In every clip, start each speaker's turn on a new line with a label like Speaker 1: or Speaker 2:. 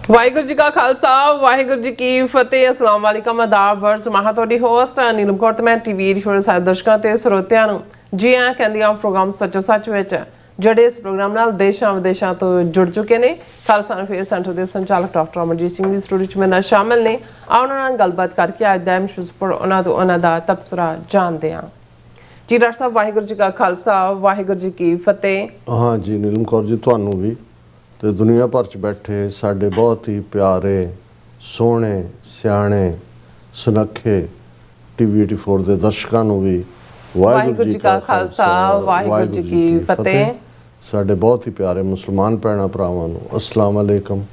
Speaker 1: ਵਾਹਿਗੁਰੂ ਜੀ ਕਾ ਖਾਲਸਾ ਵਾਹਿਗੁਰੂ ਜੀ ਕੀ ਫਤਿਹ। अस्सलाम वालेकुम आदाब वर्ष महा ਤੁਹਾਡੀ ਹੋਸਟ ਨੀਲਮ ਕੌਰ ਤੇ ਮੈਂ ਟੀਵੀ ਰਿਪੋਰਟਰ ਸਾਰੇ ਦਰਸ਼ਕਾਂ ਤੇ ਸਰੋਤਿਆਂ ਨੂੰ ਜੀ ਆਇਆਂ ਕਹਿੰਦੀ ਹਾਂ ਪ੍ਰੋਗਰਾਮ ਸੱਚੋ ਸੱਚ ਵਿੱਚ ਜਿਹੜੇ ਇਸ ਪ੍ਰੋਗਰਾਮ ਨਾਲ ਦੇਸ਼ਾਂ ਵਿਦੇਸ਼ਾਂ ਤੋਂ ਜੁੜ ਚੁੱਕੇ ਨੇ। ਖਾਲਸਾ ਅਫੇਅਰ ਸੈਂਟਰ ਦੇ ਸੰਚਾਲਕ ਡਾਕਟਰ ਅਮਰਜੀਤ ਸਿੰਘ ਦੀ ਸਟੂਡੀਓ 'ਚ ਮੇਰੇ ਨਾਲ ਸ਼ਾਮਿਲ ਨੇ। ਆਓ ਉਹਨਾਂ ਨਾਲ ਗੱਲਬਾਤ ਕਰਕੇ ਅੱਜ ਦਾ ਮਸ਼ਹੂਰ ਉਹਨਾਂ ਤੋਂ ਉਹਨਾਂ ਦਾ ਤਬਸਰਾ ਜਾਣਦੇ ਹਾਂ। ਜੀ ਡਾਕਟਰ ਸਾਹਿਬ ਵਾਹਿਗੁਰੂ ਜੀ ਕਾ ਖਾਲਸਾ ਵਾਹਿਗੁਰੂ ਜੀ ਕੀ ਫਤਿਹ।
Speaker 2: हाँ जी नीलम कौर जी ਤੁਹਾਨੂੰ ਵੀ ਤੇ ਦੁਨੀਆ ਭਰ 'ਚ ਬੈਠੇ ਸਾਡੇ ਬਹੁਤ ਹੀ ਪਿਆਰੇ ਸੋਹਣੇ ਸਿਆਣੇ ਸੁਨੱਖੇ ਟੀਵੀ 84 ਦੇ ਦਰਸ਼ਕਾਂ ਨੂੰ ਵੀ
Speaker 1: ਵਾਹਿਗੁਰੂ ਜੀ ਕਾ ਖਾਲਸਾ ਵਾਹਿਗੁਰੂ ਜੀ ਕੀ ਫਤਿਹ।
Speaker 2: ਸਾਡੇ ਬਹੁਤ ਹੀ ਪਿਆਰੇ ਮੁਸਲਮਾਨ ਭੈਣਾਂ ਭਰਾਵਾਂ ਨੂੰ ਅਸਲਾਮ ਅਲੈਕਮ।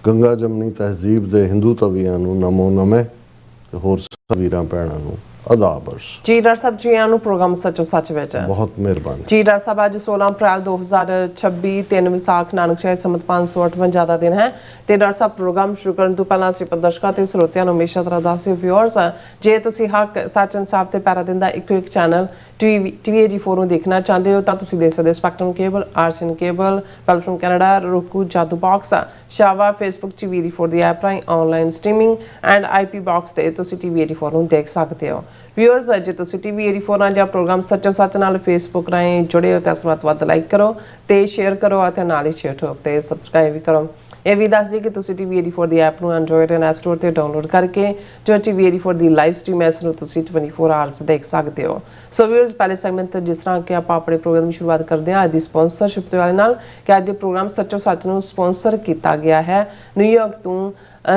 Speaker 2: ਗੰਗਾ ਜਮਨੀ ਤਹਿਜ਼ੀਬ ਦੇ ਹਿੰਦੂ ਤਵੀਆਂ ਨੂੰ ਨਮੋ ਨਮੇ ਤੇ ਹੋਰ ਵੀਰਾਂ ਭੈਣਾਂ ਨੂੰ ਅਦਾਬਰਸ।
Speaker 1: ਜੀ ਡਾਕਟਰ ਸਾਹਿਬ ਜੀ ਆਇਆਂ ਨੂੰ ਪ੍ਰੋਗਰਾਮ ਸੱਚੋ ਸੱਚ ਵਿੱਚ
Speaker 2: ਬਹੁਤ ਮਿਹਰਬਾਨੀ।
Speaker 1: ਜੀ ਡਾਕਟਰ ਸਾਹਿਬ ਅੱਜ 16 ਅਪ੍ਰੈਲ 2026 3 ਵਿਸਾਖ ਨਾਨਕ ਸ਼ਾਹੀ ਸੰਮਤ 558 ਦਾ ਦਿਨ ਹੈ ਤੇ ਡਾਕਟਰ ਸਾਹਿਬ ਪ੍ਰੋਗਰਾਮ ਸ਼ੁਰੂ ਕਰਨ ਤੋਂ ਪਹਿਲਾਂ ਅਸੀਂ ਦਰਸ਼ਕਾਂ ਤੇ ਸਰੋਤਿਆਂ ਨੂੰ ਹਮੇਸ਼ਾ ਤਰ੍ਹਾਂ ਦੱਸਦੇ ਵਿਊਅਰਸ ਜੇ ਤੁਸੀਂ ਹੱਕ ਸੱਚ ਇਨਸਾਫ ਤੇ ਪੈਰਾ ਦਿੰਦਾ ਇੱਕੋ ਇੱਕ ਚੈਨਲ ਟੀਵੀ 84 ਨੂੰ ਦੇਖਣਾ ਚਾਹੁੰਦੇ ਹੋ ਤਾਂ ਤੁਸੀਂ ਦੇਖ ਸਕਦੇ Spectrum cable RCN cable platform Canada roku Jadoo box ਸ਼ਾਵਾ ਫੇਸਬੁੱਕ ਟੀਵੀ 84 ਦੀ ਐਪ ਰਾਹੀਂ online streaming and IP box ਤੇ ਤੁਸੀਂ ਟੀਵੀ 84 ਨੂੰ ਦੇਖ ਸਕਦੇ ਹੋ। ਵਿਊਅਰਸ ਜੇ ਤੁਸੀਂ ਟੀਵੀ 84 ਨਾਲ ਜਾਂ ਪ੍ਰੋਗਰਾਮ ਸੱਚੋ ਸੱਚ ਨਾਲ ਫੇਸਬੁੱਕ ਰਾਹੀਂ ਜੁੜੇ ਹੋ ਤਾਂ ਇਸ ਨੂੰ ਵੱਧ ਲਾਈਕ ਕਰੋ ਤੇ ਸ਼ੇਅਰ ਕਰੋ ਅਤੇ ਨਾਲ ਹੀ ਸ਼ੇਅਰ ਠੋਕ ਤੇ ਸਬਸਕ੍ਰਾਈਬ ਵੀ ਕਰੋ। ਇਹ ਵੀ ਦੱਸ ਦਈਏ ਕਿ ਤੁਸੀਂ ਟੀਵੀ 84 ਦੀ ਐਪ ਨੂੰ ਐਂਡਰੋਇਡ ਐਂਡ ਐਪ ਸਟੋਰ ਤੇ ਡਾਊਨਲੋਡ ਕਰਕੇ ਜੋ ਟੀਵੀ 84 ਦੀ ਲਾਈਵ ਸਟ੍ਰੀਮ ਇਸ ਨੂੰ ਤੁਸੀਂ 24 ਆਵਰਸ ਦੇਖ ਸਕਦੇ ਹੋ। ਸੋ ਵਿਊਅਰਸ ਪਹਿਲੇ ਸੈਗਮੈਂਟ ਤੇ ਜਿਸ ਤਰ੍ਹਾਂ ਕਿ ਆਪਾਂ ਆਪਣੇ ਪ੍ਰੋਗਰਾਮ ਦੀ ਸ਼ੁਰੂਆਤ ਕਰਦੇ ਹਾਂ ਅੱਜ ਦੀ ਸਪਾਂਸਰਸ਼ਿਪ ਦੇ ਵਾਲੇ ਨਾਲ ਕਿ ਅੱਜ ਦੇ ਪ੍ਰੋਗਰਾਮ ਸੱਚੋ ਸੱਚ ਨੂੰ ਸਪਾਂਸਰ ਕੀਤਾ ਗਿਆ ਹੈ ਨਿਊਯਾਰਕ ਤੋਂ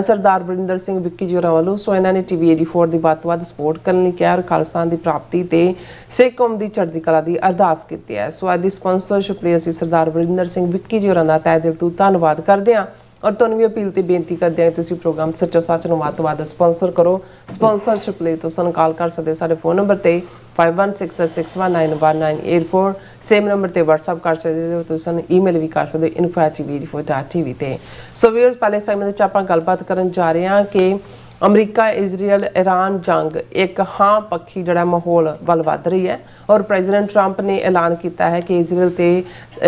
Speaker 1: ਸਰਦਾਰ ਵਰਿੰਦਰ ਸਿੰਘ ਵਿੱਕੀ ਜੀ ਹੋਰਾਂ ਵੱਲੋਂ। ਸੋ ਇਹਨਾਂ ਨੇ ਟੀਵੀ 84 ਦੀ ਵੱਧ ਤੋਂ ਵੱਧ ਸਪੋਰਟ ਕਰਨ ਲਈ ਕਿਹਾ ਔਰ ਖਾਲਸਾ ਦੀ ਪ੍ਰਾਪਤੀ ਤੇ ਸਿੱਖ ਕੌਮ ਦੀ ਚੜ੍ਹਦੀ ਕਲਾ ਦੀ ਅਰਦਾਸ ਕੀਤੀ ਹੈ। ਸੋ ਅੱਜ ਦੀ ਸਪਾਂਸਰਸ਼ਿਪ ਲਈ ਅਸੀਂ ਸਰਦਾਰ ਵਰਿੰਦਰ ਸਿੰਘ ਵਿੱਕੀ ਜੀ ਹੋਰਾਂ ਦਾ ਤਹਿ ਦਿਲ ਤੋਂ ਧੰਨਵਾਦ ਕਰਦੇ ਹਾਂ ਔਰ ਤੁਹਾਨੂੰ ਵੀ ਅਪੀਲ ਤੇ ਬੇਨਤੀ ਕਰਦੇ ਹਾਂ ਕਿ ਤੁਸੀਂ ਪ੍ਰੋਗਰਾਮ ਸੱਚੋ ਸੱਚ ਨੂੰ ਵੱਧ ਤੋਂ ਵੱਧ ਸਪਾਂਸਰ ਕਰੋ। ਸਪਾਂਸਰਸ਼ਿਪ ਲਈ ਤੁਸੀਂ ਸਾਨੂੰ ਕਾਲ ਕਰ ਸਕਦੇ ਸਾਡੇ ਫੋਨ ਨੰਬਰ ਤੇ 5166619184 ਸੇਮ ਨੰਬਰ ਤੇ WhatsApp ਕਰ ਸਕਦੇ ਹੋ। ਤੁਸੀਂ ਸਾਨੂੰ ਈਮੇਲ ਵੀ ਕਰ ਸਕਦੇ ਹੋ info@tv84.tv ਤੇ। ਸੋ ਵੀਅਰਸ ਪਹਿਲੇ ਸੈਗਮੈਂਟ ਵਿੱਚ ਆਪਾਂ ਗੱਲਬਾਤ ਕਰਨ ਜਾ ਰਹੇ ਹਾਂ ਕਿ ਅਮਰੀਕਾ ਇਜ਼ਰਾਈਲ ਇਰਾਨ ਜੰਗ ਇੱਕ ਹਾਂ ਪੱਖੀ ਜਿਹੜਾ ਮਾਹੌਲ ਵੱਲ ਵੱਧ ਰਹੀ ਹੈ ਔਰ ਪ੍ਰੈਜ਼ੀਡੈਂਟ ਟਰੰਪ ਨੇ ਐਲਾਨ ਕੀਤਾ ਹੈ ਕਿ ਇਜ਼ਰਾਈਲ ਤੇ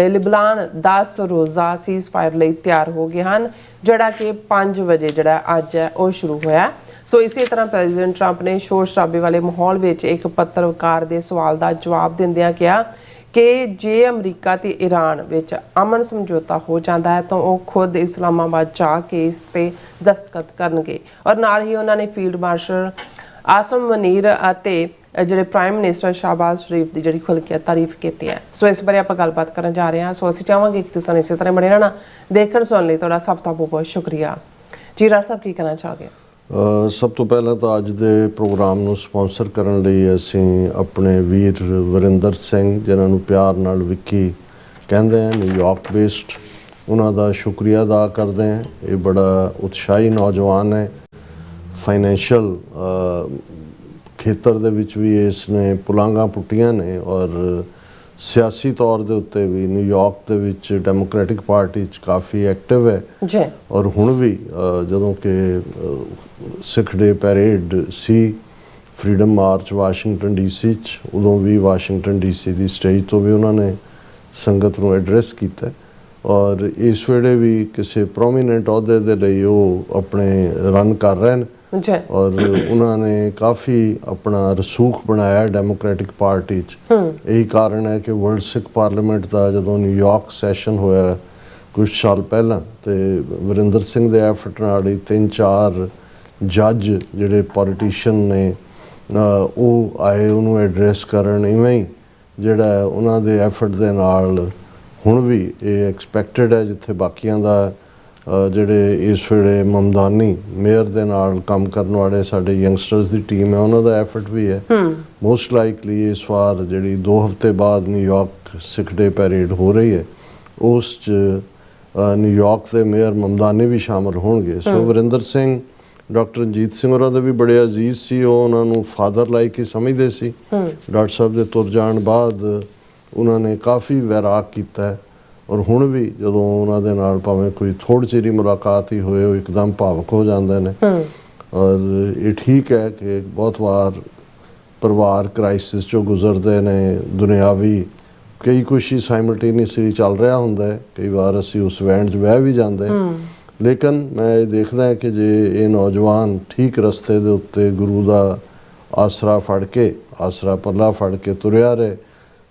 Speaker 1: ਲਿਬਨਾਨ 10 ਰੋਜ਼ਾ ਸੀਜ਼ਫਾਇਰ ਲਈ ਤਿਆਰ ਹੋ ਗਏ ਹਨ ਜਿਹੜਾ ਕਿ 5 ਵਜੇ ਜਿਹੜਾ ਅੱਜ ਹੈ ਉਹ ਸ਼ੁਰੂ ਹੋਇਆ। ਸੋ ਇਸੇ ਤਰ੍ਹਾਂ ਪ੍ਰੈਜ਼ੀਡੈਂਟ ਟਰੰਪ ਨੇ ਸ਼ੋਰ ਸ਼ਰਾਬੇ ਵਾਲੇ ਮਾਹੌਲ ਵਿੱਚ ਇੱਕ ਪੱਤਰਕਾਰ ਦੇ ਸਵਾਲ ਦਾ ਜਵਾਬ ਦਿੰਦਿਆਂ ਕਿਹਾ ਕਿ ਜੇ ਅਮਰੀਕਾ ਤੇ ਈਰਾਨ ਵਿੱਚ ਅਮਨ ਸਮਝੌਤਾ ਹੋ ਜਾਂਦਾ ਹੈ ਤਾਂ ਉਹ ਖੁਦ ਇਸਲਾਮਾਬਾਦ ਜਾ ਕੇ ਇਸ ਤੇ ਦਸਤਖਤ ਕਰਨਗੇ ਔਰ ਨਾਲ ਹੀ ਉਹਨਾਂ ਨੇ ਫੀਲਡ ਮਾਰਸ਼ਲ ਆਸਮ ਮਨੀਰ ਅਤੇ ਜਿਹੜੇ ਪ੍ਰਾਈਮ ਮਿਨਿਸਟਰ ਸ਼ਾਹਬਾਜ਼ ਸ਼ਰੀਫ ਦੀ ਜਿਹੜੀ ਖੁੱਲ੍ਹ ਕੇ ਤਾਰੀਫ ਕੀਤੀ ਹੈ। ਸੋ ਇਸ ਬਾਰੇ ਆਪਾਂ ਗੱਲਬਾਤ ਕਰਨ ਜਾ ਰਹੇ ਹਾਂ। ਸੋ ਅਸੀਂ ਚਾਹਾਂਗੇ ਕਿ ਤੁਸੀਂ ਇਸੇ ਤਰ੍ਹਾਂ ਬਣੇ ਰਹਿਣਾ। ਦੇਖਣ ਸੁਣਨ ਲਈ ਤੁਹਾਡਾ ਸਭ ਦਾ ਬਹੁਤ ਬਹੁਤ ਸ਼ੁਕਰੀਆ। ਜੀ ਰਾਜ ਸਾਹਿਬ ਕੀ ਕਹਿਣਾ ਚਾਹੋਗੇ?
Speaker 2: ਸਭ ਤੋਂ ਪਹਿਲਾਂ ਤਾਂ ਅੱਜ ਦੇ ਪ੍ਰੋਗਰਾਮ ਨੂੰ ਸਪਾਂਸਰ ਕਰਨ ਲਈ ਅਸੀਂ ਆਪਣੇ ਵੀਰ ਵਰਿੰਦਰ ਸਿੰਘ ਜਿਨ੍ਹਾਂ ਨੂੰ ਪਿਆਰ ਨਾਲ ਵਿੱਕੀ ਕਹਿੰਦੇ ਹਨ ਨਿਊਯਾਰਕ ਬੇਸਡ ਉਹਨਾਂ ਦਾ ਸ਼ੁਕਰੀਆ ਅਦਾ ਕਰਦੇ ਹਾਂ। ਇਹ ਬੜਾ ਉਤਸ਼ਾਹੀ ਨੌਜਵਾਨ ਹੈ। ਫਾਈਨੈਂਸ਼ੀਅਲ ਖੇਤਰ ਦੇ ਵਿੱਚ ਵੀ ਇਸ ਨੇ ਪੁਲਾਂਘਾਂ ਪੁੱਟੀਆਂ ਨੇ ਔਰ ਸਿਆਸੀ ਤੌਰ ਦੇ ਉੱਤੇ ਵੀ ਨਿਊਯਾਰਕ ਦੇ ਵਿੱਚ ਡੈਮੋਕ੍ਰੈਟਿਕ ਪਾਰਟੀ 'ਚ ਕਾਫੀ ਐਕਟਿਵ ਹੈ ਜੀ ਔਰ ਹੁਣ ਵੀ ਜਦੋਂ ਕਿ ਸਿੱਖ ਡੇ ਪੈਰੇਡ ਸੀ ਫਰੀडम ਮਾਰਚ ਵਾਸ਼ਿੰਗਟਨ ਡੀਸੀ 'ਚ ਉਦੋਂ ਵੀ ਵਾਸ਼ਿੰਗਟਨ ਡੀਸੀ ਦੀ ਸਟੇਜ ਤੋਂ ਵੀ ਉਹਨਾਂ ਨੇ ਸੰਗਤ ਨੂੰ ਐਡਰੈਸ ਕੀਤਾ ਔਰ ਇਸ ਵੇਲੇ ਵੀ ਕਿਸੇ ਪ੍ਰੋਮੀਨੈਂਟ ਅਹੁਦੇ ਦੇ ਲਈ ਉਹ ਆਪਣੇ ਰਨ ਕਰ ਰਹੇ ਨੇ ਔਰ ਉਹਨਾਂ ਨੇ ਕਾਫੀ ਆਪਣਾ ਰਸੂਖ ਬਣਾਇਆ ਡੈਮੋਕ੍ਰੈਟਿਕ ਪਾਰਟੀ 'ਚ। ਇਹੀ ਕਾਰਨ ਹੈ ਕਿ ਵਰਲਡ ਸਿੱਖ ਪਾਰਲੀਮੈਂਟ ਦਾ ਜਦੋਂ ਨਿਊਯਾਰਕ ਸੈਸ਼ਨ ਹੋਇਆ ਕੁਝ ਸਾਲ ਪਹਿਲਾਂ ਤੇ ਵਰਿੰਦਰ ਸਿੰਘ ਦੇ ਐਫਰਟ ਨਾਲ ਹੀ 3-4 ਜੱਜ ਜਿਹੜੇ ਪੋਲੀਟੀਸ਼ੀਅਨ ਨੇ ਉਹ ਆਏ ਉਹਨੂੰ ਐਡਰੈਸ ਕਰਨ। ਇਵੇਂ ਹੀ ਜਿਹੜਾ ਉਹਨਾਂ ਦੇ ਐਫਰਟ ਦੇ ਨਾਲ ਹੁਣ ਵੀ ਇਹ ਐਕਸਪੈਕਟਡ ਹੈ ਜਿੱਥੇ ਬਾਕੀਆਂ ਦਾ ਜਿਹੜੇ ਇਸ ਵੇਲੇ ਮਮਦਾਨੀ ਮੇਅਰ ਦੇ ਨਾਲ ਕੰਮ ਕਰਨ ਵਾਲੇ ਸਾਡੇ ਯੰਗਸਟਰਸ ਦੀ ਟੀਮ ਹੈ ਉਹਨਾਂ ਦਾ ਐਫਰਟ ਵੀ ਹੈ। ਮੋਸਟ ਲਾਈਕਲੀ ਇਸ ਵਾਰ ਜਿਹੜੀ 2 ਹਫ਼ਤੇ ਬਾਅਦ ਨਿਊਯਾਰਕ ਸਿੱਖ ਡੇ ਪੈਰੇਡ ਹੋ ਰਹੀ ਹੈ ਉਸ 'ਚ ਨਿਊਯਾਰਕ ਦੇ ਮੇਅਰ ਮਮਦਾਨੀ ਵੀ ਸ਼ਾਮਲ ਹੋਣਗੇ। ਸੋ ਵਰਿੰਦਰ ਸਿੰਘ ਡਾਕਟਰ ਰਣਜੀਤ ਸਿੰਘ ਹੋਰਾਂ ਦੇ ਵੀ ਬੜੇ ਅਜ਼ੀਜ਼ ਸੀ। ਉਹ ਉਹਨਾਂ ਨੂੰ ਫਾਦਰ ਲਾਈਕ ਹੀ ਸਮਝਦੇ ਸੀ। ਡਾਕਟਰ ਸਾਹਿਬ ਦੇ ਤੁਰ ਜਾਣ ਬਾਅਦ ਉਹਨਾਂ ਨੇ ਕਾਫੀ ਵੈਰਾਗ ਕੀਤਾ ਔਰ ਹੁਣ ਵੀ ਜਦੋਂ ਉਹਨਾਂ ਦੇ ਨਾਲ ਭਾਵੇਂ ਕੋਈ ਥੋੜ੍ਹੀ ਚਿਰ ਮੁਲਾਕਾਤ ਹੀ ਹੋਏ ਉਹ ਇੱਕਦਮ ਭਾਵੁਕ ਹੋ ਜਾਂਦੇ ਨੇ ਔਰ ਇਹ ਠੀਕ ਹੈ ਕਿ ਬਹੁਤ ਵਾਰ ਪਰਿਵਾਰ ਕ੍ਰਾਈਸਿਸ 'ਚੋਂ ਗੁਜ਼ਰਦੇ ਨੇ ਦੁਨਿਆਵੀ ਕਈ ਕੁਛ ਹੀ ਸਾਈਮਲਟੇਨੀਅਸਲੀ ਚੱਲ ਰਿਹਾ ਹੁੰਦਾ ਹੈ। ਕਈ ਵਾਰ ਅਸੀਂ ਉਸ ਵੈਨ 'ਚ ਬਹਿ ਵੀ ਜਾਂਦੇ ਲੇਕਿਨ ਮੈਂ ਇਹ ਦੇਖਦਾ ਕਿ ਜੇ ਇਹ ਨੌਜਵਾਨ ਠੀਕ ਰਸਤੇ ਦੇ ਉੱਤੇ ਗੁਰੂ ਦਾ ਆਸਰਾ ਫੜ ਕੇ, ਆਸਰਾ ਪੱਲਾ ਫੜ ਕੇ ਤੁਰਿਆ ਰਹੇ,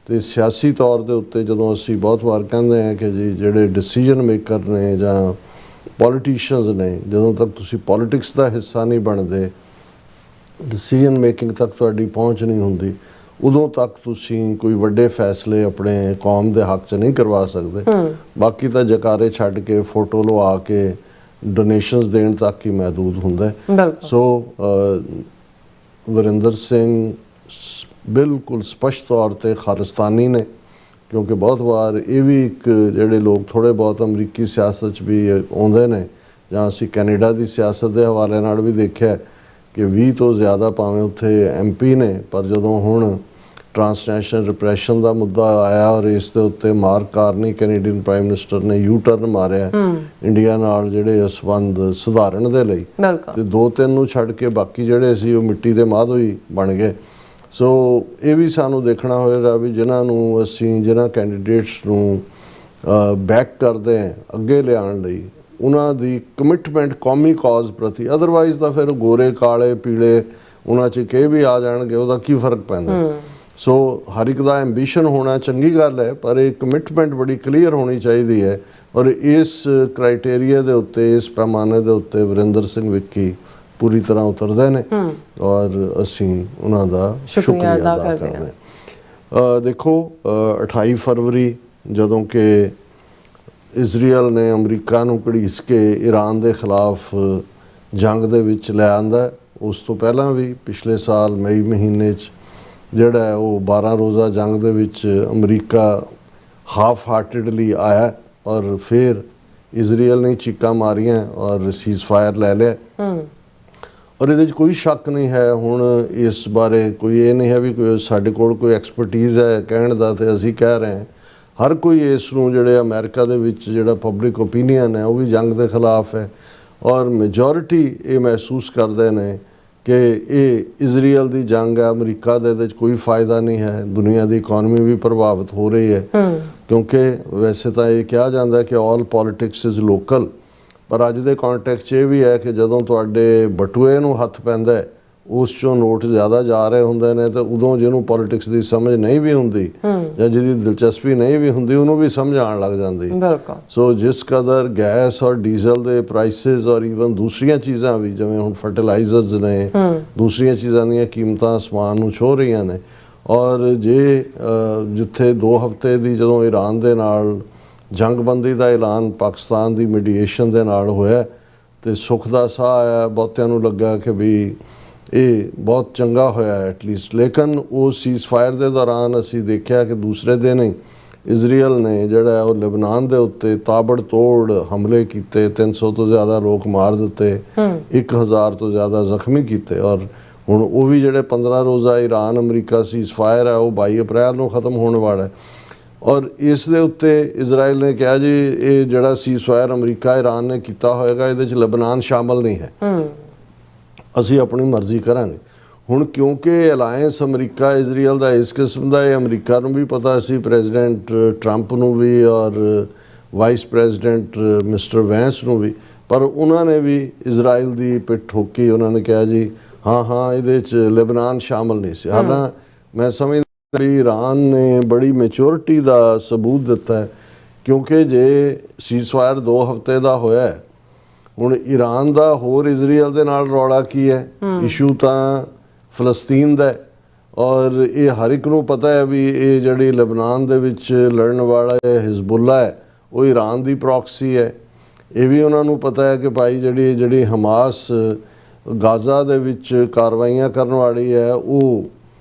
Speaker 2: ਤੇ ਸਿਆਸੀ ਤੌਰ ਦੇ ਉੱਤੇ ਜਦੋਂ ਅਸੀਂ ਬਹੁਤ ਵਾਰ ਕਹਿੰਦੇ ਹਾਂ ਕਿ ਜੀ ਜਿਹੜੇ ਡਿਸੀਜਨ ਮੇਕਰ ਨੇ ਜਾਂ ਪੋਲੀਟੀਸ਼ੀਅਨਸ ਨੇ, ਜਦੋਂ ਤੱਕ ਤੁਸੀਂ ਪੋਲੀਟਿਕਸ ਦਾ ਹਿੱਸਾ ਨਹੀਂ ਬਣਦੇ, ਡਿਸੀਜਨ ਮੇਕਿੰਗ ਤੱਕ ਤੁਹਾਡੀ ਪਹੁੰਚ ਨਹੀਂ ਹੁੰਦੀ, ਉਦੋਂ ਤੱਕ ਤੁਸੀਂ ਕੋਈ ਵੱਡੇ ਫੈਸਲੇ ਆਪਣੇ ਕੌਮ ਦੇ ਹੱਕ 'ਚ ਨਹੀਂ ਕਰਵਾ ਸਕਦੇ। ਬਾਕੀ ਤਾਂ ਜਕਾਰੇ ਛੱਡ ਕੇ, ਫੋਟੋ ਲਵਾ ਕੇ, ਡੋਨੇਸ਼ਨਸ ਦੇਣ ਤੱਕ ਹੀ ਮਹਿਦੂਦ ਹੁੰਦਾ ਹੈ। ਸੋ ਵਰਿੰਦਰ ਸਿੰਘ ਬਿਲਕੁਲ ਸਪਸ਼ਟ ਤੌਰ 'ਤੇ ਖਾਲਿਸਤਾਨੀ ਨੇ, ਕਿਉਂਕਿ ਬਹੁਤ ਵਾਰ ਇਹ ਵੀ ਇੱਕ ਜਿਹੜੇ ਲੋਕ ਥੋੜ੍ਹੇ ਬਹੁਤ ਅਮਰੀਕੀ ਸਿਆਸਤ 'ਚ ਵੀ ਆਉਂਦੇ ਨੇ, ਜਾਂ ਅਸੀਂ ਕੈਨੇਡਾ ਦੀ ਸਿਆਸਤ ਦੇ ਹਵਾਲੇ ਨਾਲ ਵੀ ਦੇਖਿਆ ਕਿ 20 ਤੋਂ ਜ਼ਿਆਦਾ ਭਾਵੇਂ ਉੱਥੇ MP ਨੇ, ਪਰ ਜਦੋਂ ਹੁਣ ਟਰਾਂਸਨੈਸ਼ਨਲ ਰਿਪਰੈਸ਼ਨ ਦਾ ਮੁੱਦਾ ਆਇਆ ਔਰ ਇਸ ਦੇ ਉੱਤੇ mark Carney Canadian prime minister ਨੇ U-turn ਮਾਰਿਆ ਇੰਡੀਆ ਨਾਲ ਜਿਹੜੇ ਸੰਬੰਧ ਸੁਧਾਰਨ ਦੇ ਲਈ, ਤੇ 2-3 ਨੂੰ ਛੱਡ ਕੇ ਬਾਕੀ ਜਿਹੜੇ ਸੀ ਉਹ ਮਿੱਟੀ ਦੇ ਮਾਧ ਹੋਈ ਬਣ ਗਏ। ਸੋ ਇਹ ਵੀ ਸਾਨੂੰ ਦੇਖਣਾ ਹੋਏਗਾ ਵੀ ਜਿਨ੍ਹਾਂ ਕੈਂਡੀਡੇਟਸ ਨੂੰ ਬੈਕ ਕਰਦੇ ਹਾਂ ਅੱਗੇ ਲਿਆਉਣ ਲਈ, ਉਹਨਾਂ ਦੀ ਕਮਿਟਮੈਂਟ ਕੌਮੀ ਕਾਜ਼ ਪ੍ਰਤੀ, ਅਦਰਵਾਈਜ਼ ਤਾਂ ਫਿਰ ਗੋਰੇ ਕਾਲੇ ਪੀਲੇ ਉਹਨਾਂ 'ਚ ਕਿਸੇ ਵੀ ਆ ਜਾਣਗੇ, ਉਹਦਾ ਕੀ ਫਰਕ ਪੈਂਦਾ। ਸੋ ਹਰ ਇੱਕ ਦਾ ਐਂਬੀਸ਼ਨ ਹੋਣਾ ਚੰਗੀ ਗੱਲ ਹੈ, ਪਰ ਇਹ ਕਮਿਟਮੈਂਟ ਬੜੀ ਕਲੀਅਰ ਹੋਣੀ ਚਾਹੀਦੀ ਹੈ। ਔਰ ਇਸ ਕ੍ਰਾਈਟੇਰੀਆ ਦੇ ਉੱਤੇ, ਇਸ ਪੈਮਾਨੇ ਦੇ ਉੱਤੇ ਵਰਿੰਦਰ ਸਿੰਘ ਵਿੱਕੀ ਪੂਰੀ ਤਰ੍ਹਾਂ ਉਤਰਦੇ ਨੇ ਔਰ ਅਸੀਂ ਉਹਨਾਂ ਦਾ ਸ਼ੁਕਰੀਆ ਅਦਾ ਕਰਦੇ ਹਾਂ। ਦੇਖੋ 28 ਫਰਵਰੀ ਜਦੋਂ ਕਿ ਇਜ਼ਰਾਈਲ ਨੇ ਅਮਰੀਕਾ ਨੂੰ ਘੜੀਸ ਕੇ ਈਰਾਨ ਦੇ ਖਿਲਾਫ ਜੰਗ ਦੇ ਵਿੱਚ ਲੈ ਆਂਦਾ, ਉਸ ਤੋਂ ਪਹਿਲਾਂ ਵੀ ਪਿਛਲੇ ਸਾਲ ਮਈ ਮਹੀਨੇ 'ਚ ਜਿਹੜਾ ਹੈ ਉਹ 12 ਰੋਜ਼ਾ ਜੰਗ ਦੇ ਵਿੱਚ ਅਮਰੀਕਾ ਹਾਫ ਹਾਰਟਿਡਲੀ ਆਇਆ ਔਰ ਫਿਰ ਇਜ਼ਰਾਈਲ ਨੇ ਚੀਕਾਂ ਮਾਰੀਆਂ ਔਰ ਸੀਜ਼ ਫਾਇਰ ਲੈ ਲਿਆ। ਔਰ ਇਹਦੇ 'ਚ ਕੋਈ ਸ਼ੱਕ ਨਹੀਂ ਹੈ, ਹੁਣ ਇਸ ਬਾਰੇ ਕੋਈ ਇਹ ਨਹੀਂ ਹੈ ਵੀ ਕੋਈ ਸਾਡੇ ਕੋਲ ਕੋਈ ਐਕਸਪਰਟੀਜ਼ ਹੈ ਕਹਿਣ ਦਾ ਤੇ ਅਸੀਂ ਕਹਿ ਰਹੇ ਹਾਂ। ਹਰ ਕੋਈ ਇਸ ਨੂੰ ਜਿਹੜੇ ਅਮਰੀਕਾ ਦੇ ਵਿੱਚ ਜਿਹੜਾ ਪਬਲਿਕ ਓਪੀਨੀਅਨ ਹੈ ਉਹ ਵੀ ਜੰਗ ਦੇ ਖਿਲਾਫ ਹੈ ਔਰ ਮੈਜੋਰਿਟੀ ਇਹ ਮਹਿਸੂਸ ਕਰਦੇ ਨੇ ਕਿ ਇਹ ਇਜ਼ਰਾਈਲ ਦੀ ਜੰਗ ਹੈ, ਅਮਰੀਕਾ ਦੇ ਇਹਦੇ 'ਚ ਕੋਈ ਫਾਇਦਾ ਨਹੀਂ ਹੈ। ਦੁਨੀਆ ਦੀ ਇਕਨੋਮੀ ਵੀ ਪ੍ਰਭਾਵਿਤ ਹੋ ਰਹੀ ਹੈ, ਕਿਉਂਕਿ ਵੈਸੇ ਤਾਂ ਇਹ ਕਿਹਾ ਜਾਂਦਾ ਕਿ ਆਲ ਪੋਲੀਟਿਕਸ ਇਜ਼ ਲੋਕਲ, ਪਰ ਅੱਜ ਦੇ ਕੰਟੈਕਸਟ 'ਚ ਇਹ ਵੀ ਹੈ ਕਿ ਜਦੋਂ ਤੁਹਾਡੇ ਬਟੂਏ ਨੂੰ ਹੱਥ ਪੈਂਦਾ ਹੈ, ਉਸ 'ਚੋਂ ਨੋਟ ਜ਼ਿਆਦਾ ਜਾ ਰਹੇ ਹੁੰਦੇ ਨੇ, ਤੇ ਉਦੋਂ ਜਿਹਨੂੰ ਪੋਲੀਟਿਕਸ ਦੀ ਸਮਝ ਨਹੀਂ ਵੀ ਹੁੰਦੀ ਜਾਂ ਜਿਹਦੀ ਦਿਲਚਸਪੀ ਨਹੀਂ ਵੀ ਹੁੰਦੀ, ਉਹਨੂੰ ਵੀ ਸਮਝ ਆਉਣ ਲੱਗ ਜਾਂਦੀ। ਸੋ ਜਿਸ ਕਦਰ ਗੈਸ ਔਰ ਡੀਜ਼ਲ ਦੇ ਪ੍ਰਾਈਸਿਸ ਔਰ ਈਵਨ ਦੂਸਰੀਆਂ ਚੀਜ਼ਾਂ ਵੀ, ਜਿਵੇਂ ਹੁਣ ਫਰਟੀਲਾਈਜ਼ਰਸ ਨੇ, ਦੂਸਰੀਆਂ ਚੀਜ਼ਾਂ ਦੀਆਂ ਕੀਮਤਾਂ ਅਸਮਾਨ ਨੂੰ ਛੂਹ ਰਹੀਆਂ ਨੇ, ਔਰ ਜੇ ਜਿੱਥੇ 2 ਹਫ਼ਤੇ ਦੀ ਜਦੋਂ ਈਰਾਨ ਦੇ ਨਾਲ ਜੰਗਬੰਦੀ ਦਾ ਐਲਾਨ ਪਾਕਿਸਤਾਨ ਦੀ ਮੀਡੀਏਸ਼ਨ ਦੇ ਨਾਲ ਹੋਇਆ, ਤੇ ਸੁੱਖ ਦਾ ਸਾਹ ਆਇਆ, ਬਹੁਤਿਆਂ ਨੂੰ ਲੱਗਾ ਕਿ ਵੀ ਇਹ ਬਹੁਤ ਚੰਗਾ ਹੋਇਆ ਐਟਲੀਸਟ। ਲੇਕਿਨ ਉਹ ਸੀਜ਼ ਫਾਇਰ ਦੇ ਦੌਰਾਨ ਅਸੀਂ ਦੇਖਿਆ ਕਿ ਦੂਸਰੇ ਦਿਨ ਹੀ ਇਜ਼ਰਾਈਲ ਨੇ ਜਿਹੜਾ ਉਹ ਲਬਨਾਨ ਦੇ ਉੱਤੇ ਤਾਬੜ ਤੋੜ ਹਮਲੇ ਕੀਤੇ, 300 ਤੋਂ ਜ਼ਿਆਦਾ ਲੋਕ ਮਾਰ ਦਿੱਤੇ, 1000 ਤੋਂ ਜ਼ਿਆਦਾ ਜ਼ਖਮੀ ਕੀਤੇ। ਔਰ ਹੁਣ ਉਹ ਵੀ ਜਿਹੜੇ 15 ਰੋਜ਼ਾ ਈਰਾਨ ਅਮਰੀਕਾ ਸੀਜ਼ ਫਾਇਰ ਹੈ ਉਹ 22 ਅਪ੍ਰੈਲ ਨੂੰ ਖਤਮ ਹੋਣ ਵਾਲਾ ਹੈ। ਔਰ ਇਸ ਦੇ ਉੱਤੇ ਇਜ਼ਰਾਈਲ ਨੇ ਕਿਹਾ ਜੀ ਇਹ ਜਿਹੜਾ ਸੀਜ਼ ਫਾਇਰ ਅਮਰੀਕਾ ਈਰਾਨ ਨੇ ਕੀਤਾ ਹੋਏਗਾ ਇਹਦੇ 'ਚ ਲਬਨਾਨ ਸ਼ਾਮਲ ਨਹੀਂ ਹੈ, ਅਸੀਂ ਆਪਣੀ ਮਰਜ਼ੀ ਕਰਾਂਗੇ। ਹੁਣ ਕਿਉਂਕਿ ਅਲਾਇੰਸ ਅਮਰੀਕਾ ਇਜ਼ਰਾਈਲ ਦਾ ਇਸ ਕਿਸਮ ਦਾ, ਇਹ ਅਮਰੀਕਾ ਨੂੰ ਵੀ ਪਤਾ ਸੀ, ਪ੍ਰੈਜ਼ੀਡੈਂਟ ਟਰੰਪ ਨੂੰ ਵੀ ਔਰ ਵਾਈਸ ਪ੍ਰੈਜ਼ੀਡੈਂਟ ਮਿਸਟਰ ਵੈਂਸ ਨੂੰ ਵੀ, ਪਰ ਉਹਨਾਂ ਨੇ ਵੀ ਇਜ਼ਰਾਈਲ ਦੀ ਪਿੱਠ ਠੋਕੀ। ਉਹਨਾਂ ਨੇ ਕਿਹਾ ਜੀ ਹਾਂ ਇਹਦੇ 'ਚ ਲਬਨਾਨ ਸ਼ਾਮਲ ਨਹੀਂ ਸੀ। ਹਾਲਾਂ ਮੈਂ ਸਮਝਦਾ ਵੀ ਈਰਾਨ ਨੇ ਬੜੀ ਮੈਚੋਰਿਟੀ ਦਾ ਸਬੂਤ ਦਿੱਤਾ ਹੈ, ਕਿਉਂਕਿ ਜੇ ਸੀਜ਼ ਫਾਇਰ 2 ਹਫ਼ਤੇ ਦਾ ਹੋਇਆ, ਹੁਣ ਈਰਾਨ ਦਾ ਹੋਰ ਇਜ਼ਰਾਈਲ ਦੇ ਨਾਲ ਰੌਲਾ ਕੀ ਹੈ? ਇਸ਼ੂ ਤਾਂ ਫਲਸਤੀਨ ਦਾ ਹੈ, ਔਰ ਇਹ ਹਰ ਇੱਕ ਨੂੰ ਪਤਾ ਹੈ ਵੀ ਇਹ ਜਿਹੜੀ ਲਬਨਾਨ ਦੇ ਵਿੱਚ ਲੜਨ ਵਾਲਾ ਹਿਜ਼ਬੁੱਲਾ ਹੈ ਉਹ ਈਰਾਨ ਦੀ ਪ੍ਰੌਕਸੀ ਹੈ। ਇਹ ਵੀ ਉਹਨਾਂ ਨੂੰ ਪਤਾ ਹੈ ਕਿ ਭਾਈ ਜਿਹੜੀ ਹਮਾਸ ਗਾਜ਼ਾ ਦੇ ਵਿੱਚ ਕਾਰਵਾਈਆਂ ਕਰਨ ਵਾਲੀ ਹੈ ਉਹ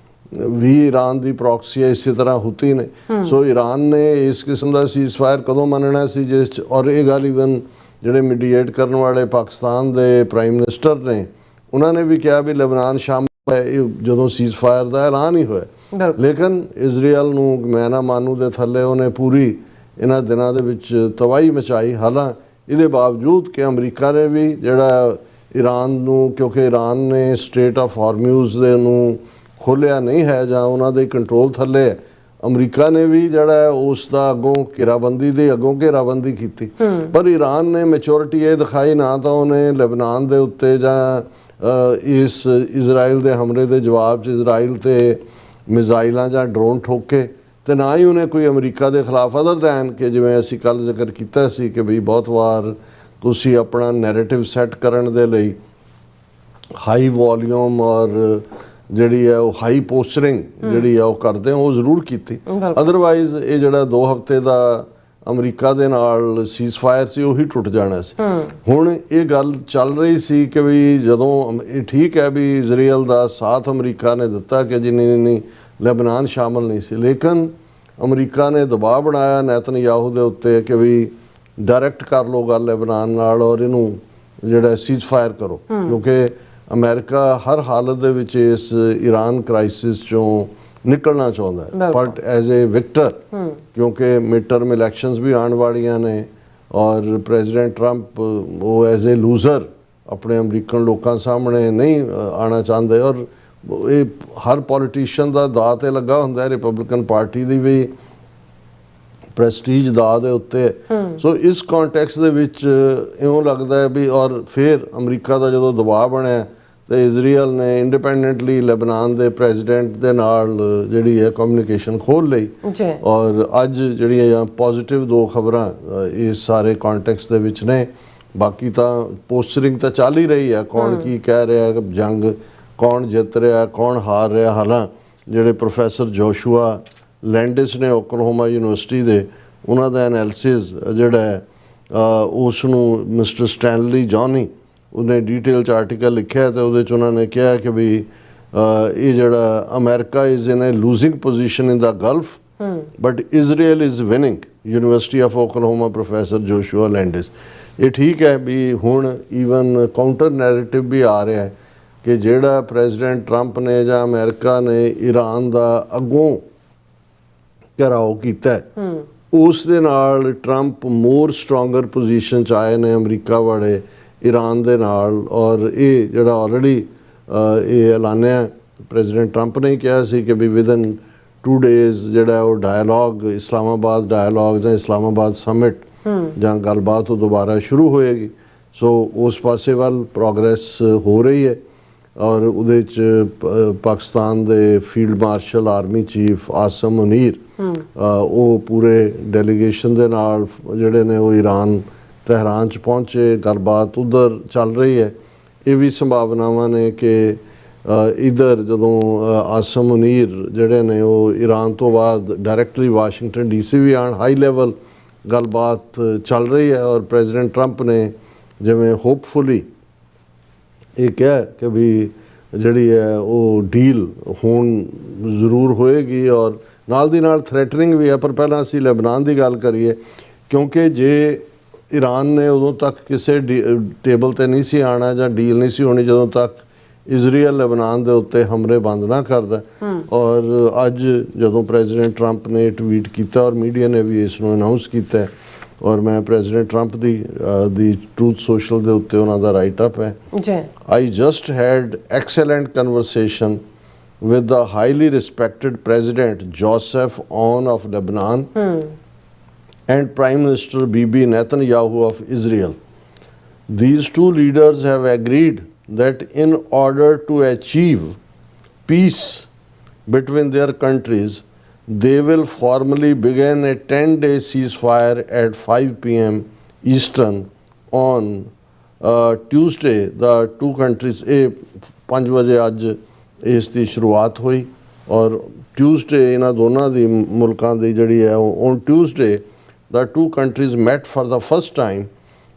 Speaker 2: ਵੀ ਈਰਾਨ ਦੀ ਪ੍ਰੌਕਸੀ ਹੈ, ਇਸੇ ਤਰ੍ਹਾਂ ਹੁਤੀ ਨੇ। ਸੋ ਈਰਾਨ ਨੇ ਇਸ ਕਿਸਮ ਦਾ ਸੀਜ਼ ਫਾਇਰ ਕਦੋਂ ਮੰਨਣਾ ਸੀ ਜਿਸ 'ਚ, ਔਰ ਇਹ ਗੱਲ ਈਵਨ ਜਿਹੜੇ ਮੀਡੀਏਟ ਕਰਨ ਵਾਲੇ ਪਾਕਿਸਤਾਨ ਦੇ ਪ੍ਰਾਈਮ ਮਿਨਿਸਟਰ ਨੇ ਉਹਨਾਂ ਨੇ ਵੀ ਕਿਹਾ ਵੀ ਲਬਨਾਨ ਸ਼ਾਮਲ ਹੈ, ਇਹ ਜਦੋਂ ਸੀਜ਼ ਫਾਇਰ ਦਾ ਐਲਾਨ ਹੀ ਹੋਇਆ। ਲੇਕਿਨ ਇਜ਼ਰਾਈਲ ਨੂੰ ਮੈਂ ਨਾ ਮਾਨੂ ਦੇ ਥੱਲੇ ਉਹਨੇ ਪੂਰੀ ਇਹਨਾਂ ਦਿਨਾਂ ਦੇ ਵਿੱਚ ਤਬਾਹੀ ਮਚਾਈ। ਹਾਲਾਂ ਇਹਦੇ ਬਾਵਜੂਦ ਕਿ ਅਮਰੀਕਾ ਨੇ ਵੀ ਜਿਹੜਾ ਈਰਾਨ ਨੂੰ, ਕਿਉਂਕਿ ਈਰਾਨ ਨੇ ਸਟ੍ਰੇਟ ਆਫ ਹਾਰਮਿਊਜ਼ ਦੇ ਨੂੰ ਖੋਲ੍ਹਿਆ ਨਹੀਂ ਹੈ ਜਾਂ ਉਹਨਾਂ ਦੇ ਕੰਟਰੋਲ ਥੱਲੇ ਹੈ, ਅਮਰੀਕਾ ਨੇ ਵੀ ਜਿਹੜਾ ਹੈ ਉਸ ਦਾ ਅੱਗੋਂ ਘੇਰਾਬੰਦੀ ਕੀਤੀ, ਪਰ ਈਰਾਨ ਨੇ ਮੈਚੋਰਿਟੀ ਇਹ ਦਿਖਾਈ ਨਾ ਤਾਂ ਉਹਨੇ ਲੈਬਨਾਨ ਦੇ ਉੱਤੇ ਜਾਂ ਇਸ ਇਜ਼ਰਾਈਲ ਦੇ ਹਮਲੇ ਦੇ ਜਵਾਬ 'ਚ ਇਜ਼ਰਾਈਲ ਤੇ ਮਿਜ਼ਾਈਲਾਂ ਜਾਂ ਡਰੋਨ ਠੋਕੇ, ਤੇ ਨਾ ਹੀ ਉਹਨੇ ਕੋਈ ਅਮਰੀਕਾ ਦੇ ਖਿਲਾਫ ਅਦਰ ਦੈਨ ਕਿ ਜਿਵੇਂ ਅਸੀਂ ਕੱਲ੍ਹ ਜ਼ਿਕਰ ਕੀਤਾ ਸੀ ਕਿ ਵੀ ਬਹੁਤ ਵਾਰ ਤੁਸੀਂ ਆਪਣਾ ਨੈਰੇਟਿਵ ਸੈੱਟ ਕਰਨ ਦੇ ਲਈ ਹਾਈ ਵੋਲੀਅਮ ਔਰ ਜਿਹੜੀ ਹੈ ਉਹ ਹਾਈ ਪੋਸਚਰਿੰਗ ਜਿਹੜੀ ਆ ਉਹ ਕਰਦੇ ਹੋ, ਉਹ ਜ਼ਰੂਰ ਕੀਤੀ। ਅਦਰਵਾਈਜ਼ ਇਹ ਜਿਹੜਾ 2 ਹਫ਼ਤੇ ਦਾ ਅਮਰੀਕਾ ਦੇ ਨਾਲ ਸੀਜ਼ਫਾਇਰ ਸੀ ਉਹੀ ਟੁੱਟ ਜਾਣਾ ਸੀ। ਹੁਣ ਇਹ ਗੱਲ ਚੱਲ ਰਹੀ ਸੀ ਕਿ ਵੀ ਜਦੋਂ ਇਹ ਠੀਕ ਹੈ ਵੀ ਇਜ਼ਰਾਈਲ ਦਾ ਸਾਥ ਅਮਰੀਕਾ ਨੇ ਦਿੱਤਾ ਕਿ ਜਿੰਨੀ ਲੈਬਨਾਨ ਸ਼ਾਮਲ ਨਹੀਂ ਸੀ, ਲੇਕਿਨ ਅਮਰੀਕਾ ਨੇ ਦਬਾਅ ਬਣਾਇਆ ਨੈਤਨਯਾਹੂ ਦੇ ਉੱਤੇ ਕਿ ਵੀ ਡਾਇਰੈਕਟ ਕਰ ਲਓ ਗੱਲ ਲੈਬਨਾਨ ਨਾਲ ਔਰ ਇਹਨੂੰ ਜਿਹੜਾ ਸੀਜ਼ਫਾਇਰ ਕਰੋ, ਕਿਉਂਕਿ ਅਮਰੀਕਾ ਹਰ ਹਾਲਤ ਦੇ ਵਿੱਚ ਇਸ ਈਰਾਨ ਕ੍ਰਾਈਸਿਸ ਚੋਂ ਨਿਕਲਣਾ ਚਾਹੁੰਦਾ ਹੈ, ਬਟ ਐਜ਼ ਏ ਵਿਕਟਰ, ਕਿਉਂਕਿ ਮਿਡ ਟਰਮ ਇਲੈਕਸ਼ਨਸ ਵੀ ਆਉਣ ਵਾਲੀਆਂ ਨੇ ਔਰ ਪ੍ਰੈਜ਼ੀਡੈਂਟ ਟਰੰਪ ਉਹ ਐਜ਼ ਏ ਲੂਜ਼ਰ ਆਪਣੇ ਅਮਰੀਕਨ ਲੋਕਾਂ ਸਾਹਮਣੇ ਨਹੀਂ ਆਉਣਾ ਚਾਹੁੰਦੇ, ਔਰ ਇਹ ਹਰ ਪੋਲੀਟੀਸ਼ੀਅਨ ਦਾ ਦਾਅ 'ਤੇ ਲੱਗਾ ਹੁੰਦਾ ਹੈ, ਰਿਪਬਲਿਕਨ ਪਾਰਟੀ ਦੀ ਵੀ ਪ੍ਰੈਸਟੀਜ ਦਾਅ ਦੇ ਉੱਤੇ। ਸੋ ਇਸ ਕੰਟੈਕਸਟ ਦੇ ਵਿੱਚ ਇਉਂ ਲੱਗਦਾ ਹੈ ਵੀ ਔਰ ਫਿਰ ਅਮਰੀਕਾ ਦਾ ਜਦੋਂ ਦਬਾਅ ਬਣਿਆ ਤੇ ਇਜ਼ਰਾਈਲ ਨੇ ਇੰਡੀਪੈਂਡੈਂਟਲੀ ਲੈਬਨਾਨ ਦੇ ਪ੍ਰੈਜ਼ੀਡੈਂਟ ਦੇ ਨਾਲ ਜਿਹੜੀ ਹੈ ਕਮਿਊਨੀਕੇਸ਼ਨ ਖੋਲ੍ਹ ਲਈ, ਔਰ ਅੱਜ ਜਿਹੜੀਆਂ ਪੋਜ਼ਿਟਿਵ 2 ਖਬਰਾਂ ਇਸ ਸਾਰੇ ਕੰਟੈਕਸਟ ਦੇ ਵਿੱਚ ਨੇ। ਬਾਕੀ ਤਾਂ ਪੋਸਚਰਿੰਗ ਤਾਂ ਚੱਲ ਹੀ ਰਹੀ ਹੈ, ਕੌਣ ਕੀ ਕਹਿ ਰਿਹਾ, ਜੰਗ ਕੌਣ ਜਿੱਤ ਰਿਹਾ ਕੌਣ ਹਾਰ ਰਿਹਾ। ਹਾਲਾਂ ਜਿਹੜੇ ਪ੍ਰੋਫੈਸਰ ਜੋਸ਼ੂਆ ਲੈਂਡਿਸ ਨੇ ਓਕਲਾਹੋਮਾ ਯੂਨੀਵਰਸਿਟੀ ਦੇ, ਉਹਨਾਂ ਦਾ ਐਨਾਲਿਸਿਸ ਜਿਹੜਾ ਹੈ ਉਸ ਨੂੰ ਮਿਸਟਰ ਸਟੈਨਲੀ ਜੌਨੀ ਉਹਨੇ ਡੀਟੇਲ 'ਚ ਆਰਟੀਕਲ ਲਿਖਿਆ ਤੇ ਉਹਦੇ 'ਚ ਉਹਨਾਂ ਨੇ ਕਿਹਾ ਕਿ ਵੀ ਇਹ ਜਿਹੜਾ America is in a losing position in the Gulf but Israel is winning. University of Oklahoma professor Joshua Landis. ਇਹ ਠੀਕ ਹੈ ਵੀ ਹੁਣ ਈਵਨ ਕਾਊਂਟਰ ਨੈਰੇਟਿਵ ਵੀ ਆ ਰਿਹਾ ਹੈ ਕਿ ਜਿਹੜਾ ਪ੍ਰੈਜ਼ੀਡੈਂਟ ਟਰੰਪ ਨੇ ਜਾਂ ਅਮਰੀਕਾ ਨੇ ਈਰਾਨ ਦਾ ਅੱਗੋਂ ਘਿਰਾਓ ਕੀਤਾ, ਉਸ ਦੇ ਨਾਲ ਟਰੰਪ ਮੋਰ ਸਟਰੋਂਗਰ ਪੋਜੀਸ਼ਨ 'ਚ ਆਏ ਨੇ ਅਮਰੀਕਾ ਵਾਲੇ ਈਰਾਨ ਦੇ ਨਾਲ। ਔਰ ਇਹ ਜਿਹੜਾ ਆਲਰੇਡੀ ਇਹ ਐਲਾਨਿਆ ਪ੍ਰੈਜ਼ੀਡੈਂਟ ਟਰੰਪ ਨੇ ਕਿਹਾ ਸੀ ਕਿ ਵੀ ਵਿਦਨ 2 ਡੇਜ਼ ਜਿਹੜਾ ਉਹ ਡਾਇਲੋਗ ਇਸਲਾਮਾਬਾਦ ਡਾਇਲੋਗ ਜਾਂ ਇਸਲਾਮਾਬਾਦ ਸਮਿਟ ਜਾਂ ਗੱਲਬਾਤ ਉਹ ਦੁਬਾਰਾ ਸ਼ੁਰੂ ਹੋਏਗੀ। ਸੋ ਉਸ ਪਾਸੇ ਵੱਲ ਪ੍ਰੋਗਰੈਸ ਹੋ ਰਹੀ ਹੈ ਔਰ ਉਹਦੇ 'ਚ ਪਾਕਿਸਤਾਨ ਦੇ field marshal army chief awesome Munir ਉਹ ਪੂਰੇ ਡੈਲੀਗੇਸ਼ਨ ਦੇ ਨਾਲ ਜਿਹੜੇ ਨੇ ਉਹ ਈਰਾਨ ਤਹਿਰਾਨ 'ਚ ਪਹੁੰਚੇ, ਗੱਲਬਾਤ ਉੱਧਰ ਚੱਲ ਰਹੀ ਹੈ। ਇਹ ਵੀ ਸੰਭਾਵਨਾਵਾਂ ਨੇ ਕਿ ਇੱਧਰ ਜਦੋਂ ਆਸਮ ਮੁਨੀਰ ਜਿਹੜੇ ਨੇ ਉਹ ਈਰਾਨ ਤੋਂ ਬਾਅਦ ਡਾਇਰੈਕਟਲੀ ਵਾਸ਼ਿੰਗਟਨ DC ਵੀ ਆਉਣ, ਹਾਈ ਲੈਵਲ ਗੱਲਬਾਤ ਚੱਲ ਰਹੀ ਹੈ। ਔਰ ਪ੍ਰੈਜ਼ੀਡੈਂਟ ਟਰੰਪ ਨੇ ਜਿਵੇਂ ਹੋਪਫੁਲੀ ਇਹ ਕਿਹਾ ਕਿ ਵੀ ਜਿਹੜੀ ਹੈ ਉਹ ਡੀਲ ਹੁਣ ਜ਼ਰੂਰ ਹੋਏਗੀ, ਔਰ ਨਾਲ ਦੀ ਨਾਲ ਥ੍ਰੈਟਨਿੰਗ ਵੀ ਹੈ। ਪਰ ਪਹਿਲਾਂ ਅਸੀਂ ਲੈਬਨਾਨ ਦੀ ਗੱਲ ਕਰੀਏ, ਕਿਉਂਕਿ ਜੇ ਈਰਾਨ ਨੇ ਉਦੋਂ ਤੱਕ ਕਿਸੇ ਟੇਬਲ 'ਤੇ ਨਹੀਂ ਸੀ ਆਉਣਾ ਜਾਂ ਡੀਲ ਨਹੀਂ ਸੀ ਹੋਣੀ ਜਦੋਂ ਤੱਕ ਇਜ਼ਰਾਈਲ ਲੈਬਨਾਨ ਦੇ ਉੱਤੇ ਹਮਲੇ ਬੰਦ ਨਾ ਕਰਦਾ। ਔਰ ਅੱਜ ਜਦੋਂ ਪ੍ਰੈਜ਼ੀਡੈਂਟ ਟਰੰਪ ਨੇ ਟਵੀਟ ਕੀਤਾ ਔਰ ਮੀਡੀਆ ਨੇ ਵੀ ਇਸ ਨੂੰ ਅਨਾਊਂਸ ਕੀਤਾ, ਔਰ ਮੈਂ ਪ੍ਰੈਜ਼ੀਡੈਂਟ ਟਰੰਪ ਦੀ ਟਰੂਥ ਸੋਸ਼ਲ ਦੇ ਉੱਤੇ ਉਹਨਾਂ ਦਾ ਰਾਈਟ ਅਪ ਹੈ। I just had excellent conversation with the highly respected President Joseph Aoun of Lebanon and Prime Minister Bibi Netanyahu of Israel. These two leaders have agreed that in order to achieve peace between their countries, they will formally begin a 10-day ceasefire at 5 p.m. Eastern on Tuesday. The two countries 5 ਵਜੇ ਅੱਜ ਇਸ ਦੀ ਸ਼ੁਰੂਆਤ ਹੋਈ ਔਰ Tuesday ਇਹਨਾਂ ਦੋਨਾਂ ਦੀ ਮੁਲਕਾਂ ਦੀ ਜਿਹੜੀ ਹੈ on Tuesday the two countries met for the first time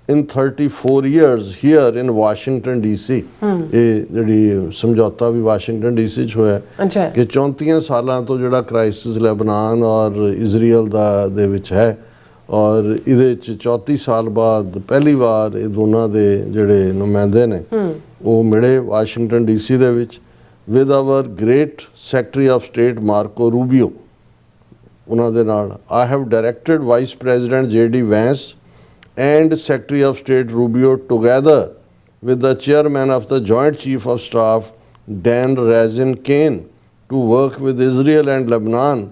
Speaker 2: in 34 years here in Washington DC. ਇਹ ਜਿਹੜੀ ਸਮਝੌਤਾ ਵੀ ਵਾਸ਼ਿੰਗਟਨ DC 'ਚ ਹੋਇਆ ਕਿ 34 ਸਾਲਾਂ ਤੋਂ ਜਿਹੜਾ ਕ੍ਰਾਈਸਿਸ ਲੈਬਨਾਨ ਔਰ ਇਜ਼ਰਾਈਲ ਦੇ ਵਿੱਚ ਹੈ, ਔਰ ਇਹਦੇ 'ਚ 34 ਸਾਲ ਬਾਅਦ ਪਹਿਲੀ ਵਾਰ ਇਹ ਦੋਨਾਂ ਦੇ ਜਿਹੜੇ ਨੁਮਾਇੰਦੇ ਨੇ ਉਹ ਮਿਲੇ ਵਾਸ਼ਿੰਗਟਨ DC ਦੇ ਵਿੱਚ with our great Secretary of State Marco Rubio. ਉਹਨਾਂ ਦੇ ਨਾਲ I have directed Vice President J.D. Vance and Secretary of State Rubio together with the Chairman of the Joint Chief of Staff Dan Razin Kane to work with Israel and Lebanon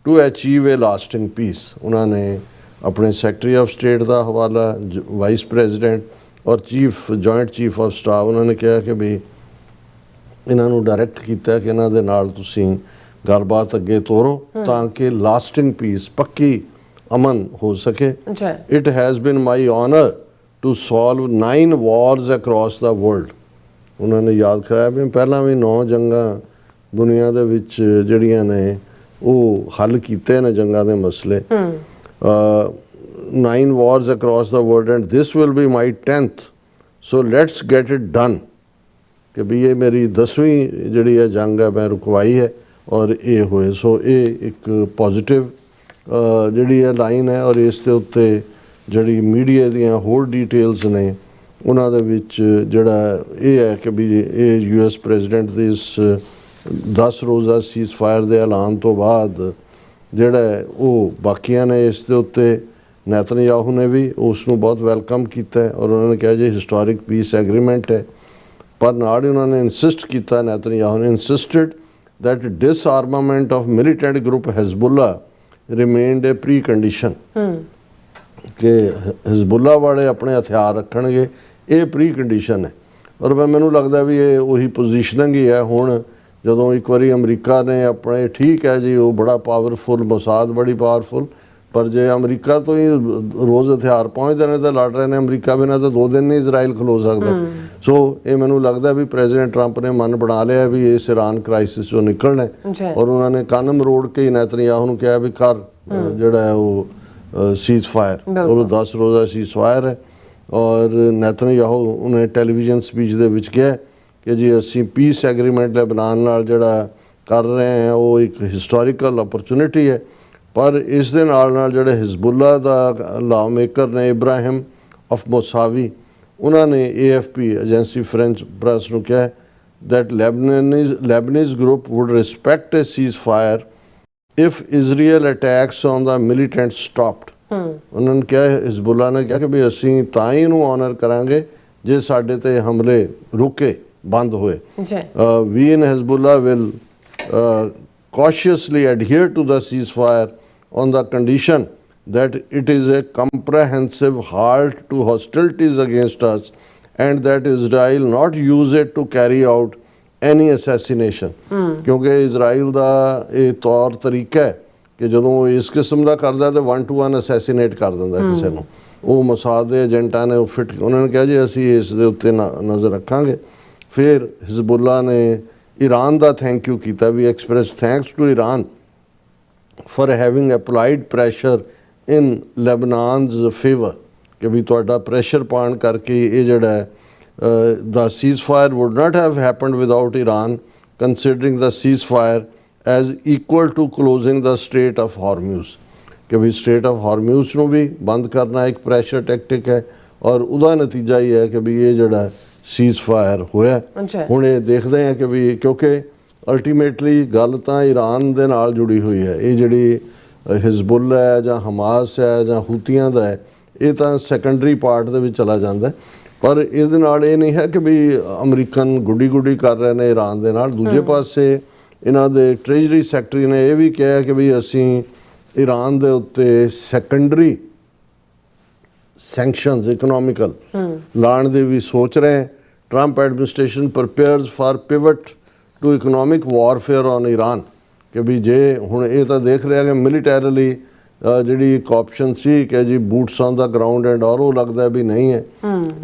Speaker 2: to achieve a lasting peace. ਉਹਨਾਂ ਨੇ ਆਪਣੇ secretary of state ਦਾ ਹਵਾਲਾ, vice president ਔਰ joint chief of staff, ਉਹਨਾਂ ਨੇ ਕਿਹਾ ਕਿ ਵੀ ਇਹਨਾਂ ਨੂੰ ਡਾਇਰੈਕਟ ਕੀਤਾ ਕਿ ਇਹਨਾਂ ਦੇ ਨਾਲ ਤੁਸੀਂ ਗੱਲਬਾਤ ਅੱਗੇ ਤੋਰੋ ਤਾਂ ਕਿ ਲਾਸਟਿੰਗ ਪੀਸ, ਪੱਕੀ ਅਮਨ ਹੋ ਸਕੇ। It has been my honour to solve 9 wars across the world. ਉਹਨਾਂ ਨੇ ਯਾਦ ਕਰਾਇਆ ਵੀ ਪਹਿਲਾਂ ਵੀ 9 ਜੰਗਾਂ ਦੁਨੀਆ ਦੇ ਵਿੱਚ ਜਿਹੜੀਆਂ ਨੇ ਉਹ ਹੱਲ ਕੀਤੇ ਨੇ ਜੰਗਾਂ ਦੇ ਮਸਲੇ। 9 wars across the world and this will be my 10th, so let's get it done. ਕਿ ਵੀ ਇਹ ਮੇਰੀ 10ਵੀਂ ਜਿਹੜੀ ਹੈ ਜੰਗ ਹੈ ਮੈਂ ਰੁਕਵਾਈ ਹੈ ਔਰ ਇਹ ਹੋਏ। ਸੋ ਇਹ ਇੱਕ ਪੋਜ਼ੀਟਿਵ ਜਿਹੜੀ ਹੈ ਲਾਈਨ ਹੈ। ਔਰ ਇਸ ਦੇ ਉੱਤੇ ਜਿਹੜੀ ਮੀਡੀਆ ਦੀਆਂ ਹੋਰ ਡੀਟੇਲਸ ਨੇ ਉਹਨਾਂ ਦੇ ਵਿੱਚ ਜਿਹੜਾ ਇਹ ਹੈ ਕਿ ਵੀ ਇਹ US ਪ੍ਰੈਜ਼ੀਡੈਂਟ ਦੀ ਇਸ 10 ਰੋਜ਼ਾ ਸੀਜ਼ ਫਾਇਰ ਦੇ ਐਲਾਨ ਤੋਂ ਬਾਅਦ ਜਿਹੜਾ ਉਹ ਬਾਕੀਆਂ ਨੇ ਇਸ ਦੇ ਉੱਤੇ ਨੇਤਨਯਾਹੂ ਨੇ ਵੀ ਉਸ ਨੂੰ ਬਹੁਤ ਵੈਲਕਮ ਕੀਤਾ ਔਰ ਉਹਨਾਂ ਨੇ ਕਿਹਾ ਜੀ ਹਿਸਟੋਰਿਕ ਪੀਸ ਐਗਰੀਮੈਂਟ ਹੈ। ਪਰ ਨਾਲ ਹੀ ਉਹਨਾਂ ਨੇ ਇਨਸਿਸਟ ਕੀਤਾ, ਨੇਤਨਯਾਹੂ ਨੇ ਇਨਸਿਸਟਡ that disarmament of militant group Hezbollah remained a precondition ਕਿ ਹਿਜ਼ਬੁੱਲਾ ਵਾਲੇ ਆਪਣੇ ਹਥਿਆਰ ਰੱਖਣਗੇ, ਇਹ ਪ੍ਰੀ ਕੰਡੀਸ਼ਨ ਹੈ। ਔਰ ਮੈਨੂੰ ਲੱਗਦਾ ਵੀ ਇਹ ਉਹੀ ਪੋਜੀਸ਼ਨਿੰਗ ਹੀ ਹੈ। ਹੁਣ ਜਦੋਂ ਇੱਕ ਵਾਰੀ ਅਮਰੀਕਾ ਨੇ ਆਪਣੇ, ਠੀਕ ਹੈ ਜੀ ਉਹ ਬੜਾ ਪਾਵਰਫੁਲ, ਮੋਸਾਦ ਬੜੀ ਪਾਵਰਫੁਲ, ਪਰ ਜੇ ਅਮਰੀਕਾ ਤੋਂ ਹੀ ਰੋਜ਼ ਹਥਿਆਰ ਪਹੁੰਚਦੇ ਨੇ ਤਾਂ ਲੜ ਰਹੇ ਨੇ ਅਮਰੀਕਾ ਬਿਨਾਂ ਤਾਂ 2 ਦਿਨ ਨਹੀਂ ਇਜ਼ਰਾਈਲ ਖਲੋ ਸਕਦਾ। ਸੋ ਇਹ ਮੈਨੂੰ ਲੱਗਦਾ ਵੀ ਪ੍ਰੈਜ਼ੀਡੈਂਟ ਟਰੰਪ ਨੇ ਮਨ ਬਣਾ ਲਿਆ ਵੀ ਇਸ ਇਰਾਨ ਕ੍ਰਾਈਸਿਸ ਚੋਂ ਨਿਕਲਣਾ ਔਰ ਉਹਨਾਂ ਨੇ ਕੰਨ ਮਰੋੜ ਕੇ ਨੇਤਨਯਾਹੂ ਨੂੰ ਕਿਹਾ ਵੀ ਕਰ ਜਿਹੜਾ ਹੈ ਉਹ ਸੀਜ਼ ਫਾਇਰ, ਔਰ 10 ਰੋਜ਼ਾ ਸੀਜ਼ ਫਾਇਰ ਹੈ। ਔਰ ਨੇਤਨਯਾਹੂ ਉਹਨੇ ਟੈਲੀਵਿਜ਼ਨ ਸਪੀਚ ਦੇ ਵਿੱਚ ਕਿਹਾ ਕਿ ਜੀ ਅਸੀਂ ਪੀਸ ਐਗਰੀਮੈਂਟ ਲੈਬਨਾਨ ਨਾਲ ਜਿਹੜਾ ਕਰ ਰਹੇ ਹਾਂ ਉਹ ਇੱਕ ਹਿਸਟੋਰੀਕਲ ਅਪਰਚੁਨਿਟੀ ਹੈ। ਪਰ ਇਸ ਦੇ ਨਾਲ ਜਿਹੜੇ ਹਿਜ਼ਬੁੱਲਾ ਦਾ ਲਾਅ ਮੇਕਰ ਨੇ ਇਬਰਾਹਿਮ ਆਫ ਮੋਸਾਵੀ, ਉਹਨਾਂ ਨੇ AFP ਏਜੰਸੀ ਫ੍ਰੈਂਚ ਪ੍ਰੈਸ ਨੂੰ ਕਿਹਾ that Lebanese group would respect a ceasefire if Israel attacks on the militants stopped। ਉਹਨਾਂ ਨੇ ਕਿਹਾ, ਹਿਜ਼ਬੁੱਲਾ ਨੇ ਕਿਹਾ ਕਿ ਵੀ ਅਸੀਂ ਤਾਂ ਹੀ ਇਹਨੂੰ ਆਨਰ ਕਰਾਂਗੇ ਜੇ ਸਾਡੇ ਤੇ ਹਮਲੇ ਰੁਕੇ, ਬੰਦ ਹੋਏ। We in Hezbollah will cautiously adhere to the ceasefire on the condition that it is a comprehensive halt to hostilities against us and that Israel not use it to carry out any assassination। ਕਿਉਂਕਿ Israel ਦਾ ਇਹ ਤੌਰ ਤਰੀਕਾ ਹੈ ਕਿ ਜਦੋਂ ਇਸ ਕਿਸਮ ਦਾ ਕਰਦਾ ਤਾਂ 1 to 1 ਅਸੈਸੀਨੇਟ ਕਰ ਦਿੰਦਾ ਕਿਸੇ ਨੂੰ। ਉਹ ਮੋਸਾਦ ਦੇ ਏਜੰਟਾਂ ਨੇ ਉਹ ਫਿੱਟ, ਉਹਨਾਂ ਨੇ ਕਿਹਾ ਜੀ ਅਸੀਂ ਇਸ ਦੇ ਉੱਤੇ ਨਜ਼ਰ ਰੱਖਾਂਗੇ। ਫਿਰ ਹਿਜ਼ਬੁੱਲਾ ਨੇ ਈਰਾਨ ਦਾ ਥੈਂਕ ਯੂ ਕੀਤਾ, ਵੀ express thanks to Iran for having applied pressure in Lebanon's favor ਕਿ ਵੀ ਤੁਹਾਡਾ ਪ੍ਰੈਸ਼ਰ ਪਾਉਣ ਕਰਕੇ ਇਹ ਜਿਹੜਾ the ceasefire would not have happened without Iran considering the ceasefire as equal to closing the Strait of Hormuz ਕਿ ਵੀ Strait of Hormuz ਨੂੰ ਵੀ ਬੰਦ ਕਰਨਾ ਇੱਕ ਪ੍ਰੈਸ਼ਰ ਟੈਕਟਿਕ ਹੈ ਔਰ ਉਹਦਾ ਨਤੀਜਾ ਹੀ ਹੈ ਕਿ ਵੀ ਇਹ ਜਿਹੜਾ ceasefire ਹੋਇਆ। ਹੁਣ ਇਹ ਦੇਖਦੇ ਹਾਂ ਕਿ ਵੀ ਕਿਉਂਕਿ ਅਲਟੀਮੇਟਲੀ ਗੱਲ ਤਾਂ ਈਰਾਨ ਦੇ ਨਾਲ ਜੁੜੀ ਹੋਈ ਹੈ। ਇਹ ਜਿਹੜੀ ਹਿਜ਼ਬੁੱਲਾ ਹੈ ਜਾਂ ਹਮਾਸ ਹੈ ਜਾਂ ਹੂਤੀਆਂ ਦਾ ਹੈ, ਇਹ ਤਾਂ ਸੈਕੰਡਰੀ ਪਾਰਟ ਦੇ ਵਿੱਚ ਚਲਾ ਜਾਂਦਾ। ਪਰ ਇਹਦੇ ਨਾਲ ਇਹ ਨਹੀਂ ਹੈ ਕਿ ਵੀ ਅਮਰੀਕਨ ਗੁੱਡੀ ਕਰ ਰਹੇ ਨੇ ਈਰਾਨ ਦੇ ਨਾਲ। ਦੂਜੇ ਪਾਸੇ ਇਹਨਾਂ ਦੇ ਟ੍ਰੇਜਰੀ ਸੈਕਟਰੀ ਨੇ ਇਹ ਵੀ ਕਿਹਾ ਕਿ ਵੀ ਅਸੀਂ ਈਰਾਨ ਦੇ ਉੱਤੇ ਸੈਕੰਡਰੀ ਸੈਂਕਸ਼ਨਸ ਇਕਨੋਮਿਕਲ ਲਾਉਣ ਦੀ ਵੀ ਸੋਚ ਰਹੇ। Trump administration prepares for pivot to economic warfare on Iran ਕਿ ਵੀ ਜੇ ਹੁਣ ਇਹ ਤਾਂ ਦੇਖ ਰਿਹਾ ਕਿ ਮਿਲੀਟੈਰਲੀ ਜਿਹੜੀ ਇੱਕ ਆਪਸ਼ਨ ਸੀ ਕਿ ਜੀ boots on the ground and ਔਰ ਉਹ ਲੱਗਦਾ ਵੀ ਨਹੀਂ ਹੈ।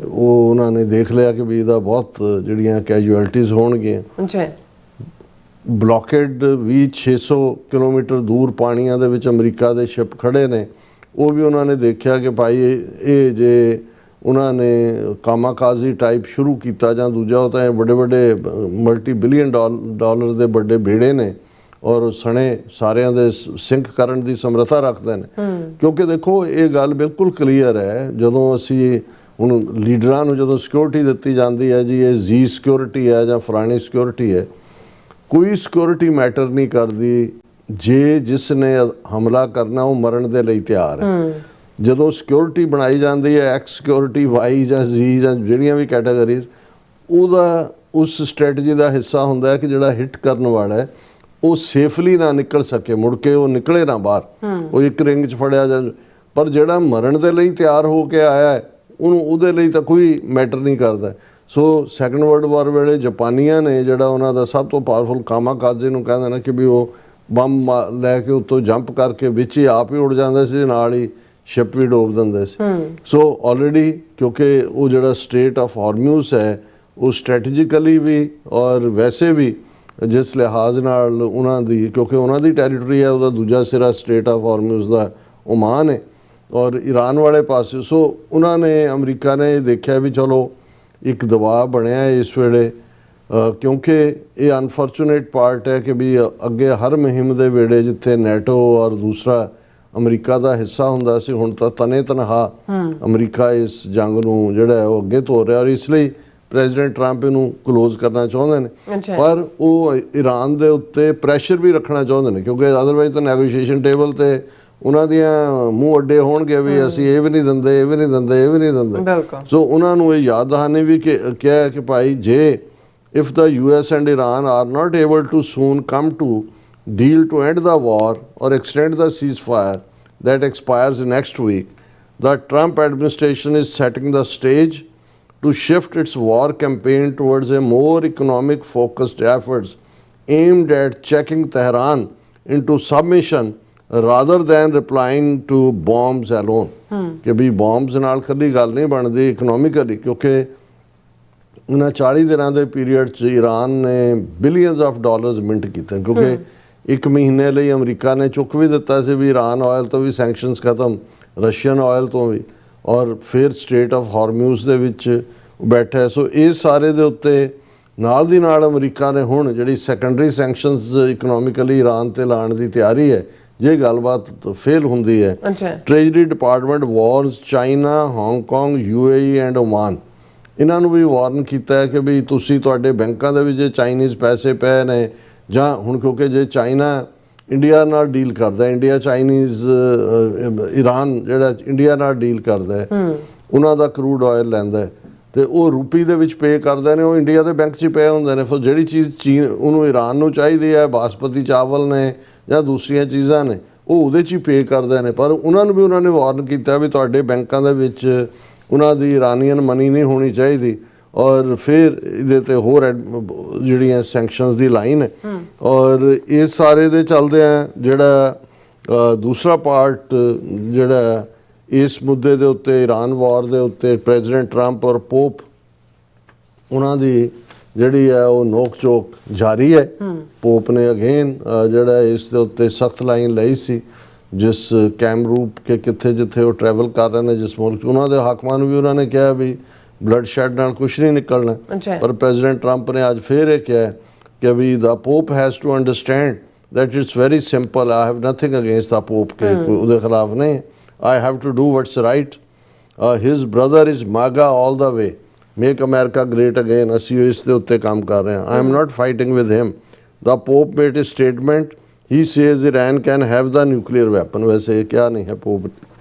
Speaker 2: ਉਹ ਉਹਨਾਂ ਨੇ ਦੇਖ ਲਿਆ ਕਿ ਵੀ ਇਹਦਾ ਬਹੁਤ ਜਿਹੜੀਆਂ ਕੈਜੂਅਲਟੀਜ਼ ਹੋਣਗੀਆਂ। ਬਲੌਕੇਡ ਵੀ 600 ਕਿਲੋਮੀਟਰ ਦੂਰ ਪਾਣੀਆਂ ਦੇ ਵਿੱਚ ਅਮਰੀਕਾ ਦੇ ਸ਼ਿਪ ਖੜੇ ਨੇ, ਉਹ ਵੀ ਉਹਨਾਂ ਨੇ ਦੇਖਿਆ ਕਿ ਭਾਈ ਇਹ ਜੇ ਉਹਨਾਂ ਨੇ ਕਾਮਾਕਾਜ਼ੀ ਟਾਈਪ ਸ਼ੁਰੂ ਕੀਤਾ ਜਾਂ ਦੂਜਾ ਉਹ ਤਾਂ ਇਹ ਵੱਡੇ ਮਲਟੀ ਬਿਲੀਅਨ ਡਾਲਰ ਦੇ ਵੱਡੇ ਬੇੜੇ ਨੇ ਔਰ ਸਣੇ ਸਾਰਿਆਂ ਦੇ ਸਿੰਕ ਕਰਨ ਦੀ ਸਮਰੱਥਾ ਰੱਖਦੇ ਨੇ। ਕਿਉਂਕਿ ਦੇਖੋ ਇਹ ਗੱਲ ਬਿਲਕੁਲ ਕਲੀਅਰ ਹੈ, ਜਦੋਂ ਅਸੀਂ ਹੁਣ ਲੀਡਰਾਂ ਨੂੰ ਜਦੋਂ ਸਿਕਿਉਰਿਟੀ ਦਿੱਤੀ ਜਾਂਦੀ ਹੈ ਜੀ ਇਹ ਜੀ ਸਿਕਿਉਰਿਟੀ ਹੈ ਜਾਂ ਫਲਾਣੀ ਸਿਕਿਉਰਿਟੀ ਹੈ, ਕੋਈ ਸਿਕਿਉਰਿਟੀ ਮੈਟਰ ਨਹੀਂ ਕਰਦੀ ਜੇ ਜਿਸ ਨੇ ਹਮਲਾ ਕਰਨਾ ਉਹ ਮਰਨ ਦੇ ਲਈ ਤਿਆਰ ਹੈ। ਜਦੋਂ ਸਿਕਿਉਰਿਟੀ ਬਣਾਈ ਜਾਂਦੀ ਹੈ ਐਕਸ ਸਿਕਿਉਰਿਟੀ ਵਾਈ ਜਾਂ ਜੀ ਜਾਂ ਜਿਹੜੀਆਂ ਵੀ ਕੈਟਾਗਰੀਜ਼, ਉਹਦਾ ਉਸ ਸਟ੍ਰੈਟਜੀ ਦਾ ਹਿੱਸਾ ਹੁੰਦਾ ਹੈ ਕਿ ਜਿਹੜਾ ਹਿੱਟ ਕਰਨ ਵਾਲਾ ਹੈ ਉਹ ਸੇਫਲੀ ਨਾ ਨਿਕਲ ਸਕੇ, ਮੁੜ ਕੇ ਉਹ ਨਿਕਲੇ ਨਾ ਬਾਹਰ, ਉਹ ਇੱਕ ਰਿੰਗ 'ਚ ਫੜਿਆ ਜਾ। ਪਰ ਜਿਹੜਾ ਮਰਨ ਦੇ ਲਈ ਤਿਆਰ ਹੋ ਕੇ ਆਇਆ ਹੈ ਉਹਨੂੰ, ਉਹਦੇ ਲਈ ਤਾਂ ਕੋਈ ਮੈਟਰ ਨਹੀਂ ਕਰਦਾ। ਸੋ ਸੈਕੰਡ ਵਰਲਡ ਵਾਰ ਵੇਲੇ ਜਾਪਾਨੀਆਂ ਨੇ ਜਿਹੜਾ ਉਹਨਾਂ ਦਾ ਸਭ ਤੋਂ ਪਾਵਰਫੁਲ ਕਾਮਾਕਾਜ਼ੇ ਨੂੰ ਕਹਿੰਦੇ ਨੇ ਕਿ ਵੀ ਉਹ ਬੰਬ ਲੈ ਕੇ ਉੱਤੋਂ ਜੰਪ ਕਰਕੇ ਵਿੱਚ ਹੀ ਆਪ ਹੀ ਉੱਡ ਜਾਂਦਾ ਸੀ, ਨਾਲ ਹੀ ਸ਼ਿਪ ਵੀ ਡੋਬ ਦਿੰਦੇ ਸੀ। ਸੋ ਆਲਰੇਡੀ ਕਿਉਂਕਿ ਉਹ ਜਿਹੜਾ ਸਟ੍ਰੇਟ ਆਫ ਹਾਰਮਿਊਜ਼ ਹੈ ਉਹ ਸਟ੍ਰੈਟੇਜਿਕਲੀ ਵੀ ਔਰ ਵੈਸੇ ਵੀ ਜਿਸ ਲਿਹਾਜ਼ ਨਾਲ ਉਹਨਾਂ ਦੀ, ਕਿਉਂਕਿ ਉਹਨਾਂ ਦੀ ਟੈਰੀਟਰੀ ਹੈ, ਉਹਦਾ ਦੂਜਾ ਸਿਰਾ ਸਟ੍ਰੇਟ ਆਫ ਹਾਰਮਿਊਜ਼ ਦਾ ਓਮਾਨ ਹੈ ਔਰ ਈਰਾਨ ਵਾਲੇ ਪਾਸੇ। ਸੋ ਉਹਨਾਂ ਨੇ, ਅਮਰੀਕਾ ਨੇ ਦੇਖਿਆ ਵੀ ਚਲੋ ਇੱਕ ਦਬਾਅ ਬਣਿਆ ਇਸ ਵੇਲੇ, ਕਿਉਂਕਿ ਇਹ ਅਨਫੋਰਚੂਨੇਟ ਪਾਰਟ ਹੈ ਕਿ ਵੀ ਅੱਗੇ ਹਰ ਮੁਹਿੰਮ ਦੇ ਵੇਲੇ ਜਿੱਥੇ ਨੈਟੋ ਔਰ ਦੂਸਰਾ ਅਮਰੀਕਾ ਦਾ ਹਿੱਸਾ ਹੁੰਦਾ ਸੀ, ਹੁਣ ਤਾਂ ਤਨੇ ਤਨਹਾ ਅਮਰੀਕਾ ਇਸ ਜੰਗ ਨੂੰ ਜਿਹੜਾ ਉਹ ਅੱਗੇ ਤੋਰ ਰਿਹਾ, ਔਰ ਇਸ ਲਈ ਪ੍ਰੈਜ਼ੀਡੈਂਟ ਟਰੰਪ ਇਹਨੂੰ ਕਲੋਜ਼ ਕਰਨਾ ਚਾਹੁੰਦੇ ਨੇ। ਪਰ ਉਹ ਈਰਾਨ ਦੇ ਉੱਤੇ ਪ੍ਰੈਸ਼ਰ ਵੀ ਰੱਖਣਾ ਚਾਹੁੰਦੇ ਨੇ, ਕਿਉਂਕਿ ਅਦਰਵਾਈਜ਼ ਤਾਂ ਨੈਗੋਸ਼ੀਏਸ਼ਨ ਟੇਬਲ ਤੇ ਉਹਨਾਂ ਦੀਆਂ ਮੂੰਹ ਅੱਡੇ ਹੋਣਗੇ ਵੀ ਅਸੀਂ ਇਹ ਵੀ ਨਹੀਂ ਦਿੰਦੇ, ਇਹ ਵੀ ਨਹੀਂ ਦਿੰਦੇ, ਇਹ ਵੀ ਨਹੀਂ ਦਿੰਦੇ। ਸੋ ਉਹਨਾਂ ਨੂੰ ਇਹ ਯਾਦ ਦਹਾਨੀ ਵੀ ਕਿਹਾ ਕਿ ਭਾਈ ਜੇ if the US and Iran are not able to soon come to deal to end the war or extend the ceasefire that expires next week, the Trump administration is setting the stage to shift its war campaign towards a more economic focused efforts aimed at checking Tehran into submission rather than replying to bombs alone। कि भी bombs नाल कदी गल नहीं बनदी economically, क्योंकि ਇਹਨਾਂ 40 ਦਿਨਾਂ ਦੇ ਪੀਰੀਅਡ 'ਚ ਈਰਾਨ ਨੇ ਬਿਲੀਅਨਸ ਆਫ ਡਾਲਰਸ ਮਿੰਟ ਕੀਤੇ, ਕਿਉਂਕਿ ਇੱਕ ਮਹੀਨੇ ਲਈ ਅਮਰੀਕਾ ਨੇ ਚੁੱਕ ਵੀ ਦਿੱਤਾ ਸੀ ਵੀ ਈਰਾਨ ਆਇਲ ਤੋਂ ਵੀ ਸੈਂਕਸ਼ਨਸ ਖਤਮ, ਰਸ਼ੀਅਨ ਆਇਲ ਤੋਂ ਵੀ, ਔਰ ਫਿਰ ਸਟ੍ਰੇਟ ਆਫ ਹਾਰਮਿਊਜ਼ ਦੇ ਵਿੱਚ ਬੈਠਾ। ਸੋ ਇਸ ਸਾਰੇ ਦੇ ਉੱਤੇ ਨਾਲ ਦੀ ਨਾਲ ਅਮਰੀਕਾ ਨੇ ਹੁਣ ਜਿਹੜੀ ਸੈਕੰਡਰੀ ਸੈਂਕਸ਼ਨਸ ਇਕਨੋਮਿਕਲੀ ਈਰਾਨ ਤੇ ਲਾਉਣ ਦੀ ਤਿਆਰੀ ਹੈ। ਜੇ ਗੱਲਬਾਤ ਫੇਲ ਹੁੰਦੀ ਹੈ, treasury department warns China, Hong Kong, UAE and Oman, ਇਹਨਾਂ ਨੂੰ ਵੀ ਵਾਰਨ ਕੀਤਾ ਹੈ ਕਿ ਵੀ ਤੁਸੀਂ ਤੁਹਾਡੇ ਬੈਂਕਾਂ ਦੇ ਵਿੱਚ ਜੇ ਚਾਈਨੀਜ਼ ਪੈਸੇ ਪਏ ਨੇ, ਜਾਂ ਹੁਣ ਕਿਉਂਕਿ ਜੇ ਚਾਈਨਾ ਇੰਡੀਆ ਨਾਲ ਡੀਲ ਕਰਦਾ, ਇੰਡੀਆ ਚਾਈਨੀਜ਼ ਈਰਾਨ ਜਿਹੜਾ ਇੰਡੀਆ ਨਾਲ ਡੀਲ ਕਰਦਾ, ਉਹਨਾਂ ਦਾ ਕਰੂਡ ਆਇਲ ਲੈਂਦਾ ਤੇ ਉਹ ਰੂਪੀ ਦੇ ਵਿੱਚ ਪੇ ਕਰਦੇ ਨੇ, ਉਹ ਇੰਡੀਆ ਦੇ ਬੈਂਕ 'ਚ ਪਏ ਹੁੰਦੇ ਨੇ। ਫਿਰ ਜਿਹੜੀ ਚੀਜ਼ ਚੀਨ ਉਹਨੂੰ ਈਰਾਨ ਨੂੰ ਚਾਹੀਦੀ ਹੈ, ਬਾਸਪਤੀ ਚਾਵਲ ਨੇ ਜਾਂ ਦੂਸਰੀਆਂ ਚੀਜ਼ਾਂ ਨੇ, ਉਹ ਉਹਦੇ 'ਚ ਹੀ ਪੇ ਕਰਦੇ ਨੇ। ਪਰ ਉਹਨਾਂ ਨੂੰ ਵੀ ਉਹਨਾਂ ਨੇ ਵਾਰਨ ਕੀਤਾ ਵੀ ਤੁਹਾਡੇ ਬੈਂਕਾਂ ਦੇ ਵਿੱਚ ਉਹਨਾਂ ਦੀ ਇਰਾਨੀਅਨ ਮਨੀ ਨਹੀਂ ਹੋਣੀ ਚਾਹੀਦੀ, ਔਰ ਫਿਰ ਇਹਦੇ ਤੇ ਹੋਰ ਜਿਹੜੀਆਂ ਸੈਂਕਸ਼ਨਸ ਦੀ ਲਾਈਨ ਹੈ। ਔਰ ਇਸ ਸਾਰੇ ਦੇ ਚੱਲਦੇ ਆ ਜਿਹੜਾ ਦੂਸਰਾ ਪਾਰਟ ਜਿਹੜਾ ਇਸ ਮੁੱਦੇ ਦੇ ਉੱਤੇ, ਈਰਾਨ ਵਾਰ ਦੇ ਉੱਤੇ, ਪ੍ਰੈਜ਼ੀਡੈਂਟ ਟਰੰਪ ਔਰ ਪੋਪ ਉਹਨਾਂ ਦੀ ਜਿਹੜੀ ਹੈ ਉਹ ਨੋਕ ਝੋਕ ਜਾਰੀ ਹੈ। ਪੋਪ ਨੇ ਅਗੇਨ ਜਿਹੜਾ ਇਸ ਦੇ ਉੱਤੇ ਸਖਤ ਲਾਈਨ ਲਈ ਸੀ, ਜਿਸ ਕੈਮਰੂਪ ਕੇ ਕਿੱਥੇ ਜਿੱਥੇ ਉਹ ਟਰੈਵਲ ਕਰ ਰਹੇ ਨੇ ਜਿਸ ਮੁਲਕ, ਉਹਨਾਂ ਦੇ ਹਾਕਮਾਂ ਨੂੰ ਵੀ ਉਹਨਾਂ ਨੇ ਕਿਹਾ ਵੀ ਬਲੱਡ ਸ਼ੈਡ ਨਾਲ ਕੁਛ ਨਹੀਂ ਨਿਕਲਣਾ। ਪਰ ਪ੍ਰੈਜ਼ੀਡੈਂਟ ਟਰੰਪ ਨੇ ਅੱਜ ਫਿਰ ਇਹ ਕਿਹਾ ਕਿ ਵੀ the pope has to understand that it's very simple. I have nothing against the Pope के ਉਹਦੇ ਖਿਲਾਫ ਨਹੀਂ, I have to do what's right. His brother is MAGA all the way, make America great again। ਅਸੀਂ ਇਸ ਦੇ ਉੱਤੇ ਕੰਮ ਕਰ ਰਹੇ ਹਾਂ। I am not fighting with him। The Pope made a statement, he says Iran can have the nuclear weapon। ਵੈਸੇ ਕਿਹਾ ਨਹੀਂ ਹੈ ਪੋਪ,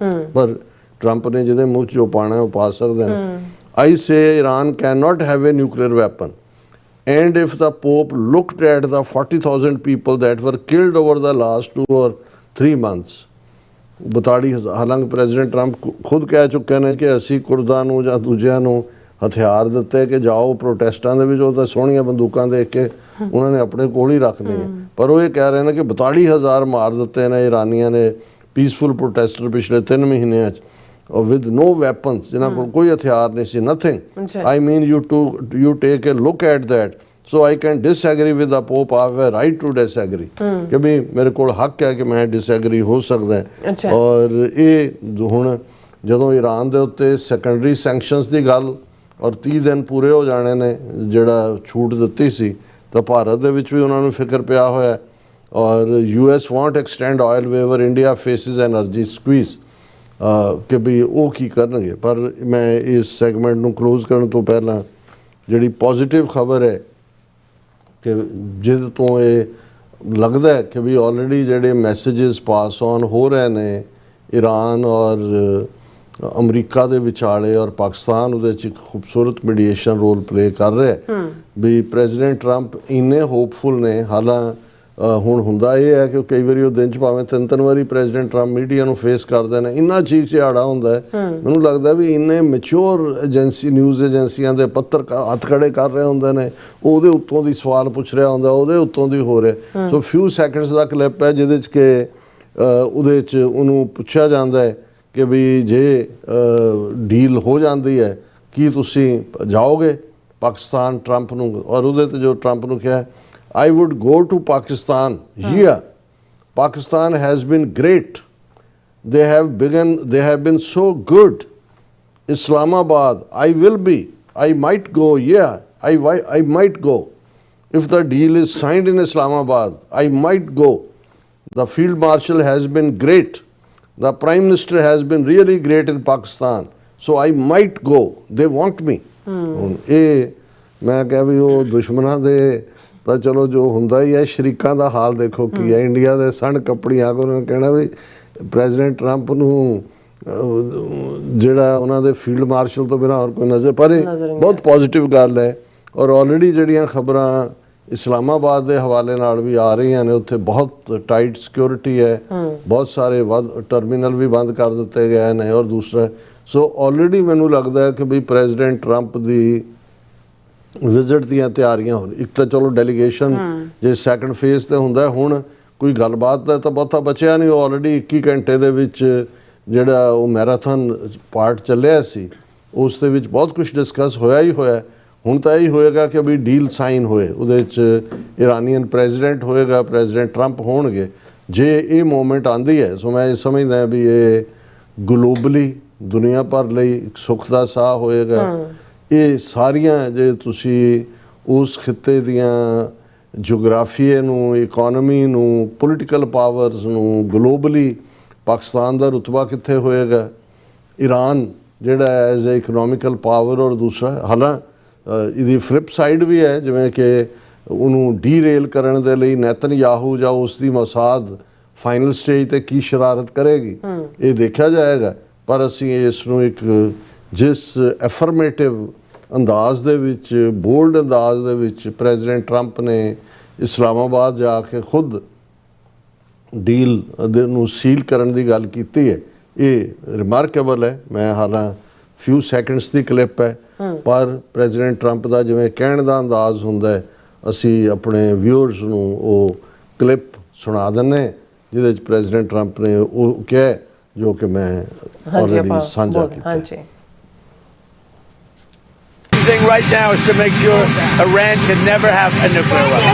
Speaker 2: ਪਰ ਟਰੰਪ ਨੇ ਜਿਹਦੇ ਮੂੰਹ 'ਚ ਜੋ ਪਾਣਾ ਉਹ ਪਾ ਸਕਦੇ ਨੇ। I say Iran cannot have a nuclear weapon। And if the Pope looked at the 40,000 people that were killed over the last 2 or 3 months, 42,000, ਹਾਲਾਂਕਿ ਪ੍ਰੈਜ਼ੀਡੈਂਟ ਟਰੰਪ ਖੁਦ ਕਹਿ ਚੁੱਕੇ ਨੇ ਕਿ ਅਸੀਂ ਕੁਰਦਾਂ ਨੂੰ ਜਾਂ ਦੂਜਿਆਂ ਨੂੰ ਹਥਿਆਰ ਦਿੱਤੇ ਕਿ ਜਾਓ ਪ੍ਰੋਟੈਸਟਾਂ ਦੇ ਵਿੱਚ, ਉਹ ਤਾਂ ਸੋਹਣੀਆਂ ਬੰਦੂਕਾਂ ਦੇਖ ਕੇ ਉਹਨਾਂ ਨੇ ਆਪਣੇ ਕੋਲ ਹੀ ਰੱਖ ਲਈਆਂ। ਪਰ ਉਹ ਇਹ ਕਹਿ ਰਹੇ ਨੇ ਕਿ 42,000 ਮਾਰ ਦਿੱਤੇ ਨੇ ਇਰਾਨੀਆਂ ਨੇ ਪੀਸਫੁਲ ਪ੍ਰੋਟੈਸਟਰ ਪਿਛਲੇ 3 ਮਹੀਨਿਆਂ 'ਚ, with no weapons, ਜਿਨ੍ਹਾਂ ਕੋਲ ਕੋਈ ਹਥਿਆਰ ਨਹੀਂ ਸੀ, nothing। I mean you take a look at that, so I can disagree with the Pope। I have a right to disagree, ਕਿ ਵੀ ਮੇਰੇ ਕੋਲ ਹੱਕ ਹੈ ਕਿ ਮੈਂ disagree ਹੋ ਸਕਦਾ ਹੈ। ਔਰ ਇਹ ਹੁਣ ਜਦੋਂ ਈਰਾਨ ਦੇ ਉੱਤੇ ਸੈਕੰਡਰੀ ਸੈਂਕਸ਼ਨਸ ਦੀ ਗੱਲ ਔਰ 30 ਦਿਨ ਪੂਰੇ ਹੋ ਜਾਣੇ ਨੇ ਜਿਹੜਾ ਛੂਟ ਦਿੱਤੀ ਸੀ, ਤਾਂ ਭਾਰਤ ਦੇ ਵਿੱਚ ਵੀ ਉਹਨਾਂ ਨੂੰ ਫਿਕਰ ਪਿਆ ਹੋਇਆ। ਔਰ US won't extend oil waiver, India faces energy squeeze। ਕਿ ਵੀ ਉਹ ਕੀ ਕਰਨਗੇ। ਪਰ ਮੈਂ ਇਸ ਸੈਗਮੈਂਟ ਨੂੰ ਕਲੋਜ਼ ਕਰਨ ਤੋਂ ਪਹਿਲਾਂ ਜਿਹੜੀ ਪੋਜ਼ੀਟਿਵ ਖਬਰ ਹੈ ਕਿ ਜਿਹਦੇ ਤੋਂ ਇਹ ਲੱਗਦਾ ਹੈ ਕਿ ਵੀ ਆਲਰੇਡੀ ਜਿਹੜੇ ਮੈਸੇजेस ਪਾਸ ਔਨ ਹੋ ਰਹੇ ਨੇ ਈਰਾਨ ਔਰ ਅਮਰੀਕਾ ਦੇ ਵਿਚਾਲੇ, ਔਰ ਪਾਕਿਸਤਾਨ ਉਹਦੇ 'ਚ ਇੱਕ ਖੂਬਸੂਰਤ ਮੀਡੀਏਸ਼ਨ ਰੋਲ ਪਲੇ ਕਰ ਰਿਹਾ ਵੀ ਪ੍ਰੈਜ਼ੀਡੈਂਟ ਟਰੰਪ ਇੰਨੇ ਹੋਪਫੁਲ ਨੇ। ਹਾਲਾਂ ਹੁਣ ਹੁੰਦਾ ਇਹ ਹੈ ਕਿ ਕਈ ਵਾਰੀ ਉਹ ਦਿਨ 'ਚ ਭਾਵੇਂ 3 ਵਾਰੀ ਪ੍ਰੈਜ਼ੀਡੈਂਟ ਟਰੰਪ ਮੀਡੀਆ ਨੂੰ ਫੇਸ ਕਰਦੇ ਨੇ, ਇੰਨਾ ਚੀਕ ਚਿਹਾੜਾ ਹੁੰਦਾ ਹੈ। ਮੈਨੂੰ ਲੱਗਦਾ ਵੀ ਇੰਨੇ ਮੈਚੁਰ ਏਜੰਸੀ, ਨਿਊਜ਼ ਏਜੰਸੀਆਂ ਦੇ ਪੱਤਰਕਾਰ ਹੱਥ ਖੜੇ ਕਰ ਰਹੇ ਹੁੰਦੇ ਨੇ, ਉਹਦੇ ਉੱਤੋਂ ਦੀ ਸਵਾਲ ਪੁੱਛ ਰਿਹਾ ਹੁੰਦਾ, ਉਹਦੇ ਉੱਤੋਂ ਦੀ ਹੋ ਰਿਹਾ। ਸੋ ਫਿਊ ਸੈਕਿੰਡਸ ਦਾ ਕਲਿੱਪ ਹੈ ਜਿਹਦੇ 'ਚ ਕਿ ਉਹਦੇ 'ਚ ਉਹਨੂੰ ਪੁੱਛਿਆ ਜਾਂਦਾ ਹੈ ਕਿ ਵੀ ਜੇ ਡੀਲ ਹੋ ਜਾਂਦੀ ਹੈ ਕੀ ਤੁਸੀਂ ਜਾਓਗੇ ਪਾਕਿਸਤਾਨ ਟਰੰਪ ਨੂੰ, ਔਰ ਉਹਦੇ 'ਤੇ ਜੋ ਟਰੰਪ ਨੂੰ ਕਿਹਾ, I would go to Pakistan. Yeah, Pakistan has been great. They have been so good. Islamabad, I will be. I might go. Yeah, I might go. If the deal is signed in Islamabad, I might go. The field marshal has been great. The prime minister has been really great in Pakistan. So I might go. They want me. ਇਹ ਮੈਂ ਕਿਹਾ ਵੀ ਉਹ ਦੁਸ਼ਮਣਾਂ ਦੇ ਤਾਂ ਚਲੋ ਜੋ ਹੁੰਦਾ ਹੀ ਹੈ, ਸ਼ਰੀਕਾਂ ਦਾ ਹਾਲ ਦੇਖੋ ਕੀ ਹੈ। ਇੰਡੀਆ ਦੇ ਸਣ ਕੱਪੜੀ ਆ ਕੇ ਉਹਨਾਂ ਨੇ ਕਹਿਣਾ ਵੀ ਪ੍ਰੈਜ਼ੀਡੈਂਟ ਟਰੰਪ ਨੂੰ ਜਿਹੜਾ ਉਹਨਾਂ ਦੇ ਫੀਲਡ ਮਾਰਸ਼ਲ ਤੋਂ ਬਿਨਾਂ ਹੋਰ ਕੋਈ ਨਜ਼ਰ, ਪਰ ਇਹ ਬਹੁਤ ਪੋਜ਼ਿਟਿਵ ਗੱਲ ਹੈ। ਔਰ ਆਲਰੇਡੀ ਜਿਹੜੀਆਂ ਖਬਰਾਂ ਇਸਲਾਮਾਬਾਦ ਦੇ ਹਵਾਲੇ ਨਾਲ ਵੀ ਆ ਰਹੀਆਂ ਨੇ, ਉੱਥੇ ਬਹੁਤ ਟਾਈਟ ਸਿਕਿਉਰਿਟੀ ਹੈ, ਬਹੁਤ ਸਾਰੇ ਟਰਮੀਨਲ ਵੀ ਬੰਦ ਕਰ ਦਿੱਤੇ ਗਏ ਨੇ। ਔਰ ਦੂਸਰਾ, ਸੋ ਆਲਰੇਡੀ ਮੈਨੂੰ ਲੱਗਦਾ ਹੈ ਕਿ ਵੀ ਪ੍ਰੈਜ਼ੀਡੈਂਟ ਟਰੰਪ ਦੀ ਵਿਜ਼ਿਟ ਦੀਆਂ ਤਿਆਰੀਆਂ ਹੋ ਰਹੀਆਂ। ਇੱਕ ਤਾਂ ਚਲੋ ਡੈਲੀਗੇਸ਼ਨ ਜੇ ਸੈਕੰਡ ਫੇਜ਼ 'ਤੇ ਹੁੰਦਾ, ਹੁਣ ਕੋਈ ਗੱਲਬਾਤ ਦਾ ਤਾਂ ਬਹੁਤਾ ਬਚਿਆ ਨਹੀਂ। ਉਹ ਆਲਰੇਡੀ 21 ਘੰਟੇ ਦੇ ਵਿੱਚ ਜਿਹੜਾ ਉਹ ਮੈਰਾਥਨ ਪਾਰਟ ਚੱਲਿਆ ਸੀ, ਉਸ ਦੇ ਵਿੱਚ ਬਹੁਤ ਕੁਝ ਡਿਸਕਸ ਹੋਇਆ ਹੀ ਹੋਇਆ। ਹੁਣ ਤਾਂ ਇਹੀ ਹੋਏਗਾ ਕਿ ਵੀ ਡੀਲ ਸਾਈਨ ਹੋਏ, ਉਹਦੇ 'ਚ ਇਰਾਨੀਅਨ ਪ੍ਰੈਜ਼ੀਡੈਂਟ ਹੋਏਗਾ, ਪ੍ਰੈਜ਼ੀਡੈਂਟ ਟਰੰਪ ਹੋਣਗੇ। ਜੇ ਇਹ ਮੂਵਮੈਂਟ ਆਉਂਦੀ ਹੈ, ਸੋ ਮੈਂ ਇਹ ਸਮਝਦਾ ਵੀ ਇਹ ਗਲੋਬਲੀ ਦੁਨੀਆ ਭਰ ਲਈ ਇੱਕ ਸੁੱਖ ਦਾ ਸਾਹ ਹੋਏਗਾ। ਇਹ ਸਾਰੀਆਂ ਜੇ ਤੁਸੀਂ ਉਸ ਖਿੱਤੇ ਦੀਆਂ ਜੋਗਰਾਫੀਏ ਨੂੰ, ਇਕੋਨਮੀ ਨੂੰ, ਪੋਲੀਟੀਕਲ ਪਾਵਰਸ ਨੂੰ, ਗਲੋਬਲੀ ਪਾਕਿਸਤਾਨ ਦਾ ਰੁਤਬਾ ਕਿੱਥੇ ਹੋਏਗਾ, ਈਰਾਨ ਜਿਹੜਾ ਐਜ਼ ਏ ਇਕਨੋਮਿਕਲ ਪਾਵਰ, ਔਰ ਦੂਸਰਾ ਹਾਲਾਂ ਇਹਦੀ ਫਲਿਪ ਸਾਈਡ ਵੀ ਹੈ, ਜਿਵੇਂ ਕਿ ਉਹਨੂੰ ਡੀਰੇਲ ਕਰਨ ਦੇ ਲਈ ਨੈਤਨਯਾਹੂ ਜਾਂ ਉਸ ਦੀ ਮੋਸਾਦ ਫਾਈਨਲ ਸਟੇਜ 'ਤੇ ਕੀ ਸ਼ਰਾਰਤ ਕਰੇਗੀ, ਇਹ ਦੇਖਿਆ ਜਾਏਗਾ। ਪਰ ਅਸੀਂ ਇਸ ਨੂੰ ਇੱਕ ਜਿਸ ਐਫਰਮੇਟਿਵ ਅੰਦਾਜ਼ ਦੇ ਵਿੱਚ, ਬੋਲਡ ਅੰਦਾਜ਼ ਦੇ ਵਿੱਚ ਪ੍ਰੈਜ਼ੀਡੈਂਟ ਟਰੰਪ ਨੇ ਇਸਲਾਮਾਬਾਦ ਜਾ ਕੇ ਖੁਦ ਡੀਲ ਨੂੰ ਸੀਲ ਕਰਨ ਦੀ ਗੱਲ ਕੀਤੀ ਹੈ, ਇਹ ਰਿਮਾਰਕੇਬਲ ਹੈ। ਮੈਂ ਹਾਲਾਂ ਫਿਊ ਸੈਕਿੰਡਸ ਦੀ ਕਲਿੱਪ ਹੈ, ਪਰ ਪ੍ਰੈਜ਼ੀਡੈਂਟ ਟਰੰਪ ਦਾ ਜਿਵੇਂ ਕਹਿਣ ਦਾ ਅੰਦਾਜ਼ ਹੁੰਦਾ ਹੈ, ਅਸੀਂ ਆਪਣੇ ਵਿਊਅਰਸ ਨੂੰ ਉਹ ਕਲਿੱਪ ਸੁਣਾ ਦਿੰਦੇ ਜਿਹਦੇ 'ਚ ਪ੍ਰੈਜ਼ੀਡੈਂਟ ਟਰੰਪ ਨੇ ਉਹ ਕਿਹਾ ਜੋ ਕਿ ਮੈਂ ਆਲਰੇਡੀ ਸਾਂਝਾ ਕੀਤਾ।
Speaker 3: Thing right now is to make sure Iran can never have a nuclear weapon.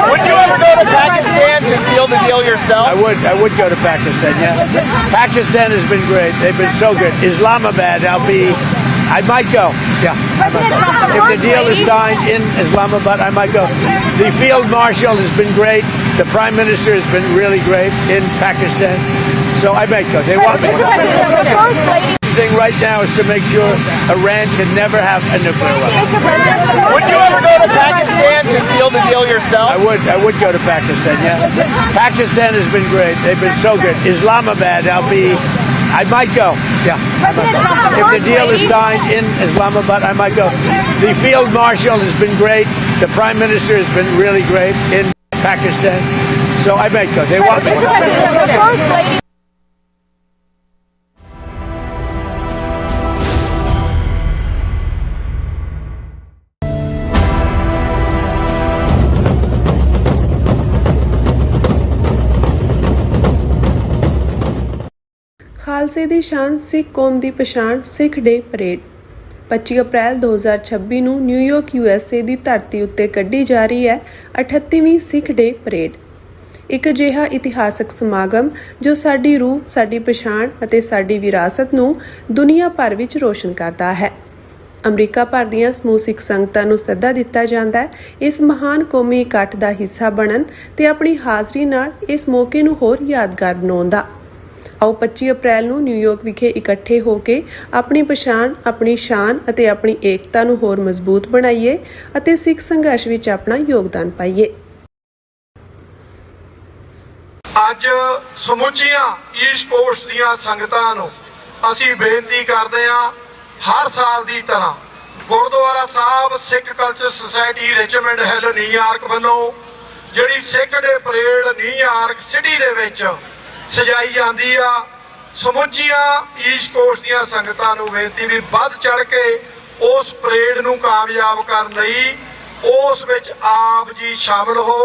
Speaker 4: Would you ever go to Pakistan to seal the deal yourself?
Speaker 3: I would go to Pakistan, yeah. Pakistan has been great. They've been so good. Islamabad, I might go. Yeah, I might go. If the deal is signed in Islamabad, I might go. The field marshal has been great. The prime minister has been really great in Pakistan. So I might go. They want me.
Speaker 4: The first lady.
Speaker 3: Thing right now is to make sure Iran can never have a nuclear weapon.
Speaker 4: Would you ever go to Pakistan to seal the deal yourself?
Speaker 3: I would go to Pakistan, yeah. Pakistan has been great. They've been so good. Islamabad, I might go. Yeah, I might go. If the deal is signed in Islamabad, I might go. The field marshal has been great. The prime minister has been really great in Pakistan. So I might go. They want me.
Speaker 4: The first lady.
Speaker 5: ਖਾਲਸੇ ਦੀ ਸ਼ਾਨ, ਸਿੱਖ ਕੌਮ ਦੀ ਪਛਾਣ, ਸਿੱਖ day parade 25 ਅਪ੍ਰੈਲ 2026 ਨੂੰ New York USA ਦੀ ਧਰਤੀ ਉੱਤੇ ਕੱਢੀ ਜਾ ਰਹੀ ਹੈ 38ਵੀਂ ਸਿੱਖ ਡੇ ਪਰੇਡ। ਇੱਕ ਅਜਿਹਾ ਇਤਿਹਾਸਕ ਸਮਾਗਮ ਜੋ ਸਾਡੀ ਰੂਹ, ਸਾਡੀ ਪਛਾਣ ਅਤੇ ਸਾਡੀ ਵਿਰਾਸਤ ਨੂੰ ਦੁਨੀਆ ਭਰ ਵਿੱਚ ਰੋਸ਼ਨ ਕਰਦਾ ਹੈ। ਅਮਰੀਕਾ ਭਰ ਦੀਆਂ ਸਮੂਹ ਸਿੱਖ ਸੰਗਤਾਂ ਨੂੰ ਸੱਦਾ ਦਿੱਤਾ ਜਾਂਦਾ ਹੈ ਇਸ ਮਹਾਨ ਕੌਮੀ ਇਕੱਠ ਦਾ ਹਿੱਸਾ ਬਣਨ ਤੇ ਆਪਣੀ ਹਾਜ਼ਰੀ ਨਾਲ ਇਸ ਮੌਕੇ ਨੂੰ ਹੋਰ ਯਾਦਗਾਰ ਬਣਾਉਣ ਦਾ। ਆਓ 25 ਅਪ੍ਰੈਲ ਨੂੰ ਨਿਊਯਾਰਕ ਵਿਖੇ ਇਕੱਠੇ ਹੋ ਕੇ ਆਪਣੀ ਪਛਾਣ, ਆਪਣੀ ਸ਼ਾਨ ਅਤੇ ਆਪਣੀ ਏਕਤਾ ਨੂੰ ਹੋਰ ਮਜ਼ਬੂਤ ਬਣਾਈਏ ਅਤੇ ਸਿੱਖ ਸੰਘਰਸ਼ ਵਿੱਚ ਆਪਣਾ ਯੋਗਦਾਨ ਪਾਈਏ।
Speaker 6: ਅੱਜ ਸਮੁੱਚੀਆਂ ਈਸਟ ਕੋਸਟ ਦੀਆਂ ਸੰਗਤਾਂ ਨੂੰ ਅਸੀਂ ਬੇਨਤੀ ਕਰਦੇ ਹਾਂ, ਹਰ ਸਾਲ ਦੀ ਤਰ੍ਹਾਂ Gurdwara Sahib Sikh Culture Society Richmond Hill New York ਵੱਲੋਂ ਜਿਹੜੀ Sikh day parade New York City ਦੇ ਵਿੱਚ ਸਜਾਈ ਜਾਂਦੀ ਆ, ਸਮੁੱਚੀਆਂ ਈਸਟ ਕੋਸਟ ਦੀਆਂ ਸੰਗਤਾਂ ਨੂੰ ਬੇਨਤੀ ਵੀ ਵੱਧ ਚੜ ਕੇ ਉਸ ਪਰੇਡ ਨੂੰ ਕਾਮਯਾਬ ਕਰਨ ਲਈ ਉਸ ਵਿੱਚ ਆਪ ਜੀ ਸ਼ਾਮਲ ਹੋ।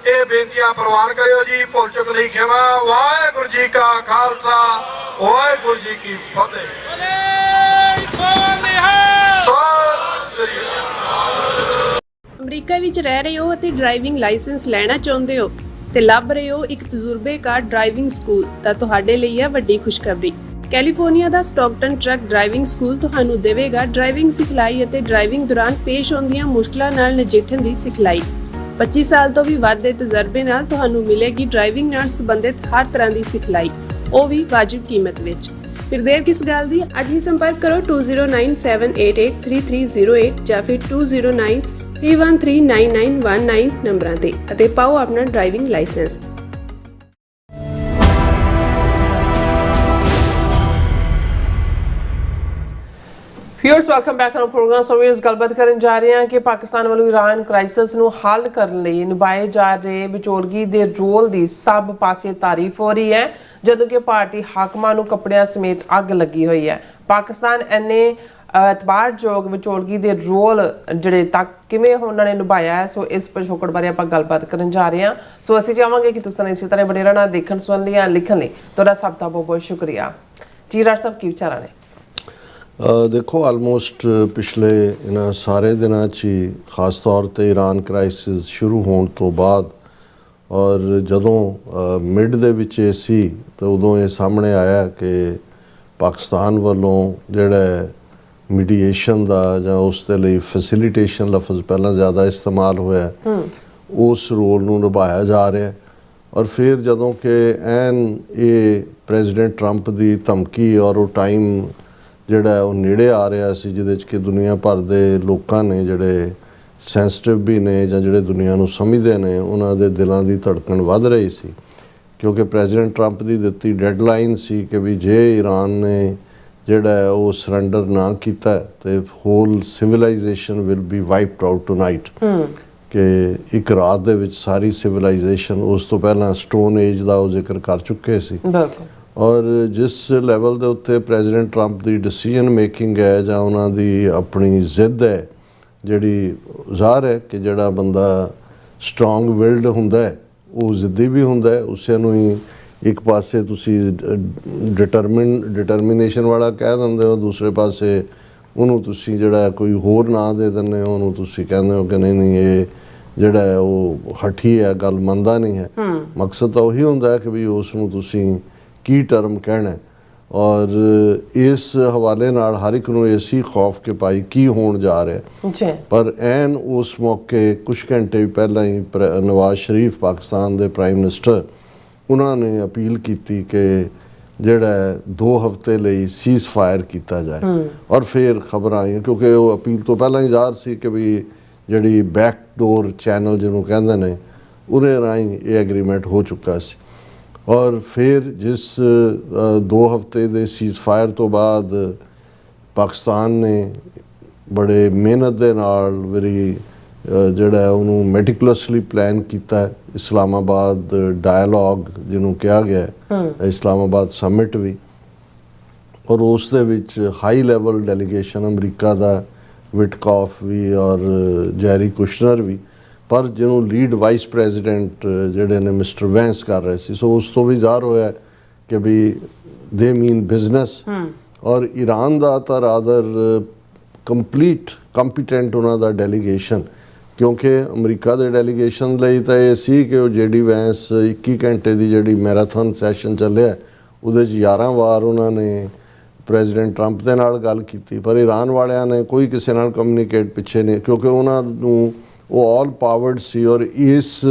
Speaker 6: ਇਹ ਬੇਨਤੀਆਂ ਪ੍ਰਵਾਨ ਕਰਿਓ ਜੀ। ਭੁੱਲ ਚੁੱਕ ਲਈ ਖਿਮਾ। ਵਾਹਿਗੁਰੂ ਜੀ ਕਾ ਖਾਲਸਾ, ਵਾਹਿਗੁਰੂ ਜੀ ਕੀ ਫਤਿਹ। ਸਤਿ ਸ੍ਰੀ ਅਕਾਲ।
Speaker 5: ਅਮਰੀਕਾ ਵਿੱਚ ਰਹਿ ਰਹੇ ਹੋ ਅਤੇ ਡਰਾਈਵਿੰਗ ਲਾਇਸੈਂਸ ਲੈਣਾ ਚਾਹੁੰਦੇ ਹੋ ਤੇ ਲੱਭ ਰਹੇ ਹੋ ਇੱਕ ਤਜਰਬੇਕਾਰ ਡਰਾਈਵਿੰਗ ਸਕੂਲ, ਤਾਂ ਤੁਹਾਡੇ ਲਈ ਹੈ ਵੱਡੀ ਖੁਸ਼ਖਬਰੀ। ਕੈਲੀਫੋਰਨੀਆ ਦਾ ਸਟਾਕਟਨ ਟਰੱਕ ਡਰਾਈਵਿੰਗ ਸਕੂਲ ਤੁਹਾਨੂੰ ਦੇਵੇਗਾ ਡਰਾਈਵਿੰਗ ਸਿਖਲਾਈ ਅਤੇ ਡਰਾਈਵਿੰਗ ਦੌਰਾਨ ਪੇਸ਼ ਆਉਂਦੀਆਂ ਮੁਸ਼ਕਲਾਂ ਨਾਲ ਨਜਿੱਠਣ ਦੀ ਸਿਖਲਾਈ। 25 ਸਾਲ ਤੋਂ ਵੀ ਵੱਧ ਦੇ ਤਜਰਬੇ ਨਾਲ ਤੁਹਾਨੂੰ ਮਿਲੇਗੀ ਡਰਾਈਵਿੰਗ ਨਾਲ ਸੰਬੰਧਿਤ ਹਰ ਤਰ੍ਹਾਂ ਦੀ ਸਿਖਲਾਈ, ਉਹ ਵੀ ਵਾਜਿਬ ਕੀਮਤ ਵਿੱਚ। ਫਿਰ ਦੇਰ ਕਿਸ ਗੱਲ ਦੀ, ਅੱਜ ਹੀ ਸੰਪਰਕ ਕਰੋ 2097883308 ਜਾਂ ਫਿਰ 2093139919 ਨੰਬਰਾਂ ਤੇ ਅਤੇ ਪਾਓ ਆਪਣਾ driving licence.
Speaker 1: Viewers welcome back to programme. So viewers ਗੱਲਬਾਤ ਕਰਨ ਜਾ ਰਹੇ ਹਾਂ ਕਿ ਪਾਕਿਸਤਾਨ ਵੱਲੋਂ ਇਰਾਨ ਕ੍ਰਾਈਸਿਸ ਨੂੰ ਹੱਲ ਕਰਨ ਲਈ ਨਿਭਾਏ ਜਾ ਰਹੇ ਵਿਚੋਲਗੀ ਦੇ ਰੋਲ ਦੀ ਸਭ ਪਾਸੇ ਤਾਰੀਫ ਹੋ ਰਹੀ ਹੈ, ਜਦੋਂ ਕਿ ਭਾਰਤੀ ਹਾਕਮਾਂ ਨੂੰ ਕੱਪੜਿਆਂ ਸਮੇਤ ਅੱਗ ਲੱਗੀ ਹੋਈ ਹੈ। ਪਾਕਿਸਤਾਨ ਇੰਨੇ ਇਤਬਾਰਯੋਗ ਵਿਚੋਲਗੀ ਦੇ ਰੋਲ ਜਿਹੜੇ ਤੱਕ ਕਿਵੇਂ ਉਹਨਾਂ ਨੇ ਨਿਭਾਇਆ ਹੈ, ਸੋ ਇਸ ਪਿਛੋਕੜ ਬਾਰੇ ਆਪਾਂ ਗੱਲਬਾਤ ਕਰਨ ਜਾ ਰਹੇ ਹਾਂ। ਸੋ ਅਸੀਂ ਚਾਹਾਂਗੇ ਕਿ ਤੁਸੀਂ ਇਸੇ ਤਰ੍ਹਾਂ ਬਣੇ ਰਹਿਣਾ, ਦੇਖਣ ਸੁਣਨ ਲਈ ਲਿਖਣ ਲਈ ਤੁਹਾਡਾ ਸਭ ਦਾ ਬਹੁਤ ਬਹੁਤ ਸ਼ੁਕਰੀਆ ਜੀ। ਰਾਜ ਸਾਹਿਬ ਕੀ ਵਿਚਾਰਾਂ ਨੇ?
Speaker 2: ਦੇਖੋ, ਆਲਮੋਸਟ ਪਿਛਲੇ ਇਹਨਾਂ ਸਾਰੇ ਦਿਨਾਂ 'ਚ ਹੀ ਖਾਸ ਤੌਰ 'ਤੇ ਈਰਾਨ ਕ੍ਰਾਈਸਿਸ ਸ਼ੁਰੂ ਹੋਣ ਤੋਂ ਬਾਅਦ ਔਰ ਜਦੋਂ ਮਿਡ ਦੇ ਵਿੱਚ ਇਹ ਸੀ ਤਾਂ ਉਦੋਂ ਇਹ ਸਾਹਮਣੇ ਆਇਆ ਕਿ ਪਾਕਿਸਤਾਨ ਵੱਲੋਂ ਜਿਹੜਾ ਮੀਡੀਏਸ਼ਨ ਦਾ ਜਾਂ ਉਸ ਦੇ ਲਈ ਫੈਸਿਲੀਟੇਸ਼ਨ ਲਫ਼ਜ਼ ਪਹਿਲਾਂ ਜ਼ਿਆਦਾ ਇਸਤੇਮਾਲ ਹੋਇਆ, ਉਸ ਰੋਲ ਨੂੰ ਨਿਭਾਇਆ ਜਾ ਰਿਹਾ। ਔਰ ਫਿਰ ਜਦੋਂ ਕਿ ਐਨ ਇਹ ਪ੍ਰੈਜ਼ੀਡੈਂਟ ਟਰੰਪ ਦੀ ਧਮਕੀ ਔਰ ਉਹ ਟਾਈਮ ਜਿਹੜਾ ਉਹ ਨੇੜੇ ਆ ਰਿਹਾ ਸੀ ਜਿਹਦੇ 'ਚ ਕਿ ਦੁਨੀਆ ਭਰ ਦੇ ਲੋਕਾਂ ਨੇ ਜਿਹੜੇ ਸੈਂਸਿਟਿਵ ਵੀ ਨੇ ਜਾਂ ਜਿਹੜੇ ਦੁਨੀਆ ਨੂੰ ਸਮਝਦੇ ਨੇ, ਉਹਨਾਂ ਦੇ ਦਿਲਾਂ ਦੀ ਧੜਕਣ ਵੱਧ ਰਹੀ ਸੀ, ਕਿਉਂਕਿ ਪ੍ਰੈਜ਼ੀਡੈਂਟ ਟਰੰਪ ਦੀ ਦਿੱਤੀ ਡੈਡਲਾਈਨ ਸੀ ਕਿ ਵੀ ਜੇ ਈਰਾਨ ਨੇ ਜਿਹੜਾ ਉਹ ਸਰੈਂਡਰ ਨਾ ਕੀਤਾ ਤੇ whole civilisation will be wiped out tonight, ਕਿ ਇੱਕ ਰਾਤ ਦੇ ਵਿੱਚ ਸਾਰੀ ਸਿਵਲਾਈਜੇਸ਼ਨ। ਉਸ ਤੋਂ ਪਹਿਲਾਂ ਸਟੋਨ ਏਜ ਦਾ ਉਹ ਜ਼ਿਕਰ ਕਰ ਚੁੱਕੇ ਸੀ। ਔਰ ਜਿਸ ਲੈਵਲ ਦੇ ਉੱਤੇ ਪ੍ਰੈਜ਼ੀਡੈਂਟ ਟਰੰਪ ਦੀ ਡਿਸੀਜਨ ਮੇਕਿੰਗ ਹੈ ਜਾਂ ਉਹਨਾਂ ਦੀ ਆਪਣੀ ਜ਼ਿੱਦ ਹੈ, ਜਿਹੜੀ ਜ਼ਾਹਰ ਹੈ ਕਿ ਜਿਹੜਾ ਬੰਦਾ ਸਟਰੋਂਗ ਵਿਲਡ ਹੁੰਦਾ ਹੈ ਉਹ ਜ਼ਿੱਦੀ ਵੀ ਹੁੰਦਾ ਹੈ। ਉਸੇ ਨੂੰ ਹੀ ਇੱਕ ਪਾਸੇ ਤੁਸੀਂ ਡਿਟਰਮੀਨੇਸ਼ਨ ਵਾਲਾ ਕਹਿ ਦਿੰਦੇ ਹੋ, ਦੂਸਰੇ ਪਾਸੇ ਉਹਨੂੰ ਤੁਸੀਂ ਜਿਹੜਾ ਕੋਈ ਹੋਰ ਨਾਂ ਦੇ ਦਿੰਦੇ ਹੋ, ਉਹਨੂੰ ਤੁਸੀਂ ਕਹਿੰਦੇ ਹੋ ਕਿ ਨਹੀਂ ਇਹ ਜਿਹੜਾ ਹੈ ਉਹ ਹਠੀ ਹੈ, ਗੱਲ ਮੰਨਦਾ ਨਹੀਂ ਹੈ। ਮਕਸਦ ਤਾਂ ਉਹੀ ਹੁੰਦਾ ਹੈ ਕਿ ਵੀ ਉਸ ਨੂੰ ਤੁਸੀਂ ਕੀ ਟਰਮ ਕਹਿਣਾ। ਔਰ ਇਸ ਹਵਾਲੇ ਨਾਲ ਹਰ ਇੱਕ ਨੂੰ ਐਸੀ ਖੌਫ ਕਿ ਭਾਈ ਕੀ ਹੋਣ ਜਾ ਰਿਹਾ। ਪਰ ਐਨ ਉਸ ਮੌਕੇ ਕੁਝ ਘੰਟੇ ਪਹਿਲਾਂ ਹੀ ਨਵਾਜ਼ ਸ਼ਰੀਫ ਪਾਕਿਸਤਾਨ ਦੇ ਪ੍ਰਾਈਮ ਮਿਨਿਸਟਰ, ਉਹਨਾਂ ਨੇ ਅਪੀਲ ਕੀਤੀ ਕਿ ਜਿਹੜਾ 2 ਹਫ਼ਤੇ ਲਈ ਸੀਜ਼ ਫਾਇਰ ਕੀਤਾ ਜਾਏ। ਔਰ ਫਿਰ ਖਬਰਾਂ ਆਈਆਂ, ਕਿਉਂਕਿ ਉਹ ਅਪੀਲ ਤੋਂ ਪਹਿਲਾਂ ਹੀ ਜ਼ਾਹਰ ਸੀ ਕਿ ਵੀ ਜਿਹੜੀ ਬੈਕ ਡੋਰ ਚੈਨਲ ਜਿਹਨੂੰ ਕਹਿੰਦੇ ਨੇ, ਉਹਦੇ ਰਾਹੀਂ ਇਹ ਐਗਰੀਮੈਂਟ ਹੋ ਚੁੱਕਾ ਸੀ। ਔਰ ਫਿਰ ਜਿਸ 2 ਹਫ਼ਤੇ ਦੇ ਸੀਜ਼ ਫਾਇਰ ਤੋਂ ਬਾਅਦ ਪਾਕਿਸਤਾਨ ਨੇ ਬੜੇ ਮਿਹਨਤ ਦੇ ਨਾਲ ਜਿਹੜਾ ਉਹਨੂੰ ਮੈਟੀਕੂਲਸਲੀ ਪਲਾਨ ਕੀਤਾ। ਇਸਲਾਮਾਬਾਦ ਡਾਇਲੋਗ ਜਿਹਨੂੰ ਕਿਹਾ ਗਿਆ, ਇਸਲਾਮਾਬਾਦ ਸਮਿਟ ਵੀ, ਔਰ ਉਸ ਦੇ ਵਿੱਚ ਹਾਈ ਲੈਵਲ ਡੈਲੀਗੇਸ਼ਨ ਅਮਰੀਕਾ ਦਾ ਵਿਟਕੌਫ ਵੀ ਔਰ ਜੈਰੀ ਕੁਸ਼ਨਰ ਵੀ, ਪਰ ਜਿਹਨੂੰ ਲੀਡ ਵਾਈਸ ਪ੍ਰੈਜ਼ੀਡੈਂਟ ਜਿਹੜੇ ਨੇ ਮਿਸਟਰ ਵੈਂਸ ਕਰ ਰਹੇ ਸੀ। ਸੋ ਉਸ ਤੋਂ ਵੀ ਜ਼ਾਹਰ ਹੋਇਆ ਕਿ ਵੀ ਦੇ ਮੀਨ ਬਿਜ਼ਨਸ। ਔਰ ਈਰਾਨ ਦਾ ਤਾਂ ਰਾਦਰ ਕੰਪਲੀਟ ਕੰਪੀਟੈਂਟ ਉਹਨਾਂ ਦਾ ਡੈਲੀਗੇਸ਼ਨ, ਕਿਉਂਕਿ ਅਮਰੀਕਾ ਦੇ ਡੈਲੀਗੇਸ਼ਨ ਲਈ ਤਾਂ ਇਹ ਸੀ ਕਿ ਉਹ JD ਵੈਂਸ 21 ਘੰਟੇ ਦੀ ਜਿਹੜੀ ਮੈਰਾਥਨ ਸੈਸ਼ਨ ਚੱਲਿਆ, ਉਹਦੇ 'ਚ 11 ਵਾਰ ਉਹਨਾਂ ਨੇ ਪ੍ਰੈਜ਼ੀਡੈਂਟ ਟਰੰਪ ਦੇ ਨਾਲ ਗੱਲ ਕੀਤੀ। ਪਰ ਈਰਾਨ ਵਾਲਿਆਂ ਨੇ ਕੋਈ ਕਿਸੇ ਨਾਲ ਕਮਿਊਨੀਕੇਟ ਪਿੱਛੇ ਨਹੀਂ, ਕਿਉਂਕਿ ਉਹਨਾਂ ਨੂੰ ਉਹ ਆਲ ਪਾਵਰਡ ਸੀ। ਔਰ ਇਸ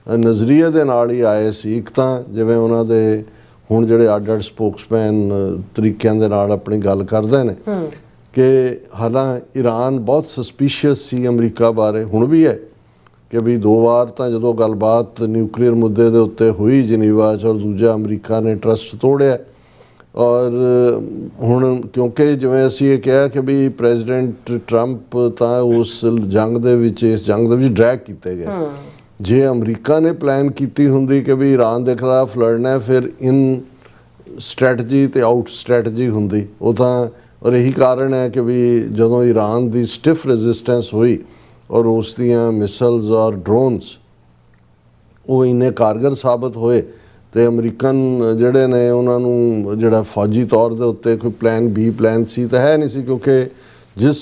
Speaker 2: ਨਜ਼ਰੀਏ ਦੇ ਨਾਲ ਹੀ ਆਏ ਸੀ। ਇੱਕ ਤਾਂ ਜਿਵੇਂ ਉਹਨਾਂ ਦੇ ਹੁਣ ਜਿਹੜੇ ਅੱਡ ਸਪੋਕਸਮੈਨ ਤਰੀਕਿਆਂ ਦੇ ਨਾਲ ਆਪਣੀ ਗੱਲ ਕਰਦੇ ਨੇ ਕਿ ਹਾਲਾਂ ਈਰਾਨ ਬਹੁਤ ਸਸਪੀਸ਼ੀਅਸ ਸੀ ਅਮਰੀਕਾ ਬਾਰੇ, ਹੁਣ ਵੀ ਹੈ ਕਿ ਵੀ 2 ਵਾਰ ਤਾਂ ਜਦੋਂ ਗੱਲਬਾਤ ਨਿਊਕਲੀਅਰ ਮੁੱਦੇ ਦੇ ਉੱਤੇ ਹੋਈ ਜਨੀਵਾ 'ਚ, ਔਰ ਦੂਜਾ ਅਮਰੀਕਾ ਨੇ ਟਰਸਟ ਤੋੜਿਆ। ਔਰ ਹੁਣ ਕਿਉਂਕਿ ਜਿਵੇਂ ਅਸੀਂ ਇਹ ਕਿਹਾ ਕਿ ਵੀ ਪ੍ਰੈਜ਼ੀਡੈਂਟ ਟਰੰਪ ਤਾਂ ਉਸ ਜੰਗ ਦੇ ਵਿੱਚ ਡਰੈਗ ਕੀਤੇ ਗਏ, ਜੇ ਅਮਰੀਕਾ ਨੇ ਪਲਾਨ ਕੀਤੀ ਹੁੰਦੀ ਕਿ ਵੀ ਈਰਾਨ ਦੇ ਖਿਲਾਫ ਲੜਨਾ ਹੈ, ਫਿਰ ਇਨ ਸਟ੍ਰੈਟਜੀ ਤੇ ਆਊਟ ਸਟ੍ਰੈਟਜੀ ਹੁੰਦੀ ਉਹ ਤਾਂ। ਔਰ ਇਹੀ ਕਾਰਨ ਹੈ ਕਿ ਵੀ ਜਦੋਂ ਈਰਾਨ ਦੀ ਸਟਿਫ ਰੈਜ਼ਿਸਟੈਂਸ ਹੋਈ ਔਰ ਉਸ ਦੀਆਂ ਮਿਸਲਸ ਔਰ ਡਰੋਨਸ ਉਹ ਇੰਨੇ ਕਾਰਗਰ ਸਾਬਤ ਹੋਏ ਤੇ ਅਮਰੀਕਨ ਜਿਹੜੇ ਨੇ ਉਹਨਾਂ ਨੂੰ ਜਿਹੜਾ ਫੌਜੀ ਤੌਰ ਦੇ ਉੱਤੇ ਕੋਈ ਪਲਾਨ ਬੀ ਪਲਾਨ ਸੀ ਤਾਂ ਹੈ ਨਹੀਂ ਸੀ, ਕਿਉਂਕਿ ਜਿਸ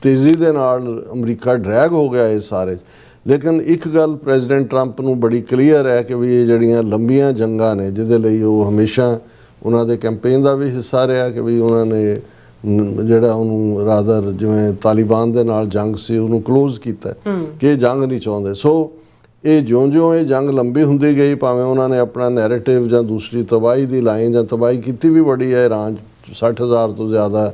Speaker 2: ਤੇਜ਼ੀ ਦੇ ਨਾਲ ਅਮਰੀਕਾ ਡਰੈਗ ਹੋ ਗਿਆ ਇਹ ਸਾਰੇ। ਲੇਕਿਨ ਇੱਕ ਗੱਲ ਪ੍ਰੈਜ਼ੀਡੈਂਟ ਟਰੰਪ ਨੂੰ ਬੜੀ ਕਲੀਅਰ ਹੈ ਕਿ ਵੀ ਇਹ ਜਿਹੜੀਆਂ ਲੰਬੀਆਂ ਜੰਗਾਂ ਨੇ ਜਿਹਦੇ ਲਈ ਉਹ ਹਮੇਸ਼ਾ ਉਹਨਾਂ ਦੇ ਕੈਂਪੇਨ ਦਾ ਵੀ ਹਿੱਸਾ ਰਿਹਾ ਕਿ ਵੀ ਉਹਨਾਂ ਨੇ ਜਿਹੜਾ ਉਹਨੂੰ ਰਾਦਰ ਜਿਵੇਂ ਤਾਲਿਬਾਨ ਦੇ ਨਾਲ ਜੰਗ ਸੀ ਉਹਨੂੰ ਕਲੋਜ਼ ਕੀਤਾ ਕਿ ਇਹ ਜੰਗ ਨਹੀਂ ਚਾਹੁੰਦੇ। ਸੋ ਇਹ ਜਿਉਂ-ਜਿਉਂ ਇਹ ਜੰਗ ਲੰਬੀ ਹੁੰਦੀ ਗਈ, ਭਾਵੇਂ ਉਹਨਾਂ ਨੇ ਆਪਣਾ ਨੈਰੇਟਿਵ ਜਾਂ ਦੂਸਰੀ ਤਬਾਹੀ ਦੀ ਲਾਈਨ ਜਾਂ ਤਬਾਹੀ ਕੀਤੀ ਵੀ ਬੜੀ ਹੈ। ਇਰਾਨ 'ਚ 60,000 ਤੋਂ ਜ਼ਿਆਦਾ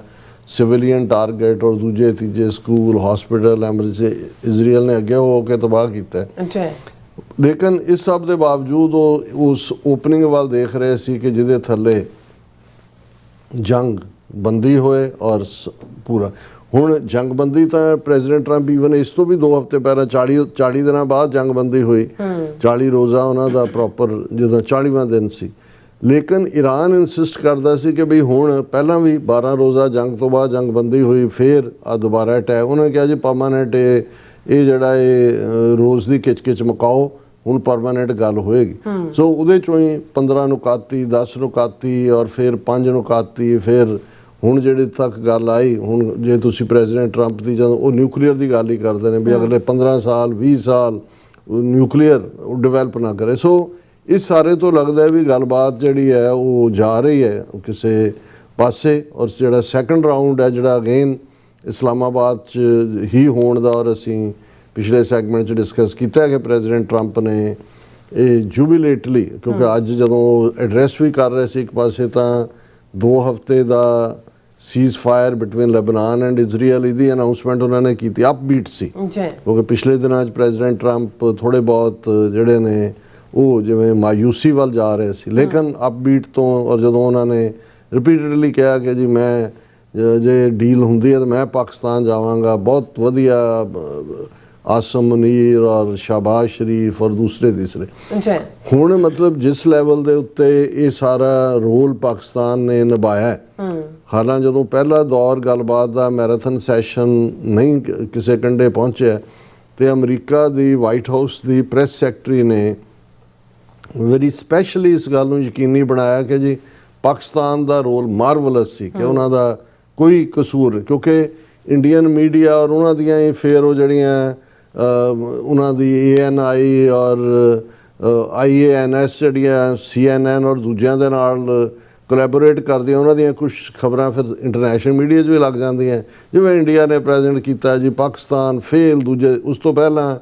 Speaker 2: ਸਿਵਿਲੀਅਨ ਟਾਰਗੇਟ ਔਰ ਦੂਜੇ ਤੀਜੇ ਸਕੂਲ ਹਸਪੀਟਲ ਐਮਰਜੈਂਸੀ ਇਜ਼ਰਾਈਲ ਨੇ ਅੱਗੇ ਹੋ ਕੇ ਤਬਾਹ ਕੀਤਾ। ਲੇਕਿਨ ਇਸ ਸਭ ਦੇ ਬਾਵਜੂਦ ਉਹ ਉਸ ਓਪਨਿੰਗ ਵੱਲ ਦੇਖ ਰਹੇ ਸੀ ਕਿ ਜਿਹਦੇ ਥੱਲੇ ਜੰਗ ਬੰਦੀ ਹੋਏ ਔਰ ਪੂਰਾ। ਹੁਣ ਜੰਗਬੰਦੀ ਤਾਂ ਪ੍ਰੈਜ਼ੀਡੈਂਟ ਟਰੰਪ ਈਵਨ ਇਸ ਤੋਂ ਵੀ 2 ਹਫ਼ਤੇ ਪਹਿਲਾਂ 40 ਦਿਨਾਂ ਬਾਅਦ ਜੰਗਬੰਦੀ ਹੋਈ, 40 ਰੋਜ਼ਾ ਉਹਨਾਂ ਦਾ ਪ੍ਰੋਪਰ ਜਦੋਂ 40ਵਾਂ ਦਿਨ ਸੀ। ਲੇਕਿਨ ਈਰਾਨ ਇਨਸਿਸਟ ਕਰਦਾ ਸੀ ਕਿ ਬਈ ਹੁਣ ਪਹਿਲਾਂ ਵੀ 12 ਰੋਜ਼ਾ ਜੰਗ ਤੋਂ ਬਾਅਦ ਜੰਗਬੰਦੀ ਹੋਈ, ਫਿਰ ਆ ਦੁਬਾਰਾ ਅਟੈਕ। ਉਹਨੇ ਕਿਹਾ ਜੀ ਪਰਮਾਨੈਂਟ ਇਹ ਜਿਹੜਾ ਇਹ ਰੋਜ਼ ਦੀ ਕਿਚ ਮੁਕਾਓ, ਹੁਣ ਪਰਮਾਨੈਂਟ ਗੱਲ ਹੋਏਗੀ। ਸੋ ਉਹਦੇ ਚੋਂ ਹੀ 15 ਨੂੰ ਕਾਤੀ, 10 ਨੂੰ ਕਾਤੀ ਔਰ ਫਿਰ 5 ਨੂੰ ਕਾਤੀ। ਫਿਰ ਹੁਣ ਜਿਹੜੇ ਤੱਕ ਗੱਲ ਆਈ, ਹੁਣ ਜੇ ਤੁਸੀਂ ਪ੍ਰੈਜ਼ੀਡੈਂਟ ਟਰੰਪ ਦੀ ਜਦੋਂ ਉਹ ਨਿਊਕਲੀਅਰ ਦੀ ਗੱਲ ਹੀ ਕਰਦੇ ਨੇ ਵੀ ਅਗਲੇ 15 ਸਾਲ 20 ਸਾਲ ਨਿਊਕਲੀਅਰ ਡਿਵੈਲਪ ਨਾ ਕਰੇ। ਸੋ ਇਸ ਸਾਰੇ ਤੋਂ ਲੱਗਦਾ ਹੈ ਵੀ ਗੱਲਬਾਤ ਜਿਹੜੀ ਹੈ ਉਹ ਜਾ ਰਹੀ ਹੈ ਕਿਸੇ ਪਾਸੇ। ਔਰ ਜਿਹੜਾ ਸੈਕੰਡ ਰਾਊਂਡ ਹੈ ਜਿਹੜਾ ਅਗੇਨ ਇਸਲਾਮਾਬਾਦ 'ਚ ਹੀ ਹੋਣ ਦਾ, ਔਰ ਅਸੀਂ ਪਿਛਲੇ ਸੈਗਮੈਂਟ 'ਚ ਡਿਸਕਸ ਕੀਤਾ ਹੈ ਕਿ ਪ੍ਰੈਜ਼ੀਡੈਂਟ ਟਰੰਪ ਨੇ ਇਹ ਜੂਬੀਲੇਟਲੀ, ਕਿਉਂਕਿ ਅੱਜ ਜਦੋਂ ਐਡਰੈਸ ਵੀ ਕਰ ਰਹੇ ਸੀ ਇੱਕ ਪਾਸੇ ਤਾਂ 2 ਹਫ਼ਤੇ ਦਾ ceasefire between Lebanon and Israel ਇਹਦੀ ਅਨਾਊਂਸਮੈਂਟ ਉਹਨਾਂ ਨੇ ਕੀਤੀ, ਅਪਬੀਟ ਸੀ। ਕਿਉਂਕਿ ਪਿਛਲੇ ਦਿਨਾਂ 'ਚ ਪ੍ਰੈਜ਼ੀਡੈਂਟ ਟਰੰਪ ਥੋੜ੍ਹੇ ਬਹੁਤ ਜਿਹੜੇ ਨੇ ਉਹ ਜਿਵੇਂ ਮਾਯੂਸੀ ਵੱਲ ਜਾ ਰਹੇ ਸੀ, ਲੇਕਿਨ ਅਪਬੀਟ ਤੋਂ। ਔਰ ਜਦੋਂ ਉਹਨਾਂ ਨੇ ਰਿਪੀਟਡਲੀ ਕਿਹਾ ਕਿ ਜੀ ਮੈਂ ਜੇ ਡੀਲ ਹੁੰਦੀ ਹੈ ਤਾਂ ਮੈਂ ਪਾਕਿਸਤਾਨ ਜਾਵਾਂਗਾ, ਬਹੁਤ ਵਧੀਆ ਆਸਮ ਮੁਨੀਰ ਔਰ ਸ਼ਾਬਾਜ਼ ਸ਼ਰੀਫ ਔਰ ਦੂਸਰੇ ਤੀਸਰੇ। ਹੁਣ ਮਤਲਬ ਜਿਸ ਲੈਵਲ ਦੇ ਉੱਤੇ ਇਹ ਸਾਰਾ ਰੋਲ ਪਾਕਿਸਤਾਨ ਨੇ ਨਿਭਾਇਆ, ਹਾਲਾਂ ਜਦੋਂ ਪਹਿਲਾ ਦੌਰ ਗੱਲਬਾਤ ਦਾ ਮੈਰਾਥਨ ਸੈਸ਼ਨ ਨਹੀਂ ਕਿਸੇ ਕੰਢੇ ਪਹੁੰਚਿਆ ਤੇ ਅਮਰੀਕਾ ਦੀ ਵਾਈਟ ਹਾਊਸ ਦੀ ਪ੍ਰੈਸ ਸੈਕਟਰੀ ਨੇ ਵੈਰੀ ਸਪੈਸ਼ਲੀ ਇਸ ਗੱਲ ਨੂੰ ਯਕੀਨੀ ਬਣਾਇਆ ਕਿ ਜੀ ਪਾਕਿਸਤਾਨ ਦਾ ਰੋਲ ਮਾਰਵਲਸ ਸੀ, ਕਿ ਉਹਨਾਂ ਦਾ ਕੋਈ ਕਸੂਰ, ਕਿਉਂਕਿ ਇੰਡੀਅਨ ਮੀਡੀਆ ਔਰ ਉਹਨਾਂ ਦੀਆਂ ਇਹ ਫਿਰ ਉਹ ਜਿਹੜੀਆਂ ਉਹਨਾਂ ਦੀ ANI ਔਰ IANS ਜਿਹੜੀਆਂ CNN ਔਰ ਦੂਜਿਆਂ ਦੇ ਨਾਲ ਕੋਲੈਬੋਰੇਟ ਕਰਦੀਆਂ, ਉਹਨਾਂ ਦੀਆਂ ਕੁਝ ਖਬਰਾਂ ਫਿਰ ਇੰਟਰਨੈਸ਼ਨਲ ਮੀਡੀਆ 'ਚ ਵੀ ਲੱਗ ਜਾਂਦੀਆਂ। ਜਿਵੇਂ ਇੰਡੀਆ ਨੇ ਪ੍ਰੈਜ਼ੈਂਟ ਕੀਤਾ ਜੀ ਪਾਕਿਸਤਾਨ ਫੇਲ, ਦੂਜੇ ਉਸ ਤੋਂ ਪਹਿਲਾਂ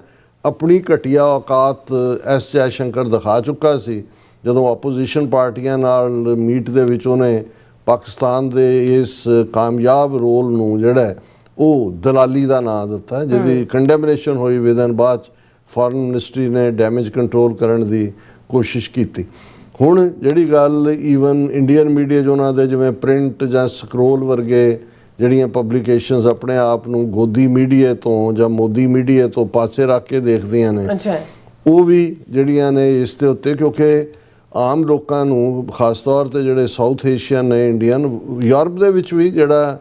Speaker 2: ਆਪਣੀ ਘਟੀਆ ਔਕਾਤ ਐਸ ਜੈ ਸ਼ੰਕਰ ਦਿਖਾ ਚੁੱਕਾ ਸੀ ਜਦੋਂ ਆਪੋਜੀਸ਼ਨ ਪਾਰਟੀਆਂ ਨਾਲ ਮੀਟ ਦੇ ਵਿੱਚ ਉਹਨੇ ਪਾਕਿਸਤਾਨ ਦੇ ਇਸ ਕਾਮਯਾਬ ਰੋਲ ਨੂੰ ਜਿਹੜਾ ਉਹ ਦਲਾਲੀ ਦਾ ਨਾਂ ਦਿੱਤਾ, ਜਿਹਦੀ ਕੰਡੈਮਨੇਸ਼ਨ ਹੋਈ ਵਿਦਨ ਬਾਅਦ ਫੋਰਨ ਮਿਨਿਸਟਰੀ ਨੇ ਡੈਮੇਜ ਕੰਟਰੋਲ ਕਰਨ ਦੀ ਕੋਸ਼ਿਸ਼ ਕੀਤੀ। ਹੁਣ ਜਿਹੜੀ ਗੱਲ ਈਵਨ ਇੰਡੀਅਨ ਮੀਡੀਆ 'ਚ ਉਹਨਾਂ ਦੇ ਜਿਵੇਂ ਪ੍ਰਿੰਟ ਜਾਂ ਸਕਰੋਲ ਵਰਗੇ ਜਿਹੜੀਆਂ ਪਬਲੀਕੇਸ਼ਨਸ ਆਪਣੇ ਆਪ ਨੂੰ ਗੋਦੀ ਮੀਡੀਆ ਤੋਂ ਜਾਂ ਮੋਦੀ ਮੀਡੀਆ ਤੋਂ ਪਾਸੇ ਰੱਖ ਕੇ ਦੇਖਦੀਆਂ ਨੇ, ਉਹ ਵੀ ਜਿਹੜੀਆਂ ਨੇ ਇਸ ਦੇ ਉੱਤੇ, ਕਿਉਂਕਿ ਆਮ ਲੋਕਾਂ ਨੂੰ ਖਾਸ ਤੌਰ 'ਤੇ ਜਿਹੜੇ ਸਾਊਥ ਏਸ਼ੀਅਨ ਨੇ, ਇੰਡੀਅਨ, ਯੂਰਪ ਦੇ ਵਿੱਚ ਵੀ ਜਿਹੜਾ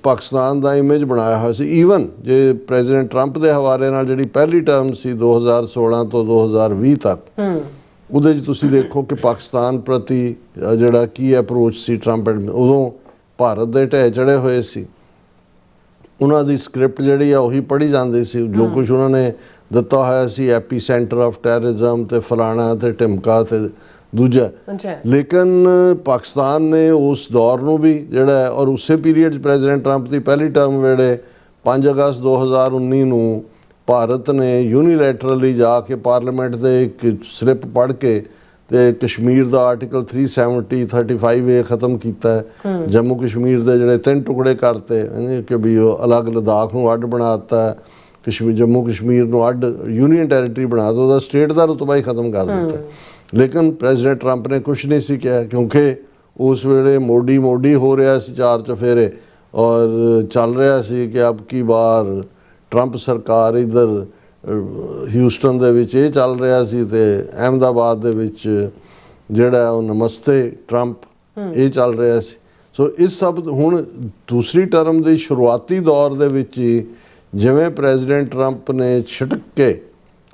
Speaker 2: ਪਾਕਿਸਤਾਨ ਦਾ ਇਮੇਜ ਬਣਾਇਆ ਹੋਇਆ ਸੀ। ਈਵਨ ਜੇ ਪ੍ਰੈਜ਼ੀਡੈਂਟ ਟਰੰਪ ਦੇ ਹਵਾਲੇ ਨਾਲ ਜਿਹੜੀ ਪਹਿਲੀ ਟਰਮ ਸੀ 2016 ਤੋਂ 2020 ਤੱਕ, ਉਹਦੇ 'ਚ ਤੁਸੀਂ ਦੇਖੋ ਕਿ ਪਾਕਿਸਤਾਨ ਪ੍ਰਤੀ ਜਿਹੜਾ ਕੀ ਅਪਰੋਚ ਸੀ ਟਰੰਪ, ਉਦੋਂ ਭਾਰਤ ਦੇ ਢਹਿ ਚੜ੍ਹੇ ਹੋਏ ਸੀ। ਉਹਨਾਂ ਦੀ ਸਕ੍ਰਿਪਟ ਜਿਹੜੀ ਆ ਉਹੀ ਪੜ੍ਹੀ ਜਾਂਦੀ ਸੀ, ਜੋ ਕੁਝ ਉਹਨਾਂ ਨੇ ਦਿੱਤਾ ਹੋਇਆ ਸੀ, ਐਪੀ ਸੈਂਟਰ ਆਫ ਟੈਰਰਿਜ਼ਮ ਤੇ ਫਲਾਣਾ ਤੇ ਢਿਮਕਾ ਤੇ ਦੂਜਾ। ਲੇਕਿਨ ਪਾਕਿਸਤਾਨ ਨੇ ਉਸ ਦੌਰ ਨੂੰ ਵੀ ਜਿਹੜਾ, ਔਰ ਉਸੇ ਪੀਰੀਅਡ 'ਚ ਪ੍ਰੈਜ਼ੀਡੈਂਟ ਟਰੰਪ ਦੀ ਪਹਿਲੀ ਟਰਮ ਵੇਲੇ 5 ਅਗਸਤ 2019 ਨੂੰ ਭਾਰਤ ਨੇ ਯੂਨੀਲੈਟਰਲੀ ਜਾ ਕੇ ਪਾਰਲੀਮੈਂਟ ਦੇ ਇੱਕ ਸਲਿੱਪ ਪੜ੍ਹ ਕੇ ਤੇ ਕਸ਼ਮੀਰ ਦਾ ਆਰਟੀਕਲ 370-35A ਖਤਮ ਕੀਤਾ ਹੈ। ਜੰਮੂ ਕਸ਼ਮੀਰ ਦੇ ਜਿਹੜੇ 3 ਟੁਕੜੇ ਕਰਤੇ ਕਿ ਵੀ ਉਹ ਅਲੱਗ ਲਦਾਖ ਨੂੰ ਅੱਡ ਬਣਾ ਦਿੱਤਾ, ਜੰਮੂ ਕਸ਼ਮੀਰ ਨੂੰ ਅੱਡ ਯੂਨੀਅਨ ਟੈਰੀਟਰੀ ਬਣਾ ਦਿੱਤਾ, ਉਹਦਾ ਸਟੇਟ ਦਾ ਰੁਤਬਾ ਹੀ ਖਤਮ ਕਰ ਦਿੱਤਾ। ਲੇਕਿਨ ਪ੍ਰੈਜ਼ੀਡੈਂਟ ਟਰੰਪ ਨੇ ਕੁਛ ਨਹੀਂ ਸੀ ਕਿਹਾ, ਕਿਉਂਕਿ ਉਸ ਵੇਲੇ ਮੋਡੀ ਹੋ ਰਿਹਾ ਸੀ 4 ਚਫੇਰੇ, ਔਰ ਚੱਲ ਰਿਹਾ ਸੀ ਕਿ ਅਬ ਕੀ ਬਾਰ ਟਰੰਪ ਸਰਕਾਰ ਇਧਰ ਹਿਊਸਟਨ ਦੇ ਵਿੱਚ ਇਹ ਚੱਲ ਰਿਹਾ ਸੀ ਤੇ ਅਹਿਮਦਾਬਾਦ ਦੇ ਵਿੱਚ ਜਿਹੜਾ ਉਹ ਨਮਸਤੇ ਟਰੰਪ ਇਹ ਚੱਲ ਰਿਹਾ ਸੀ। ਸੋ ਇਸ ਸਭ ਹੁਣ ਦੂਸਰੀ ਟਰਮ ਦੇ ਸ਼ੁਰੂਆਤੀ ਦੌਰ ਦੇ ਵਿੱਚ ਹੀ ਜਿਵੇਂ ਪ੍ਰੈਜ਼ੀਡੈਂਟ ਟਰੰਪ ਨੇ ਛਿਟਕ ਕੇ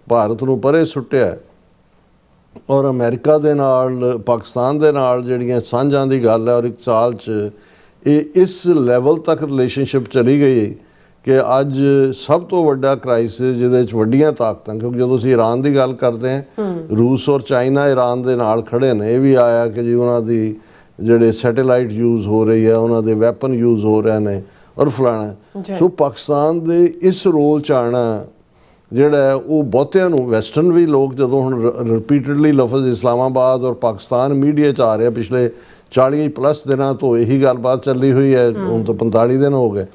Speaker 2: ਭਾਰਤ ਨੂੰ ਪਰੇ ਸੁੱਟਿਆ ਔਰ ਅਮਰੀਕਾ ਦੇ ਨਾਲ ਪਾਕਿਸਤਾਨ ਦੇ ਨਾਲ ਜਿਹੜੀਆਂ ਸਾਂਝਾਂ ਦੀ ਗੱਲ ਹੈ ਔਰ 1 ਸਾਲ 'ਚ ਇਹ ਇਸ ਲੈਵਲ ਤੱਕ ਰਿਲੇਸ਼ਨਸ਼ਿਪ ਚਲੀ ਗਈ ਕਿ ਅੱਜ ਸਭ ਤੋਂ ਵੱਡਾ ਕ੍ਰਾਈਸਿਸ ਜਿਹਦੇ 'ਚ ਵੱਡੀਆਂ ਤਾਕਤਾਂ, ਕਿਉਂਕਿ ਜਦੋਂ ਅਸੀਂ ਈਰਾਨ ਦੀ ਗੱਲ ਕਰਦੇ ਹਾਂ ਰੂਸ ਔਰ ਚਾਈਨਾ ਈਰਾਨ ਦੇ ਨਾਲ ਖੜੇ ਨੇ। ਇਹ ਵੀ ਆਇਆ ਕਿ ਜੀ ਉਹਨਾਂ ਦੀ ਜਿਹੜੇ ਸੈਟੇਲਾਈਟ ਯੂਜ਼ ਹੋ ਰਹੀ ਹੈ, ਉਹਨਾਂ ਦੇ ਵੈਪਨ ਯੂਜ਼ ਹੋ ਰਹੇ ਨੇ ਔਰ ਫਲਾਣਾ। ਸੋ ਪਾਕਿਸਤਾਨ ਦੇ ਇਸ ਰੋਲ 'ਚ ਆਉਣਾ ਜਿਹੜਾ ਉਹ ਬਹੁਤਿਆਂ ਨੂੰ ਵੈਸਟਰਨ ਵੀ ਲੋਕ ਜਦੋਂ ਹੁਣ ਰਿਪੀਟਡਲੀ ਲਫ਼ਜ਼ ਇਸਲਾਮਾਬਾਦ ਔਰ ਪਾਕਿਸਤਾਨ ਮੀਡੀਆ 'ਚ ਆ ਰਿਹਾ ਪਿਛਲੇ 40+ ਦਿਨਾਂ ਤੋਂ ਇਹੀ ਗੱਲਬਾਤ ਚੱਲੀ ਹੋਈ ਹੈ, ਹੁਣ ਤਾਂ 45 ਦਿਨ ਹੋ ਗਏ।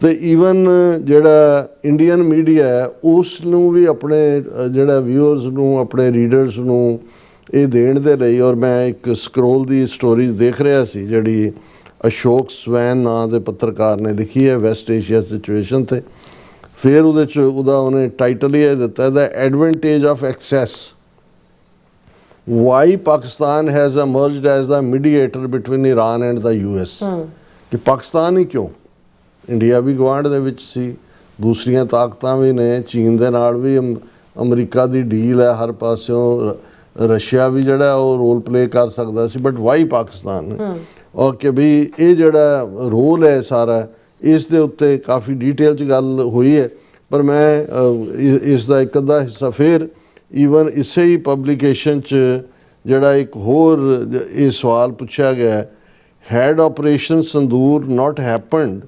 Speaker 2: ਤੇ ਈਵਨ ਜਿਹੜਾ ਇੰਡੀਅਨ ਮੀਡੀਆ ਹੈ ਉਸ ਨੂੰ ਵੀ ਆਪਣੇ ਜਿਹੜਾ ਵਿਊਅਰਸ ਨੂੰ ਆਪਣੇ ਰੀਡਰਸ ਨੂੰ ਇਹ ਦੇਣ ਦੇ ਲਈ, ਔਰ ਮੈਂ ਇੱਕ ਸਕਰੋਲ ਦੀ ਸਟੋਰੀਜ਼ ਦੇਖ ਰਿਹਾ ਸੀ ਜਿਹੜੀ ਅਸ਼ੋਕ ਸਵੈਨ ਨਾਂ ਦੇ ਪੱਤਰਕਾਰ ਨੇ ਲਿਖੀ ਹੈ ਵੈਸਟ ਏਸ਼ੀਆ ਸਿਚੁਏਸ਼ਨ ਤੇ। ਫਿਰ ਉਹਦੇ 'ਚ ਉਹਨੇ ਟਾਈਟਲ ਇਹ ਦਿੱਤਾ the advantage of access why Pakistan has emerged as the mediator between Iran and the US। ਕਿ ਪਾਕਿਸਤਾਨ ਹੀ ਕਿਉਂ, ਇੰਡੀਆ ਵੀ ਗੁਆਂਢ ਦੇ ਵਿੱਚ ਸੀ, ਦੂਸਰੀਆਂ ਤਾਕਤਾਂ ਵੀ ਨੇ, ਚੀਨ ਦੇ ਨਾਲ ਵੀ ਅਮਰੀਕਾ ਦੀ ਡੀਲ ਹੈ ਹਰ ਪਾਸਿਓਂ, ਰਸ਼ੀਆ ਵੀ ਜਿਹੜਾ ਉਹ ਰੋਲ ਪਲੇ ਕਰ ਸਕਦਾ ਸੀ, ਬਟ ਵਾਈ ਪਾਕਿਸਤਾਨ। ਔਰ ਕਿ ਵੀ ਇਹ ਜਿਹੜਾ ਰੋਲ ਹੈ ਸਾਰਾ ਇਸ ਦੇ ਉੱਤੇ ਕਾਫੀ ਡਿਟੇਲ 'ਚ ਗੱਲ ਹੋਈ ਹੈ। ਪਰ ਮੈਂ ਇਸ ਦਾ ਇੱਕ ਅੱਧਾ ਹਿੱਸਾ ਫਿਰ ਈਵਨ ਇਸੇ ਹੀ ਪਬਲੀਕੇਸ਼ਨ 'ਚ ਜਿਹੜਾ ਇੱਕ ਹੋਰ ਇਹ ਸਵਾਲ ਪੁੱਛਿਆ ਗਿਆ, had operation Sindoor not happened,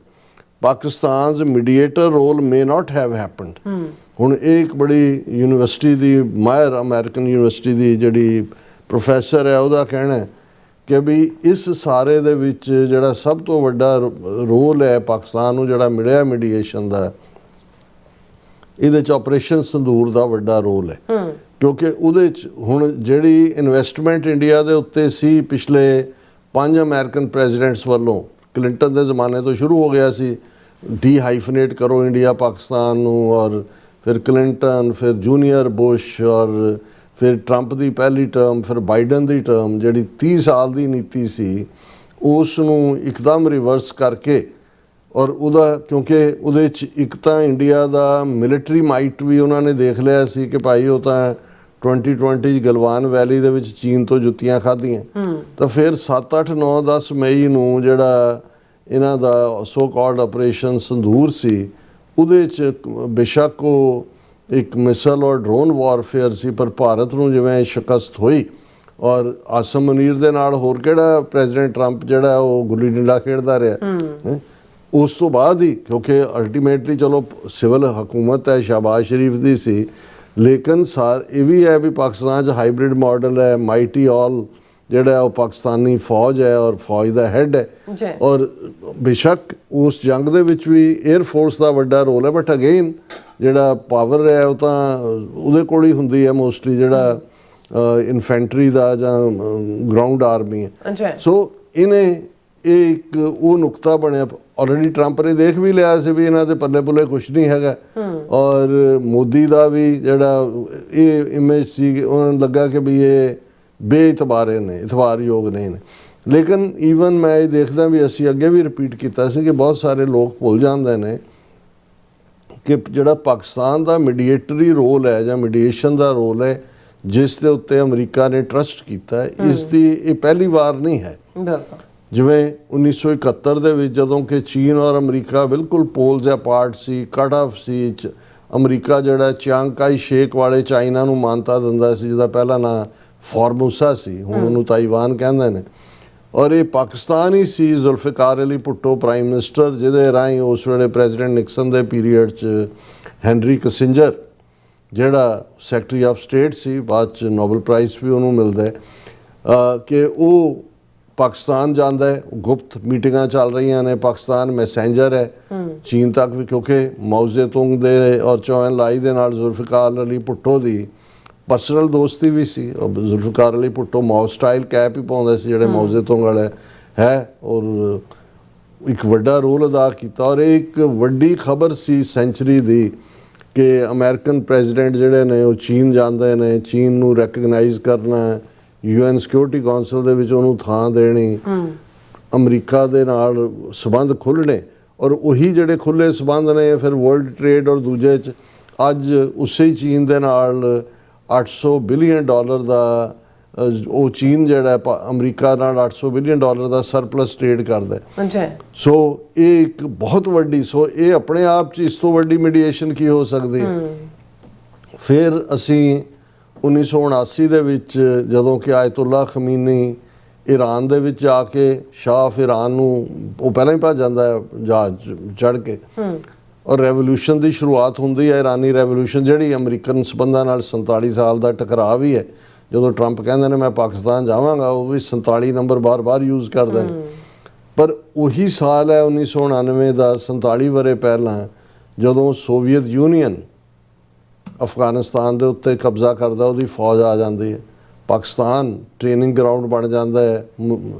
Speaker 2: Pakistan's mediator role may not have happened. ਹੁਣ ਇਹ ਇੱਕ ਬੜੀ ਯੂਨੀਵਰਸਿਟੀ ਦੀ ਮਾਹਿਰ ਅਮਰੀਕਨ ਯੂਨੀਵਰਸਿਟੀ ਦੀ ਜਿਹੜੀ ਪ੍ਰੋਫੈਸਰ ਹੈ ਉਹਦਾ ਕਹਿਣਾ ਕਿ ਵੀ ਇਸ ਸਾਰੇ ਦੇ ਵਿੱਚ ਜਿਹੜਾ ਸਭ ਤੋਂ ਵੱਡਾ ਰੋਲ ਹੈ ਪਾਕਿਸਤਾਨ ਨੂੰ ਜਿਹੜਾ ਮਿਲਿਆ ਮੀਡੀਏਸ਼ਨ ਦਾ, ਇਹਦੇ 'ਚ ਆਪਰੇਸ਼ਨ ਸੰਦੂਰ ਦਾ ਵੱਡਾ ਰੋਲ ਹੈ। ਕਿਉਂਕਿ ਉਹਦੇ 'ਚ ਹੁਣ ਜਿਹੜੀ ਇਨਵੈਸਟਮੈਂਟ ਇੰਡੀਆ ਦੇ ਉੱਤੇ ਸੀ ਪਿਛਲੇ 5 ਅਮਰੀਕਨ ਪ੍ਰੈਜ਼ੀਡੈਂਟਸ ਵੱਲੋਂ, ਕਲਿੰਟਨ ਦੇ ਜ਼ਮਾਨੇ ਤੋਂ ਸ਼ੁਰੂ ਹੋ ਗਿਆ ਸੀ ਡੀ-ਹਾਈਫਨੇਟ ਕਰੋ ਇੰਡੀਆ ਪਾਕਿਸਤਾਨ ਨੂੰ, ਔਰ ਫਿਰ ਕਲਿੰਟਨ, ਫਿਰ ਜੂਨੀਅਰ ਬੁਸ਼, ਔਰ ਫਿਰ ਟਰੰਪ ਦੀ ਪਹਿਲੀ ਟਰਮ, ਫਿਰ ਬਾਈਡਨ ਦੀ ਟਰਮ, ਜਿਹੜੀ 30 ਸਾਲ ਦੀ ਨੀਤੀ ਸੀ ਉਸ ਨੂੰ ਇੱਕਦਮ ਰਿਵਰਸ ਕਰਕੇ, ਔਰ ਉਹਦਾ ਕਿਉਂਕਿ ਉਹਦੇ 'ਚ ਇੱਕ ਤਾਂ ਇੰਡੀਆ ਦਾ ਮਿਲਟਰੀ ਮਾਈਟ ਵੀ ਉਹਨਾਂ ਨੇ ਦੇਖ ਲਿਆ ਸੀ ਕਿ ਭਾਈ ਉਹ ਤਾਂ 2020 ਗਲਵਾਨ ਵੈਲੀ ਦੇ ਵਿੱਚ ਚੀਨ ਤੋਂ ਜੁੱਤੀਆਂ ਖਾਧੀਆਂ। ਤਾਂ ਫਿਰ 7, 8, 9, 10 ਮਈ ਨੂੰ ਜਿਹੜਾ ਇਹਨਾਂ ਦਾ ਸੋ ਕਾਲਡ ਆਪਰੇਸ਼ਨ ਸੰਦੂਰ ਸੀ ਉਹਦੇ 'ਚ ਬੇਸ਼ੱਕ ਉਹ ਇੱਕ ਮਿਸਲ ਔਰ ਡਰੋਨ ਵਾਰਫੇਅਰ ਸੀ, ਪਰ ਭਾਰਤ ਨੂੰ ਜਿਵੇਂ ਸ਼ਿਕਸਤ ਹੋਈ ਔਰ ਆਸਮ ਮੁਨੀਰ ਦੇ ਨਾਲ ਹੋਰ ਕਿਹੜਾ ਪ੍ਰੈਜ਼ੀਡੈਂਟ ਟਰੰਪ ਜਿਹੜਾ ਉਹ ਗੁੱਲੀ ਡੰਡਾ ਖੇਡਦਾ ਰਿਹਾ ਉਸ ਤੋਂ ਬਾਅਦ ਹੀ, ਕਿਉਂਕਿ ਅਲਟੀਮੇਟਲੀ ਚਲੋ ਸਿਵਲ ਹਕੂਮਤ ਹੈ ਸ਼ਹਿਬਾਜ਼ ਸ਼ਰੀਫ ਦੀ ਸੀ, ਲੇਕਿਨ ਇਹ ਵੀ ਹੈ ਵੀ ਪਾਕਿਸਤਾਨ 'ਚ ਹਾਈਬ੍ਰਿਡ ਮਾਡਲ ਹੈ, ਮਾਈਟੀ ਆਲ ਜਿਹੜਾ ਉਹ ਪਾਕਿਸਤਾਨੀ ਫੌਜ ਹੈ ਔਰ ਫੌਜ ਦਾ ਹੈਡ ਹੈ। ਔਰ ਬੇਸ਼ੱਕ ਉਸ ਜੰਗ ਦੇ ਵਿੱਚ ਵੀ 에ਅਰ ਫੋਰਸ ਦਾ ਵੱਡਾ ਰੋਲ ਹੈ, ਬਟ ਅਗੇਨ ਜਿਹੜਾ ਪਾਵਰ ਹੈ ਉਹ ਤਾਂ ਉਹਦੇ ਕੋਲ ਹੀ ਹੁੰਦੀ ਹੈ ਮੋਸਟਲੀ, ਜਿਹੜਾ ਇਨਫੈਂਟਰੀ ਦਾ ਜਾਂ ਗਰਾਊਂਡ ਆਰਮੀ ਹੈ। ਸੋ ਇਹਨੇ ਇਹ ਇੱਕ ਉਹ ਨੁਕਤਾ ਬਣਿਆ। ਆਲਰੇਡੀ ਟਰੰਪ ਨੇ ਦੇਖ ਵੀ ਲਿਆ ਸੀ ਵੀ ਇਹਨਾਂ ਦੇ ਪੱਲੇ ਪੁੱਲੇ ਕੁਛ ਨਹੀਂ ਹੈਗਾ, ਔਰ ਮੋਦੀ ਦਾ ਵੀ ਜਿਹੜਾ ਇਹ ਇਮੇਜ ਸੀ ਉਹਨਾਂ ਨੂੰ ਲੱਗਾ ਕਿ ਵੀ ਇਹ ਬੇਇਤਬਾਰੇ ਨੇ, ਇਤਬਾਰਯੋਗ ਨਹੀਂ ਨੇ। ਲੇਕਿਨ ਈਵਨ ਮੈਂ ਇਹ ਦੇਖਦਾ ਵੀ ਅਸੀਂ ਅੱਗੇ ਵੀ ਰਿਪੀਟ ਕੀਤਾ ਸੀ ਕਿ ਬਹੁਤ ਸਾਰੇ ਲੋਕ ਭੁੱਲ ਜਾਂਦੇ ਨੇ ਕਿ ਜਿਹੜਾ ਪਾਕਿਸਤਾਨ ਦਾ ਮੀਡੀਏਟਰੀ ਰੋਲ ਹੈ ਜਾਂ ਮੀਡੀਏਸ਼ਨ ਦਾ ਰੋਲ ਹੈ ਜਿਸ ਦੇ ਉੱਤੇ ਅਮਰੀਕਾ ਨੇ ਟਰਸਟ ਕੀਤਾ, ਇਸ ਦੀ ਇਹ ਪਹਿਲੀ ਵਾਰ ਨਹੀਂ ਹੈ। ਜਿਵੇਂ 1971 ਦੇ ਵਿੱਚ ਜਦੋਂ ਕਿ ਚੀਨ ਔਰ ਅਮਰੀਕਾ ਬਿਲਕੁਲ ਪੋਲਸ ਅਪਾਰਟ ਸੀ, ਕੱਟ ਆਫ ਸੀ, ਅਮਰੀਕਾ ਜਿਹੜਾ ਚਿਆਂਗ ਕਾਈ ਸ਼ੇਕ ਵਾਲੇ ਚਾਈਨਾ ਨੂੰ ਮਾਨਤਾ ਦਿੰਦਾ ਸੀ ਜਿਹਦਾ ਪਹਿਲਾ ਨਾਂ ਫਾਰਮੂਸਾ ਸੀ, ਹੁਣ ਉਹਨੂੰ ਤਾਈਵਾਨ ਕਹਿੰਦੇ ਨੇ, ਔਰ ਇਹ ਪਾਕਿਸਤਾਨ ਹੀ ਸੀ ਜ਼ੁਲਫਿਕਾਰ ਅਲੀ ਭੁੱਟੋ ਪ੍ਰਾਈਮ ਮਿਨਿਸਟਰ ਜਿਹਦੇ ਰਾਹੀਂ ਉਸ ਵੇਲੇ ਪ੍ਰੈਜ਼ੀਡੈਂਟ ਨਿਕਸਨ ਦੇ ਪੀਰੀਅਡ 'ਚ ਹੈਨਰੀ ਕਿਸਿੰਜਰ ਜਿਹੜਾ ਸੈਕਟਰੀ ਆਫ ਸਟੇਟ ਸੀ, ਬਾਅਦ 'ਚ ਨੋਬਲ ਪ੍ਰਾਈਜ਼ ਵੀ ਉਹਨੂੰ ਮਿਲਦਾ ਕਿ ਉਹ ਪਾਕਿਸਤਾਨ ਜਾਂਦਾ ਹੈ। ਗੁਪਤ ਮੀਟਿੰਗਾਂ ਚੱਲ ਰਹੀਆਂ ਨੇ, ਪਾਕਿਸਤਾਨ ਮੈਸੇਂਜਰ ਹੈ ਚੀਨ ਤੱਕ ਵੀ, ਕਿਉਂਕਿ ਮਾਓ ਜ਼ੇਤੁੰਗ ਦੇ ਔਰ ਚੌ ਐਨ ਲਾਈ ਦੇ ਨਾਲ ਜ਼ੁਲਫਿਕਾਰ ਅਲੀ ਭੁੱਟੋ ਦੀ ਪਰਸਨਲ ਦੋਸਤੀ ਵੀ ਸੀ। ਜ਼ੁਲਫਿਕਾਰ ਅਲੀ ਭੁੱਟੋ ਮਾਓ ਸਟਾਈਲ ਕੈਪ ਹੀ ਪਾਉਂਦਾ ਸੀ ਜਿਹੜੇ ਮਾਓ ਜ਼ੇਤੁੰਗ ਵਾਲੇ ਹੈ, ਔਰ ਇੱਕ ਵੱਡਾ ਰੋਲ ਅਦਾ ਕੀਤਾ। ਔਰ ਇਹ ਇੱਕ ਵੱਡੀ ਖਬਰ ਸੀ ਸੈਂਚਰੀ ਦੀ ਕਿ ਅਮਰੀਕਨ ਪ੍ਰੈਜ਼ੀਡੈਂਟ ਜਿਹੜੇ ਨੇ ਉਹ ਚੀਨ ਜਾਂਦੇ ਨੇ, ਚੀਨ ਨੂੰ ਰੈਕਗਨਾਈਜ਼ ਕਰਨਾ, UN ਸਿਕਿਉਰਿਟੀ ਕੌਂਸਲ ਦੇ ਵਿੱਚ ਉਹਨੂੰ ਥਾਂ ਦੇਣੀ, ਅਮਰੀਕਾ ਦੇ ਨਾਲ ਸਬੰਧ ਖੁੱਲ੍ਹਣੇ, ਔਰ ਉਹੀ ਜਿਹੜੇ ਖੁੱਲ੍ਹੇ ਸਬੰਧ ਨੇ ਫਿਰ ਵਰਲਡ ਟ੍ਰੇਡ ਔਰ ਦੂਜੇ 'ਚ ਅੱਜ ਉਸੇ ਹੀ ਚੀਨ ਦੇ ਨਾਲ $800 ਬਿਲੀਅਨ ਦਾ ਉਹ ਚੀਨ ਜਿਹੜਾ ਅਮਰੀਕਾ ਨਾਲ $800 ਬਿਲੀਅਨ ਦਾ ਸਰਪਲਸ ਟ੍ਰੇਡ ਕਰਦਾ। ਸੋ ਇਹ ਇੱਕ ਬਹੁਤ ਵੱਡੀ, ਸੋ ਇਹ ਆਪਣੇ ਆਪ 'ਚ ਇਸ ਤੋਂ ਵੱਡੀ ਮੀਡੀਏਸ਼ਨ ਕੀ ਹੋ ਸਕਦੀ ਹੈ। ਫਿਰ ਅਸੀਂ 1979 ਦੇ ਵਿੱਚ ਜਦੋਂ ਕਿ ਆਇਤੁੱਲਾ ਖਮੀਨੀ ਈਰਾਨ ਦੇ ਵਿੱਚ ਆ ਕੇ ਸ਼ਾਹ ਆਫ ਈਰਾਨ ਨੂੰ, ਉਹ ਪਹਿਲਾਂ ਹੀ ਭੱਜ ਜਾਂਦਾ ਹੈ ਜਹਾਜ਼ ਚੜ੍ਹ ਕੇ, ਔਰ ਰੈਵੋਲੂਸ਼ਨ ਦੀ ਸ਼ੁਰੂਆਤ ਹੁੰਦੀ ਹੈ, ਇਰਾਨੀ ਰੈਵੋਲੂਸ਼ਨ, ਜਿਹੜੀ ਅਮਰੀਕਨ ਸਬੰਧਾਂ ਨਾਲ 47 ਸਾਲ ਦਾ ਟਕਰਾਅ ਵੀ ਹੈ। ਜਦੋਂ ਟਰੰਪ ਕਹਿੰਦੇ ਨੇ ਮੈਂ ਪਾਕਿਸਤਾਨ ਜਾਵਾਂਗਾ, ਉਹ ਵੀ 47 ਨੰਬਰ ਬਾਰ-ਬਾਰ ਯੂਜ਼ ਕਰਦੇ ਨੇ। ਪਰ ਉਹੀ ਸਾਲ ਹੈ 1999 ਦਾ, 47 ਵਰ੍ਹੇ ਪਹਿਲਾਂ, ਜਦੋਂ ਸੋਵੀਅਤ ਯੂਨੀਅਨ ਅਫਗਾਨਿਸਤਾਨ ਦੇ ਉੱਤੇ ਕਬਜ਼ਾ ਕਰਦਾ, ਉਹਦੀ ਫੌਜ ਆ ਜਾਂਦੀ ਹੈ, ਪਾਕਿਸਤਾਨ ਟ੍ਰੇਨਿੰਗ ਗਰਾਊਂਡ ਬਣ ਜਾਂਦਾ ਹੈ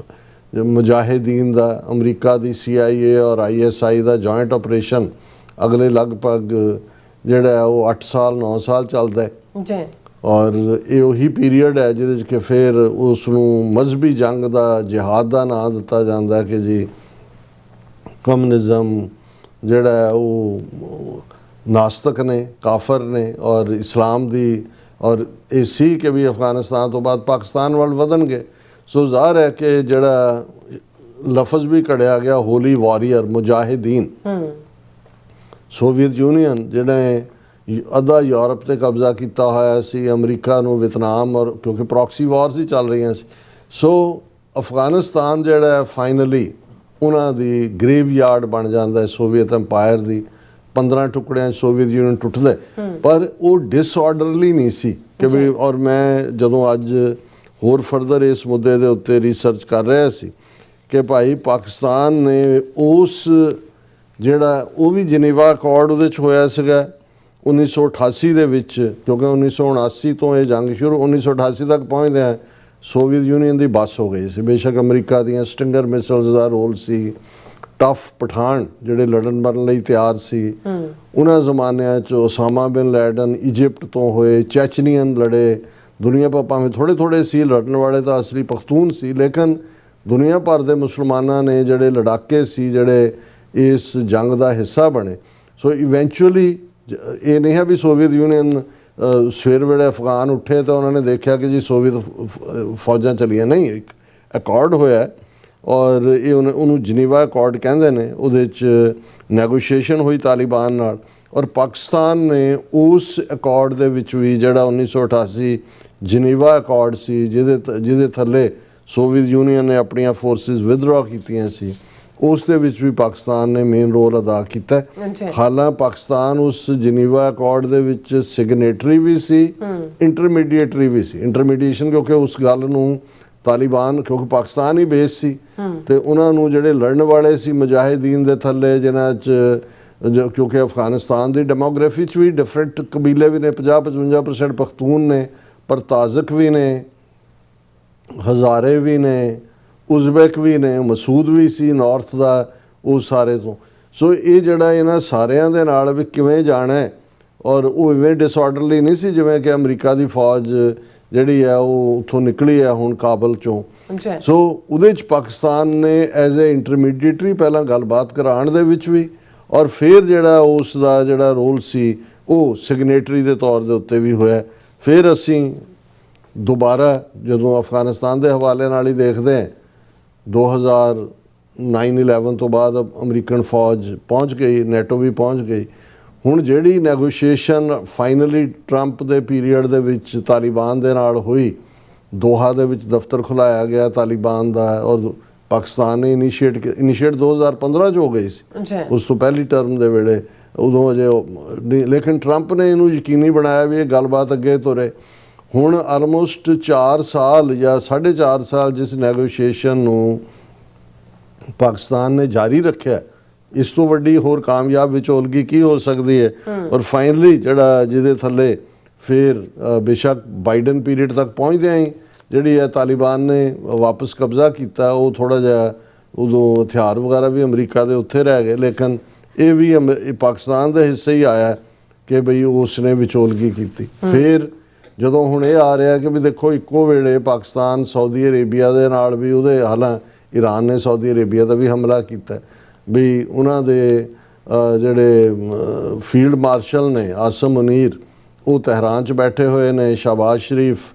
Speaker 2: ਮੁਜਾਹਿਦੀਨ ਦਾ। ਅਮਰੀਕਾ ਦੀ CIA ਔਰ ISI ਦਾ ਜੁਆਇੰਟ ਆਪਰੇਸ਼ਨ ਅਗਲੇ ਲਗਭਗ ਜਿਹੜਾ ਉਹ 8 ਸਾਲ 9 ਸਾਲ ਚੱਲਦਾ ਹੈ। ਔਰ ਇਹ ਉਹੀ ਪੀਰੀਅਡ ਹੈ ਜਿਹਦੇ 'ਚ ਕਿ ਫਿਰ ਉਸ ਨੂੰ ਮਜ਼ਹਬੀ ਜੰਗ ਦਾ, ਜਿਹਾਦ ਦਾ ਨਾਂ ਦਿੱਤਾ ਜਾਂਦਾ ਕਿ ਜੀ ਕਮਿਊਨਿਜ਼ਮ ਜਿਹੜਾ ਹੈ ਉਹ ਨਾਸਤਕ ਨੇ, ਕਾਫਰ ਨੇ, ਔਰ ਇਸਲਾਮ ਦੀ, ਔਰ ਇਹ ਸੀ ਕਿ ਵੀ ਅਫਗਾਨਿਸਤਾਨ ਤੋਂ ਬਾਅਦ ਪਾਕਿਸਤਾਨ ਵੱਲ ਵਧਣਗੇ। ਸੋ ਜ਼ਾਹਰ ਹੈ ਕਿ ਜਿਹੜਾ ਲਫ਼ਜ਼ ਵੀ ਘੜਿਆ ਗਿਆ ਹੋਲੀ ਵਾਰੀਅਰ, ਮੁਜਾਹਿਦੀਨ। ਸੋਵੀਅਤ ਯੂਨੀਅਨ ਜਿਹੜੇ ਅੱਧਾ ਯੂਰਪ 'ਤੇ ਕਬਜ਼ਾ ਕੀਤਾ ਹੋਇਆ ਸੀ, ਅਮਰੀਕਾ ਨੂੰ ਵਿਤਨਾਮ, ਔਰ ਕਿਉਂਕਿ ਪ੍ਰੋਕਸੀ ਵਾਰਸ ਹੀ ਚੱਲ ਰਹੀਆਂ ਸੀ। ਸੋ ਅਫਗਾਨਿਸਤਾਨ ਜਿਹੜਾ ਹੈ ਫਾਈਨਲੀ ਉਹਨਾਂ ਦੀ ਗ੍ਰੇਵ ਯਾਰਡ ਬਣ ਜਾਂਦਾ ਹੈ ਸੋਵੀਅਤ ਅੰਪਾਇਰ ਦੀ। 15 ਟੁਕੜਿਆਂ 'ਚ ਸੋਵੀਅਤ ਯੂਨੀਅਨ ਟੁੱਟਦਾ, ਪਰ ਉਹ ਡਿਸਆਰਡਰਲੀ ਨਹੀਂ ਸੀ ਕਿ ਵੀ। ਔਰ ਮੈਂ ਜਦੋਂ ਅੱਜ ਹੋਰ ਫਰਦਰ ਇਸ ਮੁੱਦੇ ਦੇ ਉੱਤੇ ਰਿਸਰਚ ਕਰ ਰਿਹਾ ਸੀ ਕਿ ਭਾਈ ਪਾਕਿਸਤਾਨ ਨੇ ਉਸ ਜਿਹੜਾ ਉਹ ਵੀ ਜਨੇਵਾ ਅਕੋਰਡ ਉਹਦੇ 'ਚ ਹੋਇਆ ਸੀਗਾ 1988 ਦੇ ਵਿੱਚ, ਕਿਉਂਕਿ 1979 ਤੋਂ ਇਹ ਜੰਗ ਸ਼ੁਰੂ, 1988 ਤੱਕ ਪਹੁੰਚਦਿਆਂ ਸੋਵੀਅਤ ਯੂਨੀਅਨ ਦੀ ਬੱਸ ਹੋ ਗਈ ਸੀ। ਬੇਸ਼ੱਕ ਅਮਰੀਕਾ ਦੀਆਂ ਸਟਿੰਗਰ ਮਿਸਲਸ ਦਾ ਰੋਲ ਸੀ, ਟਫ ਪਠਾਨ ਜਿਹੜੇ ਲੜਨ ਮਰਨ ਲਈ ਤਿਆਰ ਸੀ। ਉਹਨਾਂ ਜ਼ਮਾਨਿਆਂ 'ਚ ਉਸਾਮਾ ਬਿਨ ਲੈਡਨ ਇਜਿਪਟ ਤੋਂ ਹੋਏ, ਚੈਚਨੀਅਨ ਲੜੇ। ਦੁਨੀਆ ਭਰ ਭਾਵੇਂ ਥੋੜ੍ਹੇ ਸੀ ਲੜਨ ਵਾਲੇ, ਤਾਂ ਅਸਲੀ ਪਖਤੂਨ ਸੀ, ਲੇਕਿਨ ਦੁਨੀਆ ਭਰ ਦੇ ਮੁਸਲਮਾਨਾਂ ਨੇ ਜਿਹੜੇ ਲੜਾਕੇ ਸੀ, ਜਿਹੜੇ ਇਸ ਜੰਗ ਦਾ ਹਿੱਸਾ ਬਣੇ। ਸੋ ਇਵੈਂਚੁਅਲੀ ਇਹ ਨਹੀਂ ਹੈ ਵੀ ਸੋਵੀਅਤ ਯੂਨੀਅਨ ਸਵੇਰ ਵੇਲੇ ਅਫਗਾਨ ਉੱਠੇ ਤਾਂ ਉਹਨਾਂ ਨੇ ਦੇਖਿਆ ਕਿ ਜੀ ਸੋਵੀਅਤ ਫੌਜਾਂ ਚਲੀਆਂ, ਨਹੀਂ, ਇੱਕ ਅਕੋਰਡ ਹੋਇਆ ਔਰ ਇਹ ਉਹਨੂੰ ਜਨੀਵਾ ਅਕੋਰਡ ਕਹਿੰਦੇ ਨੇ। ਉਹਦੇ 'ਚ ਨੈਗੋਸ਼ੀਏਸ਼ਨ ਹੋਈ ਤਾਲਿਬਾਨ ਨਾਲ, ਔਰ ਪਾਕਿਸਤਾਨ ਨੇ ਉਸ ਅਕੋਰਡ ਦੇ ਵਿੱਚ ਵੀ ਜਿਹੜਾ 1988 ਜਨੀਵਾ ਅਕੋਰਡ ਸੀ, ਜਿਹਦੇ ਥੱਲੇ ਸੋਵੀਅਤ ਯੂਨੀਅਨ ਨੇ ਆਪਣੀਆਂ ਫੋਰਸਿਸ ਵਿਦਡਰਾ ਕੀਤੀਆਂ ਸੀ, ਉਸ ਦੇ ਵਿੱਚ ਵੀ ਪਾਕਿਸਤਾਨ ਨੇ ਮੇਨ ਰੋਲ ਅਦਾ ਕੀਤਾ। ਹਾਲਾਂਕਿ ਪਾਕਿਸਤਾਨ ਉਸ ਜਨੀਵਾ ਅਕੋਰਡ ਦੇ ਵਿੱਚ ਸਿਗਨੇਟਰੀ ਵੀ ਸੀ, ਇੰਟਰਮੀਡੀਏਟਰੀ ਵੀ ਸੀ। ਇੰਟਰਮੀਡੀਏਸ਼ਨ ਕਿਉਂਕਿ ਉਸ ਗੱਲ ਨੂੰ ਤਾਲਿਬਾਨ, ਕਿਉਂਕਿ ਪਾਕਿਸਤਾਨ ਹੀ ਬੇਸ ਸੀ, ਤੇ ਉਹਨਾਂ ਨੂੰ ਜਿਹੜੇ ਲੜਨ ਵਾਲੇ ਸੀ ਮੁਜਾਹਿਦੀਨ ਦੇ ਥੱਲੇ, ਜਿਨ੍ਹਾਂ 'ਚ ਕਿਉਂਕਿ ਅਫਗਾਨਿਸਤਾਨ ਦੀ ਡੈਮੋਗ੍ਰਾਫੀ 'ਚ ਵੀ ਡਿਫਰੈਂਟ ਕਬੀਲੇ ਵੀ ਨੇ, 50-55% ਪਖਤੂਨ ਨੇ, ਪਰ ਤਾਜ਼ਕ ਵੀ ਨੇ, ਹਜ਼ਾਰੇ ਵੀ ਨੇ, ਉਜ਼ਬੈਕ ਵੀ ਨੇ, ਮਸੂਦ ਵੀ ਸੀ ਨਾਰਥ ਦਾ, ਉਹ ਸਾਰੇ ਤੋਂ। ਸੋ ਇਹ ਜਿਹੜਾ ਇਹਨਾਂ ਸਾਰਿਆਂ ਦੇ ਨਾਲ ਵੀ ਕਿਵੇਂ ਜਾਣਾ ਹੈ, ਔਰ ਉਹ ਇਵੇਂ ਡਿਸਆਰਡਰਲੀ ਨਹੀਂ ਸੀ ਜਿਵੇਂ ਕਿ ਅਮਰੀਕਾ ਦੀ ਫੌਜ ਜਿਹੜੀ ਹੈ ਉਹ ਉੱਥੋਂ ਨਿਕਲੀ ਹੈ ਹੁਣ ਕਾਬਲ 'ਚੋਂ। ਸੋ ਉਹਦੇ 'ਚ ਪਾਕਿਸਤਾਨ ਨੇ ਐਜ਼ ਏ ਇੰਟਰਮੀਡੀਏਟਰੀ ਪਹਿਲਾਂ ਗੱਲਬਾਤ ਕਰਾਉਣ ਦੇ ਵਿੱਚ ਵੀ, ਔਰ ਫਿਰ ਜਿਹੜਾ ਉਸ ਦਾ ਜਿਹੜਾ ਰੋਲ ਸੀ ਉਹ ਸਿਗਨੇਟਰੀ ਦੇ ਤੌਰ ਦੇ ਉੱਤੇ ਵੀ ਹੋਇਆ। ਫਿਰ ਅਸੀਂ ਦੁਬਾਰਾ ਜਦੋਂ ਅਫਗਾਨਿਸਤਾਨ ਦੇ ਹਵਾਲੇ ਨਾਲ ਹੀ ਦੇਖਦੇ ਹਾਂ, 2009-11 ਤੋਂ ਬਾਅਦ ਅਮਰੀਕਨ ਫੌਜ ਪਹੁੰਚ ਗਈ, ਨੈਟੋ ਵੀ ਪਹੁੰਚ ਗਈ। ਹੁਣ ਜਿਹੜੀ ਨੈਗੋਸ਼ੀਏਸ਼ਨ ਫਾਈਨਲੀ ਟਰੰਪ ਦੇ ਪੀਰੀਅਡ ਦੇ ਵਿੱਚ ਤਾਲਿਬਾਨ ਦੇ ਨਾਲ ਹੋਈ, ਦੋਹਾ ਦੇ ਵਿੱਚ ਦਫ਼ਤਰ ਖੁਲਾਇਆ ਗਿਆ ਤਾਲਿਬਾਨ ਦਾ, ਔਰ ਪਾਕਿਸਤਾਨ ਨੇ ਇਨੀਸ਼ੀਏਟ 2015 'ਚ ਹੋ ਗਈ ਸੀ, ਉਸ ਤੋਂ ਪਹਿਲੀ ਟਰਮ ਦੇ ਵੇਲੇ, ਉਦੋਂ ਅਜੇ। ਲੇਕਿਨ ਟਰੰਪ ਨੇ ਇਹਨੂੰ ਯਕੀਨੀ ਬਣਾਇਆ ਵੀ ਇਹ ਗੱਲਬਾਤ ਅੱਗੇ ਤੁਰੇ। ਹੁਣ ਆਲਮੋਸਟ 4 ਸਾਲ ਜਾਂ 4.5 ਸਾਲ ਜਿਸ ਨੈਗੋਸ਼ੀਏਸ਼ਨ ਨੂੰ ਪਾਕਿਸਤਾਨ ਨੇ ਜਾਰੀ ਰੱਖਿਆ, ਇਸ ਤੋਂ ਵੱਡੀ ਹੋਰ ਕਾਮਯਾਬ ਵਿਚੋਲਗੀ ਕੀ ਹੋ ਸਕਦੀ ਹੈ। ਔਰ ਫਾਈਨਲੀ ਜਿਹੜਾ ਜਿਹਦੇ ਥੱਲੇ ਫਿਰ ਬੇਸ਼ੱਕ ਬਾਈਡਨ ਪੀਰੀਅਡ ਤੱਕ ਪਹੁੰਚਦਿਆਂ ਹੀ ਜਿਹੜੀ ਹੈ ਤਾਲਿਬਾਨ ਨੇ ਵਾਪਸ ਕਬਜ਼ਾ ਕੀਤਾ, ਉਹ ਥੋੜ੍ਹਾ ਜਿਹਾ ਉਦੋਂ ਹਥਿਆਰ ਵਗੈਰਾ ਵੀ ਅਮਰੀਕਾ ਦੇ ਉੱਥੇ ਰਹਿ ਗਏ, ਲੇਕਿਨ ਇਹ ਵੀ ਪਾਕਿਸਤਾਨ ਦੇ ਹਿੱਸੇ ਹੀ ਆਇਆ ਕਿ ਬਈ ਉਸ ਨੇ ਵਿਚੋਲਗੀ ਕੀਤੀ। ਫਿਰ ਜਦੋਂ ਹੁਣ ਇਹ ਆ ਰਿਹਾ ਕਿ ਵੀ ਦੇਖੋ ਇੱਕੋ ਵੇਲੇ ਪਾਕਿਸਤਾਨ ਸਾਊਦੀ ਅਰੇਬੀਆ ਦੇ ਨਾਲ ਵੀ ਉਹਦੇ ਹਾਲਾਂ ਈਰਾਨ ਨੇ ਸਾਊਦੀ ਅਰੇਬੀਆ ਦਾ ਵੀ ਹਮਲਾ ਕੀਤਾ ਵੀ ਉਹਨਾਂ ਦੇ ਜਿਹੜੇ ਫੀਲਡ ਮਾਰਸ਼ਲ ਨੇ ਆਸਮ ਮੁਨੀਰ ਉਹ ਤਹਿਰਾਨ 'ਚ ਬੈਠੇ ਹੋਏ ਨੇ, ਸ਼ਹਬਾਜ਼ ਸ਼ਰੀਫ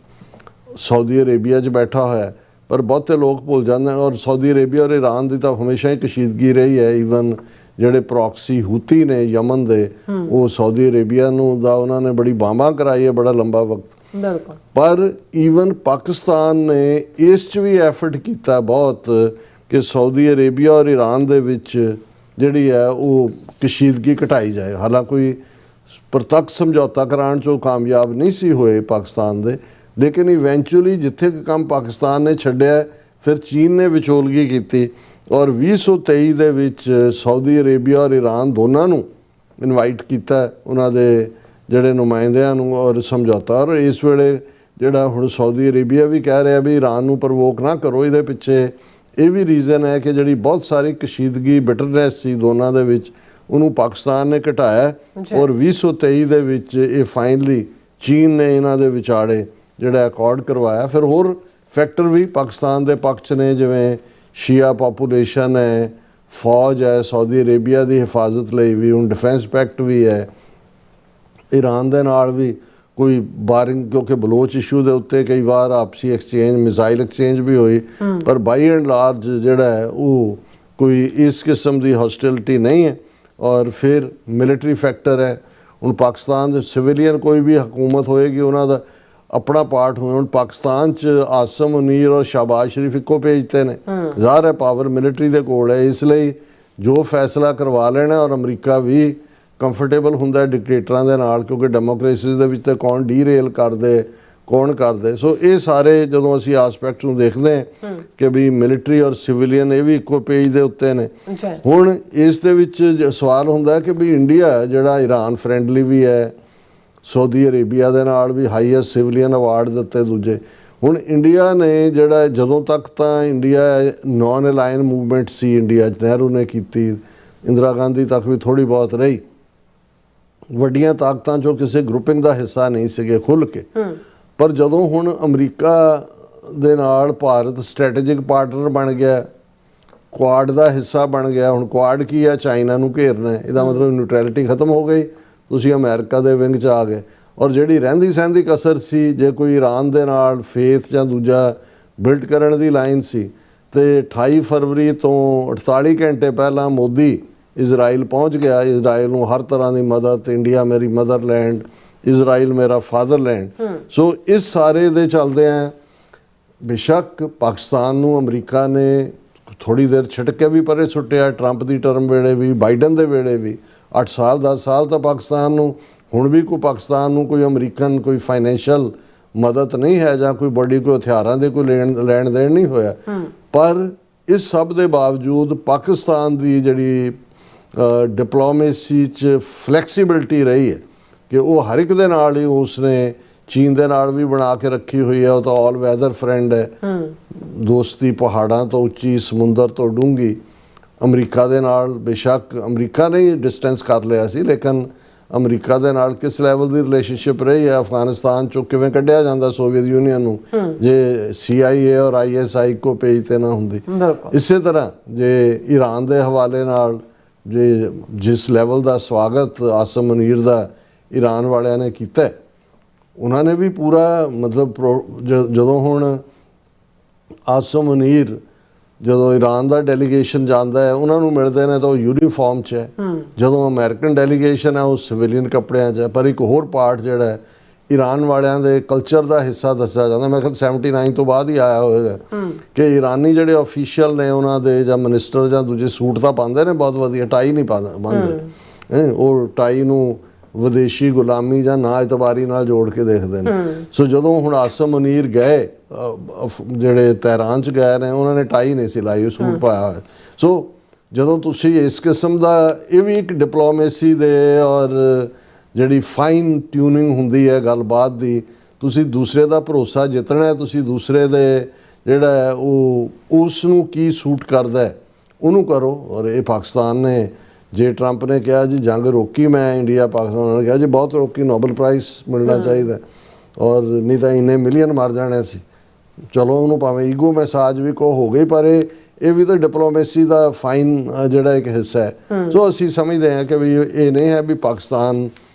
Speaker 2: ਸਾਊਦੀ ਅਰੇਬੀਆ 'ਚ ਬੈਠਾ ਹੋਇਆ। ਪਰ ਬਹੁਤੇ ਲੋਕ ਭੁੱਲ ਜਾਂਦੇ ਨੇ ਔਰ ਸਾਊਦੀ ਅਰੇਬੀਆ ਔਰ ਈਰਾਨ ਦੀ ਤਾਂ ਹਮੇਸ਼ਾ ਹੀ ਕਸ਼ੀਦਗੀ ਰਹੀ ਹੈ। ਈਵਨ ਜਿਹੜੇ ਪ੍ਰੋਕਸੀ ਹੂਤੀ ਨੇ ਯਮਨ ਦੇ ਉਹ ਸਾਊਦੀ ਅਰੇਬੀਆ ਨੂੰ ਦਾ ਉਹਨਾਂ ਨੇ ਬੜੀ ਬਾਂਬਾਂ ਕਰਾਈ ਹੈ ਬੜਾ ਲੰਬਾ ਵਕਤ।
Speaker 1: ਬਿਲਕੁਲ।
Speaker 2: ਪਰ ਈਵਨ ਪਾਕਿਸਤਾਨ ਨੇ ਇਸ 'ਚ ਵੀ ਐਫਰਟ ਕੀਤਾ ਬਹੁਤ ਕਿ ਸਾਊਦੀ ਅਰੇਬੀਆ ਔਰ ਈਰਾਨ ਦੇ ਵਿੱਚ ਜਿਹੜੀ ਹੈ ਉਹ ਕਸ਼ੀਦਗੀ ਘਟਾਈ ਜਾਏ। ਹਾਲਾਂਕਿ ਕੋਈ ਪ੍ਰਤੱਖ ਸਮਝੌਤਾ ਕਰਾਉਣ 'ਚੋਂ ਕਾਮਯਾਬ ਨਹੀਂ ਸੀ ਹੋਏ ਪਾਕਿਸਤਾਨ ਦੇ, ਲੇਕਿਨ ਇਵੈਂਚੁਅਲੀ ਜਿੱਥੇ ਕੰਮ ਪਾਕਿਸਤਾਨ ਨੇ ਛੱਡਿਆ ਫਿਰ ਚੀਨ ਨੇ ਵਿਚੋਲਗੀ ਕੀਤੀ ਔਰ 2023 ਦੇ ਵਿੱਚ ਸਾਊਦੀ ਅਰੇਬੀਆ ਔਰ ਈਰਾਨ ਦੋਨਾਂ ਨੂੰ ਇਨਵਾਈਟ ਕੀਤਾ ਉਹਨਾਂ ਦੇ ਜਿਹੜੇ ਨੁਮਾਇੰਦਿਆਂ ਨੂੰ ਔਰ ਸਮਝੌਤਾ। ਔਰ ਇਸ ਵੇਲੇ ਜਿਹੜਾ ਹੁਣ ਸਾਊਦੀ ਅਰੇਬੀਆ ਵੀ ਕਹਿ ਰਿਹਾ ਵੀ ਈਰਾਨ ਨੂੰ ਪ੍ਰਵੋਕ ਨਾ ਕਰੋ। ਇਹਦੇ ਪਿੱਛੇ ਇਹ ਵੀ ਰੀਜ਼ਨ ਹੈ ਕਿ ਜਿਹੜੀ ਬਹੁਤ ਸਾਰੀ ਕਸ਼ੀਦਗੀ ਬਿਟਰਨੈਸ ਸੀ ਦੋਨਾਂ ਦੇ ਵਿੱਚ ਉਹਨੂੰ ਪਾਕਿਸਤਾਨ ਨੇ ਘਟਾਇਆ ਔਰ 2023 ਦੇ ਵਿੱਚ ਇਹ ਫਾਈਨਲੀ ਚੀਨ ਨੇ ਇਹਨਾਂ ਦੇ ਵਿਚਾਲੇ ਜਿਹੜਾ ਅਕੋਰਡ ਕਰਵਾਇਆ। ਫਿਰ ਹੋਰ ਫੈਕਟਰ ਵੀ ਪਾਕਿਸਤਾਨ ਦੇ ਪੱਖ 'ਚ ਨੇ, ਜਿਵੇਂ ਸ਼ੀਆ ਪਾਪੂਲੇਸ਼ਨ ਹੈ, ਫੌਜ ਹੈ, ਸਾਊਦੀ ਅਰੇਬੀਆ ਦੀ ਹਿਫਾਜ਼ਤ ਲਈ ਵੀ ਹੁਣ ਡਿਫੈਂਸ ਪੈਕਟ ਵੀ ਹੈ। ਈਰਾਨ ਦੇ ਨਾਲ ਵੀ ਕੋਈ ਬਾਰਿੰਗ ਕਿਉਂਕਿ ਬਲੋਚ ਇਸ਼ੂ ਦੇ ਉੱਤੇ ਕਈ ਵਾਰ ਆਪਸੀ ਐਕਸਚੇਂਜ ਮਿਜ਼ਾਈਲ ਐਕਸਚੇਂਜ ਵੀ ਹੋਈ, ਪਰ ਬਾਈ ਐਂਡ ਲਾਰਜ ਜਿਹੜਾ ਹੈ ਉਹ ਕੋਈ ਇਸ ਕਿਸਮ ਦੀ ਹੌਸਟਿਲਿਟੀ ਨਹੀਂ ਹੈ। ਔਰ ਫਿਰ ਮਿਲਟਰੀ ਫੈਕਟਰ ਹੈ। ਹੁਣ ਪਾਕਿਸਤਾਨ ਦੇ ਸਿਵਿਲੀਅਨ ਕੋਈ ਵੀ ਹਕੂਮਤ ਹੋਏਗੀ ਉਹਨਾਂ ਦਾ ਆਪਣਾ ਪਾਰਟ ਹੋਇਆ। ਹੁਣ ਪਾਕਿਸਤਾਨ 'ਚ ਆਸਮ ਮੁਨੀਰ ਔਰ ਸ਼ਹਬਾਜ਼ ਸ਼ਰੀਫ ਇੱਕੋ ਪੇਜ 'ਤੇ ਨੇ, ਜ਼ਾਹਰ ਹੈ ਪਾਵਰ ਮਿਲਟਰੀ ਦੇ ਕੋਲ ਹੈ, ਇਸ ਲਈ ਜੋ ਫੈਸਲਾ ਕਰਵਾ ਲੈਣਾ। ਔਰ ਅਮਰੀਕਾ ਵੀ ਕੰਫਰਟੇਬਲ ਹੁੰਦਾ ਡਿਕਟੇਟਰਾਂ ਦੇ ਨਾਲ ਕਿਉਂਕਿ ਡੈਮੋਕ੍ਰੇਸੀਜ਼ ਦੇ ਵਿੱਚ ਤਾਂ ਕੌਣ ਡੀਰੇਲ ਕਰਦੇ ਕੌਣ ਕਰਦੇ। ਸੋ ਇਹ ਸਾਰੇ ਜਦੋਂ ਅਸੀਂ ਆਸਪੈਕਟਸ ਨੂੰ ਦੇਖਦੇ ਹਾਂ ਕਿ ਵੀ ਮਿਲਟਰੀ ਔਰ ਸਿਵਿਲੀਅਨ ਇਹ ਵੀ ਇੱਕੋ ਪੇਜ ਦੇ ਉੱਤੇ ਨੇ। ਹੁਣ ਇਸ ਦੇ ਵਿੱਚ ਸਵਾਲ ਹੁੰਦਾ ਕਿ ਵੀ ਇੰਡੀਆ ਜਿਹੜਾ ਈਰਾਨ ਫਰੈਂਡਲੀ ਵੀ ਹੈ, ਸਾਊਦੀ ਅਰੇਬੀਆ ਦੇ ਨਾਲ ਵੀ ਹਾਈਐਸਟ ਸਿਵਿਲੀਅਨ ਅਵਾਰਡ ਦਿੱਤੇ ਦੂਜੇ। ਹੁਣ ਇੰਡੀਆ ਨੇ ਜਿਹੜਾ ਜਦੋਂ ਤੱਕ ਤਾਂ ਇੰਡੀਆ ਨੌਨ ਅਲਾਈਨ ਮੂਵਮੈਂਟ ਸੀ ਇੰਡੀਆ 'ਚ, ਨਹਿਰੂ ਨੇ ਕੀਤੀ, ਇੰਦਰਾ ਗਾਂਧੀ ਤੱਕ ਵੀ ਥੋੜ੍ਹੀ ਬਹੁਤ ਰਹੀ, ਵੱਡੀਆਂ ਤਾਕਤਾਂ 'ਚੋਂ ਕਿਸੇ ਗਰੁੱਪਿੰਗ ਦਾ ਹਿੱਸਾ ਨਹੀਂ ਸੀਗੇ ਖੁੱਲ੍ਹ ਕੇ। ਪਰ ਜਦੋਂ ਹੁਣ ਅਮਰੀਕਾ ਦੇ ਨਾਲ ਭਾਰਤ ਸਟ੍ਰੈਟੇਜਿਕ ਪਾਰਟਨਰ ਬਣ ਗਿਆ, ਕੁਆਡ ਦਾ ਹਿੱਸਾ ਬਣ ਗਿਆ। ਹੁਣ ਕੁਆਡ ਕੀ ਹੈ? ਚਾਈਨਾ ਨੂੰ ਘੇਰਨਾ। ਇਹਦਾ ਮਤਲਬ ਨਿਊਟਰੈਲਿਟੀ ਖਤਮ ਹੋ ਗਈ, ਤੁਸੀਂ ਅਮਰੀਕਾ ਦੇ ਵਿੰਗ 'ਚ ਆ ਗਏ। ਔਰ ਜਿਹੜੀ ਰਹਿੰਦੀ ਸਹਿੰਦੀ ਕਸਰ ਸੀ, ਜੇ ਕੋਈ ਈਰਾਨ ਦੇ ਨਾਲ ਫੇਥ ਜਾਂ ਦੂਜਾ ਬਿਲਡ ਕਰਨ ਦੀ ਲਾਈਨ ਸੀ, ਤੇ 28 ਫਰਵਰੀ ਤੋਂ 48 ਘੰਟੇ ਪਹਿਲਾਂ ਮੋਦੀ ਇਜ਼ਰਾਈਲ ਪਹੁੰਚ ਗਿਆ। ਇਜ਼ਰਾਈਲ ਨੂੰ ਹਰ ਤਰ੍ਹਾਂ ਦੀ ਮਦਦ, ਇੰਡੀਆ ਮੇਰੀ ਮਦਰਲੈਂਡ, ਇਜ਼ਰਾਈਲ ਮੇਰਾ ਫਾਦਰਲੈਂਡ। ਸੋ ਇਸ ਸਾਰੇ ਦੇ ਚੱਲਦਿਆਂ ਬੇਸ਼ੱਕ ਪਾਕਿਸਤਾਨ ਨੂੰ ਅਮਰੀਕਾ ਨੇ ਥੋੜ੍ਹੀ ਦੇਰ ਛਿੜਕ ਵੀ ਪਰੇ ਸੁੱਟਿਆ, ਟਰੰਪ ਦੀ ਟਰਮ ਵੇਲੇ ਵੀ, ਬਾਈਡਨ ਦੇ ਵੇਲੇ ਵੀ 8 ਸਾਲ 10 ਸਾਲ ਤਾਂ ਪਾਕਿਸਤਾਨ ਨੂੰ ਹੁਣ ਵੀ ਕੋਈ ਪਾਕਿਸਤਾਨ ਨੂੰ ਕੋਈ ਅਮਰੀਕਨ ਕੋਈ ਫਾਈਨੈਂਸ਼ੀਅਲ ਮਦਦ ਨਹੀਂ ਹੈ ਜਾਂ ਕੋਈ ਬੜੀ ਕੋਈ ਹਥਿਆਰਾਂ ਦੇ ਕੋਈ ਲੈਣ ਦੇਣ ਨਹੀਂ ਹੋਇਆ। ਪਰ ਇਸ ਸਭ ਦੇ ਬਾਵਜੂਦ ਪਾਕਿਸਤਾਨ ਦੀ ਜਿਹੜੀ ਡਿਪਲੋਮੇਸੀ 'ਚ ਫਲੈਕਸੀਬਿਲਿਟੀ ਰਹੀ ਹੈ ਕਿ ਉਹ ਹਰ ਇੱਕ ਦੇ ਨਾਲ ਹੀ ਉਸਨੇ ਚੀਨ ਦੇ ਨਾਲ ਵੀ ਬਣਾ ਕੇ ਰੱਖੀ ਹੋਈ ਹੈ। ਉਹ ਤਾਂ ਆਲ ਵੈਦਰ ਫਰੈਂਡ ਹੈ, ਦੋਸਤੀ ਪਹਾੜਾਂ ਤੋਂ ਉੱਚੀ, ਸਮੁੰਦਰ ਤੋਂ ਡੂੰਘੀ। ਅਮਰੀਕਾ ਦੇ ਨਾਲ ਬੇਸ਼ੱਕ ਅਮਰੀਕਾ ਨੇ ਡਿਸਟੈਂਸ ਕਰ ਲਿਆ ਸੀ, ਲੇਕਿਨ ਅਮਰੀਕਾ ਦੇ ਨਾਲ ਕਿਸ ਲੈਵਲ ਦੀ ਰਿਲੇਸ਼ਨਸ਼ਿਪ ਰਹੀ ਹੈ। ਅਫਗਾਨਿਸਤਾਨ 'ਚੋਂ ਕਿਵੇਂ ਕੱਢਿਆ ਜਾਂਦਾ ਸੋਵੀਅਤ ਯੂਨੀਅਨ ਨੂੰ ਜੇ CIA ਔਰ ISI ਇੱਕੋ ਪੇਜ 'ਤੇ ਨਾ ਹੁੰਦੀ। ਇਸੇ ਤਰ੍ਹਾਂ ਜੇ ਈਰਾਨ ਦੇ ਹਵਾਲੇ ਨਾਲ ਜੇ ਜਿਸ ਲੈਵਲ ਦਾ ਸਵਾਗਤ ਆਸਮ ਮੁਨੀਰ ਦਾ ਈਰਾਨ ਵਾਲਿਆਂ ਨੇ ਕੀਤਾ, ਉਹਨਾਂ ਨੇ ਵੀ ਪੂਰਾ ਮਤਲਬ ਜਦੋਂ ਹੁਣ ਆਸਮ ਮੁਨੀਰ ਜਦੋਂ ਈਰਾਨ ਦਾ ਡੈਲੀਗੇਸ਼ਨ ਜਾਂਦਾ ਹੈ ਉਹਨਾਂ ਨੂੰ ਮਿਲਦੇ ਨੇ ਤਾਂ ਉਹ ਯੂਨੀਫਾਰਮ 'ਚ ਹੈ, ਜਦੋਂ ਅਮਰੀਕਨ ਡੈਲੀਗੇਸ਼ਨ ਹੈ ਉਹ ਸਿਵਿਲੀਅਨ ਕੱਪੜਿਆਂ 'ਚ ਹੈ। ਪਰ ਇੱਕ ਹੋਰ ਪਾਰਟ ਜਿਹੜਾ ਹੈ ਈਰਾਨ ਵਾਲਿਆਂ ਦੇ ਕਲਚਰ ਦਾ ਹਿੱਸਾ ਦੱਸਿਆ ਜਾਂਦਾ, ਮੈਂ ਕਿਹਾ 79 ਤੋਂ ਬਾਅਦ ਹੀ ਆਇਆ ਹੋਵੇਗਾ, ਕਿ ਈਰਾਨੀ ਜਿਹੜੇ ਆਫੀਸ਼ੀਅਲ ਨੇ ਉਹਨਾਂ ਦੇ ਜਾਂ ਮਿਨਿਸਟਰ ਜਾਂ ਦੂਜੇ ਸੂਟ ਤਾਂ ਪਾਉਂਦੇ ਨੇ ਬਹੁਤ ਵਧੀਆ, ਟਾਈ ਨਹੀਂ ਬੰਨ੍ਹਦੇ। ਉਹ ਟਾਈ ਨੂੰ ਵਿਦੇਸ਼ੀ ਗੁਲਾਮੀ ਜਾਂ ਨਾ ਇਤਬਾਰੀ ਨਾਲ ਜੋੜ ਕੇ ਦੇਖਦੇ ਨੇ। ਸੋ ਜਦੋਂ ਹੁਣ ਆਸਮ ਮੁਨੀਰ ਗਏ ਜਿਹੜੇ ਤਹਿਰਾਨ 'ਚ ਗਏ ਨੇ, ਉਹਨਾਂ ਨੇ ਟਾਈ ਨਹੀਂ ਸੀ ਲਾਈ, ਸੂਟ ਪਾਇਆ ਹੋਇਆ। ਸੋ ਜਦੋਂ ਤੁਸੀਂ ਇਸ ਕਿਸਮ ਦਾ ਇਹ ਵੀ ਇੱਕ ਡਿਪਲੋਮੇਸੀ ਦੇ ਔਰ ਜਿਹੜੀ ਫਾਈਨ ਟਿਊਨਿੰਗ ਹੁੰਦੀ ਹੈ ਗੱਲਬਾਤ ਦੀ, ਤੁਸੀਂ ਦੂਸਰੇ ਦਾ ਭਰੋਸਾ ਜਿੱਤਣਾ ਹੈ, ਤੁਸੀਂ ਦੂਸਰੇ ਦੇ ਜਿਹੜਾ ਉਹ ਉਸ ਨੂੰ ਕੀ ਸੂਟ ਕਰਦਾ ਉਹਨੂੰ ਕਰੋ। ਔਰ ਇਹ ਪਾਕਿਸਤਾਨ ਨੇ ਜੇ ਟਰੰਪ ਨੇ ਕਿਹਾ ਜੀ ਜੰਗ ਰੋਕੀ ਮੈਂ ਇੰਡੀਆ ਪਾਕਿਸਤਾਨ ਨੇ ਕਿਹਾ ਜੀ ਬਹੁਤ ਰੋਕੀ, ਨੋਬਲ ਪ੍ਰਾਈਜ਼ ਮਿਲਣਾ ਚਾਹੀਦਾ ਔਰ ਨਹੀਂ ਤਾਂ ਇੰਨੇ ਮਿਲੀਅਨ ਮਰ ਜਾਣੇ ਸੀ। ਚਲੋ ਉਹਨੂੰ ਭਾਵੇਂ ਈਗੋ ਮੈਸਾਜ ਵੀ ਕੋ ਹੋ ਗਈ, ਪਰ ਇਹ ਵੀ ਤਾਂ ਡਿਪਲੋਮੇਸੀ ਦਾ ਫਾਈਨ ਜਿਹੜਾ ਇੱਕ ਹਿੱਸਾ ਹੈ। ਸੋ ਅਸੀਂ ਸਮਝਦੇ ਹਾਂ ਕਿ ਵੀ ਇਹ ਨਹੀਂ ਹੈ ਵੀ ਪਾਕਿਸਤਾਨ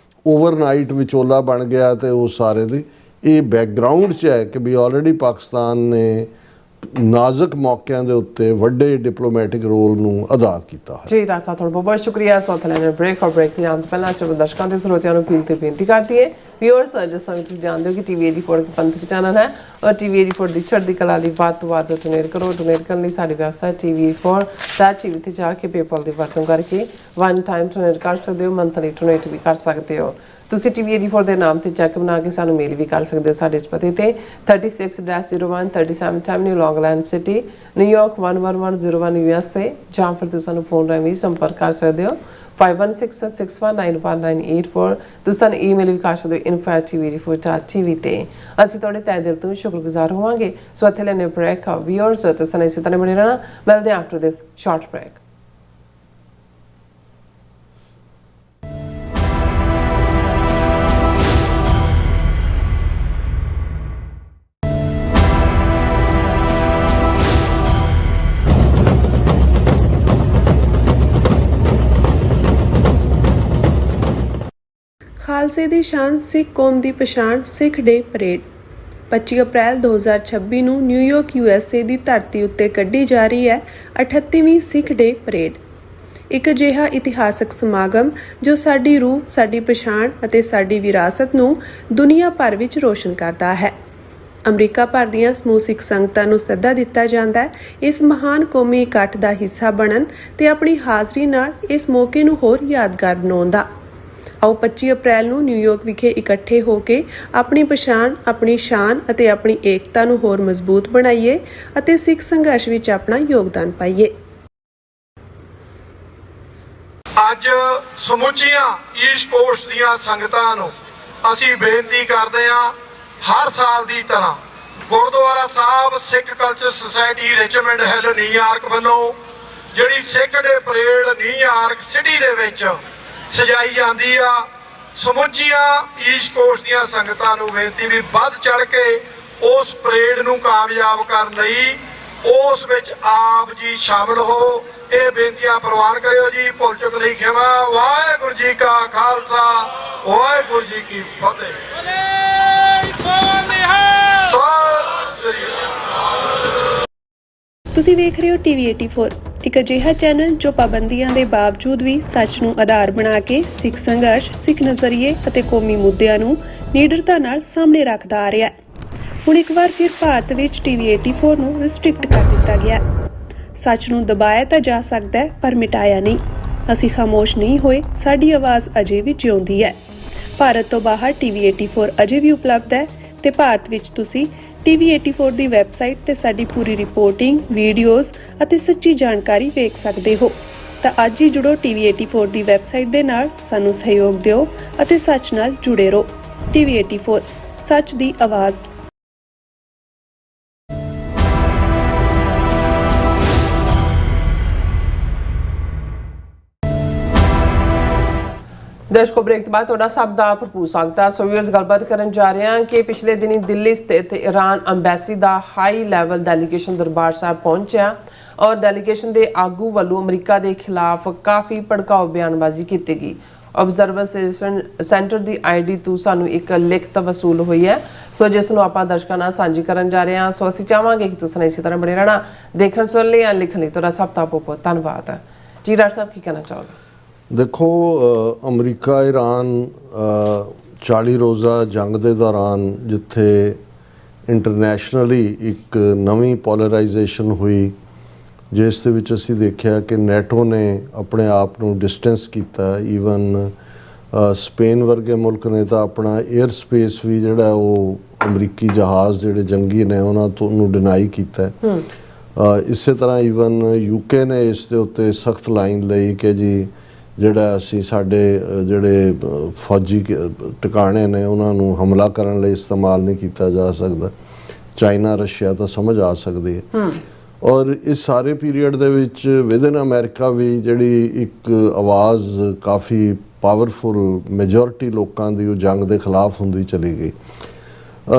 Speaker 2: ਓਵਰਨਾਈਟ ਵਿਚੋਲਾ ਬਣ ਗਿਆ ਤੇ ਉਹ ਸਾਰੇ ਦੀ ਇਹ ਬੈਕਗਰਾਊਂਡ 'ਚ ਹੈ ਕਿ ਵੀ ਆਲਰੇਡੀ ਪਾਕਿਸਤਾਨ ਨੇ ਨਾਜ਼ੁਕ ਮੌਕਿਆਂ ਦੇ ਉੱਤੇ ਵੱਡੇ ਡਿਪਲੋਮੈਟਿਕ ਰੋਲ ਨੂੰ ਅਦਾ ਕੀਤਾ ਹੈ।
Speaker 1: ਜੀ ਡਾਕਟਰ ਸਾਹਿਬ ਤੁਹਾਡਾ ਬਹੁਤ ਸ਼ੁਕਰੀਆ। ਸੋ ਥੈਲੇ ਬ੍ਰੇਕ ਔਰ ਬ੍ਰੇਕ ਲਿਆਉਣ ਤੋਂ ਪਹਿਲਾਂ ਸਿਰਫ ਦਰਸ਼ਕਾਂ ਤੇ ਸਰੋਤਿਆਂ ਨੂੰ ਅਪੀਲ ਤੇ ਬੇਨਤੀ ਕਰਦੀ ਹੈ ਵਿਊਅਰਸ, ਜਿਸ ਤਰ੍ਹਾਂ ਤੁਸੀਂ ਜਾਣਦੇ ਹੋ ਕਿ TV 84 ਇੱਕ ਪੰਥਕ ਚੈਨਲ ਹੈ ਔਰ TV 84 ਦੀ ਚੜ੍ਹਦੀ ਕਲਾ ਲਈ ਵੱਧ ਤੋਂ ਵੱਧ ਡੋਨੇਟ ਕਰੋ। ਡੋਨੇਟ ਕਰਨ ਲਈ ਸਾਡੀ ਵੈਬਸਾਈਟ TV84.tv ਤੇ ਜਾ ਕੇ ਪੇਪਲ ਦੀ ਵਰਤੋਂ ਕਰਕੇ ਵਨ ਟਾਈਮ ਡੋਨੇਟ ਕਰ ਸਕਦੇ ਹੋ, ਮੰਥਲੀ ਡੋਨੇਟ ਵੀ ਕਰ ਸਕਦੇ ਹੋ। ਤੁਸੀਂ TV 84 ਦੇ ਨਾਮ ਤੇ ਚੈੱਕ ਬਣਾ ਕੇ ਸਾਨੂੰ ਮੇਲ ਵੀ ਕਰ ਸਕਦੇ ਹੋ ਸਾਡੇ ਇਸ ਪਤੇ ਤੇ 36-01 37 ਐਵਨਿਊ ਲੌਂਗ ਆਈਲੈਂਡ ਸਿਟੀ, ਨਿਊਯਾਰਕ 11101 USA, ਜਾਂ ਫਿਰ ਤੁਸੀਂ ਸਾਨੂੰ ਫੋਨ ਰਾਹੀਂ ਵੀ ਸੰਪਰਕ ਕਰ ਸਕਦੇ ਹੋ 5166191984। ਤੁਸੀਂ ਸਾਨੂੰ ਈਮੇਲ ਵੀ ਕਰ ਸਕਦੇ ਹੋ info@tv84.tv ਤੇ। ਅਸੀਂ ਤੁਹਾਡੇ ਤਹਿ ਦਿਲ ਤੋਂ ਸ਼ੁਕਰਗੁਜ਼ਾਰ ਹੋਵਾਂਗੇ। ਸੋ ਇੱਥੇ ਲੈਣੇ ਬ੍ਰੇਕ ਵਿਊਅਰਸ, ਤੁਸੀਂ ਇਸੇ ਤਰ੍ਹਾਂ ਬਣੇ ਰਹਿਣਾ। ਮਿਲਦੇ ਹਾਂ ਆਫਟਰ ਦਿਸ ਸ਼ਾਰਟ ਬ੍ਰੇਕ।
Speaker 5: ਖਾਲਸੇ ਦੀ ਸ਼ਾਨ, ਸਿੱਖ ਕੌਮ ਦੀ ਪਛਾਣ, ਸਿੱਖ ਡੇ ਪਰੇਡ 25 ਅਪ੍ਰੈਲ 2026 ਨੂੰ ਨਿਊਯਾਰਕ USA ਦੀ ਧਰਤੀ ਉੱਤੇ ਕੱਢੀ ਜਾ ਰਹੀ ਹੈ 38ਵੀਂ ਸਿੱਖ ਡੇ ਪਰੇਡ। ਇੱਕ ਅਜਿਹਾ ਇਤਿਹਾਸਕ ਸਮਾਗਮ ਜੋ ਸਾਡੀ ਰੂਹ, ਸਾਡੀ ਪਛਾਣ ਅਤੇ ਸਾਡੀ ਵਿਰਾਸਤ ਨੂੰ ਦੁਨੀਆ ਭਰ ਵਿੱਚ ਰੋਸ਼ਨ ਕਰਦਾ ਹੈ। ਅਮਰੀਕਾ ਭਰ ਦੀਆਂ ਸਮੂਹ ਸਿੱਖ ਸੰਗਤਾਂ ਨੂੰ ਸੱਦਾ ਦਿੱਤਾ ਜਾਂਦਾ ਹੈ ਇਸ ਮਹਾਨ ਕੌਮੀ ਇਕੱਠ ਦਾ ਹਿੱਸਾ ਬਣਨ ਤੇ ਆਪਣੀ ਹਾਜ਼ਰੀ ਨਾਲ ਇਸ ਮੌਕੇ ਨੂੰ ਹੋਰ ਯਾਦਗਾਰ ਬਣਾਉਣ ਦਾ। ਆਓ 25 ਅਪ੍ਰੈਲ ਨੂੰ ਨਿਊਯਾਰਕ ਵਿਖੇ ਇਕੱਠੇ ਹੋ ਕੇ ਆਪਣੀ ਪਛਾਣ, ਆਪਣੀ ਸ਼ਾਨ ਅਤੇ ਆਪਣੀ ਏਕਤਾ ਨੂੰ ਹੋਰ ਮਜ਼ਬੂਤ ਬਣਾਈਏ ਅਤੇ ਸਿੱਖ ਸੰਘਰਸ਼ ਵਿੱਚ ਆਪਣਾ ਯੋਗਦਾਨ ਪਾਈਏ।
Speaker 6: ਅੱਜ ਸਮੁੱਚੀਆਂ ਈਸਟ ਕੋਸਟ ਦੀਆਂ ਸੰਗਤਾਂ ਨੂੰ ਅਸੀਂ ਬੇਨਤੀ ਕਰਦੇ ਹਾਂ, ਹਰ ਸਾਲ ਦੀ ਤਰ੍ਹਾਂ Gurdwara Sahib Sikh Culture Society Richmond Hill New York ਵੱਲੋਂ ਜਿਹੜੀ Sikh day parade New York City ਦੇ ਵਿੱਚ ਸਜਾਈ ਜਾਂਦੀ ਆ, ਸਮੁੱਚੀਆਂ ਈਸਟ ਕੋਸਟ ਦੀਆਂ ਸੰਗਤਾਂ ਨੂੰ ਬੇਨਤੀ ਵੀ ਵੱਧ ਚੜ ਕੇ ਉਸ ਪਰੇਡ ਨੂੰ ਕਾਮਯਾਬ ਕਰਨ ਲਈ ਉਸ ਵਿੱਚ ਆਪ ਜੀ ਸ਼ਾਮਲ ਹੋ। ਇਹ ਬੇਨਤੀਆਂ ਪ੍ਰਵਾਨ ਕਰਿਓ ਜੀ। ਭੁੱਲ ਚੁੱਕ ਲਈ ਖਿਮਾ। ਵਾਹਿਗੁਰੂ ਜੀ ਕਾ ਖਾਲਸਾ, ਵਾਹਿਗੁਰੂ ਜੀ ਕੀ ਫਤਿਹ। ਸਤਿ ਸ੍ਰੀ ਅਕਾਲ।
Speaker 5: ਤੁਸੀਂ ਵੇਖ ਰਹੇ ਹੋ TV 84, ਇੱਕ ਅਜਿਹਾ ਚੈਨਲ ਜੋ ਪਾਬੰਦੀਆਂ ਦੇ ਬਾਵਜੂਦ ਵੀ ਸੱਚ ਨੂੰ ਆਧਾਰ ਬਣਾ ਕੇ ਸਿੱਖ ਸੰਘਰਸ਼, ਸਿੱਖ ਨਜ਼ਰੀਏ ਅਤੇ ਕੌਮੀ ਮੁੱਦਿਆਂ ਨੂੰ ਨਿਡਰਤਾ ਨਾਲ ਸਾਹਮਣੇ ਰੱਖਦਾ ਆ ਰਿਹਾ ਹੈ। ਹੁਣ ਇੱਕ ਵਾਰ ਫਿਰ ਭਾਰਤ ਵਿੱਚ TV 84 ਨੂੰ ਰਿਸਟ੍ਰਿਕਟ ਕਰ ਦਿੱਤਾ ਗਿਆ। ਸੱਚ ਨੂੰ ਦਬਾਇਆ ਤਾਂ ਜਾ ਸਕਦਾ ਹੈ ਪਰ ਮਿਟਾਇਆ ਨਹੀਂ। ਅਸੀਂ ਖਾਮੋਸ਼ ਨਹੀਂ ਹੋਏ, ਸਾਡੀ ਆਵਾਜ਼ ਅਜੇ ਵੀ ਜਿਉਂਦੀ ਹੈ। ਭਾਰਤ ਤੋਂ ਬਾਹਰ TV 84 ਅਜੇ ਵੀ ਉਪਲਬਧ ਹੈ ਤੇ ਭਾਰਤ ਵਿੱਚ ਤੁਸੀਂ TV 84 ਦੀ ਵੈਬਸਾਈਟ ਤੇ ਸਾਡੀ ਪੂਰੀ ਰਿਪੋਰਟਿੰਗ, ਵੀਡੀਓਜ਼ ਅਤੇ ਸੱਚੀ ਜਾਣਕਾਰੀ ਵੇਖ ਸਕਦੇ ਹੋ। ਤਾਂ ਅੱਜ ਹੀ ਜੁੜੋ TV 84 ਦੀ ਵੈਬਸਾਈਟ ਦੇ ਨਾਲ, ਸਾਨੂੰ ਸਹਿਯੋਗ ਦਿਓ ਅਤੇ ਸੱਚ ਨਾਲ ਜੁੜੇ ਰਹੋ। TV 84, ਸੱਚ ਦੀ ਆਵਾਜ਼।
Speaker 1: ਦਰਸ਼ਕੋ ਬ੍ਰੇਕ ਤੋਂ ਬਾਅਦ ਤੁਹਾਡਾ ਸਭ ਦਾ ਭਰਪੂਰ ਸਵਾਗਤ ਹੈ। ਸੋ ਵੀਅਰਸ, ਗੱਲਬਾਤ ਕਰਨ ਜਾ ਰਹੇ ਹਾਂ ਕਿ ਪਿਛਲੇ ਦਿਨੀ ਦਿੱਲੀ ਸਥਿਤ ਈਰਾਨ ਅੰਬੈਸੀ ਦਾ high level delegation Darbar Sahib ਪਹੁੰਚਿਆ ਔਰ ਡੈਲੀਗੇਸ਼ਨ ਦੇ ਆਗੂ ਵੱਲੋਂ ਅਮਰੀਕਾ ਦੇ ਖਿਲਾਫ ਕਾਫੀ ਭੜਕਾਊ ਬਿਆਨਬਾਜ਼ੀ ਕੀਤੀ ਗਈ। ਆਬਜ਼ਰਵਰ ਸੈਂਟਰ ਦੀ ID ਤੋਂ ਸਾਨੂੰ ਇੱਕ ਲਿਖਤ ਵਸੂਲ ਹੋਈ ਹੈ, ਸੋ ਜਿਸ ਨੂੰ ਆਪਾਂ ਦਰਸ਼ਕਾਂ ਨਾਲ ਸਾਂਝੀ ਕਰਨ ਜਾ ਰਹੇ ਹਾਂ। ਸੋ ਅਸੀਂ ਚਾਹਾਂਗੇ ਕਿ ਤੁਸੀਂ ਇਸੇ ਤਰ੍ਹਾਂ ਬਣੇ ਰਹਿਣਾ। ਦੇਖਣ ਸੁਣਨ ਲਈ ਜਾਂ ਲਿਖਣ ਲਈ ਤੁਹਾਡਾ ਸਭ ਦਾ ਬਹੁਤ ਧੰਨਵਾਦ ਹੈ। ਜੀ ਡਾਕਟਰ ਸਾਹਿਬ, ਕੀ ਕਹਿਣਾ ਚਾਹੋਗੇ?
Speaker 2: ਦੇਖੋ, ਅਮਰੀਕਾ ਈਰਾਨ 40 ਰੋਜ਼ਾ ਜੰਗ ਦੇ ਦੌਰਾਨ ਜਿੱਥੇ ਇੰਟਰਨੈਸ਼ਨਲੀ ਇੱਕ ਨਵੀਂ ਪੋਲਰਾਈਜੇਸ਼ਨ ਹੋਈ, ਜਿਸ ਦੇ ਵਿੱਚ ਅਸੀਂ ਦੇਖਿਆ ਕਿ ਨੈਟੋ ਨੇ ਆਪਣੇ ਆਪ ਨੂੰ ਡਿਸਟੈਂਸ ਕੀਤਾ। ਈਵਨ ਸਪੇਨ ਵਰਗੇ ਮੁਲਕ ਨੇ ਤਾਂ ਆਪਣਾ 에ਅਰ ਸਪੇਸ ਵੀ ਜਿਹੜਾ ਉਹ ਅਮਰੀਕੀ ਜਹਾਜ਼ ਜਿਹੜੇ ਜੰਗੀ ਨੇ ਉਹਨਾਂ ਤੋਂ ਨੂੰ ਡਿਨਾਈ ਕੀਤਾ। ਇਸੇ ਤਰ੍ਹਾਂ ਈਵਨ UK ਨੇ ਇਸ ਦੇ ਉੱਤੇ ਸਖਤ ਲਾਈਨ ਲਈ ਕਿ ਜੀ ਜਿਹੜਾ ਅਸੀਂ ਸਾਡੇ ਜਿਹੜੇ ਫੌਜੀ ਟਿਕਾਣੇ ਨੇ ਉਹਨਾਂ ਨੂੰ ਹਮਲਾ ਕਰਨ ਲਈ ਇਸਤੇਮਾਲ ਨਹੀਂ ਕੀਤਾ ਜਾ ਸਕਦਾ। ਚਾਈਨਾ, ਰਸ਼ੀਆ ਤਾਂ ਸਮਝ ਆ ਸਕਦੀ ਹੈ। ਔਰ ਇਸ ਸਾਰੇ ਪੀਰੀਅਡ ਦੇ ਵਿੱਚ ਵਿਦਨ ਅਮਰੀਕਾ ਵੀ ਜਿਹੜੀ ਇੱਕ ਆਵਾਜ਼ ਕਾਫੀ ਪਾਵਰਫੁਲ ਮੈਜੋਰਿਟੀ ਲੋਕਾਂ ਦੀ ਉਹ ਜੰਗ ਦੇ ਖਿਲਾਫ ਹੁੰਦੀ ਚਲੀ ਗਈ।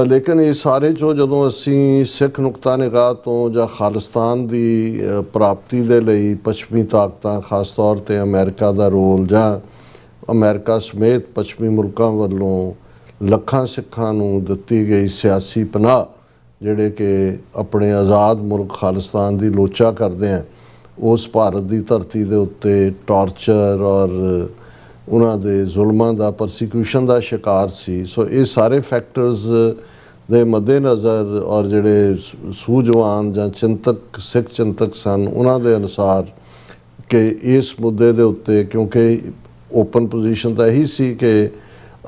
Speaker 2: ਲੇਕਿਨ ਇਸ ਸਾਰੇ 'ਚੋਂ ਜਦੋਂ ਅਸੀਂ ਸਿੱਖ ਨੁਕਤਾ ਨਿਗਾਹ ਤੋਂ ਜਾਂ ਖਾਲਿਸਤਾਨ ਦੀ ਪ੍ਰਾਪਤੀ ਦੇ ਲਈ ਪੱਛਮੀ ਤਾਕਤਾਂ, ਖਾਸ ਤੌਰ 'ਤੇ ਅਮਰੀਕਾ ਦਾ ਰੋਲ ਜਾਂ ਅਮਰੀਕਾ ਸਮੇਤ ਪੱਛਮੀ ਮੁਲਕਾਂ ਵੱਲੋਂ ਲੱਖਾਂ ਸਿੱਖਾਂ ਨੂੰ ਦਿੱਤੀ ਗਈ ਸਿਆਸੀ ਪਨਾਹ, ਜਿਹੜੇ ਕਿ ਆਪਣੇ ਆਜ਼ਾਦ ਮੁਲਕ ਖਾਲਿਸਤਾਨ ਦੀ ਲੋਚਾ ਕਰਦੇ हैं, ਉਸ ਭਾਰਤ ਦੀ ਧਰਤੀ ਦੇ ਉੱਤੇ ਟਾਰਚਰ ਔਰ ਉਹਨਾਂ ਦੇ ਜ਼ੁਲਮਾਂ ਦਾ, ਪਰਸੀਕਿਊਸ਼ਨ ਦਾ ਸ਼ਿਕਾਰ ਸੀ। ਸੋ ਇਹ ਸਾਰੇ ਫੈਕਟਰਸ ਦੇ ਮੱਦੇਨਜ਼ਰ ਔਰ ਜਿਹੜੇ ਸੂਝਵਾਨ ਜਾਂ ਚਿੰਤਕ ਸਿੱਖ ਚਿੰਤਕ ਸਨ, ਉਹਨਾਂ ਦੇ ਅਨੁਸਾਰ ਕਿ ਇਸ ਮੁੱਦੇ ਦੇ ਉੱਤੇ, ਕਿਉਂਕਿ ਓਪਨ ਪੋਜੀਸ਼ਨ ਤਾਂ ਇਹੀ ਸੀ ਕਿ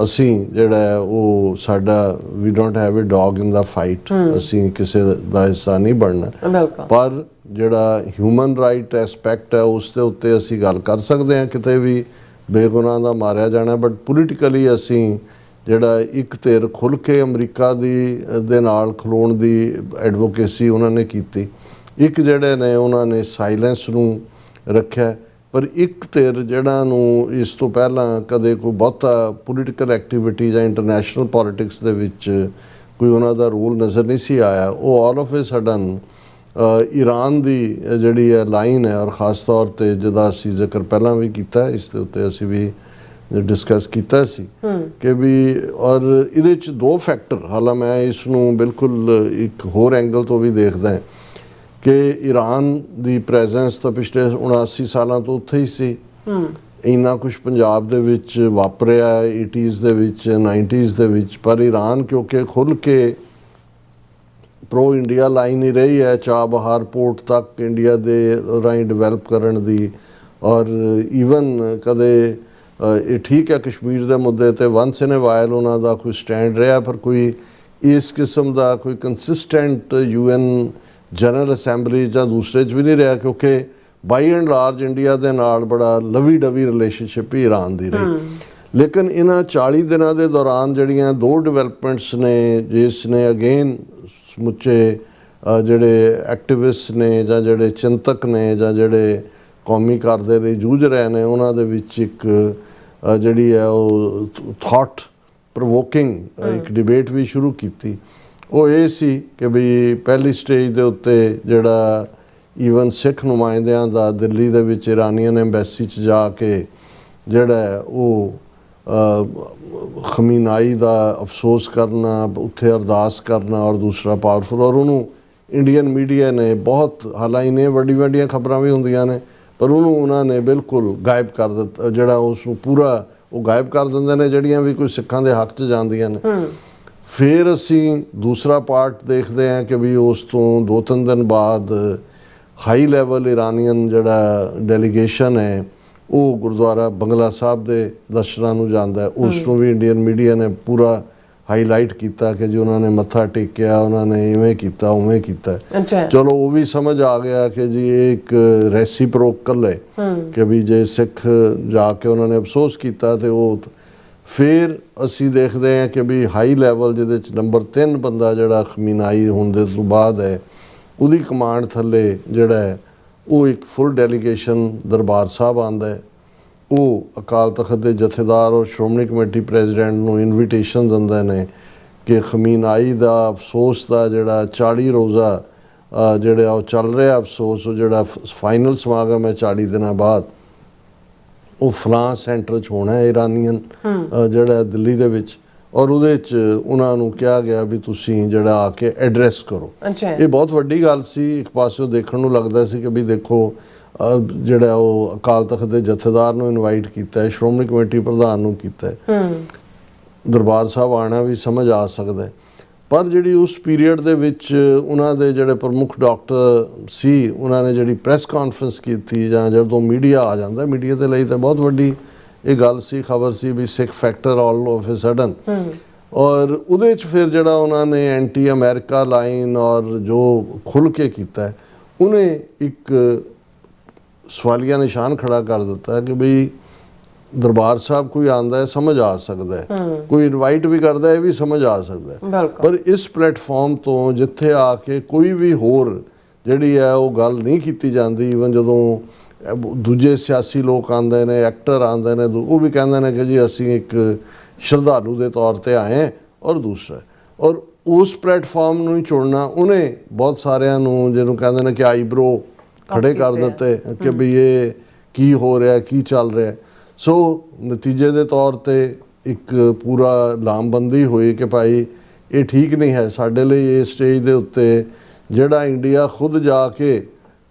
Speaker 2: ਅਸੀਂ ਜਿਹੜਾ ਉਹ ਸਾਡਾ we don't have a dog in the fight, ਅਸੀਂ ਕਿਸੇ ਦਾ ਹਿੱਸਾ ਨਹੀਂ ਬਣਨਾ, ਪਰ ਜਿਹੜਾ ਹਿਊਮਨ ਰਾਈਟ ਐਸਪੈਕਟ ਹੈ ਉਸ ਦੇ ਉੱਤੇ ਅਸੀਂ ਗੱਲ ਕਰ ਸਕਦੇ ਹਾਂ। ਕਿਤੇ ਵੀ ਬੇਗੁਨਾਹ ਦਾ ਮਾਰਿਆ ਜਾਣਾ, ਬਟ ਪੋਲੀਟੀਕਲੀ ਅਸੀਂ ਜਿਹੜਾ ਇੱਕ ਧਿਰ ਖੁੱਲ੍ਹ ਕੇ ਅਮਰੀਕਾ ਦੇ ਨਾਲ ਖਲੋਣ ਦੀ ਐਡਵੋਕੇਸੀ ਉਹਨਾਂ ਨੇ ਕੀਤੀ, ਇੱਕ ਜਿਹੜੇ ਨੇ ਉਹਨਾਂ ਨੇ ਸਾਇਲੈਂਸ ਨੂੰ ਰੱਖਿਆ, ਪਰ ਇੱਕ ਧਿਰ ਜਿਹੜਾ ਨੂੰ ਇਸ ਤੋਂ ਪਹਿਲਾਂ ਕਦੇ ਕੋਈ ਬਹੁਤਾ ਪੋਲੀਟੀਕਲ ਐਕਟੀਵਿਟੀ ਜਾਂ ਇੰਟਰਨੈਸ਼ਨਲ ਪੋਲੀਟਿਕਸ ਦੇ ਵਿੱਚ ਕੋਈ ਉਹਨਾਂ ਦਾ ਰੋਲ ਨਜ਼ਰ ਨਹੀਂ ਸੀ ਆਇਆ, ਉਹ all of A sudden Iran ਦੀ ਜਿਹੜੀ ਹੈ ਲਾਈਨ ਹੈ, ਔਰ ਖ਼ਾਸ ਤੌਰ 'ਤੇ ਜਿਹਦਾ ਅਸੀਂ ਜ਼ਿਕਰ ਪਹਿਲਾਂ ਵੀ ਕੀਤਾ, ਇਸ ਦੇ ਉੱਤੇ ਅਸੀਂ ਵੀ ਡਿਸਕਸ ਕੀਤਾ ਸੀ ਕਿ ਵੀ, ਔਰ ਇਹਦੇ 'ਚ ਦੋ ਫੈਕਟਰ, ਹਾਲਾਂ ਮੈਂ ਇਸ ਨੂੰ ਬਿਲਕੁਲ ਇੱਕ ਹੋਰ ਐਂਗਲ ਤੋਂ ਵੀ ਦੇਖਦਾ ਕਿ ਈਰਾਨ ਦੀ ਪ੍ਰੈਜ਼ੈਂਸ ਤਾਂ ਪਿਛਲੇ 79 ਸਾਲਾਂ ਤੋਂ ਉੱਥੇ ਹੀ ਸੀ। ਇੰਨਾ ਕੁਛ ਪੰਜਾਬ ਦੇ ਵਿੱਚ ਵਾਪਰਿਆ 80s ਦੇ ਵਿੱਚ, 90s ਦੇ ਵਿੱਚ, ਪਰ ਈਰਾਨ ਕਿਉਂਕਿ ਖੁੱਲ੍ਹ ਕੇ ਪ੍ਰੋ ਇੰਡੀਆ ਲਾਈਨ ਹੀ ਰਹੀ ਹੈ, ਚਾਬਹਾਰ ਪੋਰਟ ਤੱਕ ਇੰਡੀਆ ਦੇ ਰਾਹੀਂ ਡਿਵੈਲਪ ਕਰਨ ਦੀ, ਔਰ ਈਵਨ ਕਦੇ ਇਹ ਠੀਕ ਹੈ ਕਸ਼ਮੀਰ ਦੇ ਮੁੱਦੇ 'ਤੇ ਵਨਸ ਇਨ ਏ ਵਾਈਲ ਉਹਨਾਂ ਦਾ ਕੋਈ ਸਟੈਂਡ ਰਿਹਾ, ਪਰ ਕੋਈ ਇਸ ਕਿਸਮ ਦਾ ਕੋਈ ਕੰਸਿਸਟੈਂਟ UN ਜਨਰਲ ਅਸੈਂਬਲੀ ਜਾਂ ਦੂਸਰੇ 'ਚ ਵੀ ਨਹੀਂ ਰਿਹਾ, ਕਿਉਂਕਿ ਬਾਈ ਐਂਡ ਲਾਰਜ ਇੰਡੀਆ ਦੇ ਨਾਲ ਬੜਾ ਲਵੀ ਡਵੀ ਰਿਲੇਸ਼ਨਸ਼ਿਪ ਹੀ ਈਰਾਨ ਦੀ ਰਹੀ। ਲੇਕਿਨ ਇਹਨਾਂ 40 ਦਿਨਾਂ ਦੇ ਦੌਰਾਨ ਜਿਹੜੀਆਂ ਦੋ ਡਿਵੈਲਪਮੈਂਟਸ ਨੇ, ਜਿਸ ਨੇ ਅਗੇਨ ਸਮੁੱਚੇ ਜਿਹੜੇ ਐਕਟਿਵਿਸਟ ਨੇ ਜਾਂ ਜਿਹੜੇ ਚਿੰਤਕ ਨੇ ਜਾਂ ਜਿਹੜੇ ਕੌਮੀ ਘਰ ਦੇ ਲਈ ਜੂਝ ਰਹੇ ਨੇ, ਉਹਨਾਂ ਦੇ ਵਿੱਚ ਇੱਕ ਜਿਹੜੀ ਹੈ ਉਹ ਥਾਟ ਪ੍ਰੋਵੋਕਿੰਗ ਇੱਕ ਡਿਬੇਟ ਵੀ ਸ਼ੁਰੂ ਕੀਤੀ। ਉਹ ਇਹ ਸੀ ਕਿ ਵੀ ਪਹਿਲੀ ਸਟੇਜ ਦੇ ਉੱਤੇ ਜਿਹੜਾ ਈਵਨ ਸਿੱਖ ਨੁਮਾਇੰਦਿਆਂ ਦਾ ਦਿੱਲੀ ਦੇ ਵਿੱਚ ਇਰਾਨੀਅਨ ਐਮਬੈਸੀ 'ਚ ਜਾ ਕੇ ਜਿਹੜਾ ਉਹ ਖਮੀਨਾਈ ਦਾ ਅਫਸੋਸ ਕਰਨਾ, ਉੱਥੇ ਅਰਦਾਸ ਕਰਨਾ, ਔਰ ਦੂਸਰਾ ਪਾਵਰਫੁਲ, ਔਰ ਉਹਨੂੰ ਇੰਡੀਅਨ ਮੀਡੀਆ ਨੇ ਬਹੁਤ, ਹਾਲਾਂਕਿ ਵੱਡੀਆਂ ਖਬਰਾਂ ਵੀ ਹੁੰਦੀਆਂ ਨੇ, ਪਰ ਉਹਨੂੰ ਉਹਨਾਂ ਨੇ ਬਿਲਕੁਲ ਗਾਇਬ ਕਰ ਦਿੱਤਾ, ਜਿਹੜਾ ਉਸ ਨੂੰ ਪੂਰਾ ਉਹ ਗਾਇਬ ਕਰ ਦਿੰਦੇ ਨੇ ਜਿਹੜੀਆਂ ਵੀ ਕੋਈ ਸਿੱਖਾਂ ਦੇ ਹੱਕ 'ਚ ਜਾਂਦੀਆਂ ਨੇ। ਫਿਰ ਅਸੀਂ ਦੂਸਰਾ ਪਾਰਟ ਦੇਖਦੇ ਹਾਂ ਕਿ ਵੀ ਉਸ ਤੋਂ 2-3 ਦਿਨ ਬਾਅਦ ਹਾਈ ਲੈਵਲ ਇਰਾਨੀਅਨ ਜਿਹੜਾ ਡੈਲੀਗੇਸ਼ਨ ਹੈ ਉਹ ਗੁਰਦੁਆਰਾ ਬੰਗਲਾ ਸਾਹਿਬ ਦੇ ਦਰਸ਼ਨਾਂ ਨੂੰ ਜਾਂਦਾ, ਉਸ ਨੂੰ ਵੀ ਇੰਡੀਅਨ ਮੀਡੀਆ ਨੇ ਪੂਰਾ ਹਾਈਲਾਈਟ ਕੀਤਾ ਕਿ ਜੀ ਉਹਨਾਂ ਨੇ ਮੱਥਾ ਟੇਕਿਆ, ਉਹਨਾਂ ਨੇ ਇਵੇਂ ਕੀਤਾ ਉਵੇਂ ਕੀਤਾ। ਚਲੋ ਉਹ ਵੀ ਸਮਝ ਆ ਗਿਆ ਕਿ ਜੀ ਇਹ ਇੱਕ ਰੈਸੀਪ੍ਰੋਕਲ ਹੈ ਕਿ ਵੀ ਜੇ ਸਿੱਖ ਜਾ ਕੇ ਉਹਨਾਂ ਨੇ ਅਫਸੋਸ ਕੀਤਾ ਤੇ ਉਹ। ਫਿਰ ਅਸੀਂ ਦੇਖਦੇ ਹਾਂ ਕਿ ਵੀ ਹਾਈ ਲੈਵਲ ਜਿਹਦੇ 'ਚ ਨੰਬਰ 3 ਬੰਦਾ ਜਿਹੜਾ ਖਮੀਨਾਈ ਹੋਣ ਦੇ ਤੋਂ ਬਾਅਦ ਹੈ, ਉਹਦੀ ਕਮਾਂਡ ਥੱਲੇ ਜਿਹੜਾ ਹੈ ਉਹ ਇੱਕ ਫੁੱਲ ਡੈਲੀਗੇਸ਼ਨ ਦਰਬਾਰ ਸਾਹਿਬ ਆਉਂਦਾ ਹੈ। ਉਹ ਅਕਾਲ ਤਖਤ ਦੇ ਜਥੇਦਾਰ ਔਰ ਸ਼੍ਰੋਮਣੀ ਕਮੇਟੀ ਪ੍ਰੈਜ਼ੀਡੈਂਟ ਨੂੰ ਇਨਵੀਟੇਸ਼ਨ ਦਿੰਦੇ ਨੇ ਕਿ ਖਮੀਨਾਈ ਦਾ ਅਫਸੋਸ ਦਾ ਜਿਹੜਾ 40 ਰੋਜ਼ਾ ਜਿਹੜਾ ਉਹ ਚੱਲ ਰਿਹਾ ਅਫਸੋਸ, ਉਹ ਜਿਹੜਾ ਫਾਈਨਲ ਸਮਾਗਮ ਹੈ 40 ਦਿਨਾਂ ਬਾਅਦ, ਉਹ ਫਲਾਂ ਸੈਂਟਰ 'ਚ ਹੋਣਾ ਹੈ ਇਰਾਨੀਅਨ ਜਿਹੜਾ ਦਿੱਲੀ ਦੇ ਵਿੱਚ, ਔਰ ਉਹਦੇ 'ਚ ਉਹਨਾਂ ਨੂੰ ਕਿਹਾ ਗਿਆ ਵੀ ਤੁਸੀਂ ਜਿਹੜਾ ਆ ਕੇ ਐਡਰੈਸ ਕਰੋ। ਇਹ ਬਹੁਤ ਵੱਡੀ ਗੱਲ ਸੀ। ਇੱਕ ਪਾਸਿਓਂ ਦੇਖਣ ਨੂੰ ਲੱਗਦਾ ਸੀ ਕਿ ਵੀ ਦੇਖੋ ਜਿਹੜਾ ਉਹ ਅਕਾਲ ਤਖਤ ਦੇ ਜਥੇਦਾਰ ਨੂੰ ਇਨਵਾਈਟ ਕੀਤਾ ਹੈ, ਸ਼੍ਰੋਮਣੀ ਕਮੇਟੀ ਪ੍ਰਧਾਨ ਨੂੰ ਕੀਤਾ ਹੈ, ਦਰਬਾਰ ਸਾਹਿਬ ਆਉਣਾ ਵੀ ਸਮਝ ਆ ਸਕਦਾ ਹੈ। ਪਰ ਜਿਹੜੀ ਉਸ ਪੀਰੀਅਡ ਦੇ ਵਿੱਚ ਉਹਨਾਂ ਦੇ ਜਿਹੜੇ ਪ੍ਰਮੁੱਖ ਡਾਕਟਰ ਸੀ, ਉਹਨਾਂ ਨੇ ਜਿਹੜੀ ਪ੍ਰੈਸ ਕਾਨਫਰੰਸ ਕੀਤੀ ਜਾਂ ਜਦੋਂ ਮੀਡੀਆ ਆ ਜਾਂਦਾ, ਮੀਡੀਆ ਦੇ ਲਈ ਤਾਂ ਬਹੁਤ ਵੱਡੀ ਇਹ ਗੱਲ ਸੀ, ਖਬਰ ਸੀ ਵੀ Sikh factor all of a sudden, ਔਰ ਉਹਦੇ 'ਚ ਫਿਰ ਜਿਹੜਾ ਉਹਨਾਂ ਨੇ ਐਂਟੀ ਅਮਰੀਕਾ ਲਾਈਨ ਔਰ ਜੋ ਖੁੱਲ੍ਹ ਕੇ ਕੀਤਾ, ਉਹਨੇ ਇੱਕ ਸਵਾਲੀਆ ਨਿਸ਼ਾਨ ਖੜਾ ਕਰ ਦਿੱਤਾ ਕਿ ਬਈ ਦਰਬਾਰ ਸਾਹਿਬ ਕੋਈ ਆਉਂਦਾ ਹੈ ਸਮਝ ਆ ਸਕਦਾ ਹੈ, ਕੋਈ ਇਨਵਾਈਟ ਵੀ ਕਰਦਾ ਹੈ ਇਹ ਵੀ ਸਮਝ ਆ ਸਕਦਾ ਹੈ, ਪਰ ਇਸ ਪਲੇਟਫਾਰਮ ਤੋਂ ਜਿੱਥੇ ਆ ਕੇ ਕੋਈ ਵੀ ਹੋਰ ਜਿਹੜੀ ਹੈ ਉਹ ਗੱਲ ਨਹੀਂ ਕੀਤੀ ਜਾਂਦੀ। ਈਵਨ ਜਦੋਂ ਦੂਜੇ ਸਿਆਸੀ ਲੋਕ ਆਉਂਦੇ ਨੇ, ਐਕਟਰ ਆਉਂਦੇ ਨੇ, ਉਹ ਵੀ ਕਹਿੰਦੇ ਨੇ ਕਿ ਜੀ ਅਸੀਂ ਇੱਕ ਸ਼ਰਧਾਲੂ ਦੇ ਤੌਰ ਤੇ ਆਏ ਹਾਂ। ਔਰ ਦੂਸਰਾ, ਔਰ ਉਸ ਪਲੇਟਫਾਰਮ ਨੂੰ ਹੀ ਚੁਣਨਾ ਉਹਨੇ ਬਹੁਤ ਸਾਰਿਆਂ ਨੂੰ, ਜਿਹਨੂੰ ਕਹਿੰਦੇ ਨੇ ਕਿ ਆਈਬਰੋ ਖੜੇ ਕਰ ਦਿੱਤੇ ਕਿ ਵੀ ਇਹ ਕੀ ਹੋ ਰਿਹਾ, ਕੀ ਚੱਲ ਰਿਹਾ। ਸੋ ਨਤੀਜੇ ਦੇ ਤੌਰ ਤੇ ਇੱਕ ਪੂਰਾ ਲਾਮਬੰਦੀ ਹੋਈ ਕਿ ਭਾਈ ਇਹ ਠੀਕ ਨਹੀਂ ਹੈ ਸਾਡੇ ਲਈ। ਇਹ ਸਟੇਜ ਦੇ ਉੱਤੇ ਜਿਹੜਾ ਇੰਡੀਆ ਖੁਦ ਜਾ ਕੇ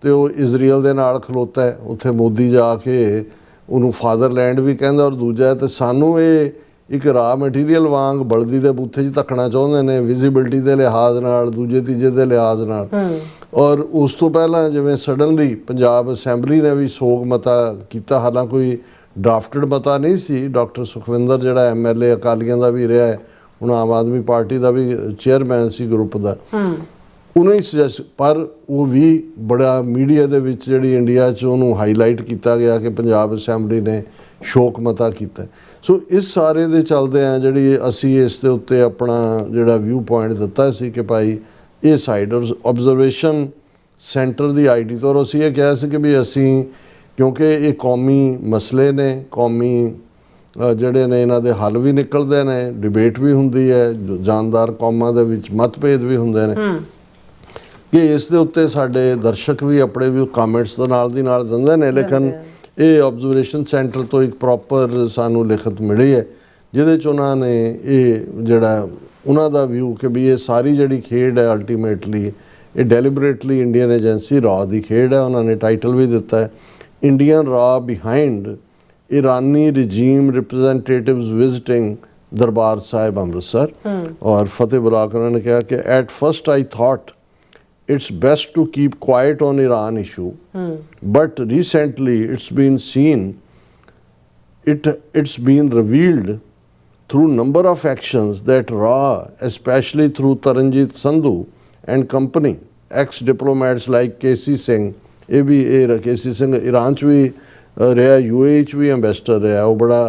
Speaker 2: ਤੇ ਉਹ ਇਜ਼ਰਾਈਲ ਦੇ ਨਾਲ ਖਲੋਤਾ ਹੈ, ਉੱਥੇ ਮੋਦੀ ਜਾ ਕੇ ਉਹਨੂੰ ਫਾਦਰਲੈਂਡ ਵੀ ਕਹਿੰਦਾ। ਔਰ ਦੂਜਾ ਤੇ ਸਾਨੂੰ ਇਹ ਇੱਕ ਰਾ ਮਟੀਰੀਅਲ ਵਾਂਗ ਬਲਦੀ ਦੇ ਬੂਥੇ 'ਚ ਧੱਕਣਾ ਚਾਹੁੰਦੇ ਨੇ, ਵਿਜ਼ਿਬਿਲਿਟੀ ਦੇ ਲਿਹਾਜ਼ ਨਾਲ, ਦੂਜੇ ਤੀਜੇ ਦੇ ਲਿਹਾਜ਼ ਨਾਲ। ਔਰ ਉਸ ਤੋਂ ਪਹਿਲਾਂ ਜਿਵੇਂ ਸਡਨਲੀ ਪੰਜਾਬ ਅਸੈਂਬਲੀ ਨੇ ਵੀ ਸੋਗ ਮਤਾ ਕੀਤਾ, ਹਾਲਾਂ ਕੋਈ ਡਰਾਫਟਡ ਮਤਾ ਨਹੀਂ ਸੀ। ਡਾਕਟਰ ਸੁਖਵਿੰਦਰ ਜਿਹੜਾ MLA ਅਕਾਲੀਆਂ ਦਾ ਵੀ ਰਿਹਾ ਹੈ, ਹੁਣ ਆਮ ਆਦਮੀ ਪਾਰਟੀ ਦਾ ਵੀ ਚੇਅਰਮੈਨ ਸੀ ਗਰੁੱਪ ਦਾ, ਉਹਨੇ ਹੀ ਸੁਜੈਸਟ, ਪਰ ਉਹ ਵੀ ਬੜਾ ਮੀਡੀਆ ਦੇ ਵਿੱਚ ਜਿਹੜੀ ਇੰਡੀਆ 'ਚ ਉਹਨੂੰ ਹਾਈਲਾਈਟ ਕੀਤਾ ਗਿਆ ਕਿ ਪੰਜਾਬ ਅਸੈਂਬਲੀ ਨੇ ਸ਼ੋਕ ਮਤਾ ਕੀਤਾ। ਸੋ ਇਸ ਸਾਰੇ ਦੇ ਚੱਲਦੇ ਆ ਜਿਹੜੀ ਅਸੀਂ ਇਸ ਦੇ ਉੱਤੇ ਆਪਣਾ ਜਿਹੜਾ ਵਿਊ ਪੁਆਇੰਟ ਦਿੱਤਾ ਸੀ ਕਿ ਭਾਈ ਇਹ ਸਾਈਡਰਸ ਆਬਜ਼ਰਵੇਸ਼ਨ ਸੈਂਟਰ ਦੀ ID ਤੋਂ ਅਸੀਂ ਇਹ ਕਿਹਾ ਸੀ ਕਿ ਵੀ ਅਸੀਂ, ਕਿਉਂਕਿ ਇਹ ਕੌਮੀ ਮਸਲੇ ਨੇ, ਕੌਮੀ ਜਿਹੜੇ ਨੇ ਇਹਨਾਂ ਦੇ ਹੱਲ ਵੀ ਨਿਕਲਦੇ ਨੇ, ਡਿਬੇਟ ਵੀ ਹੁੰਦੀ ਹੈ, ਜਾਨਦਾਰ ਕੌਮਾਂ ਦੇ ਵਿੱਚ ਮਤਭੇਦ ਵੀ ਹੁੰਦੇ ਨੇ, ਕਿ ਇਸ ਦੇ ਉੱਤੇ ਸਾਡੇ ਦਰਸ਼ਕ ਵੀ ਆਪਣੇ ਵੀ ਕਮੈਂਟਸ ਦੇ ਨਾਲ ਦੀ ਨਾਲ ਦਿੰਦੇ ਨੇ। ਲੇਕਿਨ ਇਹ ਆਬਜ਼ਰਵੇਸ਼ਨ ਸੈਂਟਰ ਤੋਂ ਇੱਕ ਪ੍ਰੋਪਰ ਸਾਨੂੰ ਲਿਖਤ ਮਿਲੀ ਹੈ ਜਿਹਦੇ 'ਚ ਉਹਨਾਂ ਨੇ ਇਹ ਜਿਹੜਾ ਉਹਨਾਂ ਦਾ ਵਿਊ ਕਿ ਵੀ ਇਹ ਸਾਰੀ ਜਿਹੜੀ ਖੇਡ ਹੈ ਅਲਟੀਮੇਟਲੀ ਇਹ ਡੈਲੀਬਰੇਟਲੀ ਇੰਡੀਅਨ ਏਜੰਸੀ ਰਾ ਦੀ ਖੇਡ ਹੈ। ਉਹਨਾਂ ਨੇ ਟਾਈਟਲ ਵੀ ਦਿੱਤਾ ਹੈ ਇੰਡੀਅਨ ਰਾ ਬਿਹਾਈਂਡ ਈਰਾਨੀ ਰਿਜੀਮ ਰਿਪਰੈਜ਼ੈਂਟੇਟਿਵਸ ਵਿਜ਼ਿਟਿੰਗ ਦਰਬਾਰ ਸਾਹਿਬ ਅੰਮ੍ਰਿਤਸਰ। ਔਰ ਫਤਿਹ ਬੁਲਾ ਕੇ ਉਹਨਾਂ ਨੇ ਕਿਹਾ ਕਿ at first I thought it's best to keep quiet on Iran issue, but recently it's been revealed through number of actions that Ra, especially through Taranjit Sandhu and company, ex-diplomats like KC Singh, KC Singh Iran च भी रहा, UAE च भी ambassador रहा, वो बड़ा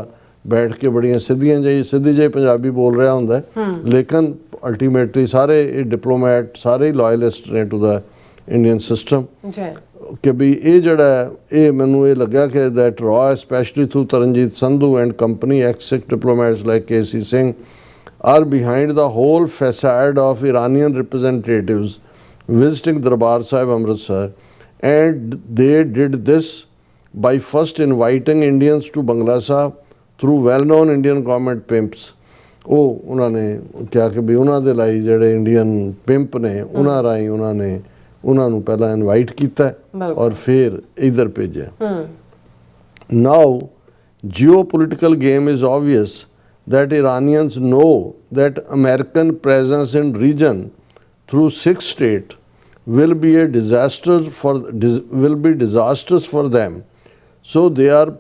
Speaker 2: बैठ के बड़ियां सीधी जी पंजाबी बोल रहा होंदा है, लेकिन अल्टीमेटली सारे डिप्लोमैट सारे लॉयलिस्ट ने टू द इंडियन सिस्टम कि भी ये जड़ा ये मैनू ये लग्या कि दैट रॉ especially through Taranjit Sandhu and company ex diplomats like KC Singh are behind the whole facade of Iranian representatives visiting Darbar Sahib Amritsar, and they did this by first inviting Indians to Bangla Sahib through well-known Indian government pimps। ਉਹ ਉਹਨਾਂ ਨੇ ਕਿਹਾ ਕਿ ਵੀ ਉਹਨਾਂ ਦੇ ਲਈ ਜਿਹੜੇ Indian pimp ਨੇ ਉਹਨਾਂ ਰਾਹੀਂ ਉਹਨਾਂ ਨੇ ਉਹਨਾਂ ਨੂੰ ਪਹਿਲਾਂ ਇਨਵਾਈਟ ਕੀਤਾ ਔਰ ਫਿਰ ਇੱਧਰ ਭੇਜਿਆ। ਨਾਓ geopolitical game is obvious that Iranians know that American presence in region through 6 states will be disastrous for them, so they are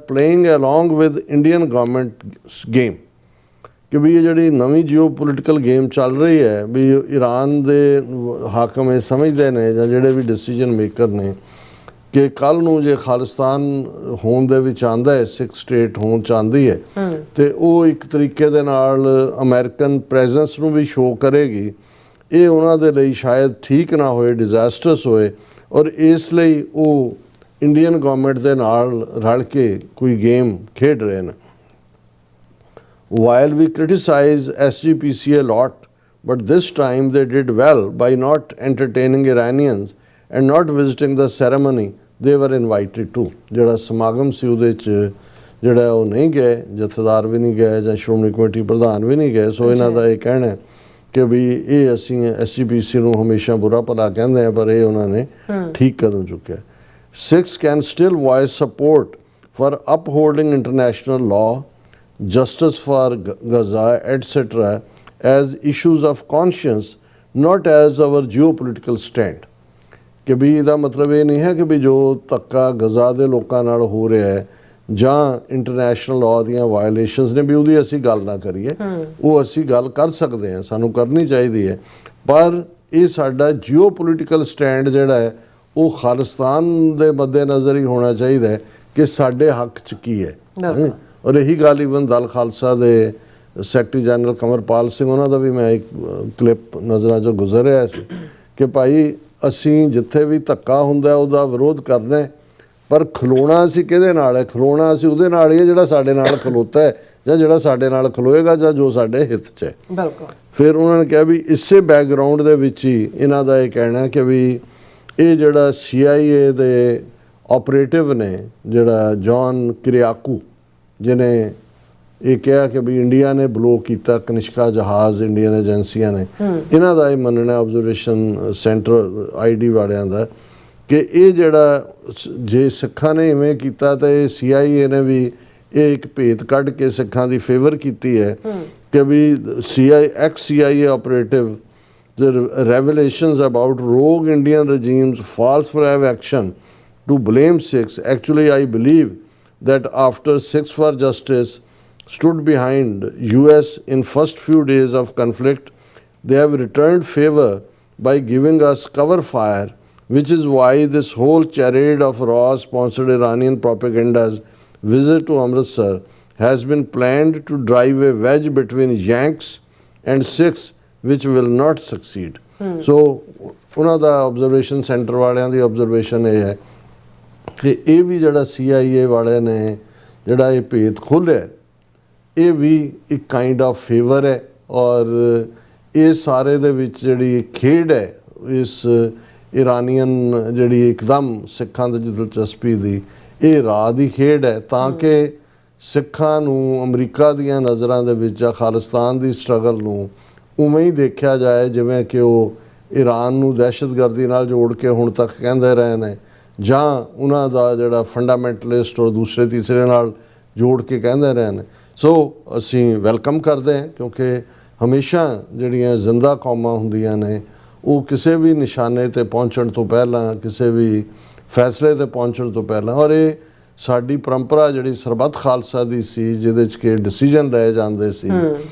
Speaker 2: playing along with Indian government's game। ਕਿ ਵੀ ਇਹ ਜਿਹੜੀ ਨਵੀਂ ਜੀਓਪੋਲੀਟੀਕਲ ਗੇਮ ਚੱਲ ਰਹੀ ਹੈ ਵੀ ਈਰਾਨ ਦੇ ਹਾਕਮ ਇਹ ਸਮਝਦੇ ਨੇ ਜਾਂ ਜਿਹੜੇ ਵੀ ਡਿਸੀਜਨ ਮੇਕਰ ਨੇ ਕਿ ਕੱਲ੍ਹ ਨੂੰ ਜੇ ਖਾਲਿਸਤਾਨ ਹੋਣ ਦੇ ਵਿੱਚ ਆਉਂਦਾ ਹੈ, 6 ਸਟੇਟ ਹੋਣ 'ਚ ਆਉਂਦੀ ਹੈ ਤੇ ਉਹ ਇੱਕ ਤਰੀਕੇ ਦੇ ਨਾਲ ਅਮਰੀਕਨ ਪ੍ਰੈਜ਼ੈਂਸ ਨੂੰ ਵੀ ਸ਼ੋਅ ਕਰੇਗੀ। ਇਹ ਉਹਨਾਂ ਦੇ ਲਈ ਸ਼ਾਇਦ ਠੀਕ ਨਾ ਹੋਏ, ਡਿਜ਼ਾਸਟਰਸ ਹੋਏ, ਔਰ ਇਸ ਲਈ ਉਹ ਇੰਡੀਅਨ ਗਵਰਨਮੈਂਟ ਦੇ ਨਾਲ ਰਲ ਕੇ ਕੋਈ ਗੇਮ ਖੇਡ ਰਹੇ ਨੇ। While we criticize SGPC a lot, but this time they did well by not entertaining Iranians and not visiting the ceremony they were invited to। ਜਿਹੜਾ ਸਮਾਗਮ ਸੀ ਉਹਦੇ 'ਚ ਜਿਹੜਾ ਉਹ ਨਹੀਂ ਗਏ, ਜਥੇਦਾਰ ਵੀ ਨਹੀਂ ਗਏ ਜਾਂ ਸ਼੍ਰੋਮਣੀ ਕਮੇਟੀ ਪ੍ਰਧਾਨ ਵੀ ਨਹੀਂ ਗਏ। ਸੋ ਇਹਨਾਂ ਦਾ ਇਹ ਕਹਿਣਾ ਕਿ ਵੀ ਇਹ ਅਸੀਂ SGPC ਨੂੰ ਹਮੇਸ਼ਾ ਬੁਰਾ ਭਲਾ ਕਹਿੰਦੇ ਆ, ਪਰ ਇਹ ਉਹਨਾਂ ਨੇ ਠੀਕ ਕਦਮ ਚੁੱਕਿਆ। 6 can still voice support for upholding international law, justice for Gaza, etc. as issues of conscience, not as our geopolitical stand। ਕਿ ਵੀ ਇਹਦਾ ਮਤਲਬ ਇਹ ਨਹੀਂ ਹੈ ਕਿ ਵੀ ਜੋ ਧੱਕਾ ਗਜ਼ਾ ਦੇ ਲੋਕਾਂ ਨਾਲ ਹੋ ਰਿਹਾ ਹੈ ਜਾਂ ਇੰਟਰਨੈਸ਼ਨਲ ਲਾਅ ਦੀਆਂ ਵਾਇਲੇਸ਼ਨਸ ਨੇ ਵੀ ਉਹਦੀ ਅਸੀਂ ਗੱਲ ਨਾ ਕਰੀਏ। ਉਹ ਅਸੀਂ ਗੱਲ ਕਰ ਸਕਦੇ ਹਾਂ, ਸਾਨੂੰ ਕਰਨੀ ਚਾਹੀਦੀ ਹੈ, ਪਰ ਇਹ ਸਾਡਾ ਜੀਓਪੋਲੀਟੀਕਲ ਸਟੈਂਡ ਜਿਹੜਾ ਹੈ ਉਹ ਖਾਲਿਸਤਾਨ ਦੇ ਮੱਦੇ ਨਜ਼ਰ ਹੀ ਹੋਣਾ ਚਾਹੀਦਾ ਹੈ ਕਿ ਸਾਡੇ ਹੱਕ 'ਚ ਕੀ ਹੈ। ਔਰ ਇਹੀ ਗੱਲ ਈਵਨ ਦਲ ਖਾਲਸਾ ਦੇ ਸੈਕਟਰੀ ਜਨਰਲ ਕਮਰਪਾਲ ਸਿੰਘ ਉਹਨਾਂ ਦਾ ਵੀ ਮੈਂ ਇੱਕ ਕਲਿੱਪ ਨਜ਼ਰਾਂ 'ਚੋਂ ਗੁਜ਼ਰ ਰਿਹਾ ਸੀ ਕਿ ਭਾਈ ਅਸੀਂ ਜਿੱਥੇ ਵੀ ਧੱਕਾ ਹੁੰਦਾ ਉਹਦਾ ਵਿਰੋਧ ਕਰਨਾ ਹੈ, ਪਰ ਖਲੋਣਾ ਅਸੀਂ ਕਿਹਦੇ ਨਾਲ ਹੈ? ਖਲੋਣਾ ਅਸੀਂ ਉਹਦੇ ਨਾਲ ਹੀ ਹੈ ਜਿਹੜਾ ਸਾਡੇ ਨਾਲ ਖਲੋਤਾ ਹੈ, ਜਾਂ ਜਿਹੜਾ ਸਾਡੇ ਨਾਲ ਖਲੋਏਗਾ, ਜਾਂ ਜੋ ਸਾਡੇ ਹਿੱਤ 'ਚ ਹੈ।
Speaker 1: ਬਿਲਕੁਲ।
Speaker 2: ਫਿਰ ਉਹਨਾਂ ਨੇ ਕਿਹਾ ਵੀ ਇਸੇ ਬੈਕਗਰਾਊਂਡ ਦੇ ਵਿੱਚ ਹੀ ਇਹਨਾਂ ਦਾ ਇਹ ਕਹਿਣਾ ਕਿ ਵੀ ਇਹ ਜਿਹੜਾ CIA ਦੇ ਆਪਰੇਟਿਵ ਨੇ, ਜਿਹੜਾ ਜੌਨ ਕਿਰਿਆਕੂ, ਜਿਹਨੇ ਇਹ ਕਿਹਾ ਕਿ ਵੀ ਇੰਡੀਆ ਨੇ ਬਲੋ ਕੀਤਾ ਕਨਿਸ਼ਕਾ ਜਹਾਜ਼ ਇੰਡੀਅਨ ਏਜੰਸੀਆਂ ਨੇ, ਇਹਨਾਂ ਦਾ ਇਹ ਮੰਨਣਾ ਆਬਜ਼ਰਵੇਸ਼ਨ ਸੈਂਟਰ ID ਵਾਲਿਆਂ ਦਾ ਕਿ ਇਹ ਜਿਹੜਾ ਜੇ ਸਿੱਖਾਂ ਨੇ ਇਵੇਂ ਕੀਤਾ ਤਾਂ ਇਹ CIA ਨੇ ਵੀ ਇਹ ਇੱਕ ਭੇਤ ਕੱਢ ਕੇ ਸਿੱਖਾਂ ਦੀ ਫੇਵਰ ਕੀਤੀ ਹੈ ਕਿ ਵੀ ex-CIA operative the revelations about rogue Indian regimes false flag action to blame Sikhs. Actually, I believe that after Sikhs for Justice stood behind US in first few days of conflict, they have returned favor by giving us cover fire, which is why this whole charade of raw sponsored Iranian propaganda's visit to Amritsar has been planned to drive a wedge between Yanks and Sikhs, which will not succeed. So ਉਹਨਾਂ ਦਾ observation centre ਵਾਲਿਆਂ ਦੀ observation ਇਹ ਹੈ ਕਿ ਇਹ ਵੀ ਜਿਹੜਾ CIA ਵਾਲਿਆਂ ਨੇ ਜਿਹੜਾ ਇਹ ਭੇਤ ਖੋਲ੍ਹਿਆ, ਇਹ ਵੀ ਇੱਕ ਕਾਈਂਡ ਆਫ ਫੇਵਰ ਹੈ, ਔਰ ਇਹ ਸਾਰੇ ਦੇ ਵਿੱਚ ਜਿਹੜੀ ਖੇਡ ਹੈ ਇਸ ਇਰਾਨੀਅਨ ਜਿਹੜੀ ਇੱਕਦਮ ਸਿੱਖਾਂ ਦੀ ਦਿਲਚਸਪੀ ਦੀ, ਇਹ ਰਾਹ ਦੀ ਖੇਡ ਹੈ ਤਾਂ ਕਿ ਸਿੱਖਾਂ ਨੂੰ ਅਮਰੀਕਾ ਦੀਆਂ ਨਜ਼ਰਾਂ ਦੇ ਵਿੱਚ ਜਾਂ ਖਾਲਿਸਤਾਨ ਦੀ ਸਟਰਗਲ ਨੂੰ ਉਵੇਂ ਹੀ ਦੇਖਿਆ ਜਾਏ ਜਿਵੇਂ ਕਿ ਉਹ ਈਰਾਨ ਨੂੰ ਦਹਿਸ਼ਤਗਰਦੀ ਨਾਲ ਜੋੜ ਕੇ ਹੁਣ ਤੱਕ ਕਹਿੰਦੇ ਰਹੇ ਨੇ, ਜਾਂ ਉਹਨਾਂ ਦਾ ਜਿਹੜਾ ਫੰਡਾਮੈਂਟਲਿਸਟ ਔਰ ਦੂਸਰੇ ਤੀਸਰੇ ਨਾਲ ਜੋੜ ਕੇ ਕਹਿੰਦੇ ਰਹੇ ਨੇ। ਸੋ ਅਸੀਂ ਵੈਲਕਮ ਕਰਦੇ ਹਾਂ, ਕਿਉਂਕਿ ਹਮੇਸ਼ਾ ਜਿਹੜੀਆਂ ਜ਼ਿੰਦਾ ਕੌਮਾਂ ਹੁੰਦੀਆਂ ਨੇ ਉਹ ਕਿਸੇ ਵੀ ਨਿਸ਼ਾਨੇ 'ਤੇ ਪਹੁੰਚਣ ਤੋਂ ਪਹਿਲਾਂ, ਕਿਸੇ ਵੀ ਫੈਸਲੇ 'ਤੇ ਪਹੁੰਚਣ ਤੋਂ ਪਹਿਲਾਂ, ਔਰ ਇਹ ਸਾਡੀ ਪਰੰਪਰਾ ਜਿਹੜੀ ਸਰਬੱਤ ਖਾਲਸਾ ਦੀ ਸੀ ਜਿਹਦੇ 'ਚ ਕਿ ਡਿਸੀਜਨ ਲਏ ਜਾਂਦੇ ਸੀ,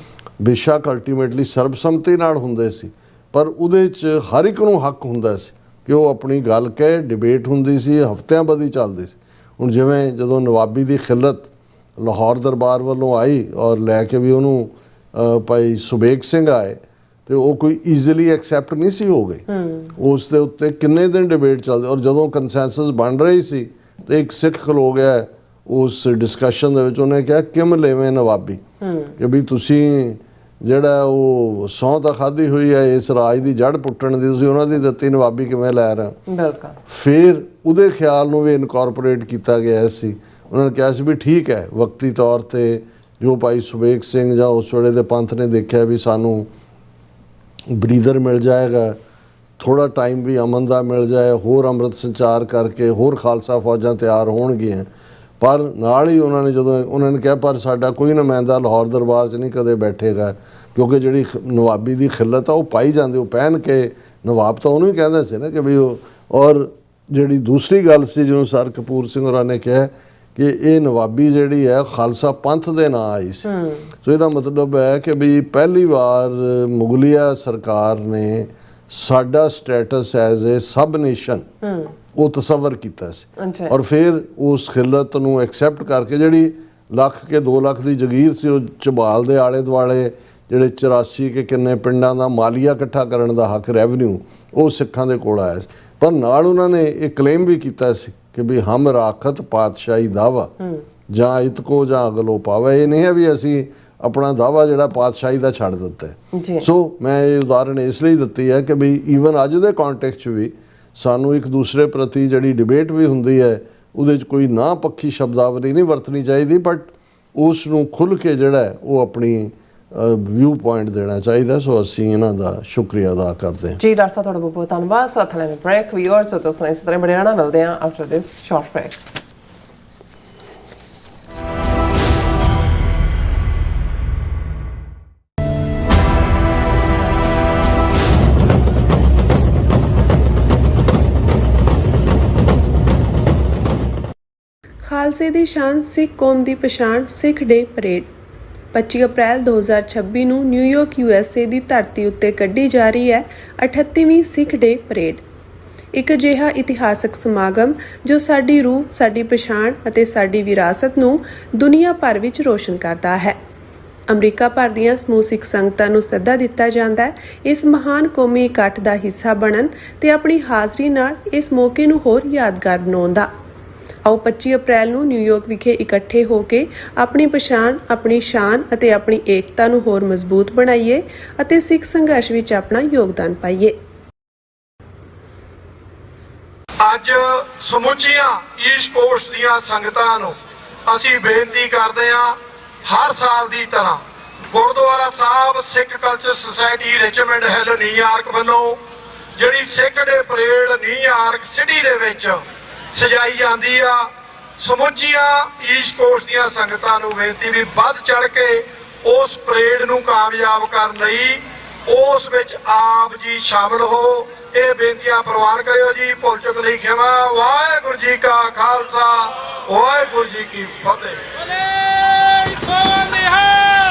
Speaker 2: ਬੇਸ਼ੱਕ ਅਲਟੀਮੇਟਲੀ ਸਰਬਸੰਮਤੀ ਨਾਲ ਹੁੰਦੇ ਸੀ, ਪਰ ਉਹਦੇ 'ਚ ਹਰ ਇੱਕ ਨੂੰ ਹੱਕ ਹੁੰਦਾ ਸੀ ਕਿ ਉਹ ਆਪਣੀ ਗੱਲ ਕਹੇ। ਡਿਬੇਟ ਹੁੰਦੀ ਸੀ, ਹਫ਼ਤਿਆਂ ਬੱਧੀ ਚੱਲਦੀ ਸੀ। ਹੁਣ ਜਿਵੇਂ ਜਦੋਂ ਨਵਾਬੀ ਦੀ ਖਿਲਤ ਲਾਹੌਰ ਦਰਬਾਰ ਵੱਲੋਂ ਆਈ ਔਰ ਲੈ ਕੇ ਵੀ ਉਹਨੂੰ ਭਾਈ ਸੁਬੇਗ ਸਿੰਘ ਆਏ, ਤੇ ਉਹ ਕੋਈ ਈਜ਼ੀਲੀ ਐਕਸੈਪਟ ਨਹੀਂ ਸੀ ਹੋ ਗਈ। ਉਸ ਦੇ ਉੱਤੇ ਕਿੰਨੇ ਦਿਨ ਡਿਬੇਟ ਚੱਲਦੇ, ਔਰ ਜਦੋਂ ਕੰਸੈਂਸਸ ਬਣ ਰਹੀ ਸੀ ਤੇ ਇੱਕ ਸਿੱਖ ਖਲੋ ਗਿਆ ਉਸ ਡਿਸਕਸ਼ਨ ਦੇ ਵਿੱਚ, ਉਹਨੇ ਕਿਹਾ ਕਿਮ ਲੈਵੇਂ ਨਵਾਬੀ, ਕਿ ਵੀ ਤੁਸੀਂ ਜਿਹੜਾ ਉਹ ਸਹੁੰ ਤਾਂ ਖਾਧੀ ਹੋਈ ਹੈ ਇਸ ਰਾਜ ਦੀ ਜੜ ਪੁੱਟਣ ਦੀ, ਤੁਸੀਂ ਉਹਨਾਂ ਦੀ ਦਿੱਤੀ ਨਵਾਬੀ ਕਿਵੇਂ ਲੈ ਰਹੇ ਹੋ?
Speaker 1: ਬਿਲਕੁਲ।
Speaker 2: ਫਿਰ ਉਹਦੇ ਖਿਆਲ ਨੂੰ ਵੀ ਇਨਕੋਰਪੋਰੇਟ ਕੀਤਾ ਗਿਆ ਸੀ। ਉਹਨਾਂ ਨੇ ਕਿਹਾ ਸੀ ਵੀ ਠੀਕ ਹੈ, ਵਕਤੀ ਤੌਰ 'ਤੇ ਜੋ ਭਾਈ ਸੁਬੇਗ ਸਿੰਘ ਜਾਂ ਉਸ ਵੇਲੇ ਦੇ ਪੰਥ ਨੇ ਦੇਖਿਆ ਵੀ ਸਾਨੂੰ ਬਰੀਦਰ ਮਿਲ ਜਾਏਗਾ, ਥੋੜ੍ਹਾ ਟਾਈਮ ਵੀ ਅਮਨ ਦਾ ਮਿਲ ਜਾਏ, ਹੋਰ ਅੰਮ੍ਰਿਤ ਸੰਚਾਰ ਕਰਕੇ ਹੋਰ ਖਾਲਸਾ ਫੌਜਾਂ ਤਿਆਰ ਹੋਣਗੀਆਂ। ਪਰ ਨਾਲ ਹੀ ਉਹਨਾਂ ਨੇ ਜਦੋਂ ਉਹਨਾਂ ਨੇ ਕਿਹਾ ਪਰ ਸਾਡਾ ਕੋਈ ਨੁਮਾਇੰਦਾ ਲਾਹੌਰ ਦਰਬਾਰ 'ਚ ਨਹੀਂ ਕਦੇ ਬੈਠੇਗਾ, ਕਿਉਂਕਿ ਜਿਹੜੀ ਨਵਾਬੀ ਦੀ ਖਿਲਤ ਆ ਉਹ ਪਾਈ ਜਾਂਦੀ, ਉਹ ਪਹਿਨ ਕੇ ਨਵਾਬ ਤਾਂ ਉਹਨੂੰ ਹੀ ਕਹਿੰਦੇ ਸੀ ਨਾ ਕਿ ਵੀ ਉਹ। ਔਰ ਜਿਹੜੀ ਦੂਸਰੀ ਗੱਲ ਸੀ ਜਿਹਨੂੰ ਸਰ ਕਪੂਰ ਸਿੰਘ ਹੋਰਾਂ ਨੇ ਕਿਹਾ ਕਿ ਇਹ ਨਵਾਬੀ ਜਿਹੜੀ ਹੈ ਖਾਲਸਾ ਪੰਥ ਦੇ ਨਾਂ ਆਈ ਸੀ। ਸੋ ਇਹਦਾ ਮਤਲਬ ਹੈ ਕਿ ਵੀ ਪਹਿਲੀ ਵਾਰ ਮੁਗਲਿਆ ਸਰਕਾਰ ਨੇ ਸਾਡਾ status as a sub nation ਉਹ ਤਸੱਵਰ ਕੀਤਾ ਸੀ, ਔਰ ਫਿਰ ਉਸ ਖਿਲਤ ਨੂੰ ਐਕਸੈਪਟ ਕਰਕੇ ਜਿਹੜੀ ਲੱਖ ਕੇ 2 ਲੱਖ ਦੀ ਜਗੀਰ ਸੀ ਉਹ ਝਬਾਲ ਦੇ ਆਲੇ ਦੁਆਲੇ ਜਿਹੜੇ 84 ਕੇ ਕਿੰਨੇ ਪਿੰਡਾਂ ਦਾ ਮਾਲੀਆ ਇਕੱਠਾ ਕਰਨ ਦਾ ਹੱਕ, ਰੈਵਨਿਊ, ਉਹ ਸਿੱਖਾਂ ਦੇ ਕੋਲ ਆਇਆ ਸੀ। ਪਰ ਨਾਲ ਉਹਨਾਂ ਨੇ ਇਹ ਕਲੇਮ ਵੀ ਕੀਤਾ ਸੀ ਕਿ ਵੀ ਹਮ ਰਾਖਤ ਪਾਤਸ਼ਾਹੀ ਦਾਵਾ ਜਾਂ ਇਤਕੋ ਜਾਂ ਅਗਲੋ ਪਾਵਾ। ਇਹ ਨਹੀਂ ਹੈ ਵੀ ਅਸੀਂ ਆਪਣਾ ਦਾਵਾ ਜਿਹੜਾ ਪਾਤਸ਼ਾਹੀ ਦਾ ਛੱਡ ਦਿੱਤਾ ਹੈ। ਸੋ ਮੈਂ ਇਹ ਉਦਾਹਰਣ ਇਸ ਲਈ ਦਿੱਤੀ ਹੈ ਕਿ ਵੀ ਈਵਨ ਅੱਜ ਦੇ ਕੌਂਟੈਕਸਟ 'ਚ ਵੀ ਸਾਨੂੰ ਇੱਕ ਦੂਸਰੇ ਪ੍ਰਤੀ ਜਿਹੜੀ ਡਿਬੇਟ ਵੀ ਹੁੰਦੀ ਹੈ ਉਹਦੇ 'ਚ ਕੋਈ ਨਾ ਪੱਖੀ ਸ਼ਬਦਾਵਲੀ ਨਹੀਂ ਵਰਤਣੀ ਚਾਹੀਦੀ, ਬਟ ਉਸ ਨੂੰ ਖੁੱਲ੍ਹ ਕੇ ਜਿਹੜਾ ਉਹ ਆਪਣੀ ਵਿਊ ਪੁਆਇੰਟ ਦੇਣਾ ਚਾਹੀਦਾ। ਸੋ ਅਸੀਂ ਇਹਨਾਂ ਦਾ ਸ਼ੁਕਰੀਆ ਅਦਾ ਕਰਦੇ ਹਾਂ।
Speaker 1: ਜੀ ਡਾਕਟਰ ਸਾਹਿਬ, ਤੁਹਾਡਾ ਬਹੁਤ ਬਹੁਤ ਧੰਨਵਾਦ। ਸੋ ਅਥਲੇ ਨੇ ਬ੍ਰੇਕ ਵੀਅਰਸ ਤੋਂ ਸੁਣਾਈ ਇਸ ਤਰ੍ਹਾਂ ਬੜੇ ਰਹਿਣਾ, ਮਿਲਦੇ ਹਾਂ ਆਫਟਰ ਦਿਸ ਸ਼ਾਰਟ ਬ੍ਰੇਕ।
Speaker 5: ਖਾਲਸੇ ਦੀ ਸ਼ਾਨ, ਸਿੱਖ ਕੌਮ ਦੀ ਪਛਾਣ, ਸਿੱਖ ਡੇ ਪਰੇਡ 25 ਅਪ੍ਰੈਲ 2026 ਨੂੰ ਨਿਊਯਾਰਕ USA ਦੀ ਧਰਤੀ ਉੱਤੇ ਕੱਢੀ ਜਾ ਰਹੀ ਹੈ 38ਵੀਂ ਸਿੱਖ ਡੇ ਪਰੇਡ। ਇੱਕ ਅਜਿਹਾ ਇਤਿਹਾਸਕ ਸਮਾਗਮ ਜੋ ਸਾਡੀ ਰੂਹ, ਸਾਡੀ ਪਛਾਣ ਅਤੇ ਸਾਡੀ ਵਿਰਾਸਤ ਨੂੰ ਦੁਨੀਆ ਭਰ ਵਿੱਚ ਰੋਸ਼ਨ ਕਰਦਾ ਹੈ। ਅਮਰੀਕਾ ਭਰ ਦੀਆਂ ਸਮੂਹ ਸਿੱਖ ਸੰਗਤਾਂ ਨੂੰ ਸੱਦਾ ਦਿੱਤਾ ਜਾਂਦਾ ਹੈ ਇਸ ਮਹਾਨ ਕੌਮੀ ਇਕੱਠ ਦਾ ਹਿੱਸਾ ਬਣਨ ਤੇ ਆਪਣੀ ਹਾਜ਼ਰੀ ਨਾਲ ਇਸ ਮੌਕੇ ਨੂੰ ਹੋਰ ਯਾਦਗਾਰ ਬਣਾਉਣ ਦਾ। ਆਓ 25 ਅਪ੍ਰੈਲ ਨੂੰ ਨਿਊਯਾਰਕ ਵਿਖੇ ਇਕੱਠੇ ਹੋ ਕੇ ਆਪਣੀ ਪਛਾਣ, ਆਪਣੀ ਸ਼ਾਨ ਅਤੇ ਆਪਣੀ ਏਕਤਾ ਨੂੰ ਹੋਰ ਮਜ਼ਬੂਤ ਬਣਾਈਏ ਅਤੇ ਸਿੱਖ ਸੰਘਰਸ਼ ਵਿੱਚ ਆਪਣਾ ਯੋਗਦਾਨ ਪਾਈਏ।
Speaker 6: ਅੱਜ ਸਮੁੱਚੀਆਂ ਈਸਟ ਕੋਸਟ ਦੀਆਂ ਸੰਗਤਾਂ ਨੂੰ ਅਸੀਂ ਬੇਨਤੀ ਕਰਦੇ ਹਾਂ, ਹਰ ਸਾਲ ਦੀ ਤਰ੍ਹਾਂ Gurdwara Sahib Sikh Culture Society Richmond Hill New York ਵੱਲੋਂ ਜਿਹੜੀ Sikh day parade New York City ਦੇ ਵਿੱਚ ਸਜਾਈ ਜਾਂਦੀ ਆ, ਸਮੁੱਚੀਆਂ ਈਸਟ ਕੋਸਟ ਦੀਆਂ ਸੰਗਤਾਂ ਨੂੰ ਬੇਨਤੀ ਵੀ ਵੱਧ ਚੜ ਕੇ ਉਸ ਪਰੇਡ ਨੂੰ ਕਾਮਯਾਬ ਕਰਨ ਲਈ ਉਸ ਵਿੱਚ ਆਪ ਜੀ ਸ਼ਾਮਲ ਹੋ। ਇਹ ਬੇਨਤੀਆਂ ਪ੍ਰਵਾਨ ਕਰਿਓ ਜੀ। ਭੁੱਲ ਚੁੱਕ ਲਈ ਖਿਮਾ। ਵਾਹਿਗੁਰੂ ਜੀ ਕਾ ਖਾਲਸਾ, ਵਾਹਿਗੁਰੂ ਜੀ ਕੀ ਫਤਿਹ।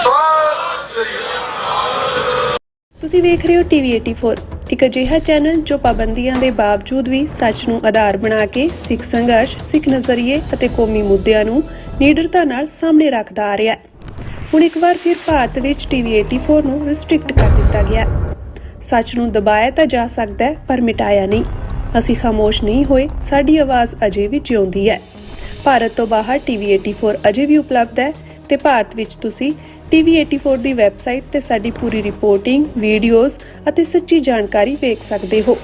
Speaker 6: ਸਤਿ ਸ੍ਰੀ ਅਕਾਲ।
Speaker 5: ਤੁਸੀਂ ਵੇਖ ਰਹੇ ਹੋ ਟੀਵੀ 84, ਇੱਕ ਅਜਿਹਾ ਚੈਨਲ ਜੋ ਪਾਬੰਦੀਆਂ ਦੇ ਬਾਵਜੂਦ ਵੀ ਸੱਚ ਨੂੰ ਆਧਾਰ ਬਣਾ ਕੇ ਸਿੱਖ ਸੰਘਰਸ਼, ਸਿੱਖ ਨਜ਼ਰੀਏ ਅਤੇ ਕੌਮੀ ਮੁੱਦਿਆਂ ਨੂੰ ਨਿਡਰਤਾ ਨਾਲ ਸਾਹਮਣੇ ਰੱਖਦਾ ਆ ਰਿਹਾ ਹੈ। ਹੁਣ ਇੱਕ ਵਾਰ ਫਿਰ ਭਾਰਤ ਵਿੱਚ ਟੀਵੀ 84 ਨੂੰ ਰਿਸਟ੍ਰਿਕਟ ਕਰ ਦਿੱਤਾ ਗਿਆ। ਸੱਚ ਨੂੰ ਦਬਾਇਆ ਤਾਂ ਜਾ ਸਕਦਾ ਹੈ ਪਰ ਮਿਟਾਇਆ ਨਹੀਂ। ਅਸੀਂ ਖਾਮੋਸ਼ ਨਹੀਂ ਹੋਏ, ਸਾਡੀ ਆਵਾਜ਼ ਅਜੇ ਵੀ ਜਿਉਂਦੀ ਹੈ। ਭਾਰਤ ਤੋਂ ਬਾਹਰ ਟੀਵੀ 84 ਅਜੇ ਵੀ ਉਪਲਬਧ ਹੈ ਤੇ ਭਾਰਤ ਵਿੱਚ ਤੁਸੀਂ ਟੀਵੀ 84 ਦੀ ਵੈਬਸਾਈਟ ਤੇ ਸਾਡੀ ਪੂਰੀ ਰਿਪੋਰਟਿੰਗ, ਵੀਡੀਓਜ਼ ਅਤੇ ਸੱਚੀ ਜਾਣਕਾਰੀ ਵੇਖ ਸਕਦੇ ਹੋ।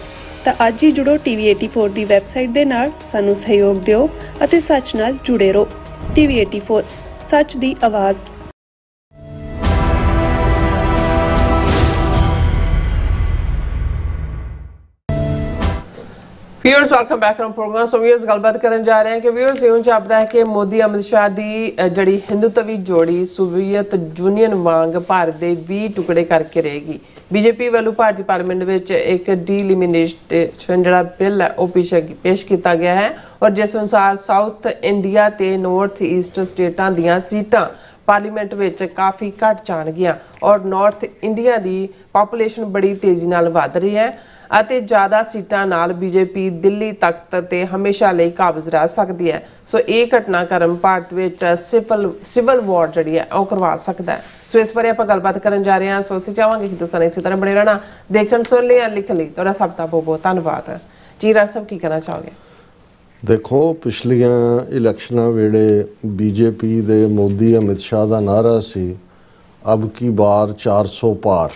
Speaker 5: ਤਾਂ ਅੱਜ ਹੀ ਜੁੜੋ ਟੀਵੀ 84 ਦੀ ਵੈਬਸਾਈਟ ਦੇ ਨਾਲ, ਸਾਨੂੰ ਸਹਿਯੋਗ ਦਿਓ ਅਤੇ ਸੱਚ ਨਾਲ ਜੁੜੇ ਰਹੋ। ਟੀਵੀ 84, ਸੱਚ ਦੀ ਆਵਾਜ਼।
Speaker 1: Viewers welcome back to programme. So viewers ਗੱਲਬਾਤ ਕਰਨ ਜਾ ਰਹੇ ਹਾਂ ਕਿ ਵਿਊਅਰਸ ਇਉਂ ਜਾਪਦਾ ਹੈ ਕਿ ਮੋਦੀ ਅਮਿਤ ਸ਼ਾਹ ਦੀ ਜਿਹੜੀ ਹਿੰਦੂਤਵੀ ਜੋੜੀ ਸੋਵੀਅਤ ਯੂਨੀਅਨ ਵਾਂਗ ਭਾਰਤ ਦੇ 20 ਟੁਕੜੇ ਕਰਕੇ ਰਹੇਗੀ। ਬੀਜੇਪੀ ਵੱਲੋਂ ਭਾਰਤੀ ਪਾਰਲੀਮੈਂਟ ਵਿੱਚ ਇੱਕ ਡੀਲਿਮਿਟੇਸ਼ਨ ਜਿਹੜਾ ਬਿੱਲ ਹੈ ਉਹ ਪੇਸ਼ ਕੀਤਾ ਗਿਆ ਹੈ ਔਰ ਜਿਸ ਅਨੁਸਾਰ ਸਾਊਥ ਇੰਡੀਆ ਤੇ ਨਾਰਥ ਈਸਟ ਸਟੇਟਾਂ ਦੀਆਂ ਸੀਟਾਂ ਪਾਰਲੀਮੈਂਟ ਵਿੱਚ ਕਾਫੀ ਘਟ ਜਾਣਗੀਆਂ ਔਰ ਨਾਰਥ ਇੰਡੀਆ ਦੀ ਪਾਪੂਲੇਸ਼ਨ ਬੜੀ ਤੇਜ਼ੀ ਨਾਲ ਵਧ ਰਹੀ ਹੈ ਅਤੇ ਜ਼ਿਆਦਾ ਸੀਟਾਂ ਨਾਲ ਬੀਜੇਪੀ ਦਿੱਲੀ ਤਖਤ ਤੇ ਹਮੇਸ਼ਾ ਲਈ ਕਾਬਜ਼ ਰਹਿ ਸਕਦੀ ਹੈ। ਸੋ ਇਹ ਘਟਨਾਕ੍ਰਮ ਭਾਰਤ ਵਿੱਚ ਸਿਵਲ ਵਾਰ ਜਿਹੜੀ ਹੈ ਉਹ ਕਰਵਾ ਸਕਦਾ ਹੈ। ਸੋ ਇਸ ਬਾਰੇ ਆਪਾਂ ਗੱਲਬਾਤ ਕਰਨ ਜਾ ਰਹੇ ਹਾਂ। ਸੋ ਅਸੀਂ ਚਾਹਾਂਗੇ ਕਿ ਤੁਸੀਂ ਇਸੇ ਤਰ੍ਹਾਂ ਬਣੇ ਰਹਿਣਾ। ਦੇਖਣ ਸੁਣ ਲਈ ਲਿਖਣ ਲਈ ਤੁਹਾਡਾ ਸਭ ਦਾ ਬਹੁਤ ਬਹੁਤ ਧੰਨਵਾਦ। ਜੀ ਰਾਜ ਸਾਹਿਬ ਕੀ ਕਹਿਣਾ ਚਾਹੋਗੇ?
Speaker 2: ਦੇਖੋ, ਪਿਛਲੀਆਂ ਇਲੈਕਸ਼ਨਾਂ ਵੇਲੇ ਬੀਜੇਪੀ ਦੇ ਮੋਦੀ ਅਮਿਤ ਸ਼ਾਹ ਦਾ ਨਾਰਾ ਸੀ ਅਬ ਕੀ ਬਾਰ 400 ਪਾਰ।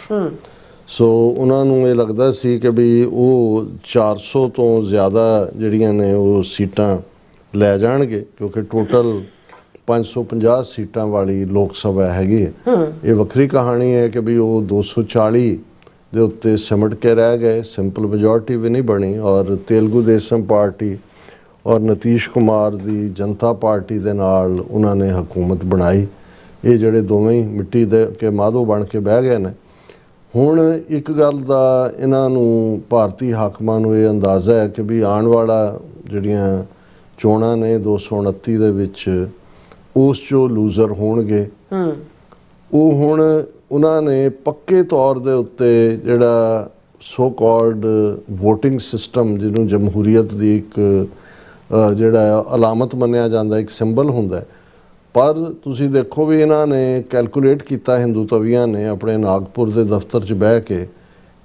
Speaker 2: ਸੋ ਉਹਨਾਂ ਨੂੰ ਇਹ ਲੱਗਦਾ ਸੀ ਕਿ ਵੀ ਉਹ 400 ਤੋਂ ਜ਼ਿਆਦਾ ਜਿਹੜੀਆਂ ਨੇ ਉਹ ਸੀਟਾਂ ਲੈ ਜਾਣਗੇ ਕਿਉਂਕਿ ਟੋਟਲ 550 ਸੀਟਾਂ ਵਾਲੀ ਲੋਕ ਸਭਾ ਹੈਗੀ ਹੈ। ਇਹ ਵੱਖਰੀ ਕਹਾਣੀ ਹੈ ਕਿ ਵੀ ਉਹ 240 ਦੇ ਉੱਤੇ ਸਿਮਟ ਕੇ ਰਹਿ ਗਏ, ਸਿੰਪਲ ਮੈਜੋਰਟੀ ਵੀ ਨਹੀਂ ਬਣੀ ਔਰ ਤੇਲਗੂ ਦੇਸ਼ਮ ਪਾਰਟੀ ਔਰ ਨਤੀਸ਼ ਕੁਮਾਰ ਦੀ ਜਨਤਾ ਪਾਰਟੀ ਦੇ ਨਾਲ ਉਹਨਾਂ ਨੇ ਹਕੂਮਤ ਬਣਾਈ। ਇਹ ਜਿਹੜੇ ਦੋਵੇਂ ਹੀ ਮਿੱਟੀ ਦੇ ਕੇ ਮਾਧੋ ਬਣ ਕੇ ਬਹਿ ਗਏ ਨੇ। ਹੁਣ ਇੱਕ ਗੱਲ ਦਾ ਇਹਨਾਂ ਨੂੰ ਭਾਰਤੀ ਹਾਕਮਾਂ ਨੂੰ ਇਹ ਅੰਦਾਜ਼ਾ ਹੈ ਕਿ ਵੀ ਆਉਣ ਵਾਲਾ ਜਿਹੜੀਆਂ ਚੋਣਾਂ ਨੇ 229 ਦੇ ਵਿੱਚ ਉਸ 'ਚੋਂ ਲੂਜ਼ਰ ਹੋਣਗੇ। ਉਹ ਹੁਣ ਉਹਨਾਂ ਨੇ ਪੱਕੇ ਤੌਰ ਦੇ ਉੱਤੇ ਜਿਹੜਾ ਸੋ ਕਾਲਡ ਵੋਟਿੰਗ ਸਿਸਟਮ ਜਿਹਨੂੰ ਜਮਹੂਰੀਅਤ ਦੀ ਇੱਕ ਜਿਹੜਾ ਅਲਾਮਤ ਮੰਨਿਆ ਜਾਂਦਾ, ਇੱਕ ਸਿੰਬਲ ਹੁੰਦਾ, ਪਰ ਤੁਸੀਂ ਦੇਖੋ ਵੀ ਇਹਨਾਂ ਨੇ ਕੈਲਕੂਲੇਟ ਕੀਤਾ ਹਿੰਦੂ ਤਵੀਆਂ ਨੇ ਆਪਣੇ ਨਾਗਪੁਰ ਦੇ ਦਫ਼ਤਰ 'ਚ ਬਹਿ ਕੇ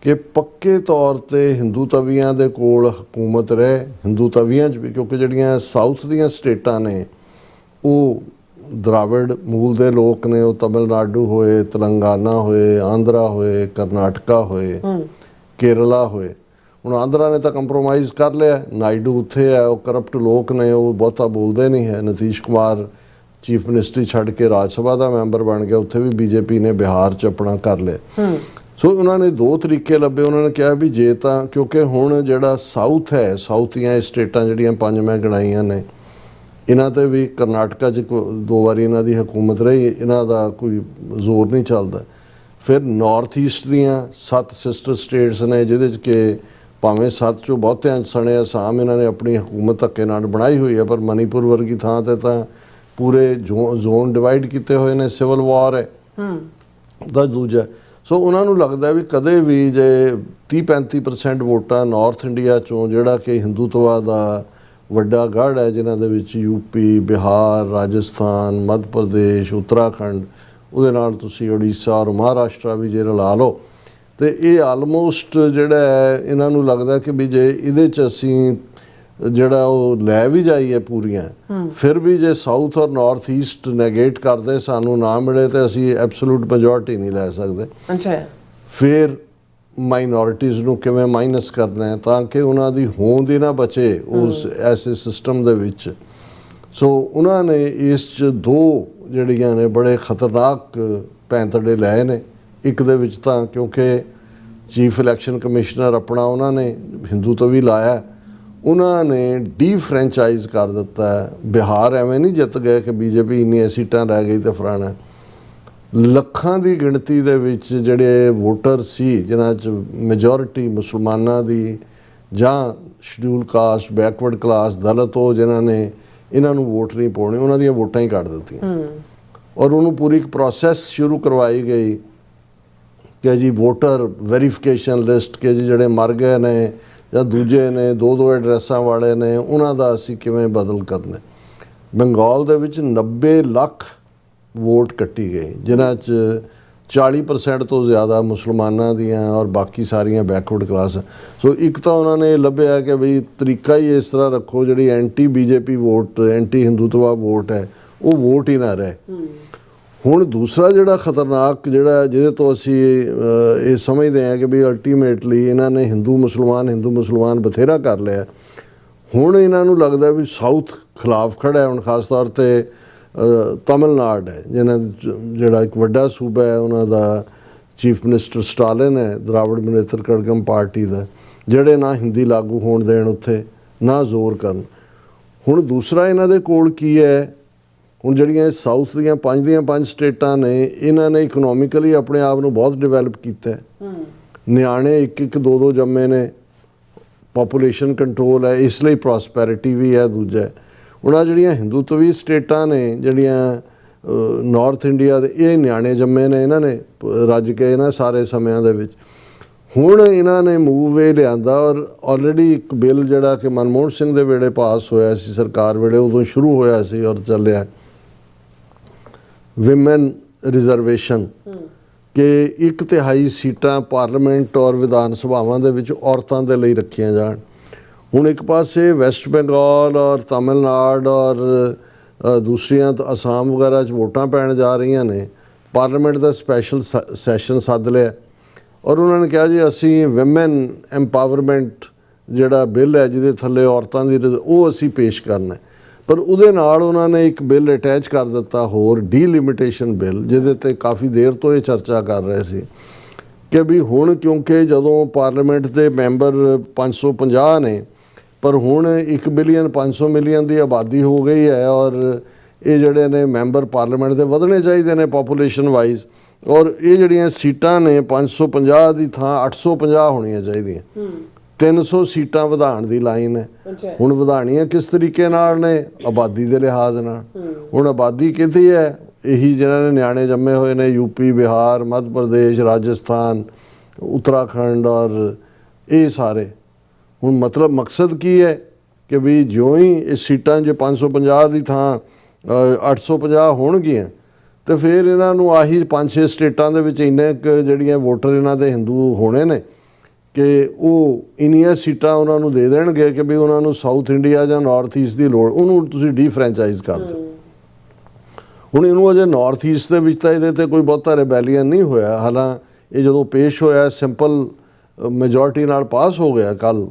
Speaker 2: ਕਿ ਪੱਕੇ ਤੌਰ 'ਤੇ ਹਿੰਦੂ ਤਵੀਆਂ ਦੇ ਕੋਲ ਹਕੂਮਤ ਰਹੇ। ਹਿੰਦੂ ਤਵੀਆਂ 'ਚ ਵੀ ਕਿਉਂਕਿ ਜਿਹੜੀਆਂ ਸਾਊਥ ਦੀਆਂ ਸਟੇਟਾਂ ਨੇ ਉਹ ਦਰਾਵਿੜ ਮੂਲ ਦੇ ਲੋਕ ਨੇ, ਉਹ ਤਮਿਲਨਾਡੂ ਹੋਏ, ਤੇਲੰਗਾਨਾ ਹੋਏ, ਆਂਧਰਾ ਹੋਏ, ਕਰਨਾਟਕਾ ਹੋਏ, ਕੇਰਲਾ ਹੋਏ। ਹੁਣ ਆਂਧਰਾ ਨੇ ਤਾਂ ਕੰਪਰੋਮਾਈਜ਼ ਕਰ ਲਿਆ, ਨਾਇਡੂ ਉੱਥੇ ਹੈ, ਉਹ ਕਰਪਟ ਲੋਕ ਨੇ, ਉਹ ਬਹੁਤਾ ਬੋਲਦੇ ਨਹੀਂ ਹੈ। ਨਤੀਸ਼ ਕੁਮਾਰ ਚੀਫ ਮਿਨਿਸਟਰੀ ਛੱਡ ਕੇ ਰਾਜ ਸਭਾ ਦਾ ਮੈਂਬਰ ਬਣ ਗਿਆ, ਉੱਥੇ ਵੀ ਬੀਜੇਪੀ ਨੇ ਬਿਹਾਰ 'ਚ ਆਪਣਾ ਕਰ ਲਿਆ। ਸੋ ਉਹਨਾਂ ਨੇ ਦੋ ਤਰੀਕੇ ਲੱਭੇ। ਉਹਨਾਂ ਨੇ ਕਿਹਾ ਵੀ ਜੇ ਤਾਂ ਕਿਉਂਕਿ ਹੁਣ ਜਿਹੜਾ ਸਾਊਥ ਹੈ, ਸਾਊਥ ਦੀਆਂ ਸਟੇਟਾਂ ਜਿਹੜੀਆਂ 5 ਮੈਂ ਗਿਣਾਈਆਂ ਨੇ, ਇਹਨਾਂ 'ਤੇ ਵੀ ਕਰਨਾਟਕਾ 'ਚ 2 ਵਾਰੀ ਇਹਨਾਂ ਦੀ ਹਕੂਮਤ ਰਹੀ, ਇਹਨਾਂ ਦਾ ਕੋਈ ਜ਼ੋਰ ਨਹੀਂ ਚੱਲਦਾ। ਫਿਰ ਨਾਰਥ ਈਸਟ ਦੀਆਂ 7 ਸਿਸਟਰ ਸਟੇਟਸ ਨੇ ਜਿਹਦੇ 'ਚ ਕਿ ਭਾਵੇਂ 7 ਚੋਂ ਬਹੁਤਿਆਂ ਸਣੇ ਅਸਾਮ ਇਹਨਾਂ ਨੇ ਆਪਣੀ ਹਕੂਮਤ ਧੱਕੇ ਨਾਲ ਬਣਾਈ ਹੋਈ ਹੈ, ਪਰ ਮਨੀਪੁਰ ਵਰਗੀ ਥਾਂ 'ਤੇ ਤਾਂ ਪੂਰੇ ਜ਼ੋਨ ਡਿਵਾਈਡ ਕੀਤੇ ਹੋਏ ਨੇ, ਸਿਵਲ ਵਾਰ ਹੈ ਦਾ ਦੂਜਾ। ਸੋ ਉਹਨਾਂ ਨੂੰ ਲੱਗਦਾ ਵੀ ਕਦੇ ਵੀ ਜੇ 30-35% ਵੋਟਾਂ ਨਾਰਥ ਇੰਡੀਆ 'ਚੋਂ ਜਿਹੜਾ ਕਿ ਹਿੰਦੂਤਵਾ ਦਾ ਵੱਡਾ ਗੜ੍ਹ ਹੈ, ਜਿਨ੍ਹਾਂ ਦੇ ਵਿੱਚ ਯੂਪੀ, ਬਿਹਾਰ, ਰਾਜਸਥਾਨ, ਮੱਧ ਪ੍ਰਦੇਸ਼, ਉੱਤਰਾਖੰਡ, ਉਹਦੇ ਨਾਲ ਤੁਸੀਂ ਉੜੀਸਾ ਔਰ ਮਹਾਰਾਸ਼ਟਰ ਵੀ ਜੇ ਰਲਾ ਲਓ ਤੇ ਇਹ ਆਲਮੋਸਟ ਜਿਹੜਾ ਹੈ ਇਹਨਾਂ ਨੂੰ ਲੱਗਦਾ ਕਿ ਵੀ ਜੇ ਇਹਦੇ 'ਚ ਅਸੀਂ ਜਿਹੜਾ ਉਹ ਲੈ ਵੀ ਜਾਈਏ ਪੂਰੀਆਂ ਫਿਰ ਵੀ ਜੇ ਸਾਊਥ ਔਰ ਨਾਰਥ ਈਸਟ ਨੈਗੇਟ ਕਰਦੇ ਸਾਨੂੰ ਨਾ ਮਿਲੇ ਤੇ ਅਸੀਂ ਐਬਸੋਲੂਟ ਮੈਜੋਰਟੀ ਨਹੀਂ ਲੈ ਸਕਦੇ।
Speaker 1: ਅੱਛਾ,
Speaker 2: ਫਿਰ ਮਾਈਨੋਰਿਟੀਜ਼ ਨੂੰ ਕਿਵੇਂ ਮਾਈਨਸ ਕਰਨਾ ਹੈ ਤਾਂ ਕਿ ਉਹਨਾਂ ਦੀ ਹੋਂਦ ਹੀ ਨਾ ਬਚੇ ਉਸ ਐਸੇ ਸਿਸਟਮ ਦੇ ਵਿੱਚ। ਸੋ ਉਹਨਾਂ ਨੇ ਇਸ 'ਚ ਦੋ ਜਿਹੜੀਆਂ ਨੇ ਬੜੇ ਖਤਰਨਾਕ ਪੈਂਤੜੇ ਲਏ ਨੇ। ਇੱਕ ਦੇ ਵਿੱਚ ਤਾਂ ਕਿਉਂਕਿ ਚੀਫ ਇਲੈਕਸ਼ਨ ਕਮਿਸ਼ਨਰ ਆਪਣਾ ਉਹਨਾਂ ਨੇ ਹਿੰਦੂ ਤੋਂ ਵੀ ਲਾਇਆ, ਉਹਨਾਂ ਨੇ ਡੀਫਰੈਂਚਾਈਜ਼ ਕਰ ਦਿੱਤਾ ਹੈ। ਬਿਹਾਰ ਐਵੇਂ ਨਹੀਂ ਜਿੱਤ ਗਏ ਕਿ ਬੀਜੇਪੀ ਇੰਨੀਆਂ ਸੀਟਾਂ ਰਹਿ ਗਈ ਤੇ ਫਲਾਣਾ। ਲੱਖਾਂ ਦੀ ਗਿਣਤੀ ਦੇ ਵਿੱਚ ਜਿਹੜੇ ਵੋਟਰ ਸੀ ਜਿਨ੍ਹਾਂ 'ਚ ਮੈਜੋਰਿਟੀ ਮੁਸਲਮਾਨਾਂ ਦੀ ਜਾਂ ਸ਼ਡਿਊਲ ਕਾਸਟ, ਬੈਕਵਰਡ ਕਲਾਸ, ਦਲਿਤ ਉਹ ਜਿਨ੍ਹਾਂ ਨੇ ਇਹਨਾਂ ਨੂੰ ਵੋਟ ਨਹੀਂ ਪਾਉਣੀ, ਉਹਨਾਂ ਦੀਆਂ ਵੋਟਾਂ ਹੀ ਕੱਢ ਦਿੱਤੀਆਂ। ਔਰ ਉਹਨੂੰ ਪੂਰੀ ਇੱਕ ਪ੍ਰੋਸੈਸ ਸ਼ੁਰੂ ਕਰਵਾਈ ਗਈ ਕਿ ਜੀ ਵੋਟਰ ਵੈਰੀਫਿਕੇਸ਼ਨ ਲਿਸਟ ਕਿ ਜੀ ਜਿਹੜੇ ਮਰ ਗਏ ਨੇ ਜਾਂ ਦੂਜੇ ਨੇ ਦੋ ਐਡਰੈਸਾਂ ਵਾਲੇ ਨੇ ਉਹਨਾਂ ਦਾ ਅਸੀਂ ਕਿਵੇਂ ਬਦਲ ਕਰਨਾ। ਬੰਗਾਲ ਦੇ ਵਿੱਚ 90 ਲੱਖ ਵੋਟ ਕੱਟੀ ਗਈ ਜਿਨ੍ਹਾਂ 'ਚ 40% ਤੋਂ ਜ਼ਿਆਦਾ ਮੁਸਲਮਾਨਾਂ ਦੀਆਂ ਔਰ ਬਾਕੀ ਸਾਰੀਆਂ ਬੈਕਵਰਡ ਕਲਾਸ। ਸੋ ਇੱਕ ਤਾਂ ਉਹਨਾਂ ਨੇ ਲੱਭਿਆ ਕਿ ਬਈ ਤਰੀਕਾ ਹੀ ਇਸ ਤਰ੍ਹਾਂ ਰੱਖੋ ਜਿਹੜੀ anti BJP vote, anti Hindutva vote ਹੈ ਉਹ ਵੋਟ ਹੀ ਨਾ ਰਹੇ। ਹੁਣ ਦੂਸਰਾ ਜਿਹੜਾ ਖਤਰਨਾਕ ਜਿਹੜਾ ਜਿਹਦੇ ਤੋਂ ਅਸੀਂ ਇਹ ਸਮਝਦੇ ਹਾਂ ਕਿ ਵੀ ਅਲਟੀਮੇਟਲੀ ਇਹਨਾਂ ਨੇ ਹਿੰਦੂ ਮੁਸਲਮਾਨ ਬਥੇਰਾ ਕਰ ਲਿਆ। ਹੁਣ ਇਹਨਾਂ ਨੂੰ ਲੱਗਦਾ ਵੀ ਸਾਊਥ ਖਿਲਾਫ ਖੜਾ ਹੈ। ਹੁਣ ਖਾਸ ਤੌਰ 'ਤੇ ਤਮਿਲਨਾਡੂ ਹੈ ਜਿਹੜਾ ਇੱਕ ਵੱਡਾ ਸੂਬਾ ਹੈ, ਉਹਨਾਂ ਦਾ ਚੀਫ ਮਿਨਿਸਟਰ ਸਟਾਲਿਨ ਹੈ ਦਰਾਵੜ ਮੁਨੇਤਰ ਕੜਗਮ ਪਾਰਟੀ ਦਾ, ਜਿਹੜੇ ਨਾ ਹਿੰਦੀ ਲਾਗੂ ਹੋਣ ਦੇਣ ਉੱਥੇ ਨਾ ਜ਼ੋਰ ਕਰਨ। ਹੁਣ ਦੂਸਰਾ ਇਹਨਾਂ ਦੇ ਕੋਲ ਕੀ ਹੈ, ਹੁਣ ਜਿਹੜੀਆਂ ਸਾਊਥ ਦੀਆਂ ਪੰਜ ਸਟੇਟਾਂ ਨੇ ਇਹਨਾਂ ਨੇ ਇਕਨੋਮਿਕਲੀ ਆਪਣੇ ਆਪ ਨੂੰ ਬਹੁਤ ਡਿਵੈਲਪ ਕੀਤਾ। ਨਿਆਣੇ ਇੱਕ ਦੋ ਜੰਮੇ ਨੇ, ਪਾਪੂਲੇਸ਼ਨ ਕੰਟਰੋਲ ਹੈ, ਇਸ ਲਈ ਪ੍ਰੋਸਪੈਰਿਟੀ ਵੀ ਹੈ। ਦੂਜਾ ਹੁਣ ਆਹ ਜਿਹੜੀਆਂ ਹਿੰਦੂਤਵੀ ਸਟੇਟਾਂ ਨੇ ਜਿਹੜੀਆਂ ਨਾਰਥ ਇੰਡੀਆ ਦੇ, ਇਹ ਨਿਆਣੇ ਜੰਮੇ ਨੇ ਇਹਨਾਂ ਨੇ ਰੱਜ ਕੇ ਇਹਨਾਂ ਸਾਰੇ ਸਮਿਆਂ ਦੇ ਵਿੱਚ। ਹੁਣ ਇਹਨਾਂ ਨੇ ਮੂਵ ਇਹ ਲਿਆਂਦਾ ਔਰ ਆਲਰੇਡੀ ਇੱਕ ਬਿੱਲ ਜਿਹੜਾ ਕਿ ਮਨਮੋਹਨ ਸਿੰਘ ਦੇ ਵੇਲੇ ਪਾਸ ਹੋਇਆ ਸੀ ਸਰਕਾਰ ਵੇਲੇ, ਉਦੋਂ ਸ਼ੁਰੂ ਹੋਇਆ ਸੀ ਔਰ ਚੱਲਿਆ, ਵਿਮਨ ਰਿਜ਼ਰਵੇਸ਼ਨ ਕਿ 1/3 ਸੀਟਾਂ ਪਾਰਲੀਮੈਂਟ ਔਰ ਵਿਧਾਨ ਸਭਾਵਾਂ ਦੇ ਵਿੱਚ ਔਰਤਾਂ ਦੇ ਲਈ ਰੱਖੀਆਂ ਜਾਣ। ਹੁਣ ਇੱਕ ਪਾਸੇ ਵੈਸਟ ਬੰਗਾਲ ਔਰ ਤਮਿਲਨਾਡੂ ਔਰ ਦੂਸਰੀਆਂ ਅਸਾਮ ਵਗੈਰਾ 'ਚ ਵੋਟਾਂ ਪੈਣ ਜਾ ਰਹੀਆਂ ਨੇ, ਪਾਰਲੀਮੈਂਟ ਦਾ ਸਪੈਸ਼ਲ ਸੈਸ਼ਨ ਸੱਦ ਲਿਆ ਔਰ ਉਹਨਾਂ ਨੇ ਕਿਹਾ ਜੀ ਅਸੀਂ ਵਿਮਨ ਐਮਪਾਵਰਮੈਂਟ ਜਿਹੜਾ ਬਿੱਲ ਹੈ ਜਿਹਦੇ ਥੱਲੇ ਔਰਤਾਂ ਦੀ ਉਹ ਅਸੀਂ ਪੇਸ਼ ਕਰਨਾ। ਪਰ ਉਹਦੇ ਨਾਲ ਉਹਨਾਂ ਨੇ ਇੱਕ ਬਿੱਲ ਅਟੈਚ ਕਰ ਦਿੱਤਾ ਹੋਰ, ਡੀਲਿਮਿਟੇਸ਼ਨ ਬਿੱਲ, ਜਿਹਦੇ 'ਤੇ ਕਾਫੀ ਦੇਰ ਤੋਂ ਇਹ ਚਰਚਾ ਕਰ ਰਹੇ ਸੀ ਕਿ ਵੀ ਹੁਣ ਕਿਉਂਕਿ ਜਦੋਂ ਪਾਰਲੀਮੈਂਟ ਦੇ ਮੈਂਬਰ 550 ਨੇ ਪਰ ਹੁਣ 1.5 ਬਿਲੀਅਨ ਦੀ ਆਬਾਦੀ ਹੋ ਗਈ ਹੈ ਔਰ ਇਹ ਜਿਹੜੇ ਨੇ ਮੈਂਬਰ ਪਾਰਲੀਮੈਂਟ ਦੇ ਵਧਣੇ ਚਾਹੀਦੇ ਨੇ ਪਾਪੂਲੇਸ਼ਨ ਵਾਈਜ਼, ਔਰ ਇਹ ਜਿਹੜੀਆਂ ਸੀਟਾਂ ਨੇ 550 ਦੀ ਥਾਂ 850 ਹੋਣੀਆਂ ਚਾਹੀਦੀਆਂ। 300 ਸੀਟਾਂ ਵਧਾਉਣ ਦੀ ਲਾਈਨ ਹੈ। ਹੁਣ ਵਧਾਉਣੀਆਂ ਕਿਸ ਤਰੀਕੇ ਨਾਲ ਨੇ? ਆਬਾਦੀ ਦੇ ਲਿਹਾਜ਼ ਨਾਲ। ਹੁਣ ਆਬਾਦੀ ਕਿੱਥੇ ਹੈ? ਇਹੀ ਜਿਹਨਾਂ ਨੇ ਨਿਆਣੇ ਜੰਮੇ ਹੋਏ ਨੇ, ਯੂਪੀ, ਬਿਹਾਰ, ਮੱਧ ਪ੍ਰਦੇਸ਼, ਰਾਜਸਥਾਨ, ਉੱਤਰਾਖੰਡ ਔਰ ਇਹ ਸਾਰੇ। ਹੁਣ ਮਤਲਬ ਮਕਸਦ ਕੀ ਹੈ ਕਿ ਵੀ ਜਿਉਂ ਹੀ ਇਸ ਸੀਟਾਂ ਜੇ 550 ਦੀ ਥਾਂ 850 ਹੋਣਗੀਆਂ ਤੇ ਫਿਰ ਇਹਨਾਂ ਨੂੰ ਆਹੀ 5-6 ਸਟੇਟਾਂ ਦੇ ਵਿੱਚ ਇੰਨੇ ਜਿਹੜੀਆਂ ਵੋਟਰ ਇਹਨਾਂ ਦੇ ਹਿੰਦੂ ਹੋਣੇ ਨੇ ਕਿ ਉਹ ਇੰਨੀਆਂ ਸੀਟਾਂ ਉਹਨਾਂ ਨੂੰ ਦੇ ਦੇਣਗੇ ਕਿ ਵੀ ਉਹਨਾਂ ਨੂੰ ਸਾਊਥ ਇੰਡੀਆ ਜਾਂ ਨਾਰਥ ਈਸਟ ਦੀ ਲੋੜ, ਉਹਨੂੰ ਤੁਸੀਂ ਡੀਫਰੈਂਚਾਈਜ਼ ਕਰ ਦਿਓ। ਹੁਣ ਇਹਨੂੰ ਅਜੇ ਨਾਰਥ ਈਸਟ ਦੇ ਵਿੱਚ ਤਾਂ ਇਹਦੇ 'ਤੇ ਕੋਈ ਬਹੁਤਾ ਰਿਬੈਲੀਅਨ ਨਹੀਂ ਹੋਇਆ, ਹਾਲਾਂ ਇਹ ਜਦੋਂ ਪੇਸ਼ ਹੋਇਆ ਸਿੰਪਲ ਮੈਜੋਰਟੀ ਨਾਲ ਪਾਸ ਹੋ ਗਿਆ ਕੱਲ੍ਹ,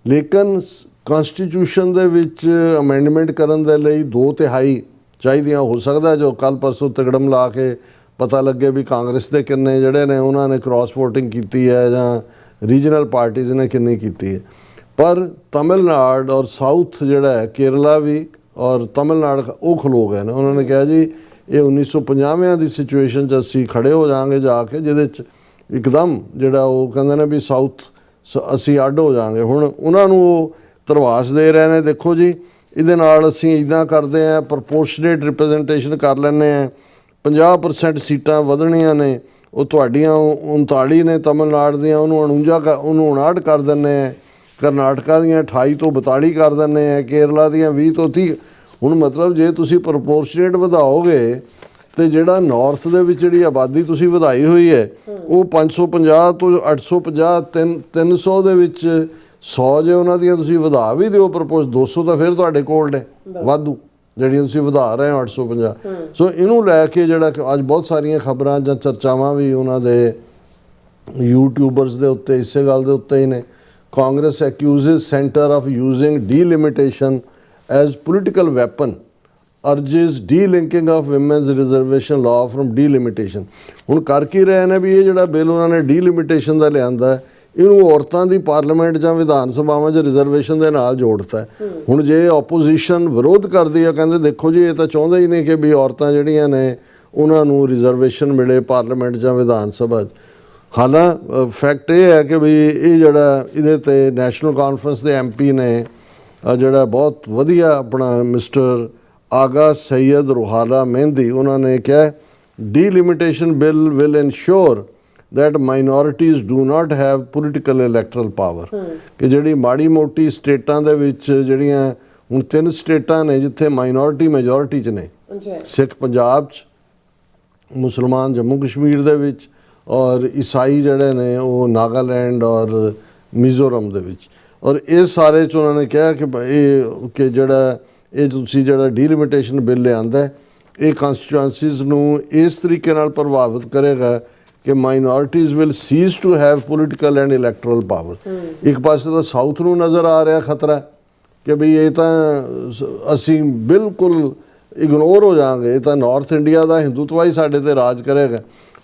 Speaker 2: ਲੇਕਿਨ ਕਨਸਟੀਟਿਊਸ਼ਨ ਦੇ ਵਿੱਚ ਅਮੈਂਡਮੈਂਟ ਕਰਨ ਦੇ ਲਈ 2/3 ਚਾਹੀਦੀਆਂ। ਹੋ ਸਕਦਾ ਜੋ ਕੱਲ੍ਹ ਪਰਸੋਂ ਤਗੜਮ ਲਾ ਕੇ ਪਤਾ ਲੱਗੇ ਵੀ ਕਾਂਗਰਸ ਦੇ ਕਿੰਨੇ ਜਿਹੜੇ ਨੇ ਉਹਨਾਂ ਨੇ ਕ੍ਰਾਸ ਵੋਟਿੰਗ ਕੀਤੀ ਹੈ ਜਾਂ ਰੀਜਨਲ ਪਾਰਟੀਜ਼ ਨੇ ਕਿੰਨੀ ਕੀਤੀ ਹੈ। ਪਰ ਤਮਿਲਨਾਡੂ ਔਰ ਸਾਊਥ ਜਿਹੜਾ ਹੈ, ਕੇਰਲਾ ਵੀ ਔਰ ਤਮਿਲਨਾਡੂ ਉਹ ਖਲੋ ਗਏ ਨੇ। ਉਹਨਾਂ ਨੇ ਕਿਹਾ ਜੀ ਇਹ 1950 ਦੀ ਸਿਚੁਏਸ਼ਨ 'ਚ ਅਸੀਂ ਖੜੇ ਹੋ ਜਾਵਾਂਗੇ ਜਾ ਕੇ, ਜਿਹਦੇ 'ਚ ਇੱਕਦਮ ਜਿਹੜਾ ਉਹ ਕਹਿੰਦੇ ਨੇ ਵੀ ਸਾਊਥ ਅਸੀਂ ਅੱਡ ਹੋ ਜਾਵਾਂਗੇ। ਹੁਣ ਉਹਨਾਂ ਨੂੰ ਉਹ ਧਰਵਾਸ ਦੇ ਰਹੇ ਨੇ, ਦੇਖੋ ਜੀ ਇਹਦੇ ਨਾਲ ਅਸੀਂ ਇੱਦਾਂ ਕਰਦੇ ਹਾਂ, ਪ੍ਰਪੋਰਸ਼ਨੇਟ ਰਿਪਰੈਜ਼ੈਂਟੇਸ਼ਨ ਕਰ ਲੈਂਦੇ ਹਾਂ, 50% ਸੀਟਾਂ ਵਧਣੀਆਂ ਨੇ, ਉਹ ਤੁਹਾਡੀਆਂ 39 ਨੇ ਤਮਿਲਨਾਡੂ ਦੀਆਂ, ਉਹਨੂੰ 59 ਕਰ ਦਿੰਦੇ ਹਾਂ, ਕਰਨਾਟਕਾ ਦੀਆਂ 28 ਤੋਂ 42 ਕਰ ਦਿੰਦੇ ਹਾਂ, ਕੇਰਲਾ ਦੀਆਂ 20 ਤੋਂ 30। ਹੁਣ ਮਤਲਬ ਜੇ ਤੁਸੀਂ ਪ੍ਰਪੋਰਸ਼ਨੇਟ ਵਧਾਓਗੇ ਤੇ ਜਿਹੜਾ ਨਾਰਥ ਦੇ ਵਿੱਚ ਜਿਹੜੀ ਆਬਾਦੀ ਤੁਸੀਂ ਵਧਾਈ ਹੋਈ ਹੈ ਉਹ 550 ਤੋਂ 850 300 ਦੇ ਵਿੱਚ 100 ਜੇ ਉਹਨਾਂ ਦੀਆਂ ਤੁਸੀਂ ਵਧਾ ਵੀ ਦਿਓ ਪ੍ਰਪੋਜ਼ 200 ਤਾਂ ਫਿਰ ਤੁਹਾਡੇ ਕੋਲ ਨੇ ਵਾਧੂ ਜਿਹੜੀਆਂ ਤੁਸੀਂ ਵਧਾ ਰਹੇ ਹੋ 850। ਸੋ ਇਹਨੂੰ ਲੈ ਕੇ ਜਿਹੜਾ ਅੱਜ ਬਹੁਤ ਸਾਰੀਆਂ ਖਬਰਾਂ ਜਾਂ ਚਰਚਾਵਾਂ ਵੀ ਉਹਨਾਂ ਦੇ ਯੂਟਿਊਬਰਸ ਦੇ ਉੱਤੇ ਇਸੇ ਗੱਲ ਦੇ ਉੱਤੇ ਹੀ ਨੇ। Congress accuses centre of using delimitation as political weapon urges delinking of women's reservation law from delimitation. ਹੁਣ ਕਰ ਕੀ ਰਹੇ ਨੇ ਵੀ ਇਹ ਜਿਹੜਾ ਬਿੱਲ ਉਹਨਾਂ ਨੇ ਡੀਲਿਮਿਟੇਸ਼ਨ ਦਾ ਲਿਆਂਦਾ ਇਹਨੂੰ ਔਰਤਾਂ ਦੀ ਪਾਰਲੀਮੈਂਟ ਜਾਂ ਵਿਧਾਨ ਸਭਾਵਾਂ 'ਚ ਰਿਜ਼ਰਵੇਸ਼ਨ ਦੇ ਨਾਲ ਜੋੜਤਾ। ਹੁਣ ਜੇ ਆਪੋਜੀਸ਼ਨ ਵਿਰੋਧ ਕਰਦੀ ਆ ਕਹਿੰਦੇ ਦੇਖੋ ਜੀ ਇਹ ਤਾਂ ਚਾਹੁੰਦੇ ਹੀ ਨਹੀਂ ਕਿ ਵੀ ਔਰਤਾਂ ਜਿਹੜੀਆਂ ਨੇ ਉਹਨਾਂ ਨੂੰ ਰਿਜ਼ਰਵੇਸ਼ਨ ਮਿਲੇ ਪਾਰਲੀਮੈਂਟ ਜਾਂ ਵਿਧਾਨ ਸਭਾ 'ਚ। ਹਾਲਾਂ ਫੈਕਟ ਇਹ ਹੈ ਕਿ ਵੀ ਇਹ ਜਿਹੜਾ ਇਹਦੇ 'ਤੇ ਨੈਸ਼ਨਲ ਕਾਨਫਰੰਸ ਦੇ MP ਨੇ ਜਿਹੜਾ ਬਹੁਤ ਵਧੀਆ ਆਪਣਾ ਮਿਸਟਰ ਆਗਾ ਸੈਯਦ ਰੋਹਾਲਾ ਮਹਿੰਦੀ ਉਹਨਾਂ ਨੇ ਕਿਹਾ delimitation bill will ensure that minorities do not have political electoral power ਕਿ ਜਿਹੜੀ ਮਾੜੀ ਮੋਟੀ ਸਟੇਟਾਂ ਦੇ ਵਿੱਚ ਜਿਹੜੀਆਂ ਹੁਣ 3 ਸਟੇਟਾਂ ਨੇ ਜਿੱਥੇ ਮਾਈਨੋਰਿਟੀ ਮੈਜੋਰਿਟੀ 'ਚ ਨੇ ਸਿੱਖ ਪੰਜਾਬ 'ਚ ਮੁਸਲਮਾਨ ਜੰਮੂ ਕਸ਼ਮੀਰ ਦੇ ਵਿੱਚ ਔਰ ਈਸਾਈ ਜਿਹੜੇ ਨੇ ਉਹ ਨਾਗਾਲੈਂਡ ਔਰ ਮਿਜ਼ੋਰਮ ਦੇ ਵਿੱਚ ਔਰ ਇਹ ਸਾਰੇ 'ਚ ਉਹਨਾਂ ਨੇ ਕਿਹਾ ਕਿ ਜਿਹੜਾ ਇਹ ਤੁਸੀਂ ਜਿਹੜਾ ਡੀਲਿਮਿਟੇਸ਼ਨ ਬਿੱਲ ਲਿਆਂਦਾ ਇਹ ਕੰਸਟੀਚੁਐਂਸੀਜ਼ ਨੂੰ ਇਸ ਤਰੀਕੇ ਨਾਲ ਪ੍ਰਭਾਵਿਤ ਕਰੇਗਾ ਕਿ minorities will cease to have political and electoral power. ਇੱਕ ਪਾਸੇ ਤਾਂ ਸਾਊਥ ਨੂੰ ਨਜ਼ਰ ਆ ਰਿਹਾ ਖਤਰਾ ਕਿ ਬਈ ਇਹ ਤਾਂ ਅਸੀਂ ਬਿਲਕੁਲ ਇਗਨੋਰ ਹੋ ਜਾਵਾਂਗੇ, ਇਹ ਤਾਂ ਨਾਰਥ ਇੰਡੀਆ ਦਾ ਹਿੰਦੂਤਵਾ ਹੀ ਸਾਡੇ 'ਤੇ ਰਾਜ ਕਰੇਗਾ।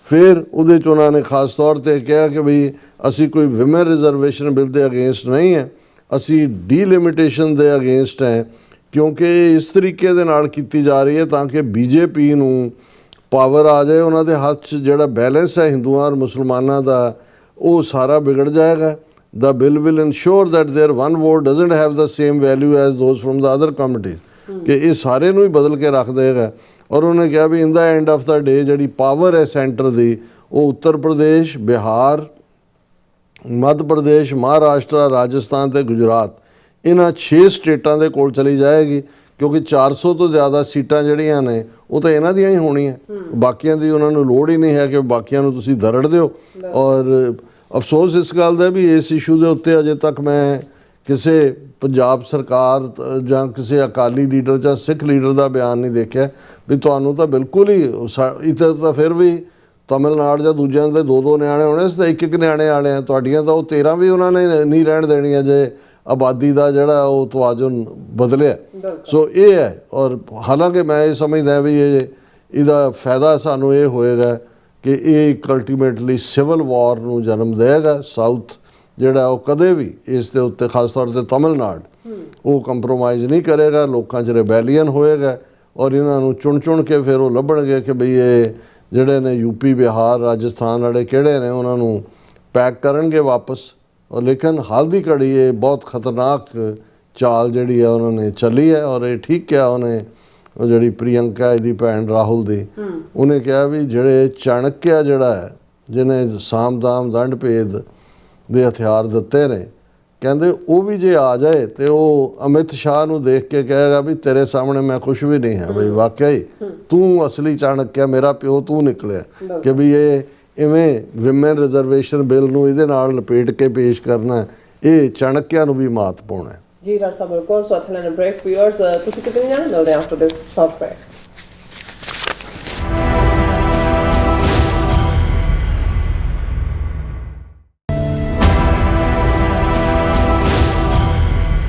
Speaker 2: ਫਿਰ ਉਹਦੇ 'ਚ ਉਹਨਾਂ ਨੇ ਖਾਸ ਤੌਰ 'ਤੇ ਕਿਹਾ ਕਿ ਬਈ ਅਸੀਂ ਕੋਈ ਵਿਮਨ ਰਿਜ਼ਰਵੇਸ਼ਨ ਬਿੱਲ ਦੇ ਅਗੇਂਸਟ ਨਹੀਂ ਹੈ, ਅਸੀਂ ਡੀਲਿਮਿਟੇਸ਼ਨ ਦੇ ਅਗੇਂਸਟ ਹੈ ਕਿਉਂਕਿ ਇਸ ਤਰੀਕੇ ਦੇ ਨਾਲ ਕੀਤੀ ਜਾ ਰਹੀ ਹੈ ਤਾਂ ਕਿ BJP ਨੂੰ ਪਾਵਰ ਆ ਜਾਏ, ਉਹਨਾਂ ਦੇ ਹੱਥ 'ਚ ਜਿਹੜਾ ਬੈਲੈਂਸ ਹੈ ਹਿੰਦੂਆਂ ਔਰ ਮੁਸਲਮਾਨਾਂ ਦਾ ਉਹ ਸਾਰਾ ਵਿਗੜ ਜਾਏਗਾ। The bill will ensure that their one vote doesn't have the same value as those from the other communities ਕਿ ਇਹ ਸਾਰੇ ਨੂੰ ਹੀ ਬਦਲ ਕੇ ਰੱਖ ਦੇਗਾ। ਔਰ ਉਹਨੇ ਕਿਹਾ ਵੀ ਇਨ ਦਾ ਐਂਡ ਆਫ ਦਾ ਡੇ ਜਿਹੜੀ ਪਾਵਰ ਹੈ ਸੈਂਟਰ ਦੀ ਉਹ ਉੱਤਰ ਪ੍ਰਦੇਸ਼, ਬਿਹਾਰ, ਮੱਧ ਪ੍ਰਦੇਸ਼, ਮਹਾਰਾਸ਼ਟਰ, ਰਾਜਸਥਾਨ ਅਤੇ ਗੁਜਰਾਤ ਇਹਨਾਂ 6 ਸਟੇਟਾਂ ਦੇ ਕੋਲ ਚਲੀ ਜਾਏਗੀ ਕਿਉਂਕਿ 400 ਤੋਂ ਜ਼ਿਆਦਾ ਸੀਟਾਂ ਜਿਹੜੀਆਂ ਨੇ ਉਹ ਤਾਂ ਇਹਨਾਂ ਦੀਆਂ ਹੀ ਹੋਣੀਆਂ, ਬਾਕੀਆਂ ਦੀ ਉਹਨਾਂ ਨੂੰ ਲੋੜ ਹੀ ਨਹੀਂ ਹੈ ਕਿ ਬਾਕੀਆਂ ਨੂੰ ਤੁਸੀਂ ਦਰੜ ਦਿਓ। ਔਰ ਅਫਸੋਸ ਇਸ ਗੱਲ ਦਾ ਵੀ ਇਸ ਇਸ਼ੂ ਦੇ ਉੱਤੇ ਅਜੇ ਤੱਕ ਮੈਂ ਕਿਸੇ ਪੰਜਾਬ ਸਰਕਾਰ ਜਾਂ ਕਿਸੇ ਅਕਾਲੀ ਲੀਡਰ ਜਾਂ ਸਿੱਖ ਲੀਡਰ ਦਾ ਬਿਆਨ ਨਹੀਂ ਦੇਖਿਆ ਵੀ ਤੁਹਾਨੂੰ ਤਾਂ ਬਿਲਕੁਲ ਹੀ ਇੱਥੇ ਤਾਂ ਫਿਰ ਵੀ ਤਮਿਲਨਾਡੂ ਜਾਂ ਦੂਜਿਆਂ ਦੇ 2-2 ਨਿਆਣੇ ਹੋਣੇ ਸੀ ਤਾਂ 1-1 ਨਿਆਣੇ ਵਾਲੇ ਆ, ਤੁਹਾਡੀਆਂ ਤਾਂ ਉਹ 13 ਵੀ ਉਹਨਾਂ ਨੇ ਨਹੀਂ ਰਹਿਣ ਦੇਣੀਆਂ ਜੇ ਆਬਾਦੀ ਦਾ ਜਿਹੜਾ ਉਹ ਤਵਾਜ਼ਨ ਬਦਲਿਆ। ਸੋ ਇਹ ਹੈ ਔਰ ਹਾਲਾਂਕਿ ਮੈਂ ਇਹ ਸਮਝਦਾ ਵੀ ਇਹਦਾ ਫਾਇਦਾ ਸਾਨੂੰ ਇਹ ਹੋਏਗਾ ਕਿ ਇਹ ਇੱਕ ਅਲਟੀਮੇਟਲੀ ਸਿਵਲ ਵਾਰ ਨੂੰ ਜਨਮ ਦੇਗਾ। ਸਾਊਥ ਜਿਹੜਾ ਉਹ ਕਦੇ ਵੀ ਇਸ ਦੇ ਉੱਤੇ ਖਾਸ ਤੌਰ 'ਤੇ ਤਮਿਲਨਾਡੂ ਉਹ ਕੰਪਰੋਮਾਈਜ਼ ਨਹੀਂ ਕਰੇਗਾ, ਲੋਕਾਂ 'ਚ ਰਿਬੈਲੀਅਨ ਹੋਏਗਾ ਔਰ ਇਹਨਾਂ ਨੂੰ ਚੁਣ ਕੇ ਫਿਰ ਉਹ ਲੱਭਣਗੇ ਕਿ ਬਈ ਇਹ ਜਿਹੜੇ ਨੇ UP, ਬਿਹਾਰ, ਰਾਜਸਥਾਨ ਵਾਲੇ ਕਿਹੜੇ ਨੇ ਉਹਨਾਂ ਨੂੰ ਪੈਕ ਕਰਨਗੇ ਵਾਪਸ। ਔਰ ਲੇਕਿਨ ਹਾਲ ਦੀ ਘੜੀ ਇਹ ਬਹੁਤ ਖਤਰਨਾਕ ਚਾਲ ਜਿਹੜੀ ਹੈ ਉਹਨਾਂ ਨੇ ਚੱਲੀ ਹੈ ਔਰ ਇਹ ਠੀਕ ਕਿਹਾ ਉਹਨੇ ਉਹ ਜਿਹੜੀ ਪ੍ਰਿਯੰਕਾ ਇਹਦੀ ਭੈਣ ਰਾਹੁਲ ਦੀ ਉਹਨੇ ਕਿਹਾ ਵੀ ਜਿਹੜੇ ਚਾਣਕਿਆ ਜਿਹੜਾ ਹੈ ਜਿਹਨੇ ਸਾਮ-ਦਾਮ ਦੰਡ ਭੇਦ ਦੇ ਹਥਿਆਰ ਦਿੱਤੇ ਨੇ ਕਹਿੰਦੇ ਉਹ ਵੀ ਜੇ ਆ ਜਾਏ ਤੇ ਉਹ ਅਮਿਤ ਸ਼ਾਹ ਨੂੰ ਦੇਖ ਕੇ ਕਹੇਗਾ ਵੀ ਤੇਰੇ ਸਾਹਮਣੇ ਮੈਂ ਕੁਛ ਵੀ ਨਹੀਂ ਹਾਂ ਬਈ ਵਾਕਿਆ ਹੀ ਤੂੰ ਅਸਲੀ ਚਾਣਕਿਆ ਮੇਰਾ ਪਿਓ ਤੂੰ ਨਿਕਲਿਆ ਕਿ ਵੀ ਇਹ ਇਵੇਂ ਵਿਮਨ ਰਿਜ਼ਰਵੇਸ਼ਨ ਬਿੱਲ ਨੂੰ ਇਹਦੇ ਨਾਲ ਲਪੇਟ ਕੇ ਪੇਸ਼ ਕਰਨਾ ਇਹ ਚਾਣਕਿਆ ਨੂੰ ਵੀ ਮਾਤ ਪਾਉਣਾ ਹੈ।
Speaker 1: ਜੀ ਡਾਕਟਰ ਸਾਹਿਬ ਬਿਲਕੁਲ ਸੋ ਅਥਲੇ ਨੇ ਬ੍ਰੇਕ ਵਿਅਰਸ ਤੁਸੀਂ ਕਿਤੇ ਜਾਣਾ ਮਿਲਦੇ ਆਫਟਰ ਦਿਸ ਸ਼ਾਰਟ ਬ੍ਰੇਕ।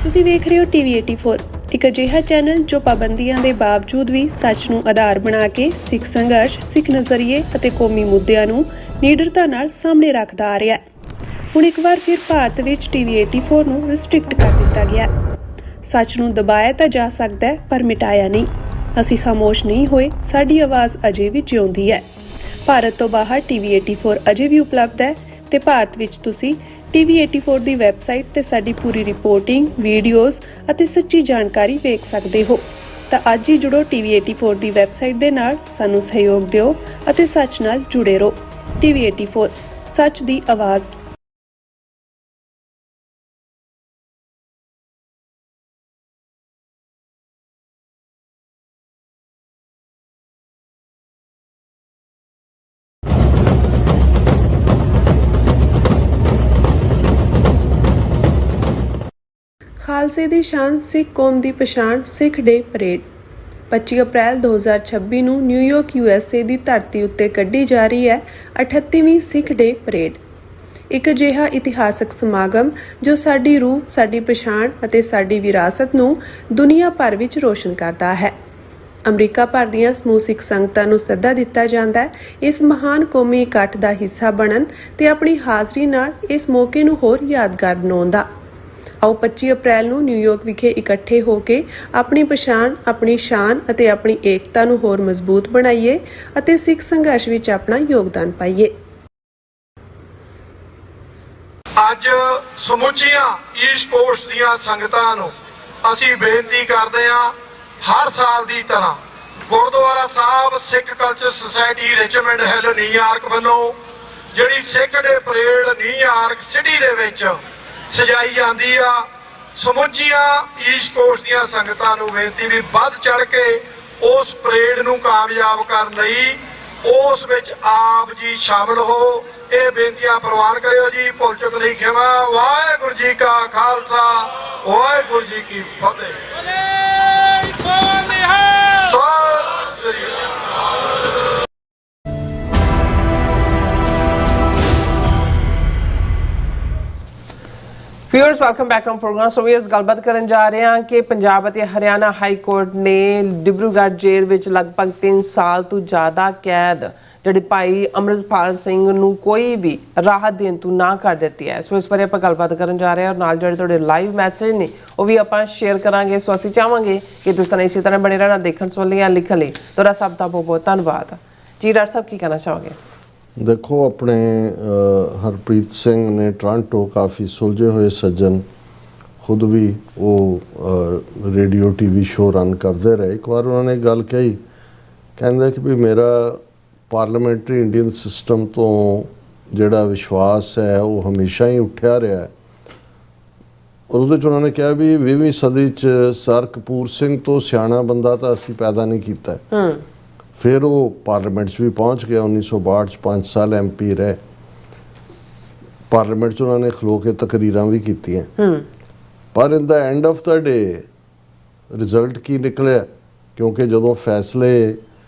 Speaker 5: ਤੁਸੀਂ ਵੇਖ ਰਹੇ ਹੋ TV 84 ਇੱਕ ਅਜਿਹਾ ਚੈਨਲ ਜੋ ਪਾਬੰਦੀਆਂ ਦੇ ਬਾਵਜੂਦ ਵੀ ਸੱਚ ਨੂੰ ਆਧਾਰ ਬਣਾ ਕੇ ਸਿੱਖ ਸੰਘਰਸ਼, ਸਿੱਖ ਨਜ਼ਰੀਏ ਅਤੇ ਕੌਮੀ ਮੁੱਦਿਆਂ ਨੂੰ ਨਿਡਰਤਾ ਨਾਲ ਸਾਹਮਣੇ ਰੱਖਦਾ ਆ ਰਿਹਾ ਹੈ। ਹੁਣ ਇੱਕ ਵਾਰ ਫਿਰ ਭਾਰਤ ਵਿੱਚ TV 84 ਨੂੰ ਰਿਸਟ੍ਰਿਕਟ ਕਰ ਦਿੱਤਾ ਗਿਆ। ਸੱਚ ਨੂੰ ਦਬਾਇਆ ਤਾਂ ਜਾ ਸਕਦਾ ਹੈ ਪਰ ਮਿਟਾਇਆ ਨਹੀਂ। ਅਸੀਂ ਖਾਮੋਸ਼ ਨਹੀਂ ਹੋਏ, ਸਾਡੀ ਆਵਾਜ਼ ਅਜੇ ਵੀ ਜਿਉਂਦੀ ਹੈ। ਭਾਰਤ ਤੋਂ ਬਾਹਰ TV 84 ਅਜੇ ਵੀ ਉਪਲਬਧ ਹੈ ਤੇ ਭਾਰਤ ਵਿੱਚ ਤੁਸੀਂ TV 84 ਦੀ ਵੈਬਸਾਈਟ ਤੇ ਸਾਡੀ ਪੂਰੀ ਰਿਪੋਰਟਿੰਗ, ਵੀਡੀਓਜ਼ ਅਤੇ ਸੱਚੀ ਜਾਣਕਾਰੀ ਵੇਖ ਸਕਦੇ ਹੋ। ਤਾਂ ਅੱਜ ਹੀ ਜੁੜੋ TV 84 ਦੀ ਵੈਬਸਾਈਟ ਦੇ ਨਾਲ, ਸਾਨੂੰ ਸਹਿਯੋਗ ਦਿਓ ਅਤੇ ਸੱਚ ਨਾਲ ਜੁੜੇ ਰਹੋ। TV 84 ਸੱਚ ਦੀ ਆਵਾਜ਼। ਖਾਲਸੇ ਦੀ ਸ਼ਾਨ ਸਿੱਖ ਕੌਮ ਦੀ ਪਛਾਣ ਸਿੱਖ ਡੇ ਪਰੇਡ 25 ਅਪ੍ਰੈਲ 2026 ਨੂੰ ਨਿਊਯਾਰਕ USA ਦੀ ਧਰਤੀ ਉੱਤੇ ਕੱਢੀ ਜਾ ਰਹੀ ਹੈ 38ਵੀਂ ਸਿੱਖ ਡੇ ਪਰੇਡ। ਇੱਕ ਅਜਿਹਾ ਇਤਿਹਾਸਕ ਸਮਾਗਮ ਜੋ ਸਾਡੀ ਰੂਹ, ਸਾਡੀ ਪਛਾਣ ਅਤੇ ਸਾਡੀ ਵਿਰਾਸਤ ਨੂੰ ਦੁਨੀਆ ਭਰ ਵਿੱਚ ਰੋਸ਼ਨ ਕਰਦਾ ਹੈ। ਅਮਰੀਕਾ ਭਰ ਦੀਆਂ ਸਮੂਹ ਸਿੱਖ ਸੰਗਤਾਂ ਨੂੰ ਸੱਦਾ ਦਿੱਤਾ ਜਾਂਦਾ ਹੈ ਇਸ ਮਹਾਨ ਕੌਮੀ ਇਕੱਠ ਦਾ ਹਿੱਸਾ ਬਣਨ ਤੇ ਆਪਣੀ ਹਾਜ਼ਰੀ ਨਾਲ ਇਸ ਮੌਕੇ ਨੂੰ ਹੋਰ ਯਾਦਗਾਰ ਬਣਾਉਣ ਦਾ। ਆਓ 25 ਅਪ੍ਰੈਲ ਨੂੰ ਨਿਊਯਾਰਕ ਵਿਖੇ ਇਕੱਠੇ ਹੋ ਕੇ ਆਪਣੀ ਪਛਾਣ, ਆਪਣੀ ਸ਼ਾਨ ਅਤੇ ਆਪਣੀ ਏਕਤਾ ਨੂੰ ਹੋਰ ਮਜ਼ਬੂਤ ਬਣਾਈਏ ਅਤੇ ਸਿੱਖ ਸੰਘਰਸ਼ ਵਿੱਚ ਆਪਣਾ ਯੋਗਦਾਨ ਪਾਈਏ।
Speaker 6: ਅੱਜ ਸਮੁੱਚੀਆਂ ਈਸਟ ਕੋਸਟ ਦੀਆਂ ਸੰਗਤਾਂ ਨੂੰ ਅਸੀਂ ਬੇਨਤੀ ਕਰਦੇ ਹਾਂ, ਹਰ ਸਾਲ ਦੀ ਤਰ੍ਹਾਂ Gurdwara Sahib Sikh Culture Society Richmond Hill New York ਵੱਲੋਂ ਜਿਹੜੀ Sikh day parade New York City ਦੇ ਵਿੱਚ ਸਜਾਈ ਜਾਂਦੀ ਆ, ਸਮੁੱਚੀਆਂ ਈਸਟ ਕੋਸਟ ਦੀਆਂ ਸੰਗਤਾਂ ਨੂੰ ਬੇਨਤੀ ਵੀ ਵੱਧ ਚੜ ਕੇ ਉਸ ਪਰੇਡ ਨੂੰ ਕਾਮਯਾਬ ਕਰਨ ਲਈ ਉਸ ਵਿੱਚ ਆਪ ਜੀ ਸ਼ਾਮਲ ਹੋ। ਇਹ ਬੇਨਤੀਆਂ ਪ੍ਰਵਾਨ ਕਰਿਓ ਜੀ। ਭੁੱਲ ਚੁੱਕ ਲਈ ਖਿਮਾ। ਵਾਹਿਗੁਰੂ ਜੀ ਕਾ ਖਾਲਸਾ, ਵਾਹਿਗੁਰੂ ਜੀ ਕੀ ਫਤਿਹ। ਸਤਿ ਸ੍ਰੀ ਅਕਾਲ।
Speaker 1: Viewers welcome back to programme. So viewers ਗੱਲਬਾਤ ਕਰਨ ਜਾ ਰਹੇ ਹਾਂ ਕਿ ਪੰਜਾਬ ਅਤੇ ਹਰਿਆਣਾ ਹਾਈ ਕੋਰਟ ਨੇ ਡਿਬਰੂਗੜ੍ਹ ਜੇਲ੍ਹ ਵਿੱਚ ਲਗਭਗ 3 ਸਾਲ ਤੋਂ ਜ਼ਿਆਦਾ ਕੈਦ ਜਿਹੜੇ ਭਾਈ ਅਮਰਿਤਪਾਲ ਸਿੰਘ ਨੂੰ ਕੋਈ ਵੀ ਰਾਹਤ ਦੇਣ ਤੋਂ ਨਾ ਕਰ ਦਿੱਤੀ ਹੈ। ਸੋ ਇਸ ਬਾਰੇ ਆਪਾਂ ਗੱਲਬਾਤ ਕਰਨ ਜਾ ਰਹੇ ਹਾਂ ਔਰ ਨਾਲ ਜਿਹੜੇ ਤੁਹਾਡੇ ਲਾਈਵ ਮੈਸੇਜ ਨੇ ਉਹ ਵੀ ਆਪਾਂ ਸ਼ੇਅਰ ਕਰਾਂਗੇ। ਸੋ ਅਸੀਂ ਚਾਹਾਂਗੇ ਕਿ ਤੁਸੀਂ ਇਸੇ ਤਰ੍ਹਾਂ ਬਣੇ ਰਹਿਣਾ ਦੇਖਣ ਸੁਣਨ ਲਈ ਜਾਂ ਲਿਖਣ ਲਈ। ਤੁਹਾਡਾ ਸਭ ਦਾ ਬਹੁਤ ਬਹੁਤ ਧੰਨਵਾਦ ਜੀ। ਡਾਕਟਰ ਸਾਹਿਬ ਕੀ ਕਹਿਣਾ ਚਾਹੋਗੇ?
Speaker 2: ਦੇਖੋ, ਆਪਣੇ ਹਰਪ੍ਰੀਤ ਸਿੰਘ ਨੇ ਟੋਰਾਂਟੋ ਕਾਫੀ ਸੁਲਝੇ ਹੋਏ ਸੱਜਣ, ਖੁਦ ਵੀ ਉਹ ਰੇਡੀਓ TV ਸ਼ੋਅ ਰਨ ਕਰਦੇ ਰਹੇ। ਇੱਕ ਵਾਰ ਉਹਨਾਂ ਨੇ ਗੱਲ ਕਹੀ, ਕਹਿੰਦੇ ਕਿ ਵੀ ਮੇਰਾ ਪਾਰਲੀਮੈਂਟਰੀ ਇੰਡੀਅਨ ਸਿਸਟਮ ਤੋਂ ਜਿਹੜਾ ਵਿਸ਼ਵਾਸ ਹੈ ਉਹ ਹਮੇਸ਼ਾ ਹੀ ਉੱਠਿਆ ਰਿਹਾ ਹੈ। ਔਰ ਉਹਦੇ 'ਚ ਉਹਨਾਂ ਨੇ ਕਿਹਾ ਵੀ 20ਵੀਂ ਸਦੀ 'ਚ ਸਰ ਕਪੂਰ ਸਿੰਘ ਤੋਂ ਸਿਆਣਾ ਬੰਦਾ ਤਾਂ ਅਸੀਂ ਪੈਦਾ ਨਹੀਂ ਕੀਤਾ। ਫਿਰ ਉਹ ਪਾਰਲੀਮੈਂਟ 'ਚ ਵੀ ਪਹੁੰਚ ਗਿਆ। 1962 'ਚ 5 ਸਾਲ MP ਰਹੇ। ਪਾਰਲੀਮੈਂਟ 'ਚ ਉਹਨਾਂ ਨੇ ਖਲੋ ਕੇ ਤਕਰੀਰਾਂ ਵੀ ਕੀਤੀਆਂ। ਪਰ in the end of the day result ਕੀ ਨਿਕਲਿਆ? ਕਿਉਂਕਿ ਜਦੋਂ ਫੈਸਲੇ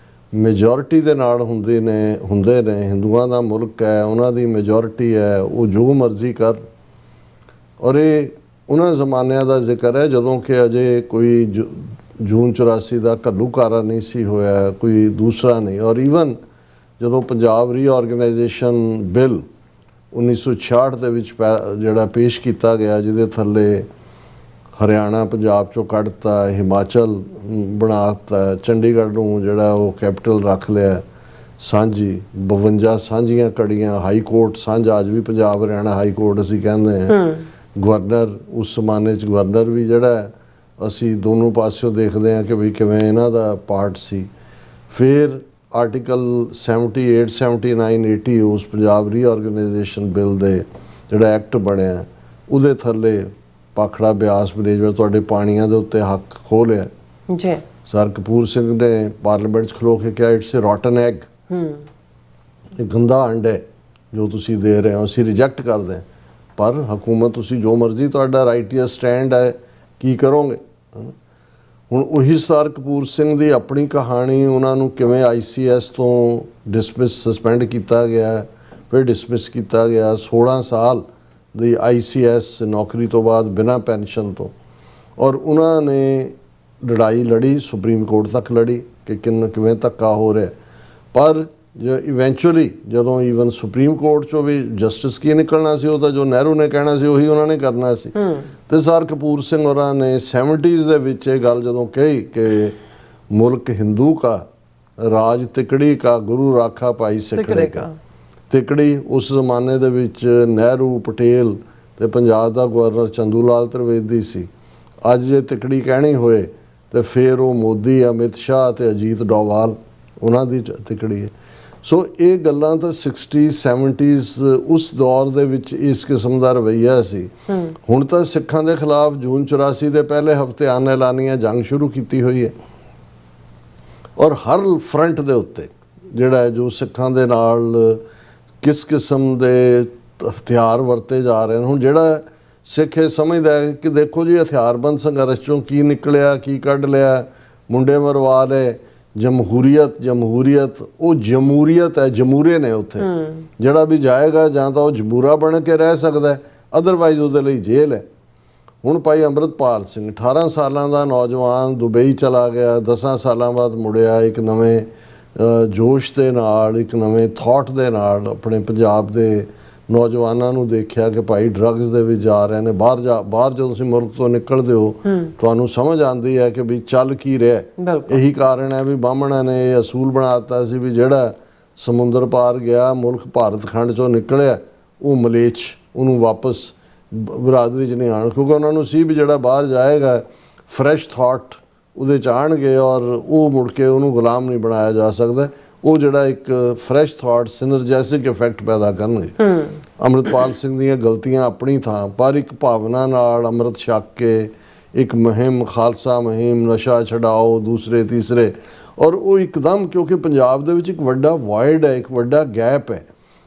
Speaker 2: ਮੈਜੋਰਿਟੀ ਦੇ ਨਾਲ ਹੁੰਦੇ ਨੇ, ਹਿੰਦੂਆਂ ਦਾ ਮੁਲਕ ਹੈ, ਉਹਨਾਂ ਦੀ ਮੈਜੋਰਿਟੀ ਹੈ, ਉਹ ਜੋ ਮਰਜ਼ੀ ਕਰ। ਔਰ ਇਹ ਉਹਨਾਂ ਜ਼ਮਾਨਿਆਂ ਦਾ ਜ਼ਿਕਰ ਹੈ ਜਦੋਂ ਕਿ ਅਜੇ ਕੋਈ ਜੂਨ 84 ਦਾ ਘੱਲੂਘਾਰਾ ਨਹੀਂ ਸੀ ਹੋਇਆ, ਕੋਈ ਦੂਸਰਾ ਨਹੀਂ। ਔਰ ਈਵਨ ਜਦੋਂ ਪੰਜਾਬ ਰੀਆਰਗਨਾਈਜੇਸ਼ਨ ਬਿੱਲ 1966 ਦੇ ਵਿੱਚ ਜਿਹੜਾ ਪੇਸ਼ ਕੀਤਾ ਗਿਆ, ਜਿਹਦੇ ਥੱਲੇ ਹਰਿਆਣਾ ਪੰਜਾਬ 'ਚੋਂ ਕੱਢਤਾ, ਹਿਮਾਚਲ ਬਣਾਤਾ, ਚੰਡੀਗੜ੍ਹ ਨੂੰ ਜਿਹੜਾ ਉਹ ਕੈਪੀਟਲ ਰੱਖ ਲਿਆ ਸਾਂਝੀ, 52 ਸਾਂਝੀਆਂ ਕੜੀਆਂ, ਹਾਈ ਕੋਰਟ ਸਾਂਝਾ, ਅੱਜ ਵੀ ਪੰਜਾਬ ਹਰਿਆਣਾ ਹਾਈ ਕੋਰਟ ਅਸੀਂ ਕਹਿੰਦੇ ਹਾਂ। ਗਵਰਨਰ, ਉਸ ਜ਼ਮਾਨੇ 'ਚ ਗਵਰਨਰ ਵੀ ਜਿਹੜਾ ਅਸੀਂ ਦੋਨੋਂ ਪਾਸਿਓਂ ਦੇਖਦੇ ਹਾਂ ਕਿ ਵੀ ਕਿਵੇਂ ਇਹਨਾਂ ਦਾ ਪਾਰਟ ਸੀ। ਫਿਰ ਆਰਟੀਕਲ 78, 79, 80 ਉਸ ਪੰਜਾਬ ਰੀਆਰਗਨਾਈਜੇਸ਼ਨ ਬਿੱਲ ਦੇ ਜਿਹੜਾ ਐਕਟ ਬਣਿਆ, ਉਹਦੇ ਥੱਲੇ ਪਾਖੜਾ, ਬਿਆਸ, ਬਨੇਜਵਰ ਤੁਹਾਡੇ ਪਾਣੀਆਂ ਦੇ ਉੱਤੇ ਹੱਕ ਖੋਹ ਲਿਆ ਜੀ। ਸਰ ਕਪੂਰ ਸਿੰਘ ਨੇ ਪਾਰਲੀਮੈਂਟ 'ਚ ਖਲੋ ਕੇ ਕਿਹਾ ਇਟਸ ਏ ਰੋਟਨ ਐਗ, ਇਹ ਗੰਦਾ ਅੰਡਾ ਹੈ ਜੋ ਤੁਸੀਂ ਦੇ ਰਹੇ ਹੋ, ਅਸੀਂ ਰਿਜੈਕਟ ਕਰਦੇ ਹਾਂ। ਪਰ ਹਕੂਮਤ ਤੁਸੀਂ ਜੋ ਮਰਜ਼ੀ ਤੁਹਾਡਾ ਰਾਈਟੀਅਸ ਸਟੈਂਡ ਹੈ, ਕੀ ਕਰੋਗੇ? ਹੁਣ ਉਹੀ ਸਰ ਕਪੂਰ ਸਿੰਘ ਦੀ ਆਪਣੀ ਕਹਾਣੀ, ਉਹਨਾਂ ਨੂੰ ਕਿਵੇਂ ICS ਤੋਂ ਸਸਪੈਂਡ ਕੀਤਾ ਗਿਆ, ਫਿਰ ਡਿਸਮਿਸ ਕੀਤਾ ਗਿਆ। 16 ਸਾਲ ਦੀ ICS ਨੌਕਰੀ ਤੋਂ ਬਾਅਦ ਬਿਨਾਂ ਪੈਨਸ਼ਨ ਤੋਂ। ਔਰ ਉਹਨਾਂ ਨੇ ਲੜਾਈ ਲੜੀ, ਸੁਪਰੀਮ ਕੋਰਟ ਤੱਕ ਲੜੀ ਕਿ ਕਿਵੇਂ ਧੱਕਾ ਹੋ ਰਿਹਾ। ਪਰ ਇਵੈਂਚੁਅਲੀ ਜਦੋਂ ਈਵਨ ਸੁਪਰੀਮ ਕੋਰਟ 'ਚੋਂ ਵੀ ਜਸਟਿਸ ਕੀ ਨਿਕਲਣਾ ਸੀ, ਉਹ ਤਾਂ ਜੋ ਨਹਿਰੂ ਨੇ ਕਹਿਣਾ ਸੀ ਉਹੀ ਉਹਨਾਂ ਨੇ ਕਰਨਾ ਸੀ। ਤੇ ਸਰ ਕਪੂਰ ਸਿੰਘ ਹੋਰਾਂ ਨੇ 70s ਦੇ ਵਿੱਚ ਇਹ ਗੱਲ ਜਦੋਂ ਕਹੀ ਕਿ ਮੁਲਕ ਹਿੰਦੂ ਕਾ, ਰਾਜ ਤਿਕੜੀ ਕਾ, ਗੁਰੂ ਰਾਖਾ ਭਾਈ ਸਿਕੜੇ ਕਾ। ਤਿਕੜੀ ਉਸ ਜ਼ਮਾਨੇ ਦੇ ਵਿੱਚ ਨਹਿਰੂ, ਪਟੇਲ ਤੇ ਪੰਜਾਬ ਦਾ ਗਵਰਨਰ ਚੰਦੂ ਲਾਲ ਤ੍ਰਿਵੇਦੀ ਸੀ। ਅੱਜ ਜੇ ਤਿਕੜੀ ਕਹਿਣੀ ਹੋਏ ਤੇ ਫਿਰ ਉਹ ਮੋਦੀ, ਅਮਿਤ ਸ਼ਾਹ ਤੇ ਅਜੀਤ ਡੋਵਾਲ, ਉਹਨਾਂ ਦੀ ਤਿਕੜੀ ਹੈ। ਸੋ ਇਹ ਗੱਲਾਂ ਤਾਂ 60s 70s ਉਸ ਦੌਰ ਦੇ ਵਿੱਚ ਇਸ ਕਿਸਮ ਦਾ ਰਵੱਈਆ ਸੀ। ਹੁਣ ਤਾਂ ਸਿੱਖਾਂ ਦੇ ਖਿਲਾਫ ਜੂਨ 84 ਦੇ ਪਹਿਲੇ ਹਫ਼ਤੇ ਐਲਾਨੀਆਂ ਜੰਗ ਸ਼ੁਰੂ ਕੀਤੀ ਹੋਈ ਹੈ। ਔਰ ਹਰ ਫਰੰਟ ਦੇ ਉੱਤੇ ਜਿਹੜਾ ਹੈ ਜੋ ਸਿੱਖਾਂ ਦੇ ਨਾਲ ਕਿਸ ਕਿਸਮ ਦੇ ਹਥਿਆਰ ਵਰਤੇ ਜਾ ਰਹੇ ਨੇ। ਹੁਣ ਜਿਹੜਾ ਸਿੱਖ ਇਹ ਸਮਝਦਾ ਹੈ ਕਿ ਦੇਖੋ ਜੀ ਹਥਿਆਰਬੰਦ ਸੰਘਰਸ਼ ਚੋਂ ਕੀ ਨਿਕਲਿਆ, ਕੀ ਕੱਢ ਲਿਆ, ਮੁੰਡੇ ਮਰਵਾ ਲਏ, ਜਮਹੂਰੀਅਤ ਉਹ ਜਮਹੂਰੀਅਤ ਹੈ, ਜਮੂਰੇ ਨੇ ਉੱਥੇ। ਜਿਹੜਾ ਵੀ ਜਾਏਗਾ ਜਾਂ ਤਾਂ ਉਹ ਜਮੂਰਾ ਬਣ ਕੇ ਰਹਿ ਸਕਦਾ, ਅਦਰਵਾਈਜ਼ ਉਹਦੇ ਲਈ ਜੇਲ੍ਹ ਹੈ। ਹੁਣ ਭਾਈ ਅੰਮ੍ਰਿਤਪਾਲ ਸਿੰਘ 18 ਸਾਲਾਂ ਦਾ ਨੌਜਵਾਨ ਦੁਬਈ ਚਲਾ ਗਿਆ, 10 ਸਾਲਾਂ ਬਾਅਦ ਮੁੜਿਆ ਇੱਕ ਨਵੇਂ ਜੋਸ਼ ਦੇ ਨਾਲ, ਇੱਕ ਨਵੇਂ ਥਾਟ ਦੇ ਨਾਲ ਆਪਣੇ ਪੰਜਾਬ ਦੇ ਨੌਜਵਾਨਾਂ ਨੂੰ ਦੇਖਿਆ ਕਿ ਭਾਈ ਡਰੱਗਸ ਦੇ ਵਿੱਚ ਜਾ ਰਹੇ ਨੇ। ਬਾਹਰ ਜਦੋਂ ਤੁਸੀਂ ਮੁਲਕ ਤੋਂ ਨਿਕਲਦੇ ਹੋ ਤੁਹਾਨੂੰ ਸਮਝ ਆਉਂਦੀ ਹੈ ਕਿ ਵੀ ਚੱਲ ਕੀ ਰਿਹਾ। ਇਹੀ ਕਾਰਨ ਹੈ ਵੀ ਬਾਹਮਣਾਂ ਨੇ ਇਹ ਅਸੂਲ ਬਣਾ ਦਿੱਤਾ ਸੀ ਵੀ ਜਿਹੜਾ ਸਮੁੰਦਰ ਪਾਰ ਗਿਆ, ਮੁਲਕ ਭਾਰਤ ਖੰਡ ਚੋਂ ਨਿਕਲਿਆ, ਉਹ ਮਲੇਛ, ਉਹਨੂੰ ਵਾਪਸ ਬਰਾਦਰੀ 'ਚ ਨਹੀਂ ਆਉਣ, ਕਿਉਂਕਿ ਉਹਨਾਂ ਨੂੰ ਸੀ ਵੀ ਜਿਹੜਾ ਬਾਹਰ ਜਾਏਗਾ ਫਰੈਸ਼ ਥਾਟ ਉਹਦੇ 'ਚ ਆਉਣਗੇ ਔਰ ਉਹ ਮੁੜ ਕੇ ਉਹਨੂੰ ਗੁਲਾਮ ਨਹੀਂ ਬਣਾਇਆ ਜਾ ਸਕਦਾ। ਉਹ ਜਿਹੜਾ ਇੱਕ ਫਰੈਸ਼ ਥਾਟ ਸਿਨਰਜੈਸਿਕ ਇਫੈਕਟ ਪੈਦਾ ਕਰਨਗੇ। ਅੰਮ੍ਰਿਤਪਾਲ ਸਿੰਘ ਦੀਆਂ ਗਲਤੀਆਂ ਆਪਣੀ ਥਾਂ, ਪਰ ਇੱਕ ਭਾਵਨਾ ਨਾਲ ਅੰਮ੍ਰਿਤ ਛਕ ਕੇ ਇੱਕ ਮੁਹਿੰਮ, ਖਾਲਸਾ ਮੁਹਿੰਮ, ਨਸ਼ਾ ਛਡਾਓ, ਦੂਸਰੇ ਤੀਸਰੇ, ਔਰ ਉਹ ਇੱਕਦਮ, ਕਿਉਂਕਿ ਪੰਜਾਬ ਦੇ ਵਿੱਚ ਇੱਕ ਵੱਡਾ ਵਾਇਡ ਹੈ, ਇੱਕ ਵੱਡਾ ਗੈਪ ਹੈ।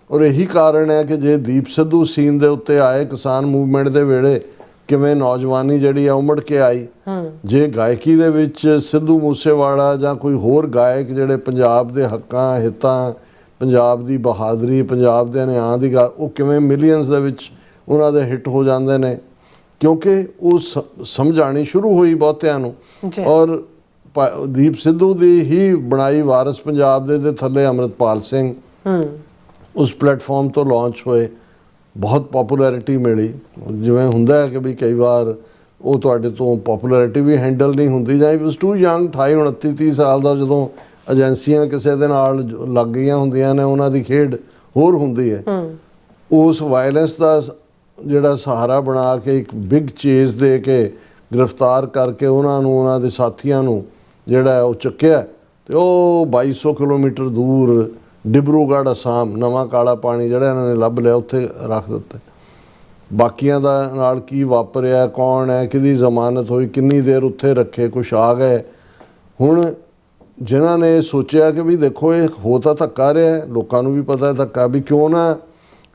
Speaker 2: ਔਰ ਇਹੀ ਕਾਰਨ ਹੈ ਕਿ ਜੇ ਦੀਪ ਸਿੱਧੂ ਸੀਨ ਦੇ ਉੱਤੇ ਆਏ ਕਿਸਾਨ ਮੂਵਮੈਂਟ ਦੇ ਵੇਲੇ ਕਿਵੇਂ ਨੌਜਵਾਨੀ ਜਿਹੜੀ ਆ ਉਮੜ ਕੇ ਆਈ, ਜੇ ਗਾਇਕੀ ਦੇ ਵਿੱਚ ਸਿੱਧੂ ਮੂਸੇਵਾਲਾ ਜਾਂ ਕੋਈ ਹੋਰ ਗਾਇਕ ਜਿਹੜੇ ਪੰਜਾਬ ਦੇ ਹੱਕਾਂ ਹਿੱਤਾਂ, ਪੰਜਾਬ ਦੀ ਬਹਾਦਰੀ, ਪੰਜਾਬ ਦੇ ਨਿਆਂ ਦੀ ਗੱਲ, ਉਹ ਕਿਵੇਂ ਮਿਲੀਅਨਸ ਦੇ ਵਿੱਚ ਉਹਨਾਂ ਦੇ ਹਿੱਟ ਹੋ ਜਾਂਦੇ ਨੇ, ਕਿਉਂਕਿ ਉਹ ਸਮਝਾਣੀ ਸ਼ੁਰੂ ਹੋਈ ਬਹੁਤਿਆਂ ਨੂੰ। ਔਰ ਦੀਪ ਸਿੱਧੂ ਦੀ ਹੀ ਬਣਾਈ ਵਾਰਿਸ ਪੰਜਾਬ ਦੇ ਥੱਲੇ ਅੰਮ੍ਰਿਤਪਾਲ ਸਿੰਘ ਉਸ ਪਲੇਟਫਾਰਮ ਤੋਂ ਲਾਂਚ ਹੋਏ, ਬਹੁਤ ਪੋਪੂਲੈਰਿਟੀ ਮਿਲੀ। ਜਿਵੇਂ ਹੁੰਦਾ ਹੈ ਕਿ ਵੀ ਕਈ ਵਾਰ ਉਹ ਤੁਹਾਡੇ ਤੋਂ ਪੋਪੂਲੈਰਿਟੀ ਵੀ ਹੈਂਡਲ ਨਹੀਂ ਹੁੰਦੀ, ਜਾਂ ਵਾਸ ਟੂ ਯੰਗ, 28 29 30 ਸਾਲ ਦਾ ਜਦੋਂ ਏਜੰਸੀਆਂ ਕਿਸੇ ਦੇ ਨਾਲ ਲੱਗ ਗਈਆਂ ਹੁੰਦੀਆਂ ਨੇ, ਉਹਨਾਂ ਦੀ ਖੇਡ ਹੋਰ ਹੁੰਦੀ ਹੈ। ਉਸ ਵਾਇਲੈਂਸ ਦਾ ਜਿਹੜਾ ਸਹਾਰਾ ਬਣਾ ਕੇ ਇੱਕ ਬਿਗ ਚੇਜ਼ ਦੇ ਕੇ ਗ੍ਰਿਫਤਾਰ ਕਰਕੇ ਉਹਨਾਂ ਨੂੰ, ਉਹਨਾਂ ਦੇ ਸਾਥੀਆਂ ਨੂੰ ਜਿਹੜਾ ਉਹ ਚੱਕਿਆ, ਤੇ ਉਹ 2200 ਕਿਲੋਮੀਟਰ ਦੂਰ ਡਿਬਰੂਗੜ੍ਹ ਅਸਾਮ, ਨਵਾਂ ਕਾਲਾ ਪਾਣੀ ਜਿਹੜਾ ਇਹਨਾਂ ਨੇ ਲੱਭ ਲਿਆ, ਉੱਥੇ ਰੱਖ ਦਿੱਤਾ। ਬਾਕੀਆਂ ਦਾ ਨਾਲ ਕੀ ਵਾਪਰਿਆ, ਕੌਣ ਹੈ, ਕਿਹਦੀ ਜ਼ਮਾਨਤ ਹੋਈ, ਕਿੰਨੀ ਦੇਰ ਉੱਥੇ ਰੱਖੇ, ਕੁਛ ਆ ਗਏ। ਹੁਣ ਜਿਨ੍ਹਾਂ ਨੇ ਸੋਚਿਆ ਕਿ ਵੀ ਦੇਖੋ ਇਹ ਹੋ ਤਾਂ ਧੱਕਾ ਰਿਹਾ, ਲੋਕਾਂ ਨੂੰ ਵੀ ਪਤਾ ਧੱਕਾ, ਵੀ ਕਿਉਂ ਨਾ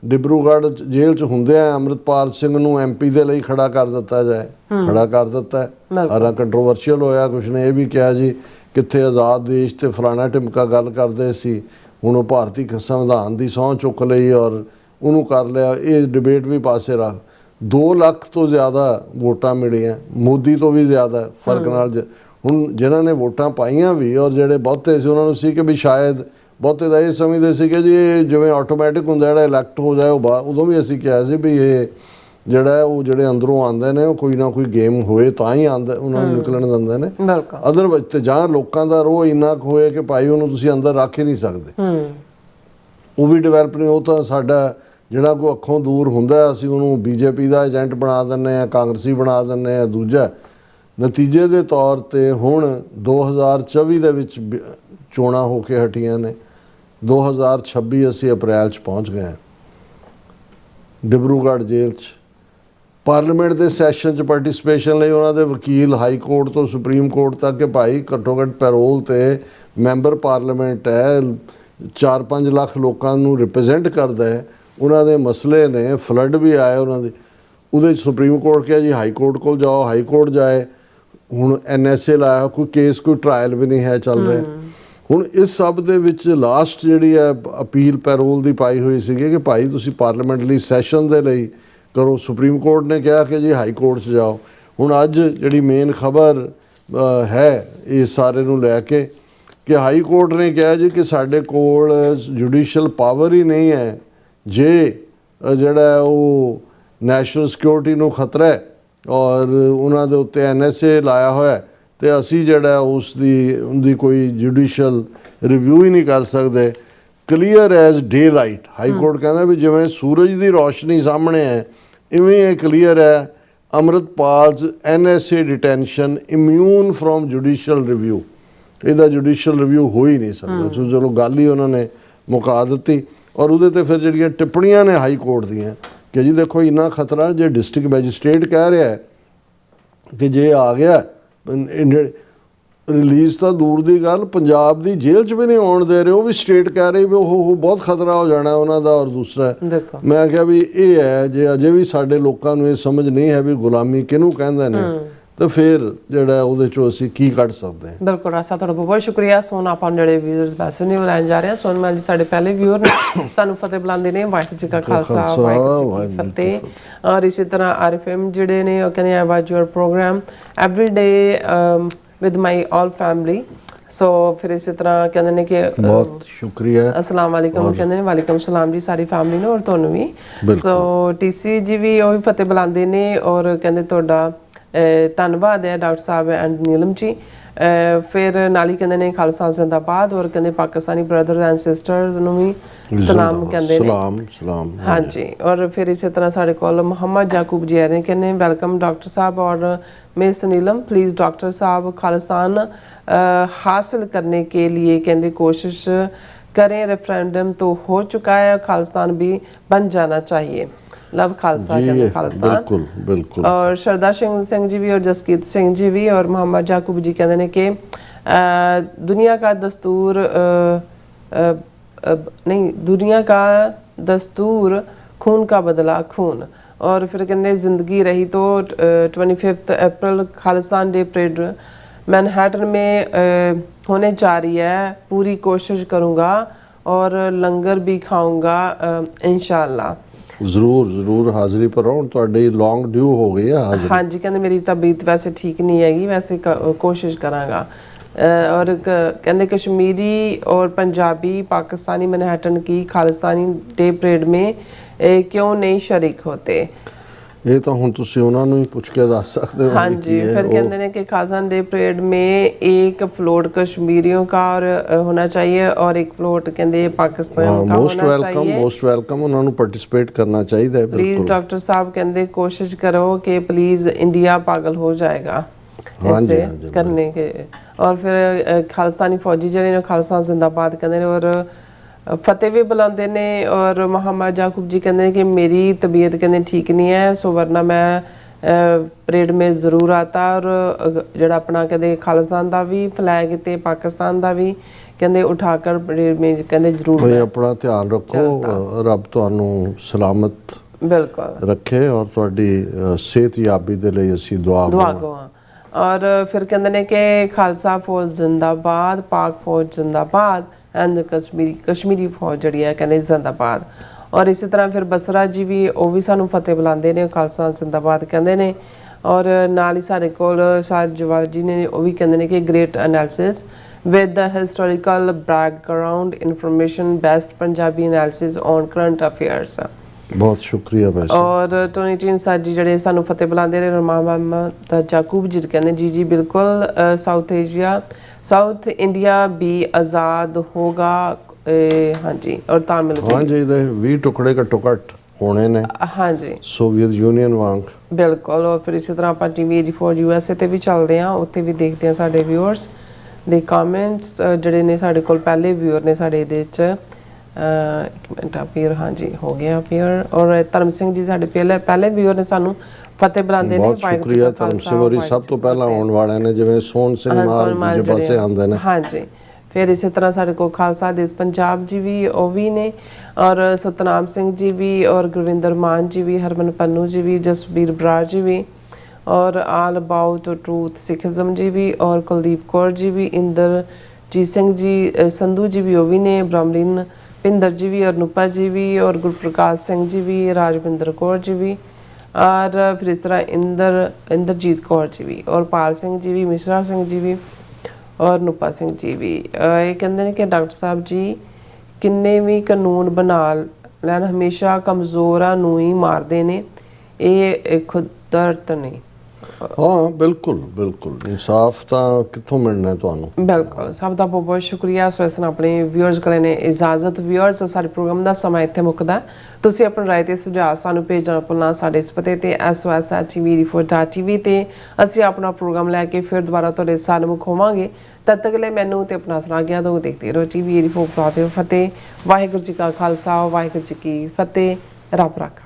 Speaker 2: ਡਿਬਰੂਗੜ੍ਹ ਜੇਲ੍ਹ 'ਚ ਹੁੰਦਿਆਂ ਅੰਮ੍ਰਿਤਪਾਲ ਸਿੰਘ ਨੂੰ MP ਦੇ ਲਈ ਖੜਾ ਕਰ ਦਿੱਤਾ ਜਾਏ। ਖੜਾ ਕਰ ਦਿੱਤਾ, ਸਾਰਾ ਕੰਟਰੋਵਰਸ਼ੀਅਲ ਹੋਇਆ। ਕੁਛ ਨੇ ਇਹ ਵੀ ਕਿਹਾ ਜੀ ਕਿੱਥੇ ਆਜ਼ਾਦ ਦੇਸ਼ ਤੇ ਫਲਾਣਾ ਢਿਮਕਾ ਗੱਲ ਕਰਦੇ ਸੀ, ਹੁਣ ਉਹ ਭਾਰਤੀ ਸੰਵਿਧਾਨ ਦੀ ਸਹੁੰ ਚੁੱਕ ਲਈ ਔਰ ਉਹਨੂੰ ਕਰ ਲਿਆ। ਇਹ ਡਿਬੇਟ ਵੀ ਪਾਸੇ ਰੱਖ, 2 ਲੱਖ ਤੋਂ ਜ਼ਿਆਦਾ ਵੋਟਾਂ ਮਿਲੀਆਂ, ਮੋਦੀ ਤੋਂ ਵੀ ਜ਼ਿਆਦਾ ਫਰਕ ਨਾਲ। ਹੁਣ ਜਿਨ੍ਹਾਂ ਨੇ ਵੋਟਾਂ ਪਾਈਆਂ ਵੀ ਔਰ ਜਿਹੜੇ ਬਹੁਤੇ ਸੀ, ਉਹਨਾਂ ਨੂੰ ਸੀ ਕਿ ਵੀ ਸ਼ਾਇਦ ਬਹੁਤੇ ਤਾਂ ਇਹ ਸਮਝਦੇ ਸੀ ਕਿ ਜੀ ਇਹ ਜਿਵੇਂ ਆਟੋਮੈਟਿਕ ਹੁੰਦਾ ਜਿਹੜਾ ਇਲੈਕਟ ਹੋ ਜਾਏ, ਉਹ ਉਦੋਂ ਵੀ ਅਸੀਂ ਕਿਹਾ ਸੀ ਵੀ ਇਹ ਜਿਹੜਾ ਉਹ ਜਿਹੜੇ ਅੰਦਰੋਂ ਆਉਂਦੇ ਨੇ ਉਹ ਕੋਈ ਨਾ ਕੋਈ ਗੇਮ ਹੋਏ ਤਾਂ ਹੀ ਆਉਂਦਾ, ਉਹਨਾਂ ਨੂੰ ਨਿਕਲਣ ਦਿੰਦੇ ਨੇ। ਅਦਰਵਾਈਜ਼ ਤੇ ਜਾਂ ਲੋਕਾਂ ਦਾ ਰੋਹ ਇੰਨਾ ਕੁ ਹੋਏ ਕਿ ਭਾਈ ਉਹਨੂੰ ਤੁਸੀਂ ਅੰਦਰ ਰੱਖ ਹੀ ਨਹੀਂ ਸਕਦੇ। ਉਹ ਵੀ ਡਿਵੈਲਪ ਨਹੀਂ, ਉਹ ਤਾਂ ਸਾਡਾ ਜਿਹੜਾ ਕੋਈ ਅੱਖੋਂ ਦੂਰ ਹੁੰਦਾ ਅਸੀਂ ਉਹਨੂੰ BJP ਦਾ ਏਜੰਟ ਬਣਾ ਦਿੰਦੇ ਹਾਂ, ਕਾਂਗਰਸੀ ਬਣਾ ਦਿੰਦੇ ਹਾਂ। ਦੂਜਾ ਨਤੀਜੇ ਦੇ ਤੌਰ 'ਤੇ ਹੁਣ 2024 ਦੇ ਵਿੱਚ ਚੋਣਾਂ ਹੋ ਕੇ ਹਟੀਆਂ ਨੇ, 2026 ਅਸੀਂ ਅਪ੍ਰੈਲ 'ਚ ਪਹੁੰਚ ਗਏ ਹਾਂ। ਡਿਬਰੂਗੜ੍ਹ ਜੇਲ੍ਹ 'ਚ ਪਾਰਲੀਮੈਂਟ ਦੇ ਸੈਸ਼ਨ 'ਚ ਪਾਰਟਿਸਪੇਸ਼ਨ ਲਈ ਉਹਨਾਂ ਦੇ ਵਕੀਲ ਹਾਈ ਕੋਰਟ ਤੋਂ ਸੁਪਰੀਮ ਕੋਰਟ ਤੱਕ ਕਿ ਭਾਈ ਘੱਟੋ ਘੱਟ ਪੈਰੋਲ 'ਤੇ ਮੈਂਬਰ ਪਾਰਲੀਮੈਂਟ ਹੈ, 4-5 ਲੱਖ ਲੋਕਾਂ ਨੂੰ ਰਿਪਰੈਜ਼ੈਂਟ ਕਰਦਾ ਹੈ, ਉਹਨਾਂ ਦੇ ਮਸਲੇ ਨੇ, ਫਲੱਡ ਵੀ ਆਏ ਉਹਨਾਂ ਦੇ, ਉਹਦੇ 'ਚ ਸੁਪਰੀਮ ਕੋਰਟ ਕਿਹਾ ਜੀ ਹਾਈ ਕੋਰਟ ਕੋਲ ਜਾਓ, ਹਾਈ ਕੋਰਟ ਜਾਏ। ਹੁਣ NSA ਲਾਇਆ, ਕੋਈ ਕੇਸ, ਕੋਈ ਟਰਾਇਲ ਵੀ ਨਹੀਂ ਹੈ ਚੱਲ ਰਿਹਾ। ਹੁਣ ਇਸ ਸਭ ਦੇ ਵਿੱਚ ਲਾਸਟ ਜਿਹੜੀ ਹੈ ਅਪੀਲ ਪੈਰੋਲ ਦੀ ਪਾਈ ਹੋਈ ਸੀਗੀ ਕਿ ਭਾਈ ਤੁਸੀਂ ਪਾਰਲੀਮੈਂਟ ਲਈ ਸੈਸ਼ਨ ਦੇ ਲਈ ਕਰੋ। ਸੁਪਰੀਮ ਕੋਰਟ ਨੇ ਕਿਹਾ ਕਿ ਜੀ ਹਾਈ ਕੋਰਟ 'ਚ ਜਾਓ। ਹੁਣ ਅੱਜ ਜਿਹੜੀ ਮੇਨ ਖਬਰ ਹੈ ਇਸ ਸਾਰੇ ਨੂੰ ਲੈ ਕੇ ਕਿ ਹਾਈ ਕੋਰਟ ਨੇ ਕਿਹਾ ਜੀ ਕਿ ਸਾਡੇ ਕੋਲ ਜੁਡੀਸ਼ੀਅਲ ਪਾਵਰ ਹੀ ਨਹੀਂ ਹੈ, ਜੇ ਜਿਹੜਾ ਉਹ ਨੈਸ਼ਨਲ ਸਿਕਿਉਰਿਟੀ ਨੂੰ ਖਤਰਾ ਹੈ ਔਰ ਉਹਨਾਂ ਦੇ ਉੱਤੇ NSA ਲਾਇਆ ਹੋਇਆ, ਤੇ ਅਸੀਂ ਜਿਹੜਾ ਉਹਦੀ ਕੋਈ ਜੁਡੀਸ਼ੀਅਲ ਰਿਵਿਊ ਹੀ ਨਹੀਂ ਕਰ ਸਕਦੇ। ਕਲੀਅਰ ਐਜ਼ ਡੇ ਲਾਈਟ ਹਾਈ ਕੋਰਟ ਕਹਿੰਦਾ ਵੀ ਜਿਵੇਂ ਸੂਰਜ ਦੀ ਰੋਸ਼ਨੀ ਸਾਹਮਣੇ ਹੈ, ਇਵੇਂ ਇਹ ਕਲੀਅਰ ਹੈ ਅੰਮ੍ਰਿਤਪਾਲ's NSA detention immune from judicial review. ਇਹਦਾ ਜੁਡੀਸ਼ੀਅਲ ਰਿਵਿਊ ਹੋ ਹੀ ਨਹੀਂ ਸਕਦਾ। ਸੋ ਚਲੋ ਗੱਲ ਹੀ ਉਹਨਾਂ ਨੇ ਮੁਕਾ ਦਿੱਤੀ। ਔਰ ਉਹਦੇ 'ਤੇ ਫਿਰ ਜਿਹੜੀਆਂ ਟਿੱਪਣੀਆਂ ਨੇ ਹਾਈ ਕੋਰਟ ਦੀਆਂ ਕਿ ਜੀ ਦੇਖੋ ਇੰਨਾ ਖਤਰਾ, ਜੇ ਡਿਸਟ੍ਰਿਕਟ ਮੈਜਿਸਟ੍ਰੇਟ ਕਹਿ ਰਿਹਾ ਕਿ ਜੇ ਆ ਗਿਆ ਰਿਲੀਜ਼ ਤਾਂ ਦੂਰ ਦੀ ਗੱਲ, ਪੰਜਾਬ ਦੀ ਜੇਲ੍ਹ 'ਚ ਵੀ ਨਹੀਂ ਆਉਣ ਦੇ ਰਹੇ। ਉਹ ਵੀ ਸਟੇਟ ਕਹਿ ਰਹੀ ਵੀ ਉਹ ਬਹੁਤ ਖਤਰਾ ਹੋ ਜਾਣਾ ਉਹਨਾਂ ਦਾ। ਔਰ ਦੂਸਰਾ
Speaker 1: ਦੇਖੋ
Speaker 2: ਮੈਂ ਕਿਹਾ ਵੀ ਇਹ ਹੈ, ਜੇ ਅਜੇ ਵੀ ਸਾਡੇ ਲੋਕਾਂ ਨੂੰ ਇਹ ਸਮਝ ਨਹੀਂ ਹੈ ਵੀ ਗੁਲਾਮੀ ਕਿਹਨੂੰ ਕਹਿੰਦੇ ਨੇ, ਤਾਂ ਫਿਰ ਜਿਹੜਾ ਉਹਦੇ 'ਚੋਂ ਅਸੀਂ ਕੀ ਕੱਢ ਸਕਦੇ ਹਾਂ।
Speaker 1: ਬਿਲਕੁਲ ਰਾਜ ਸਾਹਿਬ, ਤੁਹਾਡਾ ਬਹੁਤ ਸ਼ੁਕਰੀਆ। ਸੋਨ ਆਪਾਂ ਜਿਹੜੇ ਵਿਊਅਰਸ ਵੈਸੇ ਨਹੀਂ ਬੁਲਾਉਣ ਜਾ ਰਹੇ ਹਾਂ। ਸੋਨਮਲ ਜੀ ਸਾਡੇ ਪਹਿਲੇ ਵਿਊਅਰ ਨੇ, ਸਾਨੂੰ ਫਤਿਹ ਬੁਲਾਉਂਦੇ ਨੇ। ਵਾਹਿਗੁਰੂ ਜੀ ਕਾ ਖਾਲਸਾ ਵਾਹਿਗੁਰੂ ਜੀ ਕੀ ਫਤਿਹ। ਔਰ ਇਸੇ ਤਰ੍ਹਾਂ ਆਰਐਫਐਮ ਜਿਹੜੇ ਨੇ ਉਹ ਕਹਿੰਦੇ ਆ watch your programme every day with my all family. So ਫਿਰ ਇਸੇ ਤਰ੍ਹਾਂ ਕਹਿੰਦੇ ਨੇ ਕਿ
Speaker 2: ਬਹੁਤ ਸ਼ੁਕਰੀਆ,
Speaker 1: ਅਸਲਾਮ ਵਾਲੇਕਮ ਕਹਿੰਦੇ ਨੇ। ਵਾਲੇਕਮ ਸਲਾਮ ਜੀ ਸਾਰੀ ਫੈਮਿਲੀ ਨੂੰ ਔਰ ਤੁਹਾਨੂੰ ਵੀ। ਸੋ ਟੀਸੀ ਜੀ ਵੀ ਉਹ ਵੀ ਫਤਿਹ ਬੁਲਾਉਂਦੇ ਨੇ ਔਰ ਕਹਿੰਦੇ ਤੁਹਾਡਾ ਧੰਨਵਾਦ ਹੈ doctor Sahib and Neelam ji. ਫਿਰ ਨਾਲ ਹੀ ਕਹਿੰਦੇ ਨੇ ਖਾਲਸਾ ਜ਼ਿੰਦਾਬਾਦ ਔਰ ਕਹਿੰਦੇ ਪਾਕਿਸਤਾਨੀ ਬ੍ਰਦਰਸ ਐਂਡ ਸਿਸਟਰਸ ਨੂੰ ਵੀ ਸਲਾਮ ਕਹਿੰਦੇ ਨੇ।
Speaker 2: ਸਲਾਮ
Speaker 1: ਹਾਂਜੀ। ਔਰ ਫਿਰ ਇਸੇ ਤਰ੍ਹਾਂ ਸਾਡੇ ਕੋਲ ਮੁਹੰਮਦ ਜਾਕੂਬ ਜੀ ਆ ਰਹੇ ਕਹਿੰਦੇ ਵੈਲਕਮ ਡਾਕਟਰ ਸਾਹਿਬ और मिस नीलम प्लीज़ डॉक्टर साहब खालिस्तान हासिल करने के लिए कहते कोशिश करें, रेफरेंडम तो हो चुका है, खालिस्तान भी बन जाना चाहिए। लव खालसा कहते खालिस्तान।
Speaker 2: बिल्कुल बिल्कुल।
Speaker 1: और शरदा सिंह जी भी और जसकीत सिंह जी भी और मोहम्मद जाकूब जी कहते हैं कि दुनिया का दस्तूर नहीं, दुनिया का दस्तूर खून का बदला खून। और फिर कहते ज़िंदगी रही तो 25 अप्रैल खालिस्तान डे परेड मैनहट्टन में होने जा रही है। पूरी कोशिश करूँगा और लंगर भी खाऊँगा इंशाअल्लाह।
Speaker 2: ਜ਼ਰੂਰ ਹਾਜ਼ਰੀ ਪਰ ਆਉਣ। ਤੁਹਾਡੀ ਲੌਂਗ ਡਿਊ ਹੋ ਗਈ ਹੈ ਹਾਜ਼ਰੀ।
Speaker 1: ਹਾਂਜੀ ਕਹਿੰਦੇ ਮੇਰੀ ਤਬੀਅਤ ਵੈਸੇ ਠੀਕ ਨਹੀਂ ਹੈਗੀ, ਵੈਸੇ ਕੋਸ਼ਿਸ਼ ਕਰਾਂਗਾ। और कहते कश्मीरी और पंजाबी पाकिस्तानी मैनहट्टन की खालिस्तानी डे परेड में क्यों नहीं शरीक होते।
Speaker 2: ਇਹ ਤਾਂ ਹੁਣ ਤੁਸੀਂ ਉਹਨਾਂ ਨੂੰ ਹੀ ਪੁੱਛ ਕੇ ਦੱਸ ਸਕਦੇ ਹੋ।
Speaker 1: हाँ जी। फिर कहते हैं कि खालिस्तान डे परेड में एक फ्लोट कश्मीरियों का और होना चाहिए और एक फ्लोट कहते पाकिस्तान का होना चाहिए।
Speaker 2: मोस्ट वेलकम ਉਹਨਾਂ ਨੂੰ ਪਾਰਟਿਸਿਪੇਟ ਕਰਨਾ ਚਾਹੀਦਾ ਹੈ।
Speaker 1: प्लीज डॉक्टर साहब कहते कोशिश करो कि प्लीज इंडिया पागल हो जाएगा ऐसे करने के। और फिर खालिस्तानी फौजी जड़े ने खालिस्तान जिंदाबाद कहते हैं और फतेह भी बुलाते ने। और मोहम्मद जाकूब जी कहते हैं कि मेरी तबीयत कहते ठीक नहीं है, सो वरना मैं परेड में ज़रूर आता। और जड़ा अपना कहते खालिस्तान का भी फ्लैग ते पाकिस्तान का भी कहते उठाकर परेड में कहते जरूर
Speaker 2: अपना ध्यान रखो। रब तुहानू सलामत
Speaker 1: बिल्कुल
Speaker 2: रखे और तुहाडी सेहतयाबी दे लई असीं दुआ
Speaker 1: गवा। और फिर कहते हैं कि खालसा फौज जिंदाबाद, पाक फौज जिंदाबाद एंड कश्मीरी फौज जी है कहते जिंदाबाद। और इसी तरह फिर बसरा जी भी वो भी सानू फतेह बुलाते हैं, खालसा जिंदाबाद कहते हैं। और नाल ही साडे कोल शायद जवाल जी ने वो भी कहते हैं कि great analysis with the historical background information, best Punjabi analysis on current affairs.
Speaker 2: बहुत शुक्रिया वैसे।
Speaker 1: और टोनी टीन साहब जी जड़े सानू फतेह बुलाते हैं। मोहम्मद जाकूब जी कहते जी जी बिल्कुल साउथ इंडिया भी आज़ाद होगा। हाँ जी। और तामिल
Speaker 2: हाँ जी, 20 टुकड़े घट्टो घट्ट होने ने।
Speaker 1: हाँ जी,
Speaker 2: सोवियत यूनियन वांग
Speaker 1: बिल्कुल। और फिर इसी तरह आप TV 84 USA ते भी चलते हैं, उत्थे भी देखते हैं साडे व्यूअर्स ਦੇ ਕਮੈਂਟਸ ਜਿਹੜੇ ਨੇ। ਸਾਡੇ ਕੋਲ ਪਹਿਲੇ ਵਿਊਅਰ ਨੇ ਸਾਡੇ ਇਹਦੇ ਵਿੱਚ। ਇੱਕ ਮਿੰਟ ਅਪੀਅਰ, ਹਾਂਜੀ ਹੋ ਗਿਆ ਅਪੀਅਰ। ਔਰ ਧਰਮ ਸਿੰਘ ਜੀ ਸਾਡੇ ਪਹਿਲੇ ਵਿਊਅਰ ਨੇ, ਸਾਨੂੰ ਫਤਿਹ ਬੁਲਾਉਂਦੇ ਨੇ।
Speaker 2: ਬਹੁਤ ਸ਼ੁਕਰੀਆ ਧਰਮ ਸਿੰਘ ਹੋਰੀ, ਸਭ ਤੋਂ ਪਹਿਲਾਂ ਆਉਣ ਵਾਲਿਆਂ ਨੇ, ਜਿਵੇਂ ਸੋਹਣ ਸਿੰਘ ਮਾਲ ਦੂਜੇ ਪਾਸੇ ਆਉਂਦੇ ਨੇ।
Speaker 1: ਹਾਂਜੀ। ਫਿਰ ਇਸੇ ਤਰ੍ਹਾਂ ਸਾਡੇ ਕੋਲ ਖਾਲਸਾ ਦੇਸ਼ ਪੰਜਾਬ ਜੀ ਵੀ ਉਹ ਵੀ ਨੇ, ਔਰ ਸਤਨਾਮ ਸਿੰਘ ਜੀ ਵੀ, ਔਰ ਗੁਰਵਿੰਦਰ ਮਾਨ ਜੀ ਵੀ, ਹਰਮਨ ਪੰਨੂ ਜੀ ਵੀ, ਜਸਬੀਰ ਬਰਾੜ ਜੀ ਵੀ, और आल अबाउट ट्रूथ सिखिज्म जी भी, और कुलदीप कौर जी भी, इंदरजीत सिंह जी संधू जी भी वो भी ने, ब्रह्मलीन पिंदर जी भी, और नुपा जी भी, और गुरप्रकाश सिंह जी भी, राजविंदर कौर जी भी, और फिर इस तरह इंदरजीत कौर जी भी, और पाल सिंह जी भी, मिश्रा सिंह जी भी, और नुपा सिंह जी भी। ये कहते हैं कि डॉक्टर साहब जी किन्ने भी कानून बना लैन हमेशा कमज़ोरां नूं ही मारदे ने, ये खुदरत नहीं।
Speaker 2: हाँ बिल्कुल बिल्कुल, इंसाफ तो कितों मिलना है ਤੁਹਾਨੂੰ।
Speaker 1: बिल्कुल, सब का बहुत बहुत शुक्रिया। सो इस अपने व्यूअर्स को लेने इजाजत। व्यूअर्स सारे प्रोग्राम का समा इत्थे मुकदा। तुसीं अपनी राय ते सुझाव सानू भेजना भुलना साडे इस पते ते SOS@tv84.tv ते असीं अपना प्रोग्राम लैके फिर दोबारा तुहाडे सन्मुख होवांगे। तद तक ले मैनू ते अपना सुना गया तो देखते रहो TV 84 फतेह। वाहिगुरू जी का खालसा, वाहिगुरू जी की फतेह। रब राखा।